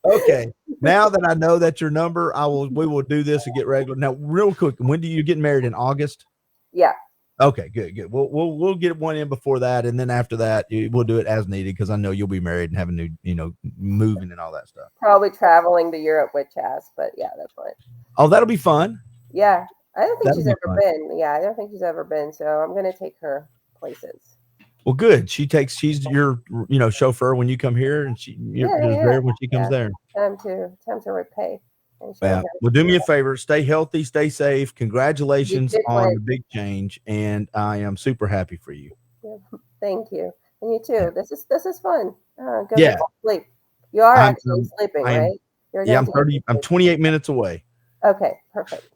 Okay. Now that I know that's your number, we will do this and get regular. Now, real quick, when do you get married? In August? Yeah. Okay, good. We'll get one in before that, and then after that, we'll do it as needed, because I know you'll be married and having new, moving and all that stuff. Probably traveling to Europe with Chaz, but yeah, that's fine. Oh, that'll be fun. Yeah, I don't think That'll she's be ever fun. been. Yeah, I don't think she's ever been. So I'm going to take her places. Well, good. She's your, chauffeur when you come here, and you're just there when she comes there. Time to repay. Yeah. Well, do me a favor. Stay healthy. Stay safe. Congratulations on the big change, and I am super happy for you. Yeah, thank you, and you too. This is fun. Go Yeah. get sleep. You are actually sleeping, right? I'm 30. I'm 28 minutes away. Okay, perfect.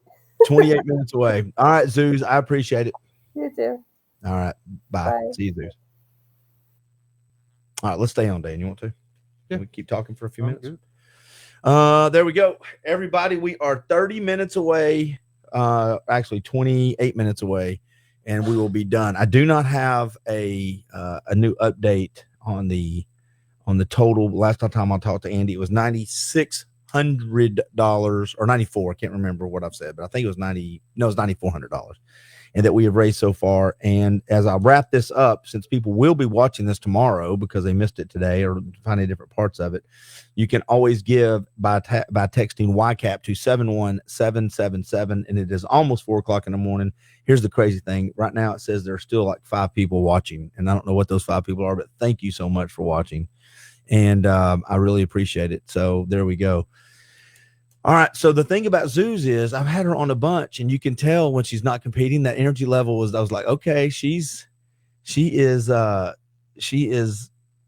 28 minutes away. All right, Zeus. I appreciate it. You too. All right. Bye. See you, Zeus. All right, let's stay on, Dan. You want to? Yeah. We keep talking for a few minutes. Good. There we go. Everybody, we are 30 minutes away. Actually 28 minutes away, and we will be done. I do not have a new update on the total. Last time I talked to Andy, it was $9,600 or 94. I can't remember what I've said, but I think it was $9,400. And that we have raised so far. And as I wrap this up, since people will be watching this tomorrow because they missed it today or finding different parts of it, you can always give by texting YCAP to 71777, and it is almost 4:00 in the morning. Here's the crazy thing. Right now it says there's still like 5 people watching, and I don't know what those 5 people are, but thank you so much for watching. And I really appreciate it. So there we go. All right. So the thing about Zeus is I've had her on a bunch, and you can tell when she's not competing, that energy level I was like, okay, she is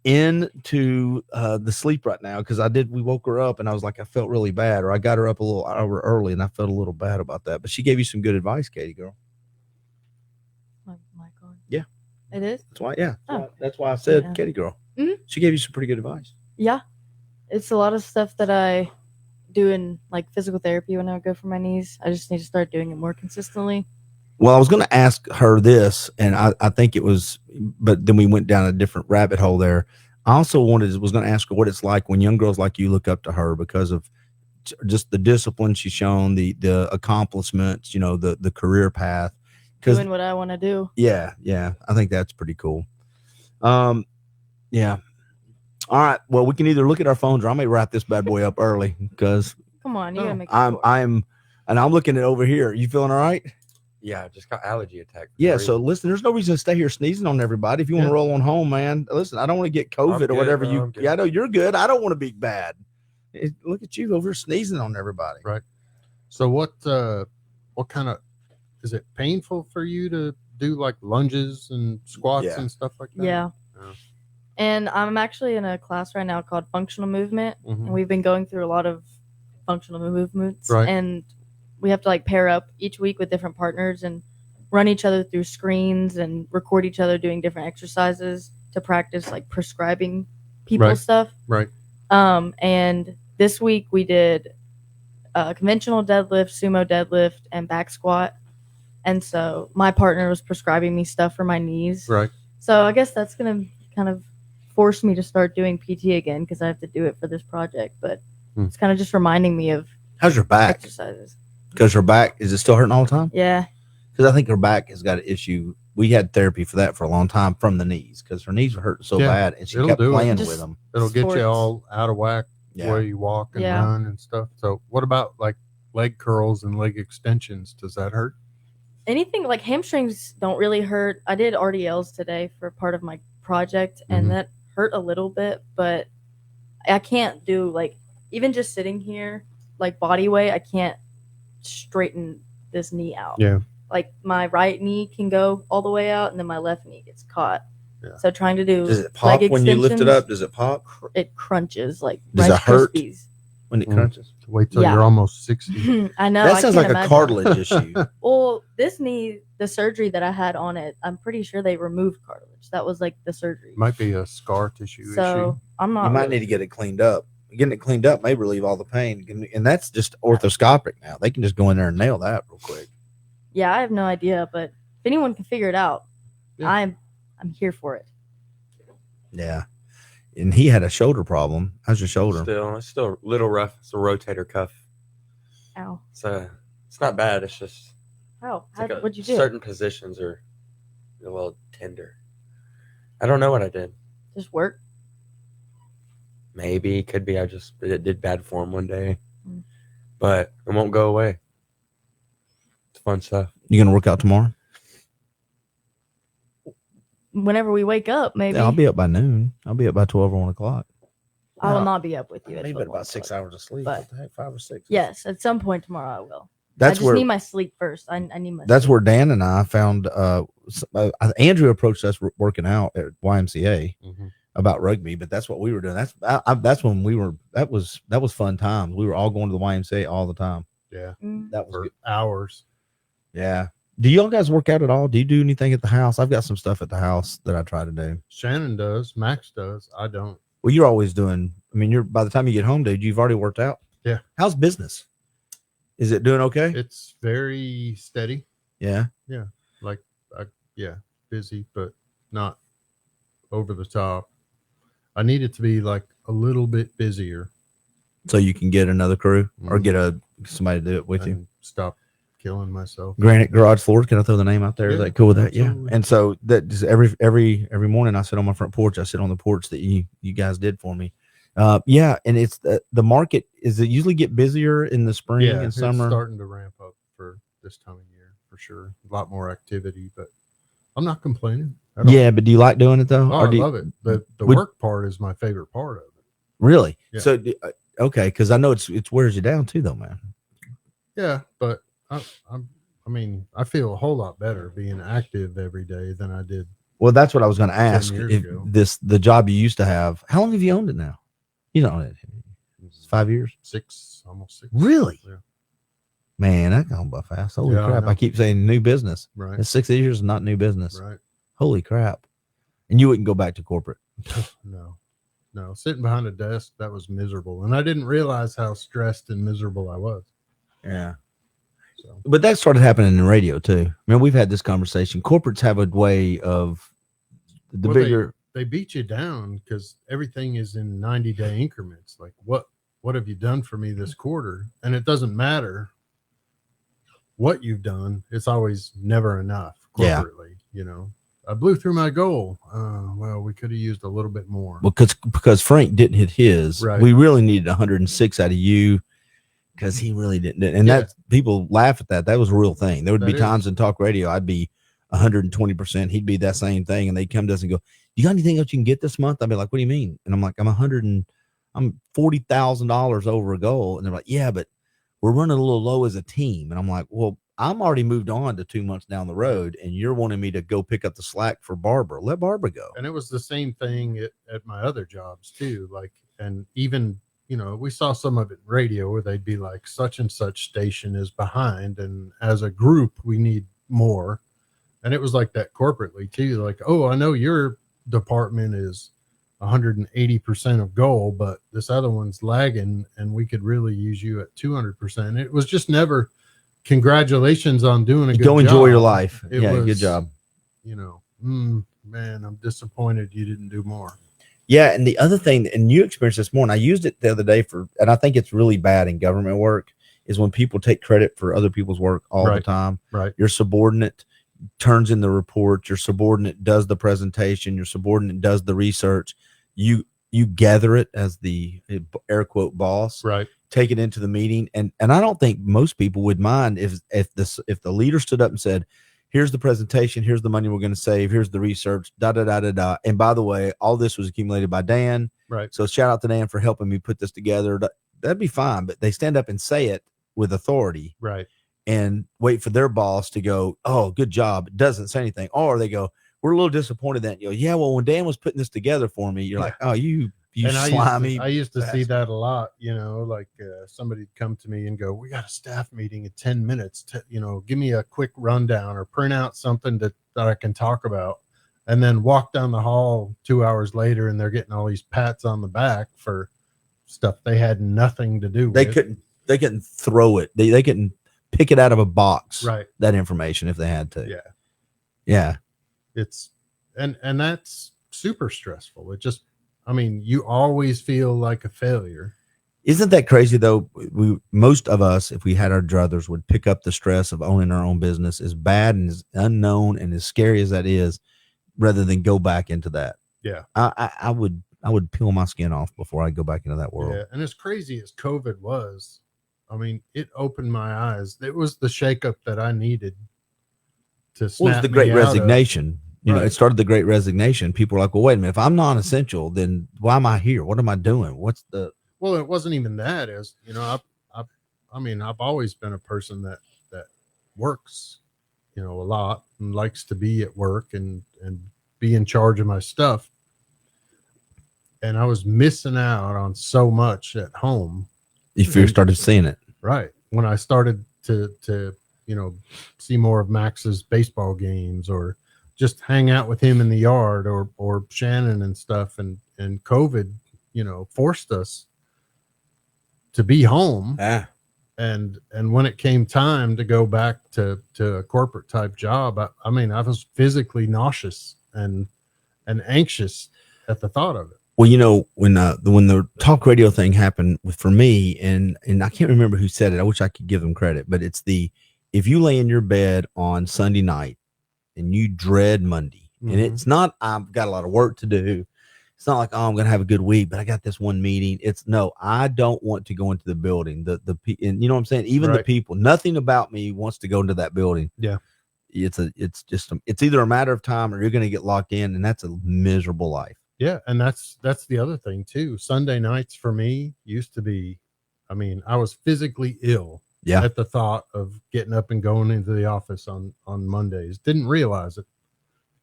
into the sleep right now. Cause we woke her up and I was like, I felt really bad, or I got her up a little hour early and I felt a little bad about that, but she gave you some good advice, Katie girl. My mic on? Yeah. It is? That's why. Yeah. That's why I said Katie girl. Mm-hmm. She gave you some pretty good advice. Yeah. It's a lot of stuff that I do in like physical therapy when I go for my knees. I just need to start doing it more consistently. Well, I was going to ask her this, and I think it was, but then we went down a different rabbit hole there. I also was going to ask her what it's like when young girls like you look up to her because of just the discipline she's shown, the accomplishments, the career path. Doing what I want to do. Yeah. I think that's pretty cool. Yeah. All right. Well, we can either look at our phones, or I may wrap this bad boy up early because come on, you gotta make. I'm looking at over here. You feeling all right? Yeah, I just got allergy attack. Yeah. So listen, there's no reason to stay here sneezing on everybody. If you want to roll on home, man, listen, I don't want to get COVID or whatever. I know you're good. I don't want to be bad. Look at you over sneezing on everybody. Right. So what kind of, is it painful for you to do like lunges and squats and stuff like that? Yeah. And I'm actually in a class right now called functional movement. And we've been going through a lot of functional movements. Right. And we have to like pair up each week with different partners and run each other through screens and record each other doing different exercises to practice like prescribing people stuff. Right. And this week we did conventional deadlift, sumo deadlift, and back squat. And so my partner was prescribing me stuff for my knees. Right. So I guess that's going to kind of force me to start doing PT again because I have to do it for this project. But it's kind of just reminding me of how's your back exercises. Because her back, is it still hurting all the time? Yeah. Because I think her back has got an issue. We had therapy for that for a long time from the knees because her knees were hurting so bad, and she kept playing with them. It'll get you all out of whack the way you walk and run and stuff. So what about like leg curls and leg extensions? Does that hurt? Anything like hamstrings don't really hurt. I did RDLs today for part of my project, and that hurt a little bit, but I can't do like even just sitting here like body weight. I can't straighten this knee out. Yeah. Like my right knee can go all the way out, and then my left knee gets caught. Yeah. So trying to do does it pop when you lift it up? Does it pop? It crunches like does it hurt Krispies. When it crunches? Wait till you're almost 60. I know. That sounds like a cartilage issue. Well, this knee, the surgery that I had on it, I'm pretty sure they removed cartilage. That was like the surgery. Might be a scar tissue issue. I'm not. You might need to get it cleaned up. Getting it cleaned up may relieve all the pain, and that's just orthoscopic now. They can just go in there and nail that real quick. Yeah, I have no idea, but if anyone can figure it out, I'm here for it. Yeah. And he had a shoulder problem. How's your shoulder? It's still a little rough. It's a rotator cuff. Ow. So it's not bad. It's just what'd you do? Certain positions are a little tender. I don't know what I did. Just work? Maybe. Could be. It did bad form one day. But it won't go away. fun stuff. You gonna work out tomorrow? Whenever we wake up, maybe. Yeah, I'll be up by noon. I'll be up by 12 or 1 o'clock. I will not be up with you. Maybe about 6 hours of sleep. But What the heck, 5 or 6? yes, at some point tomorrow I will. That's I just where need my sleep first. I need my. That's sleep. where Dan and I found. Andrew approached us working out at YMCA about rugby, but that's what we were doing. That's when we were. That was fun times. We were all going to the YMCA all the time. Yeah, that was for good. hours. Yeah. Do y'all guys work out at all? Do you do anything at the house? I've got some stuff at the house that I try to do. Shannon does. Max does. I don't. Well, you're always doing. I mean, you're by the time you get home, dude, you've already worked out. Yeah. How's business? Is it doing okay? It's very steady. Yeah. Yeah. Like, busy, but not over the top. I need it to be like a little bit busier. So you can get another crew or get somebody to do it with and you. Stop killing myself. Granite garage floor. Can I throw the name out there? Is Yeah, that cool with that? absolutely. Yeah. And so that just every morning I sit on my front porch. I sit on the porch that you guys did for me. Yeah. And it's the market. Is it usually get busier in the spring and It's summer? starting to ramp up for this time of year for sure. A lot more activity, but I'm not complaining. at all. Yeah. But do you like doing it though? Oh, Or I do you- love it. The would- work part is my favorite part of it. Really? Yeah. So, okay. Cause I know it wears you down too though, man. Yeah, but I mean, I feel a whole lot better being active every day than I did. Well, that's what I was going to ask. years If ago. the job you used to have, how long have you owned it now? You don't own it. 5 years? Almost 6. Really? Yeah. Man, that gone by fast. Holy Yeah, I crap. know. I keep saying new business. Right. It's 6 years, not new business. Right. Holy crap. And you wouldn't go back to corporate. No, sitting behind a desk, that was miserable. And I didn't realize how stressed and miserable I was. Yeah. But that started happening in radio too. Man, we've had this conversation. Corporates have a way of the Well, bigger. They beat you down because everything is in 90-day increments. Like, what have you done for me this quarter? And it doesn't matter what you've done. It's always never enough Yeah. corporately, you know. I blew through my goal. Well, we could have used a little bit more. Because Frank didn't hit his. Right. We really needed 106 out of you because he really didn't. And Yeah. that people laugh at that. That was a real thing. There would be That times is. in talk radio, I'd be 120%. He'd be that same thing. And they'd come to us and go, "You got anything else you can get this month?" I'd be like, "What do you mean?" And I'm like, I'm $40,000 over a goal. And they're like, "Yeah, but we're running a little low as a team." And I'm like, "Well, I'm already moved on to 2 months down the road, and you're wanting me to go pick up the slack for Barbara. Let Barbara go." And it was the same thing at my other jobs too. Like, and even, you know, we saw some of it in radio where they'd be like, such and such station is behind. And as a group, we need more. And it was like that corporately too. Like, oh, I know your department is 180% of goal, but this other one's lagging and we could really use you at 200%. It was just never congratulations on doing a good Go job. enjoy your life. It Yeah, was, good job. You know, man, I'm disappointed you didn't do more. Yeah, and the other thing, and you experienced this more, and I used it the other day and I think it's really bad in government work, is when people take credit for other people's work all the Right. time. Right. Your subordinate turns in the report, your subordinate does the presentation, your subordinate does the research. You gather it as the air quote boss. Right. Take it into the meeting. And I don't think most people would mind if the leader stood up and said, "Here's the presentation, here's the money we're going to save, here's the research, da da da da da. And by the way, all this was accumulated by Dan. Right. So shout out to Dan for helping me put this together." That'd be fine. But they stand up and say it with authority. Right. And wait for their boss to go, "Oh, good job." It doesn't say anything. Or they go, "We're a little disappointed that," "Yeah, well, when Dan was putting this together for me," you're like, "Oh, you And slimy." I used to see bastard." that a lot, you know, like somebody'd come to me and go, "We got a staff meeting in 10 minutes. Give me a quick rundown or print out something that I can talk about," and then walk down the hall 2 hours later and they're getting all these pats on the back for stuff they had nothing to do with. They couldn't throw it. They couldn't pick it out of a box. Right. That information if they had to. Yeah. Yeah. It's and that's super stressful. It just, I mean, you always feel like a failure. Isn't that crazy though? Most of us, if we had our druthers, would pick up the stress of owning our own business, as bad and as unknown and as scary as that is, rather than go back into that. Yeah. I would peel my skin off before I go back into that world. Yeah. And as crazy as COVID was, I mean, it opened my eyes. It was the shakeup that I needed to snap it was the Great Resignation. You know, Right. it started the Great Resignation. People were like, well, wait a minute. If I'm non-essential, then why am I here? What am I doing? What's the... Well, it wasn't even that. As you know, I mean, I've always been a person that works, you know, a lot and likes to be at work and be in charge of my stuff. And I was missing out on so much at home. You first started seeing it. Right. When I started to, you know, see more of Max's baseball games or just hang out with him in the yard or Shannon and stuff. And COVID, you know, forced us to be home. Yeah. And when it came time to go back to a corporate type job, I mean, I was physically nauseous and anxious at the thought of it. Well, you know, when the talk radio thing happened for me, and I can't remember who said it. I wish I could give them credit, but it's if you lay in your bed on Sunday night and you dread Monday, and it's not, I've got a lot of work to do. It's not like, oh, I'm going to have a good week, but I got this one meeting. It's no, I don't want to go into the building. And you know what I'm saying? Even the people, nothing about me wants to go into that building. Yeah. It's either a matter of time or you're going to get locked in, and that's a miserable life. Yeah. And that's the other thing too. Sunday nights for me used to be, I mean, I was physically ill at the thought of getting up and going into the office on Mondays. Didn't realize it.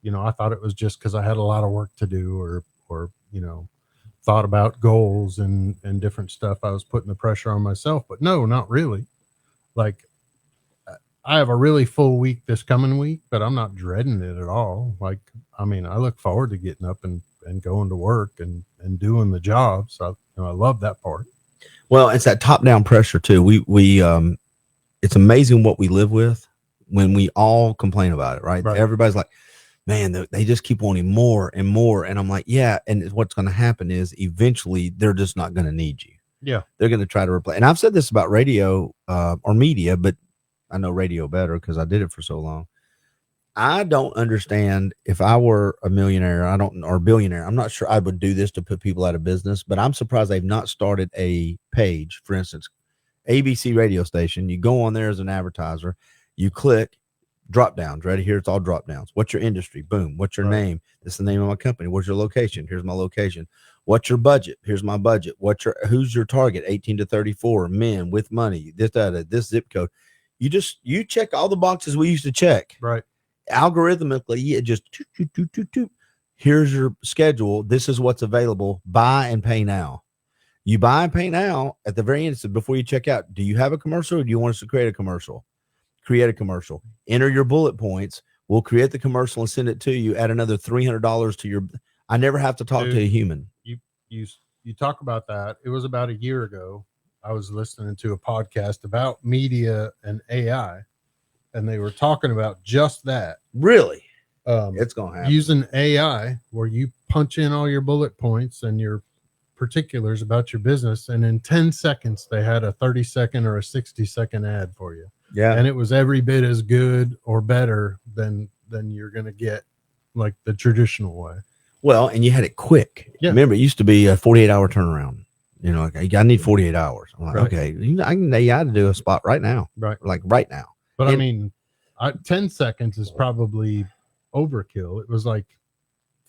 You know, I thought it was just because I had a lot of work to do or, you know, thought about goals and different stuff. I was putting the pressure on myself, but no, not really. Like, I have a really full week this coming week, but I'm not dreading it at all. Like, I mean, I look forward to getting up and going to work and doing the job. So, you know, I love that part. Well, it's that top down pressure too. We it's amazing what we live with when we all complain about it, right? Everybody's like, man, they just keep wanting more and more. And I'm like, yeah. And what's going to happen is eventually they're just not going to need you. Yeah. They're going to try to replace. And I've said this about radio or media, but I know radio better because I did it for so long. I don't understand if I were a millionaire, or billionaire, I'm not sure I would do this to put people out of business, but I'm surprised they've not started a page. For instance, ABC radio station, you go on there as an advertiser, you click drop downs right here. It's all drop downs. What's your industry? Boom. What's your name? This is the name of my company. What's your location? Here's my location. What's your budget? Here's my budget. Who's your target? 18 to 34 men with money, this zip code. You check all the boxes we used to check. Right. Algorithmically, it just here's your schedule. This is what's available. Buy and pay now. You buy and pay now at the very end. So before you check out, do you have a commercial or do you want us to create a commercial? Create a commercial. Enter your bullet points. We'll create the commercial and send it to you. Add another $300 to your. I never have to talk to a human. You talk about that. It was about a year ago. I was listening to a podcast about media and AI, and they were talking about just that. Really? It's going to happen. Using AI where you punch in all your bullet points and your particulars about your business, and in 10 seconds, they had a 30-second or a 60-second ad for you. Yeah. And it was every bit as good or better than you're going to get like the traditional way. Well, and you had it quick. Yeah. Remember, it used to be a 48-hour turnaround. You know, like, I need 48 hours. I'm like, okay, I can AI to do a spot right now. Right. Like right now. But I mean, 10 seconds is probably overkill. It was like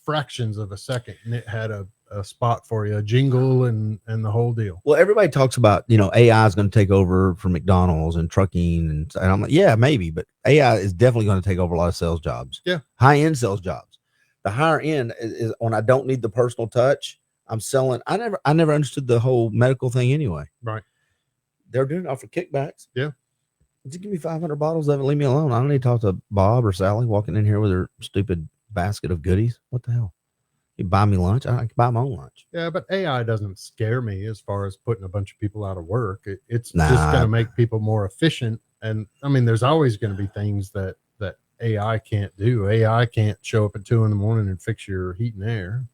fractions of a second, and it had a spot for you, a jingle and the whole deal. Well, everybody talks about, you know, AI is going to take over for McDonald's and trucking. And I'm like, yeah, maybe, but AI is definitely going to take over a lot of sales jobs. Yeah. High-end sales jobs. The higher end is when I don't need the personal touch. I'm selling. I never understood the whole medical thing anyway. Right. They're doing it off for kickbacks. Yeah. Just give me 500 bottles of it. Leave me alone. I don't need to talk to Bob or Sally walking in here with her stupid basket of goodies. What the hell? You buy me lunch. I can buy my own lunch. Yeah, but AI doesn't scare me as far as putting a bunch of people out of work. It's just going to make people more efficient. And I mean, there's always going to be things that AI can't do. AI can't show up at 2 a.m. and fix your heat and air.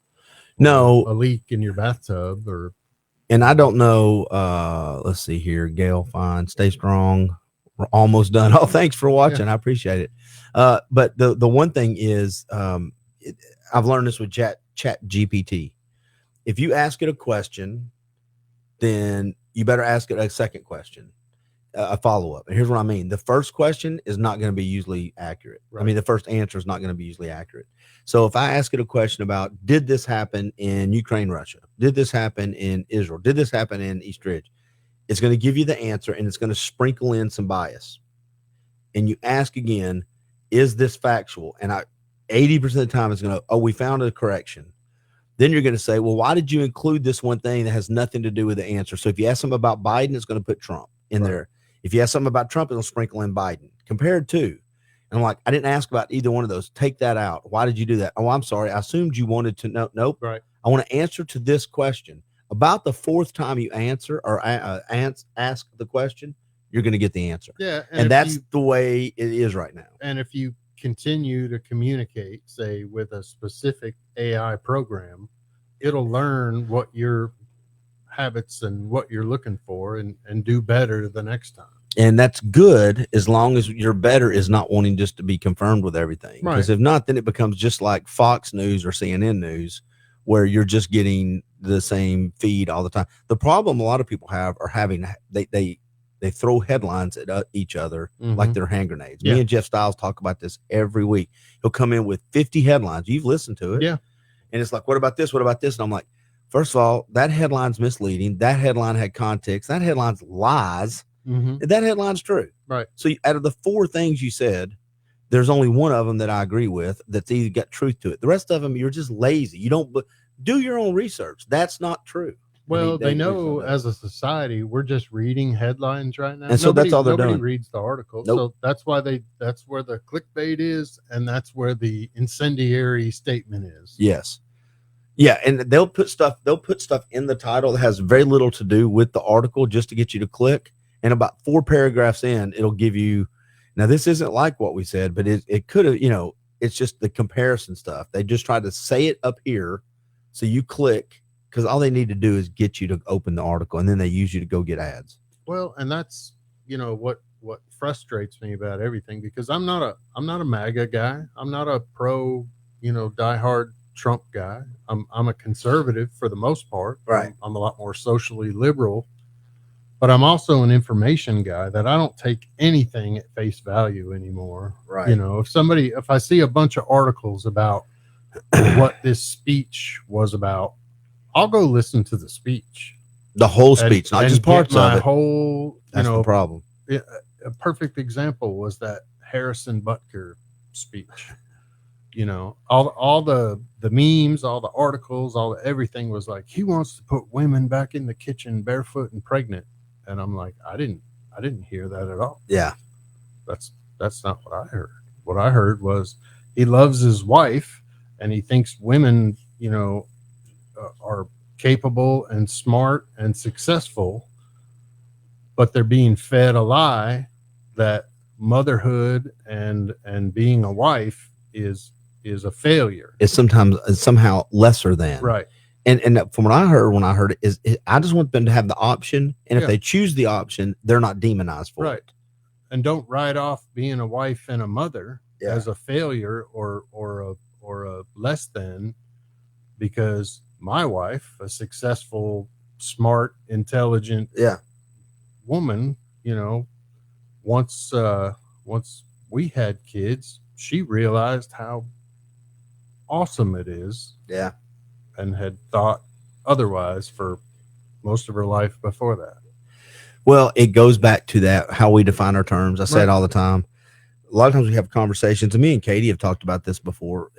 No, a leak in your bathtub and I don't know. Let's see here. Gail, fine. Stay strong. We're almost done. Oh, thanks for watching. Yeah. I appreciate it. But the one thing is, I've learned this with Chat GPT. If you ask it a question, then you better ask it a second question. a follow-up. And here's what I mean. The first question is not going to be usually accurate. Right. I mean, the first answer is not going to be usually accurate. So if I ask it a question about, did this happen in Ukraine, Russia? Did this happen in Israel? Did this happen in East Ridge? It's going to give you the answer, and it's going to sprinkle in some bias. And you ask again, is this factual? And 80% of the time it's going to, oh, we found a correction. Then you're going to say, well, why did you include this one thing that has nothing to do with the answer? So if you ask them about Biden, it's going to put Trump in there. If you ask something about Trump, it'll sprinkle in Biden compared to. And I'm like, I didn't ask about either one of those. Take that out. Why did you do that? Oh, I'm sorry. I assumed you wanted to know. Nope. Right. I want to answer to this question. About the fourth time you answer or ask the question, you're going to get the answer. Yeah. And that's the way it is right now. And if you continue to communicate, say, with a specific AI program, it'll learn what your habits and what you're looking for and do better the next time. And that's good as long as your better is not wanting just to be confirmed with everything. Because if not, then it becomes just like Fox News or CNN News, where you're just getting the same feed all the time. The problem a lot of people have are having they throw headlines at each other like they're hand grenades. Me and Jeff Styles talk about this every week. He'll come in with 50 headlines. You've listened to it. Yeah. And it's like, what about this? What about this? And I'm like, first of all, that headline's misleading. That headline had context. That headline's lies. That headline's true. Right. So out of the four things you said, there's only one of them that I agree with that's either got truth to it. The rest of them, you're just lazy. You don't do your own research. That's not true. Well, they know as a society, we're just reading headlines right now. And so that's all they're doing. Nobody reads the article. Nope. So that's why that's where the clickbait is. And that's where the incendiary statement is. Yes. Yeah. And they'll put stuff in the title that has very little to do with the article just to get you to click. And about 4 paragraphs in, it'll give you, now this isn't like what we said, but it could have, it's just the comparison stuff. They just try to say it up here. So you click, because all they need to do is get you to open the article, and then they use you to go get ads. Well, and that's, what frustrates me about everything, because I'm not a MAGA guy. I'm not a pro, diehard Trump guy. I'm a conservative for the most part. Right. I'm a lot more socially liberal, but I'm also an information guy that I don't take anything at face value anymore. Right. If I see a bunch of articles about what this speech was about, I'll go listen to the speech, the whole speech, not just parts of it. Whole, that's the problem. A perfect example was that Harrison Butker speech. All the memes, all the articles, everything was like, he wants to put women back in the kitchen barefoot and pregnant. And I'm like, I didn't hear that at all. Yeah. That's not what I heard. What I heard was he loves his wife and he thinks women, are capable and smart and successful, but they're being fed a lie that motherhood and being a wife is a failure. It's somehow lesser than. Right. And from what I heard when I heard it, I just want them to have the option, and if they choose the option, they're not demonized for it. And don't write off being a wife and a mother as a failure or a less than, because my wife, a successful, smart, intelligent woman, once we had kids, she realized how awesome it is. Yeah. And had thought otherwise for most of her life before that. Well, it goes back to that, how we define our terms. I say it all the time. A lot of times we have conversations, and me and Katie have talked about this before.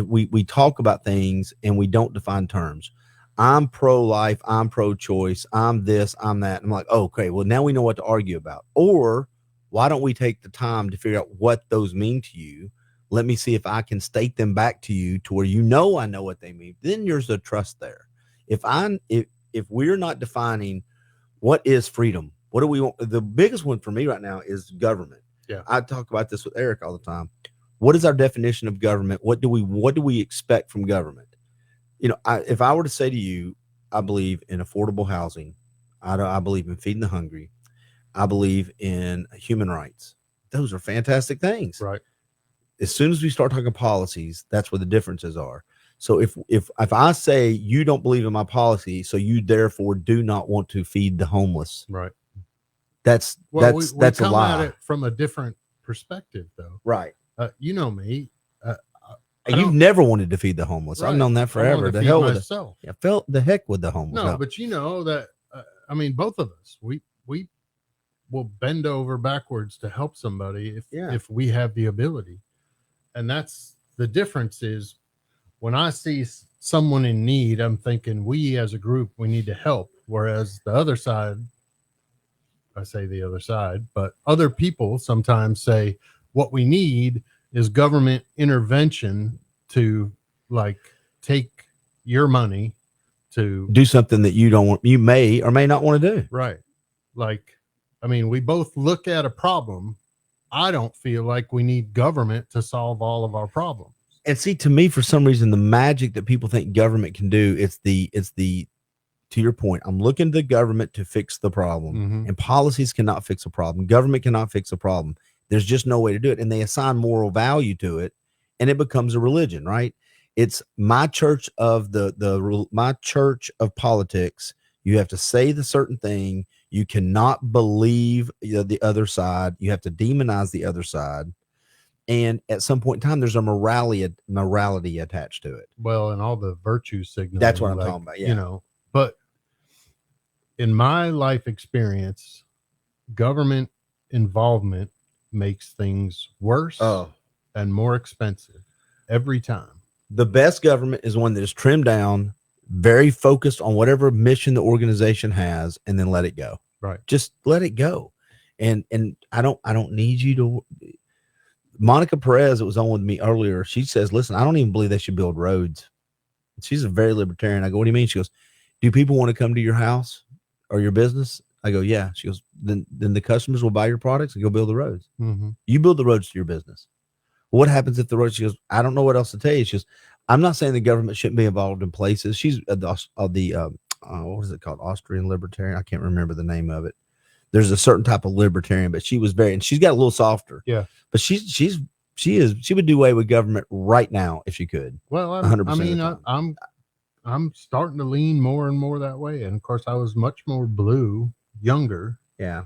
We talk about things and we don't define terms. I'm pro-life, I'm pro-choice, I'm this, I'm that. I'm like, okay, well, now we know what to argue about. Or why don't we take the time to figure out what those mean to you? Let me see if I can state them back to you to where I know what they mean. Then there's a trust there. If we're not defining what is freedom, what do we want? The biggest one for me right now is government. Yeah. I talk about this with Eric all the time. What is our definition of government? What do we expect from government? If I were to say to you, I believe in affordable housing. I believe in feeding the hungry. I believe in human rights. Those are fantastic things. Right. As soon as we start talking policies, that's where the differences are. So if I say you don't believe in my policy, so you therefore do not want to feed the homeless. Right. That's we a come lie. at it from a different perspective, though. Right. You know me. You've never wanted to feed the homeless. Right. I've known that forever. The hell with myself. it. Felt the heck with the homeless. No, but you know that. I mean, both of us. We will bend over backwards to help somebody if we have the ability, and that's the difference. Is when I see someone in need, I'm thinking we as a group we need to help. Whereas the other side, I say the other side, but other people sometimes say what we need is government intervention to like take your money to do something that you may or may not want to do. Right. Like, I mean, we both look at a problem. I don't feel like we need government to solve all of our problems. And see, to me, for some reason, the magic that people think government can do, it's the, to your point, I'm looking to the government to fix the problem, and policies cannot fix a problem. Government cannot fix a problem. There's just no way to do it. And they assign moral value to it, and it becomes a religion, right? It's my church of my church of politics. You have to say the certain thing. You cannot believe the other side. You have to demonize the other side. And at some point in time, there's a morality attached to it. Well, and all the virtue signaling. That's what I'm talking about. Yeah. You know, but in my life experience, government involvement makes things worse and more expensive every time. The best government is one that is trimmed down, very focused on whatever mission the organization has, and then let it go. Right. Just let it go. And I don't need you to. Monica Perez, that was on with me earlier, she says, listen, I don't even believe they should build roads. She's a very libertarian. I go, what do you mean? She goes, do people want to come to your house or your business? I go, yeah. She goes, then the customers will buy your products and go build the roads. You build the roads to your business. What happens if the roads? She goes, I don't know what else to tell you. She goes, I'm not saying the government shouldn't be involved in places. She's what is it called? Austrian libertarian. I can't remember the name of it. There's a certain type of libertarian, but she was and she's got a little softer. Yeah. But she would do away with government right now if she could. Well, 100%. I'm starting to lean more and more that way. And of course I was much more blue, younger. Yeah.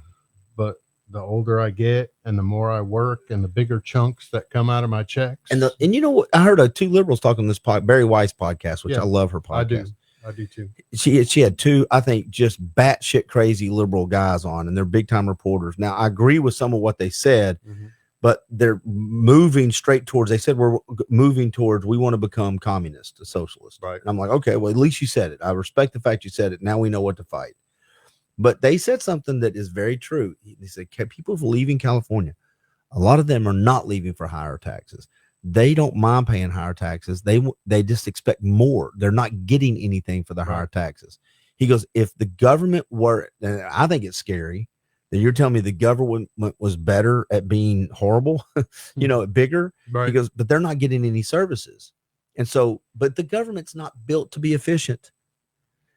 But the older I get and the more I work and the bigger chunks that come out of my checks. And you know what? I heard two liberals talking on this Barry Weiss podcast, which I love her podcast. I do too. She had two, I think, just batshit crazy liberal guys on, and they're big time reporters. Now, I agree with some of what they said, but they're moving straight towards. They said we're moving towards. We want to become communist, a socialist. Right. And I'm like, okay, well, at least you said it. I respect the fact you said it. Now we know what to fight. But they said something that is very true. They said people leaving California, a lot of them are not leaving for higher taxes. They don't mind paying higher taxes. They just expect more. They're not getting anything for the higher taxes. He goes, if the government were, and I think it's scary that you're telling me the government was better at being horrible, bigger. Right. He goes, but they're not getting any services. And so, but the government's not built to be efficient.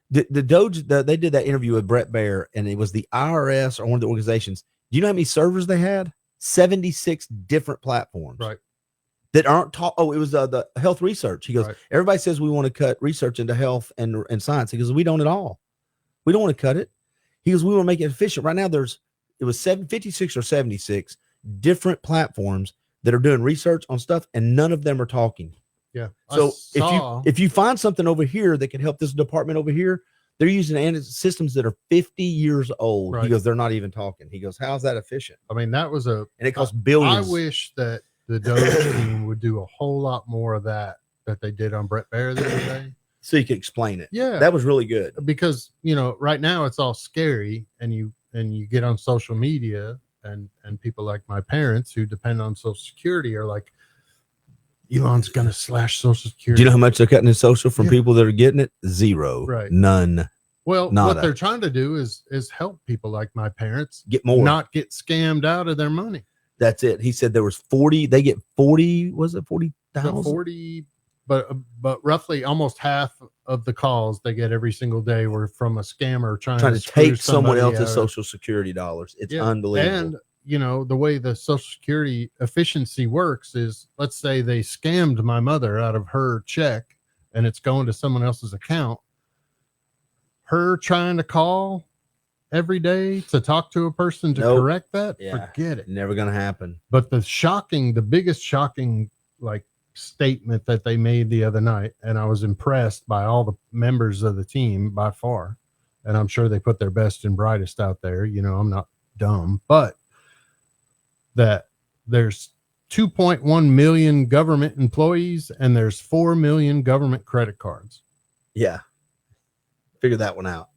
The Doge, they did that interview with Brett Baer, and it was the IRS or one of the organizations. Do you know how many servers they had? 76 different platforms. Right. That aren't taught. Oh, it was the health research. He goes, right. Everybody says we want to cut research into health and science. He goes, we don't at all. We don't want to cut it. He goes, we want to make it efficient. Right now, it was 56 or 76 different platforms that are doing research on stuff, and none of them are talking. Yeah. So if you find something over here that can help this department over here, they're using systems that are 50 years old. Right. He goes, they're not even talking. He goes, how's that efficient? I mean, that was and it costs billions. I wish that the Doge team would do a whole lot more of that they did on Brett Baer the other day. So you can explain it. Yeah. That was really good. Because, right now it's all scary, and you get on social media and people like my parents who depend on Social Security are like, Elon's going to slash Social Security. Do you know how much they're cutting in social from people that are getting it? Zero. Right. None. Well, Nada. what they're trying to do is help people like my parents get more, not get scammed out of their money. That's it. He said there was 40. They get 40. Was it 40,000? 40, but roughly almost half of the calls they get every single day were from a scammer trying to take someone else's Social Security dollars. It's unbelievable. And the way the Social Security efficiency works is, let's say they scammed my mother out of her check and it's going to someone else's account. Her trying to call every day to talk to a person to correct that, forget it. Never going to happen. But the biggest shocking like statement that they made the other night, and I was impressed by all the members of the team by far, and I'm sure they put their best and brightest out there. I'm not dumb, but that there's 2.1 million government employees and there's 4 million government credit cards. Yeah. Figure that one out.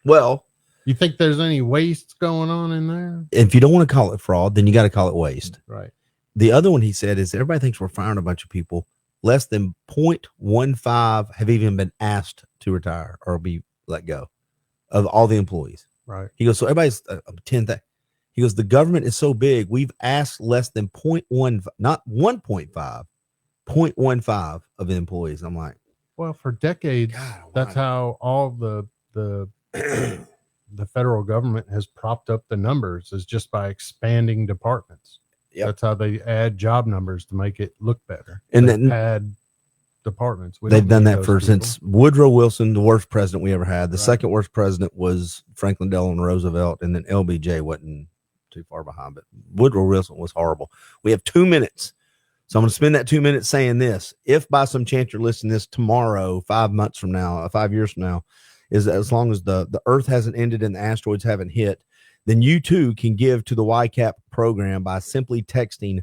Well, you think there's any waste going on in there? If you don't want to call it fraud, then you got to call it waste. Right. The other one he said is everybody thinks we're firing a bunch of people. Less than 0.15 have even been asked to retire or be let go of all the employees. Right. He goes, so everybody's 10. He goes, the government is so big. We've asked less than 0.1, not 1.5, 0.15 of the employees. I'm like, well, for decades, that's how all the federal government has propped up the numbers, is just by expanding departments. Yep. That's how they add job numbers to make it look better. And they then add departments. They've done that since Woodrow Wilson, the worst president we ever had. The second worst president was Franklin Delano Roosevelt, and then LBJ wasn't too far behind, but Woodrow Wilson was horrible. We have 2 minutes. So I'm going to spend that 2 minutes saying this. If by some chance you're listening to this tomorrow, 5 months from now, 5 years from now, is that as long as the earth hasn't ended and the asteroids haven't hit, then you too can give to the YCAP program by simply texting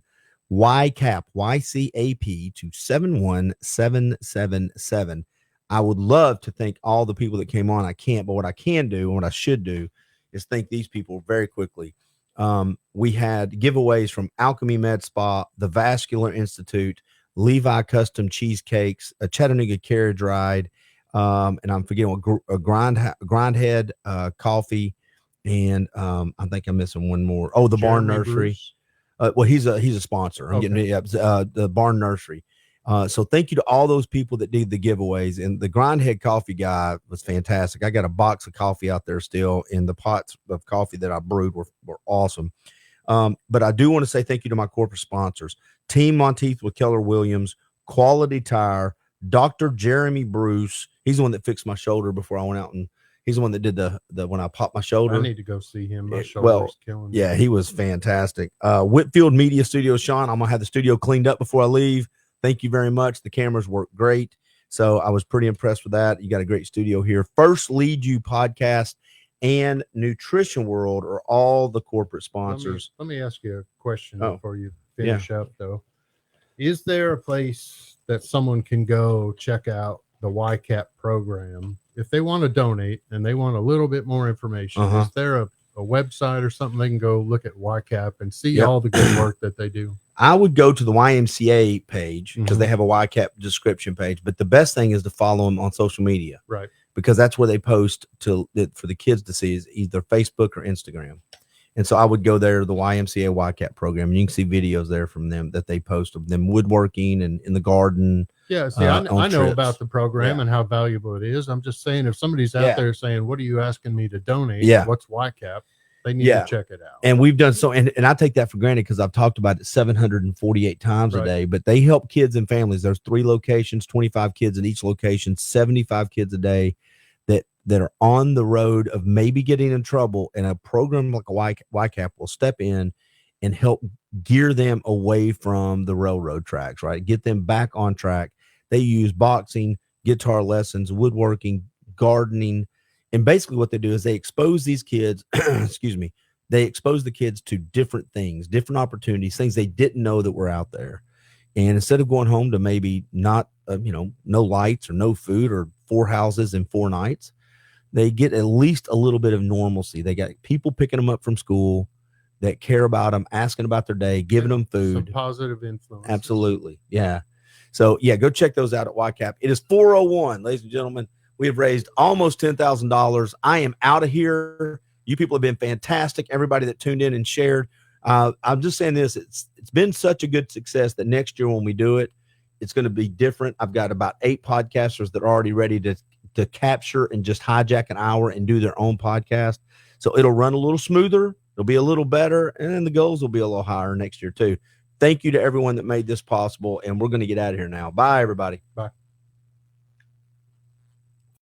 YCAP, YCAP to 71777. I would love to thank all the people that came on. I can't, but what I can do and what I should do is thank these people very quickly. We had giveaways from Alchemy Med Spa, the Vascular Institute, Levi Custom Cheesecakes, a Chattanooga Carriage Ride, and I'm forgetting a Grindhead Coffee, and I think I'm missing one more. Oh, the Barn Nursery. Well, he's a sponsor. I'm getting the Barn Nursery. So thank you to all those people that did the giveaways, and the Grindhead Coffee guy was fantastic. I got a box of coffee out there still, and the pots of coffee that I brewed were awesome. But I do want to say thank you to my corporate sponsors: Team Monteith with Keller Williams, Quality Tire, Dr. Jeremy Bruce. He's the one that fixed my shoulder before I went out, and he's the one that did the when I popped my shoulder. I need to go see him. My shoulder's killing me. Yeah, he was fantastic. Whitfield Media Studio, Sean. I'm gonna have the studio cleaned up before I leave. Thank you very much. The cameras work great. So I was pretty impressed with that. You got a great studio here. First Lead You Podcast and Nutrition World are all the corporate sponsors. Let me ask you a question before you finish up, though. Is there a place that someone can go check out the YCAP program if they want to donate and they want a little bit more information? Is there a website or something they can go look at YCAP and see all the good work that they do? I would go to the YMCA page because they have a YCAP description page, but the best thing is to follow them on social media, right? Because that's where they post for the kids to see, is either Facebook or Instagram. And so I would go there to the YMCA YCAP program, and you can see videos there from them that they post of them woodworking and in the garden. Yeah, see, I know about the program and how valuable it is. I'm just saying, if somebody's out there saying, "What are you asking me to donate? What's YCAP?" They need to check it out. And we've done so, and I take that for granted because I've talked about it 748 times a day, but they help kids and families. There's 3 locations, 25 kids in each location, 75 kids a day that are on the road of maybe getting in trouble, and a program like a YCAP will step in and help gear them away from the railroad tracks, right? Get them back on track. They use boxing, guitar lessons, woodworking, gardening. And basically what they do is they expose these kids, they expose the kids to different things, different opportunities, things they didn't know that were out there. And instead of going home to maybe not, no lights or no food or 4 houses in 4 nights, they get at least a little bit of normalcy. They got people picking them up from school that care about them, asking about their day, giving them food. Some positive influence. Absolutely. Yeah. So go check those out at YCAP. It is 4:01, ladies and gentlemen. We have raised almost $10,000. I am out of here. You people have been fantastic. Everybody that tuned in and shared. I'm just saying this. It's been such a good success that next year when we do it, it's going to be different. I've got about 8 podcasters that are already ready to capture and just hijack an hour and do their own podcast. So it'll run a little smoother. It'll be a little better. And then the goals will be a little higher next year too. Thank you to everyone that made this possible. And we're going to get out of here now. Bye, everybody. Bye.